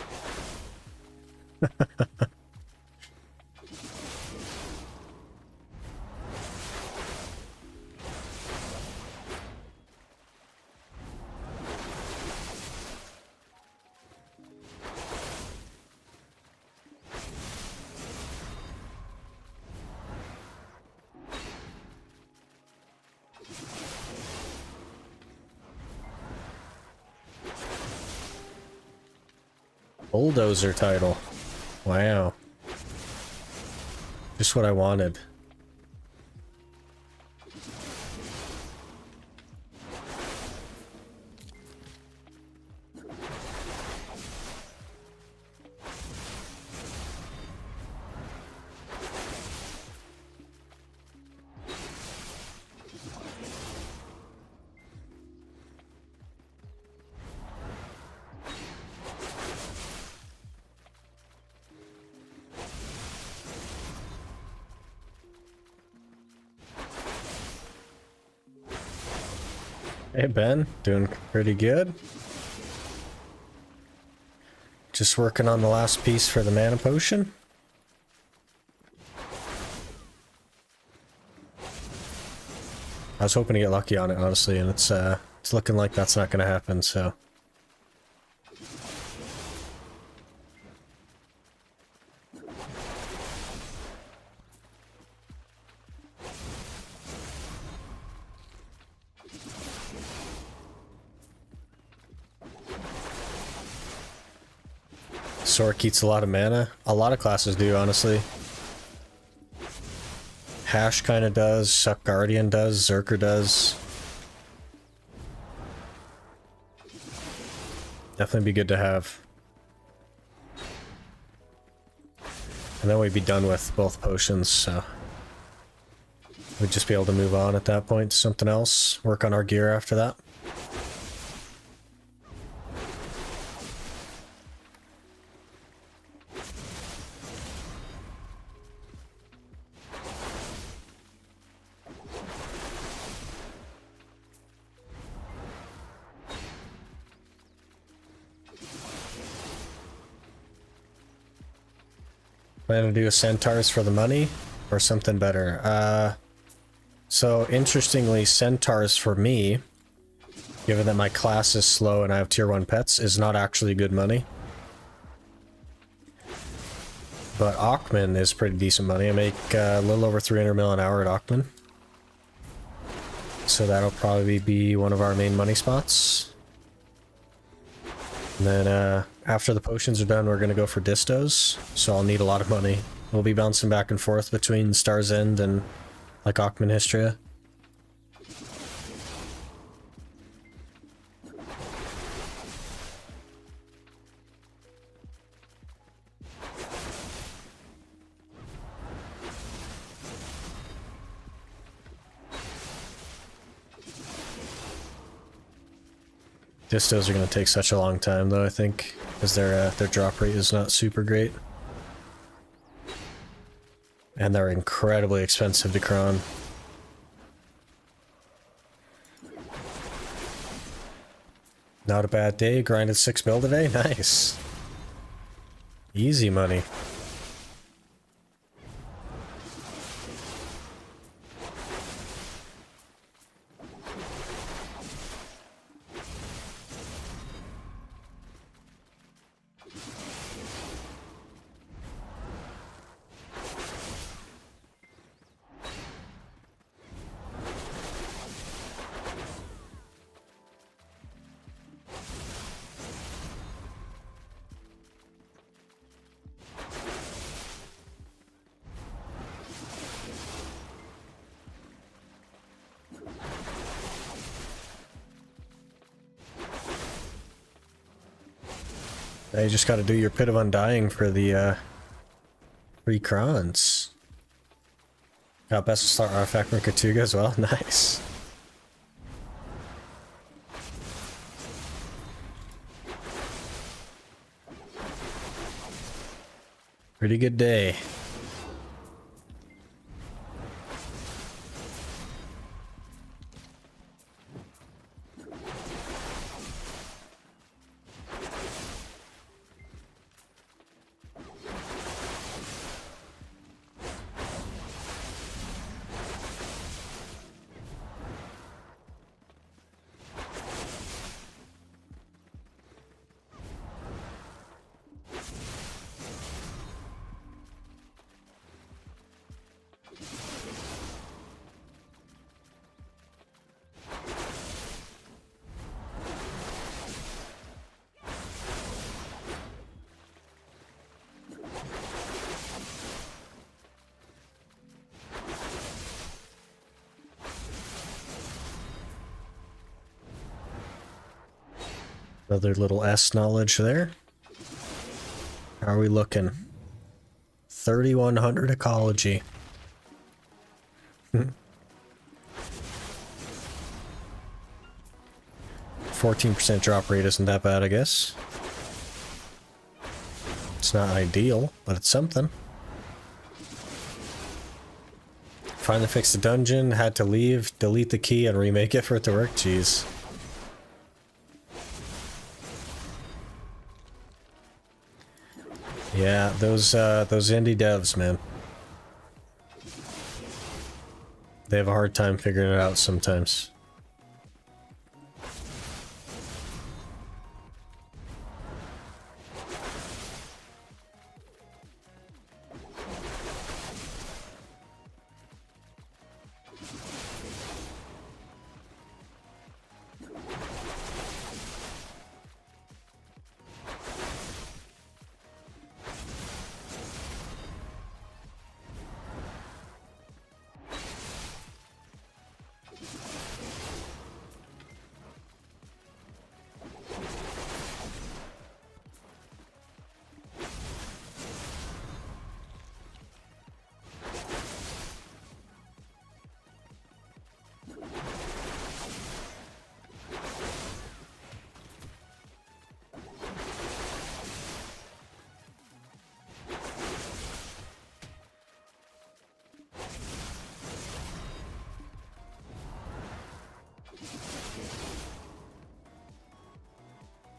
Bulldozer title. Wow. Just what I wanted. Hey Ben, doing pretty good. Just working on the last piece for the mana potion. I was hoping to get lucky on it, honestly, and it's looking like that's not going to happen, so. Sork eats a lot of mana. A lot of classes do, honestly. Hash kind of does, Suck Guardian does, Zerker does. Definitely be good to have. And then we'd be done with both potions, so we'd just be able to move on at that point to something else, work on our gear after that. Plan to do a Centaurs for the money or something better. So interestingly, Centaurs for me, given that my class is slow and I have tier 1 pets, is not actually good money. But Aukman is pretty decent money. I make a little over 300 mil an hour at Aukman. So that'll probably be one of our main money spots. And then after the potions are done, we're going to go for distos, so I'll need a lot of money. We'll be bouncing back and forth between Star's End and like Aukman Hystria. Distos are going to take such a long time, though, I think, because their drop rate is not super great. And they're incredibly expensive to cron. Not a bad day, grinded 6 mil today, nice. Easy money. Now you just gotta do your Pit of Undying for the free crons. Got Best Star Artifact from Katuga as well, nice. Pretty good day. Another little S knowledge there. How are we looking? 3100 ecology. 14% drop rate isn't that bad, I guess. It's not ideal, but it's something. Finally fixed the dungeon, had to leave, delete the key, and remake it for it to work. Jeez. Yeah, those indie devs, man. They have a hard time figuring it out sometimes.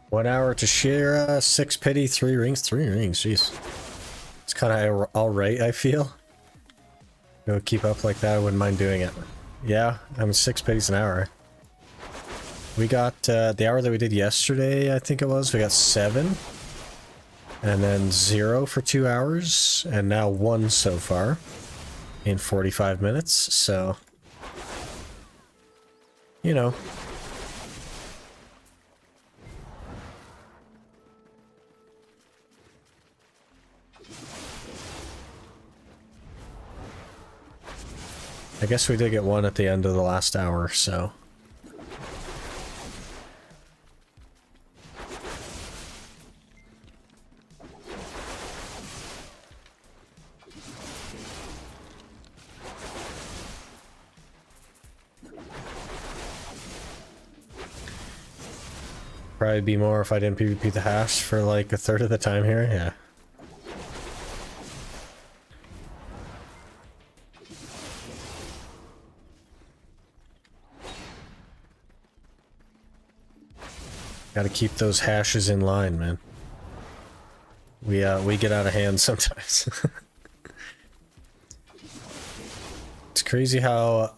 One hour to Tshira, 6 pity, 3 rings, jeez. It's kind of alright, I feel. Go keep up like that, I wouldn't mind doing it. Yeah, I'm 6 pities an hour. We got, the hour that we did yesterday, I think it was, we got 7. And then 0 for 2 hours, and now 1 so far. In 45 minutes, so... You know. I guess we did get 1 at the end of the last hour, so... Probably be more if I didn't PvP the hash for like a third of the time here, yeah. Gotta keep those hashes in line, man. We get out of hand sometimes. It's crazy how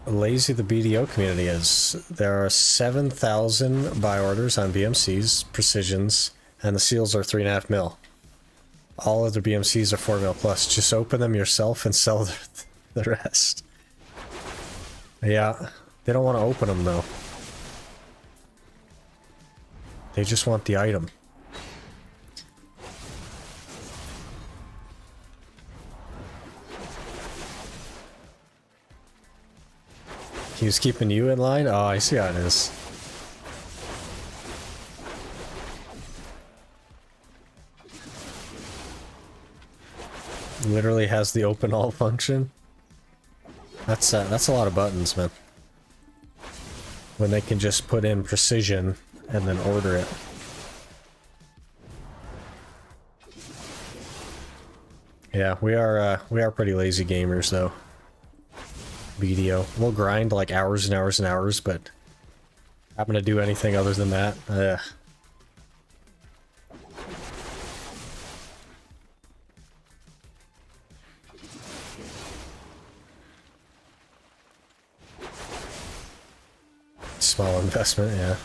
lazy the BDO community is. There are 7,000 buy orders on BMCs, precisions, and the seals are 3.5 mil. All of the BMCs are 4 mil plus. Just open them yourself and sell the rest. Yeah, they don't want to open them though. They just want the item. He was keeping you in line? Oh, I see how it is. Literally has the open all function. That's a lot of buttons, man. When they can just put in precision and then order it. Yeah, we are pretty lazy gamers though. BDO. We'll grind like hours and hours and hours, but happen to do anything other than that. Small investment, yeah.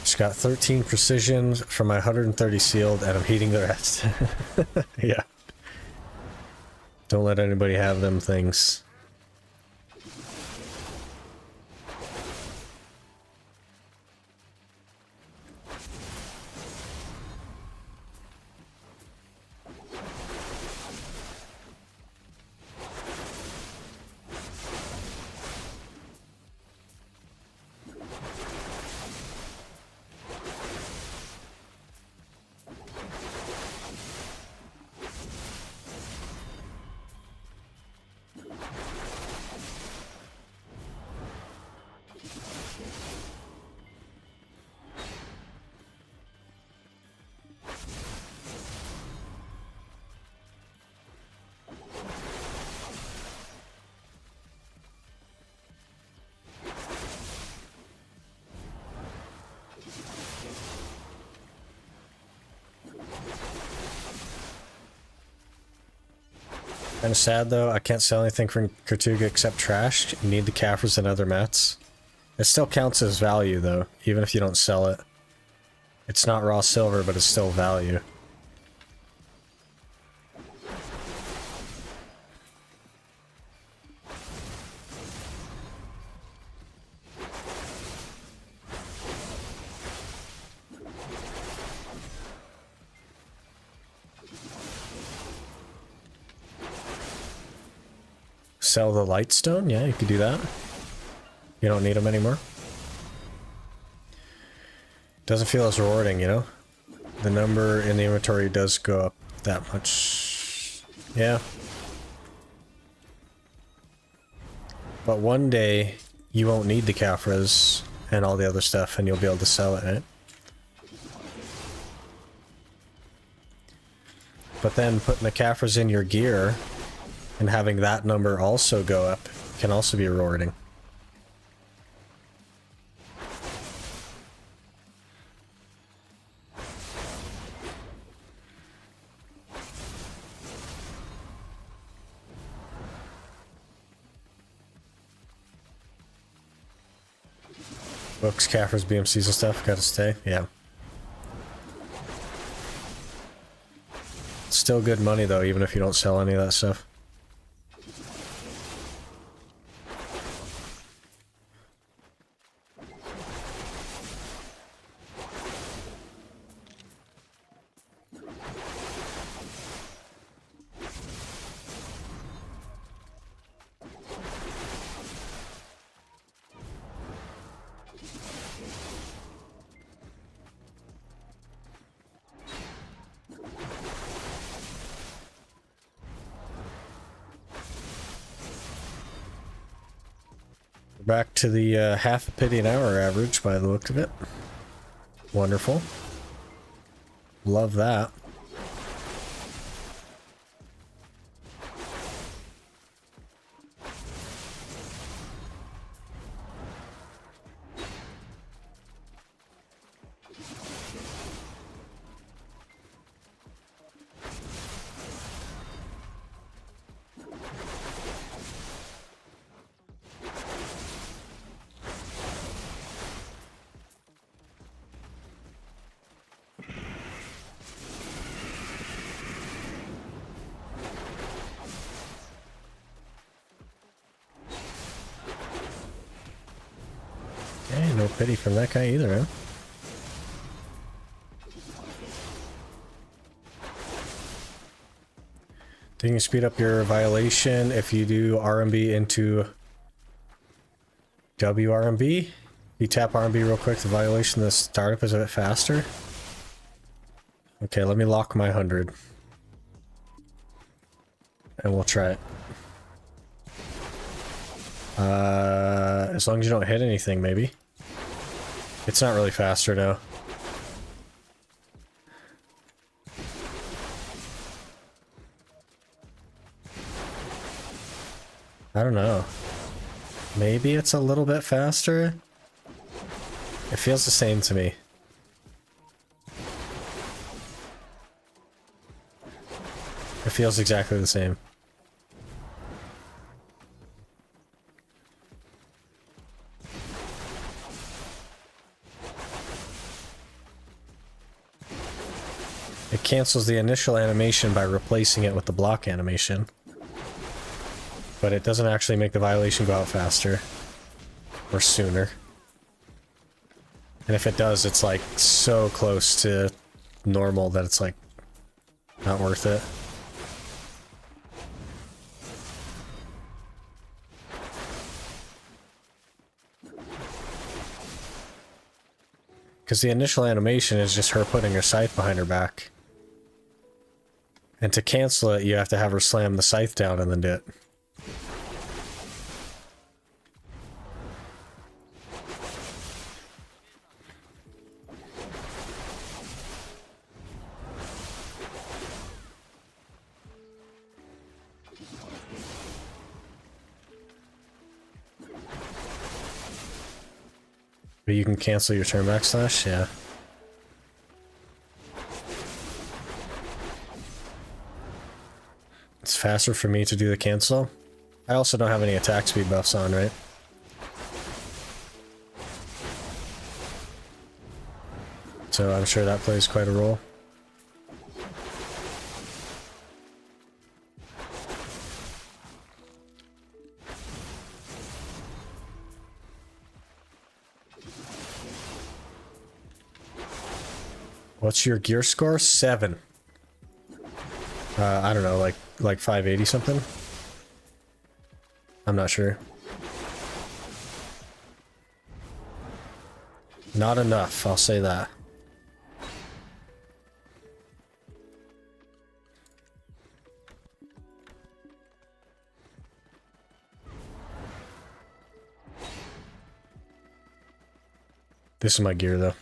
Just got 13 precision from my 130 sealed, and I'm heating the rest. Yeah. Don't let anybody have them things. Kind of sad though, I can't sell anything from Kertuga except trash. You need the Caphras and other mats. It still counts as value though, even if you don't sell it. It's not raw silver, but it's still value. Sell the lightstone? Yeah, you could do that. You don't need them anymore. Doesn't feel as rewarding, you know? The number in the inventory does go up that much. Yeah. But one day, you won't need the Caphras and all the other stuff, and you'll be able to sell it, right? But then putting the Caphras in your gear and having that number also go up can also be rewarding. Books, Caphras, BMCs and stuff, gotta stay, yeah. Still good money though, even if you don't sell any of that stuff. Back to the half a pity an hour average by the look of it. Wonderful. Love that. Okay, no pity from that guy either, huh? Then you can speed up your violation if you do RMB into WRMB. You tap RMB real quick, the violation, the startup is a bit faster. Okay, let me lock my 100. And we'll try it. As long as you don't hit anything, maybe. It's not really faster now. I don't know. Maybe it's a little bit faster? It feels the same to me. It feels exactly the same. It cancels the initial animation by replacing it with the block animation. But it doesn't actually make the violation go out faster. Or sooner. And if it does, it's like so close to normal that it's like not worth it. Because the initial animation is just her putting her scythe behind her back. And to cancel it, you have to have her slam the scythe down and then do it. But you can cancel your turn backslash, yeah. It's faster for me to do the cancel. I also don't have any attack speed buffs on, right? So I'm sure that plays quite a role. What's your gear score? 7. I don't know, like 580 something? I'm not sure. Not enough, I'll say that. This is my gear though.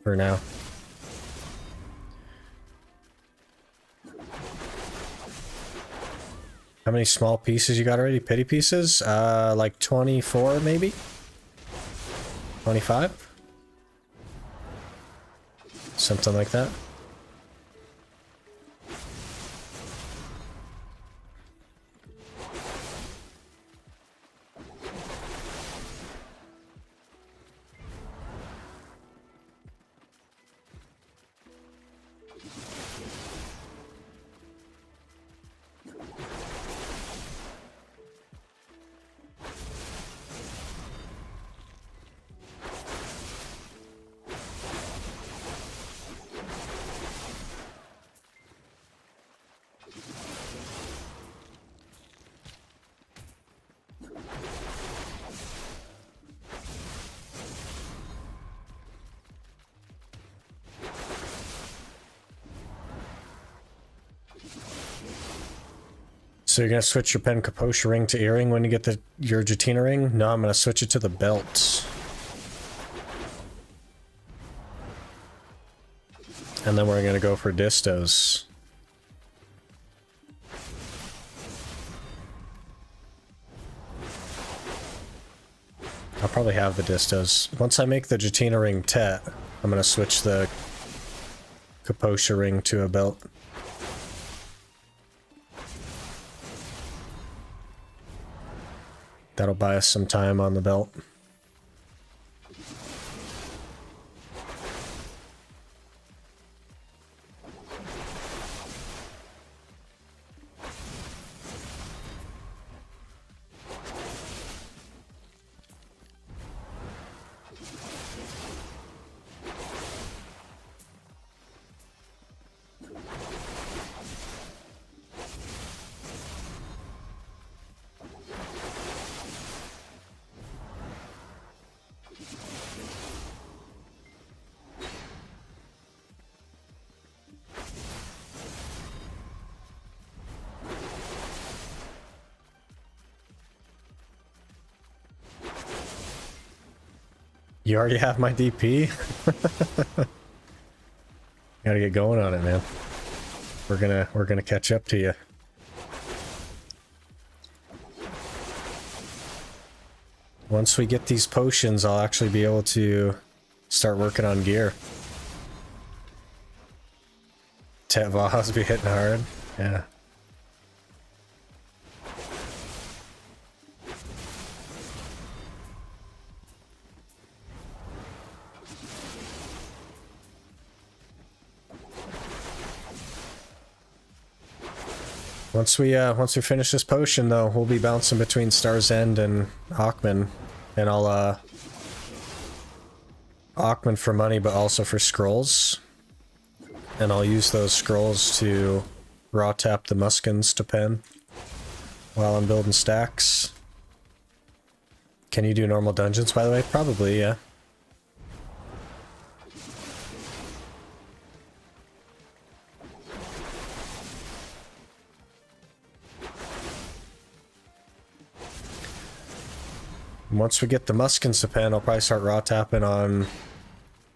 For now. How many small pieces you got already? Pity pieces? Like 24 maybe? 25? Something like that. So you're gonna switch your pen Kaposha ring to earring when you get your Jatina ring? No, I'm gonna switch it to the belt. And then we're gonna go for distos. I'll probably have the distos. Once I make the Jatina ring Tet, I'm gonna switch the Kaposha ring to a belt. That'll buy us some time on the belt. You already have my DP? Gotta get going on it, man. We're gonna catch up to you. Once we get these potions, I'll actually be able to start working on gear. Valha's be hitting hard. Yeah. Once we finish this potion, though, we'll be bouncing between Star's End and Akhman, and I'll Akhman for money, but also for scrolls, and I'll use those scrolls to raw tap the muskins to pen while I'm building stacks. Can you do normal dungeons, by the way? Probably, yeah. Once we get the muskins to pen, I'll probably start raw tapping on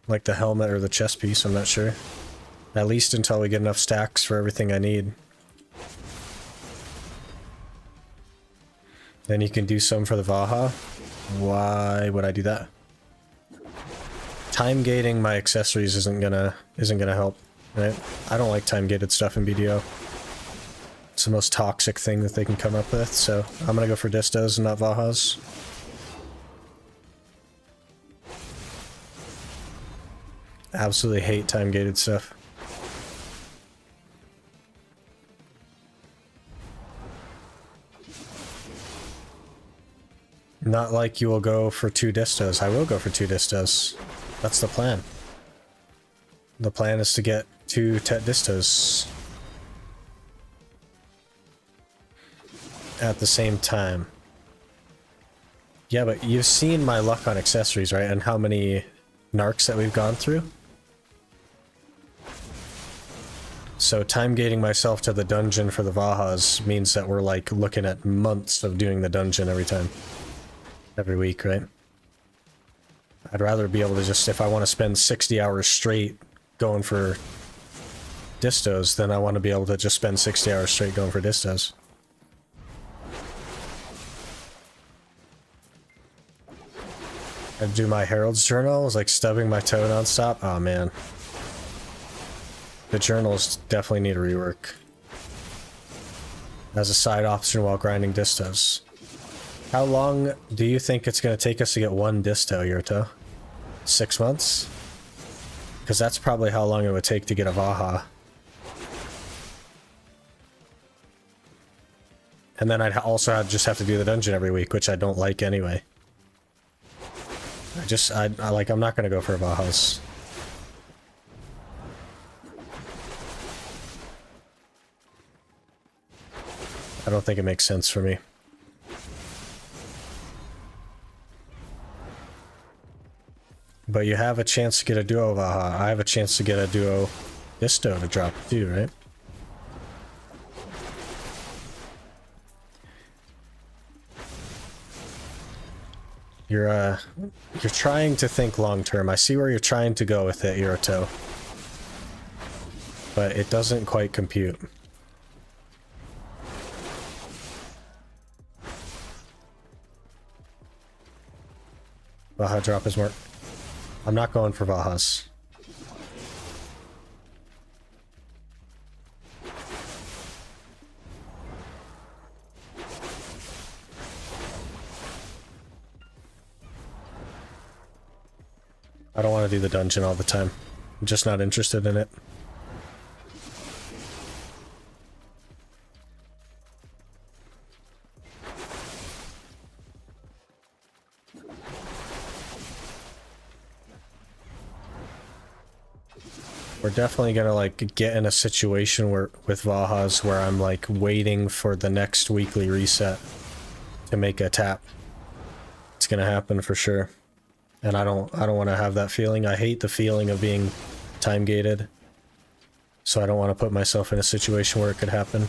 like the helmet or the chest piece, I'm not sure. At least until we get enough stacks for everything I need. Then you can do some for the Vaha. Why would I do that? Time gating my accessories isn't gonna help, right? I don't like time gated stuff in BDO. It's the most toxic thing that they can come up with, so I'm gonna go for distos and not Vahas. Absolutely hate time-gated stuff. Not like you will go for 2 distos. I will go for 2 distos. That's the plan. The plan is to get 2 Tet distos at the same time. Yeah, but you've seen my luck on accessories, right? And how many narcs that we've gone through? So time gating myself to the dungeon for the Vahas means that we're like looking at months of doing the dungeon every week, right? I'd rather be able to just, if I want to spend 60 hours straight going for distos, then I want to be able to just spend 60 hours straight going for distos. I'd do my Herald's Journal, I was like stubbing my toe nonstop. Oh man. The journals definitely need a rework. As a side option while grinding distos. How long do you think it's going to take us to get 1 disto, Yurto? 6 months? Because that's probably how long it would take to get a Vaha. And then I'd also just have to do the dungeon every week, which I don't like anyway. I'm not going to go for Vahas. I don't think it makes sense for me. But you have a chance to get a duo Vaha. I have a chance to get a duo disto to drop too, right? You're trying to think long term. I see where you're trying to go with it, Yurto. But it doesn't quite compute. Vaha drop is more. I'm not going for Vahas. I don't want to do the dungeon all the time. I'm just not interested in it. We're definitely gonna like get in a situation where with Vahas where I'm like waiting for the next weekly reset to make a tap. It's gonna happen for sure. And I don't want to have that feeling. I hate the feeling of being time gated. So I don't want to put myself in a situation where it could happen.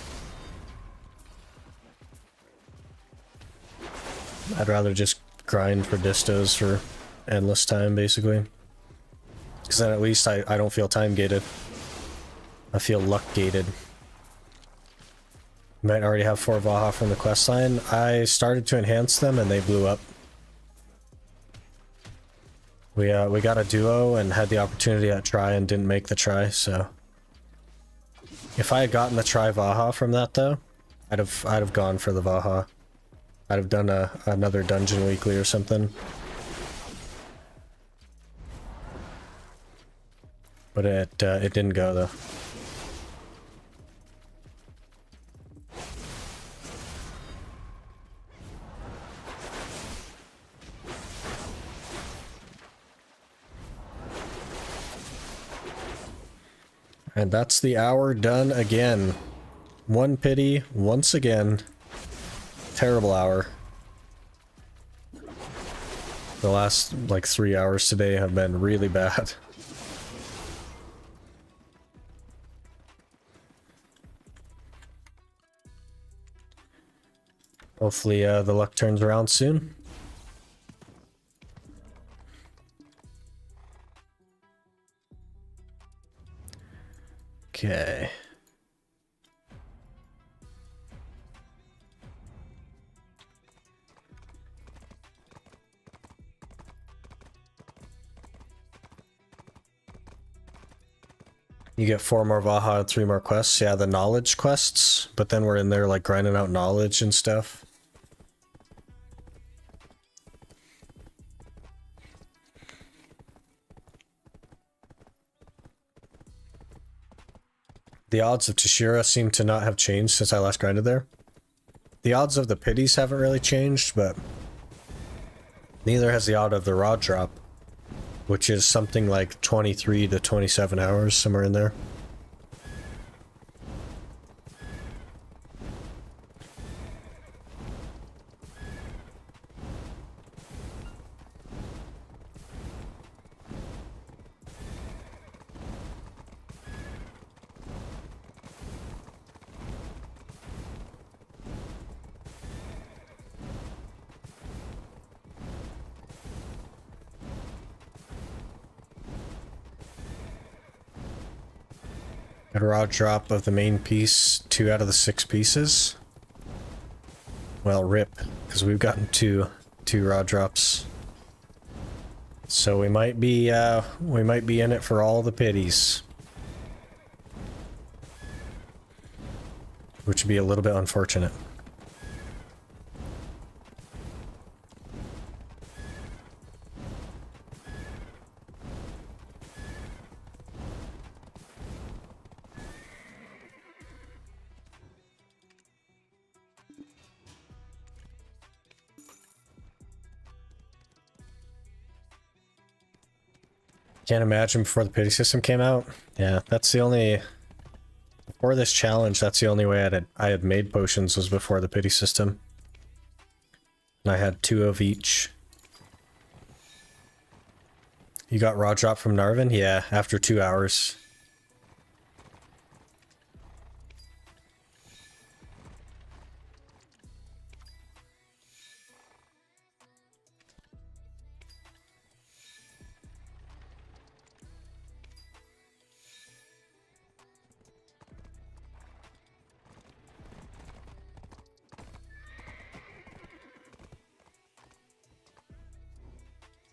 I'd rather just grind for distos for endless time, basically. Because then at least I don't feel time gated. I feel luck gated. Might already have 4 Vaha from the quest line. I started to enhance them and they blew up. We got a duo and had the opportunity at try and didn't make the try, so if I had gotten the try Vaha from that though, I'd have gone for the Vaha. I'd have done another dungeon weekly or something. But it didn't go though. And that's the hour done again. One pity, once again. Terrible hour. The last, like, 3 hours today have been really bad. Hopefully, the luck turns around soon. Okay. You get 4 more Vaha and 3 more quests. Yeah, the knowledge quests, but then we're in there like grinding out knowledge and stuff. The odds of Tshira seem to not have changed since I last grinded there. The odds of the pities haven't really changed, but neither has the odd of the rod drop, which is something like 23 to 27 hours, somewhere in there. A raw drop of the main piece, 2 out of the 6 pieces. Well, rip, because we've gotten two raw drops. So we might be in it for all the pities. Which would be a little bit unfortunate. Can't imagine before the pity system came out. Yeah, that's the only... Before this challenge, that's the only way I had made potions was before the pity system. And I had 2 of each. You got raw drop from Narvin? Yeah, after 2 hours.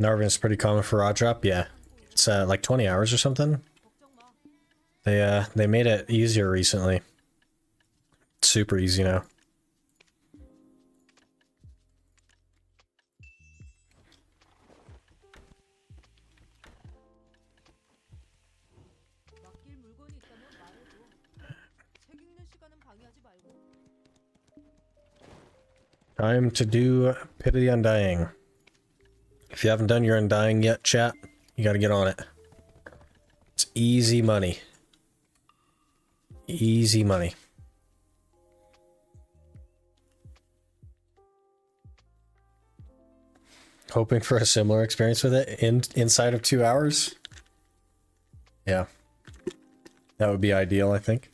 Narvin's pretty common for raw drop, yeah. It's like 20 hours or something. They made it easier recently. It's super easy now. Time to do Pit of the Undying. If you haven't done your Undying yet, chat, you gotta get on it. It's easy money. Easy money. Hoping for a similar experience with it inside of 2 hours? Yeah. That would be ideal, I think.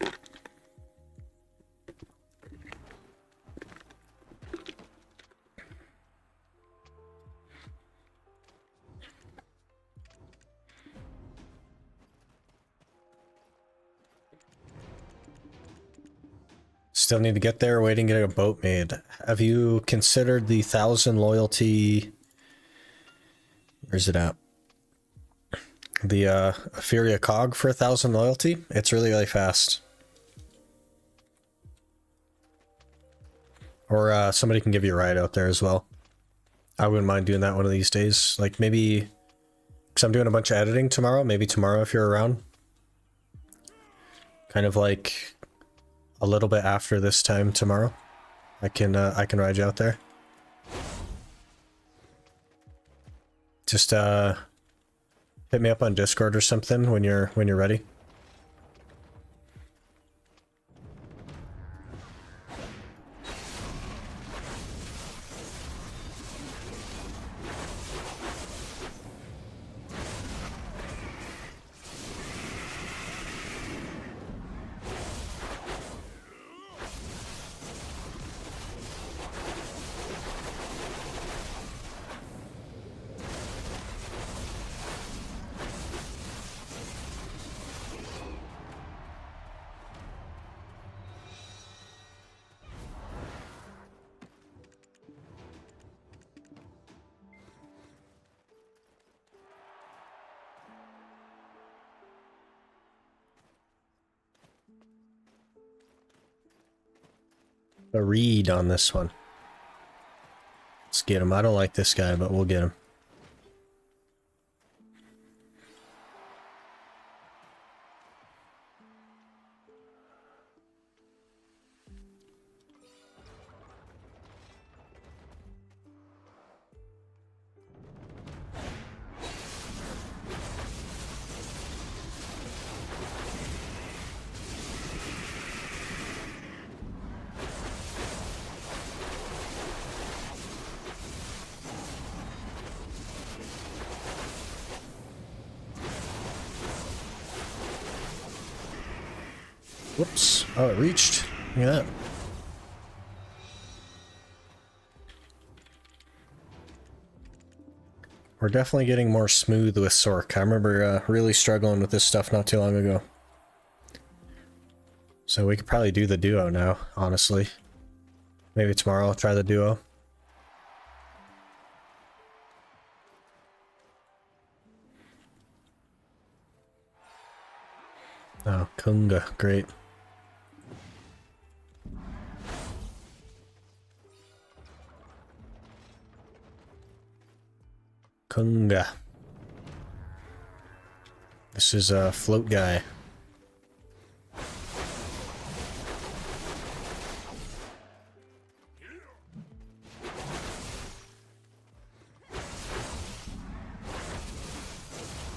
Still need to get there, waiting to get a boat made. Have you considered the 1,000 loyalty... Where's it at? the Furia cog for 1,000 loyalty. It's really, really fast. Or somebody can give you a ride out there as well. I wouldn't mind doing that one of these days. Like maybe, because I'm doing a bunch of editing tomorrow, maybe tomorrow if you're around. Kind of like a little bit after this time tomorrow. I can ride you out there. Just hit me up on Discord or something when you're ready. A read on this one. Let's get him. I don't like this guy, but we'll get him. Whoops. Oh, it reached. Look at that. We're definitely getting more smooth with Sork. I remember really struggling with this stuff not too long ago. So we could probably do the duo now, honestly. Maybe tomorrow I'll try the duo. Oh, Kunga. Great. Kunga. This is a float guy.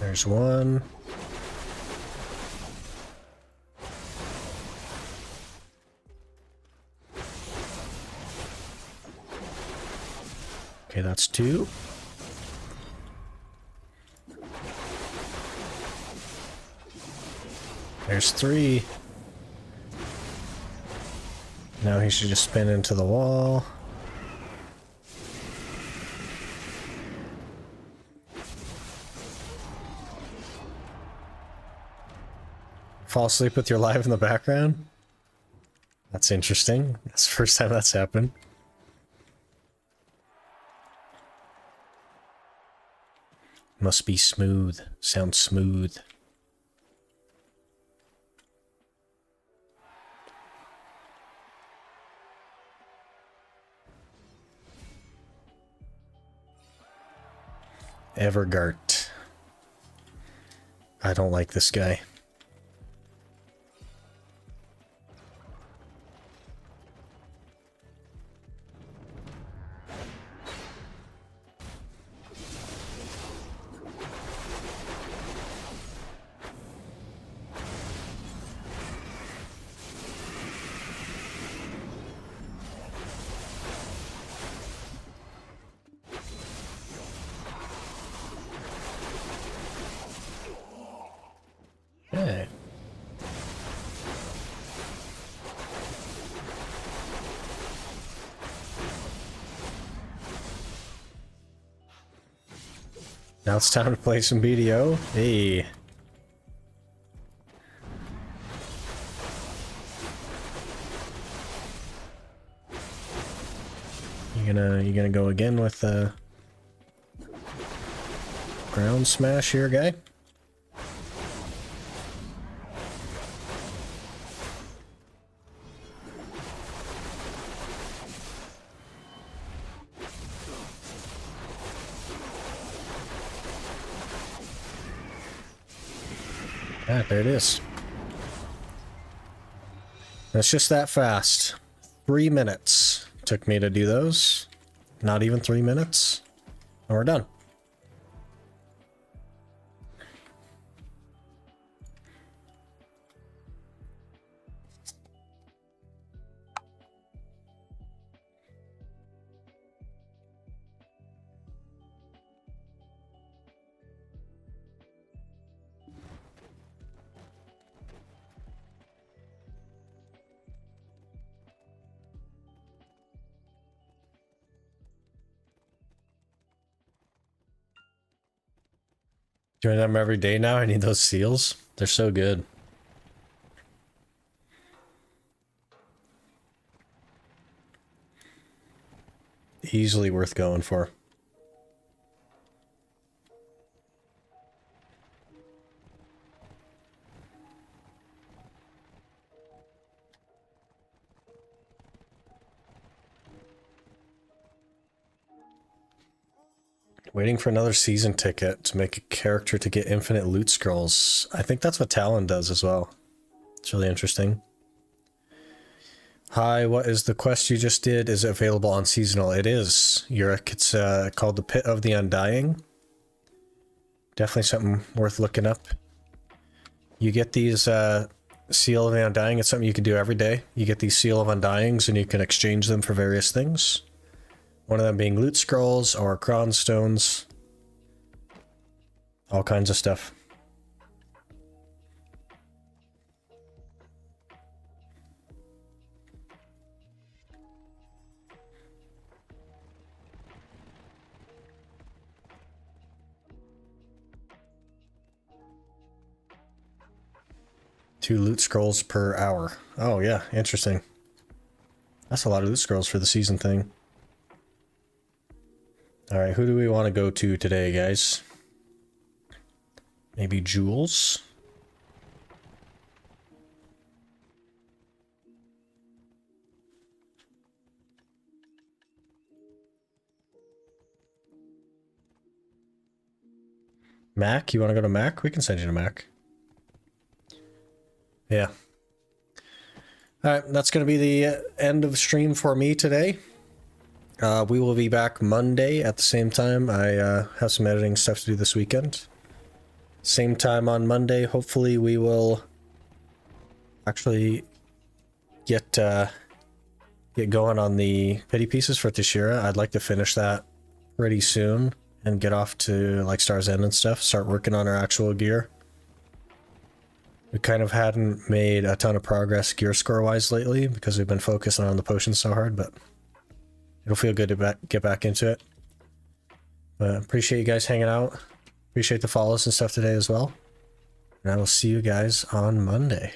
There's one. Okay, that's two. There's three. Now he should just spin into the wall. Fall asleep with your live in the background? That's interesting. That's the first time that's happened. Must be smooth. Sounds smooth. Evergart. I don't like this guy. Hey. Now it's time to play some BDO. Hey. You gonna go again with ground smash here, guy? Yeah, there it is. It's just that fast. 3 minutes took me to do those. Not even 3 minutes. And we're done. Doing them every day now. I need those seals. They're so good. Easily worth going for. Waiting for another season ticket to make a character to get infinite loot scrolls. I think that's what Talon does as well. It's really interesting. Hi, what is the quest you just did? Is it available on seasonal? It is, Yurik. It's called the Pit of the Undying. Definitely something worth looking up. You get these Seal of the Undying. It's something you can do every day. You get these Seal of Undyings and you can exchange them for various things. One of them being loot scrolls or cron stones. All kinds of stuff. Two loot scrolls per hour. Oh yeah, interesting. That's a lot of loot scrolls for the season thing. Alright, who do we want to go to today, guys? Maybe Jules? Mac? You want to go to Mac? We can send you to Mac. Yeah. Alright, that's going to be the end of stream for me today. We will be back Monday at the same time. I have some editing stuff to do this weekend. Same time on Monday. Hopefully we will actually get going on the pity pieces for Tshira. I'd like to finish that pretty soon and get off to like Star's End and stuff. Start working on our actual gear. We kind of hadn't made a ton of progress gear score wise lately because we've been focusing on the potions so hard, but it'll feel good to get back into it. But appreciate you guys hanging out. Appreciate the follows and stuff today as well. And I will see you guys on Monday.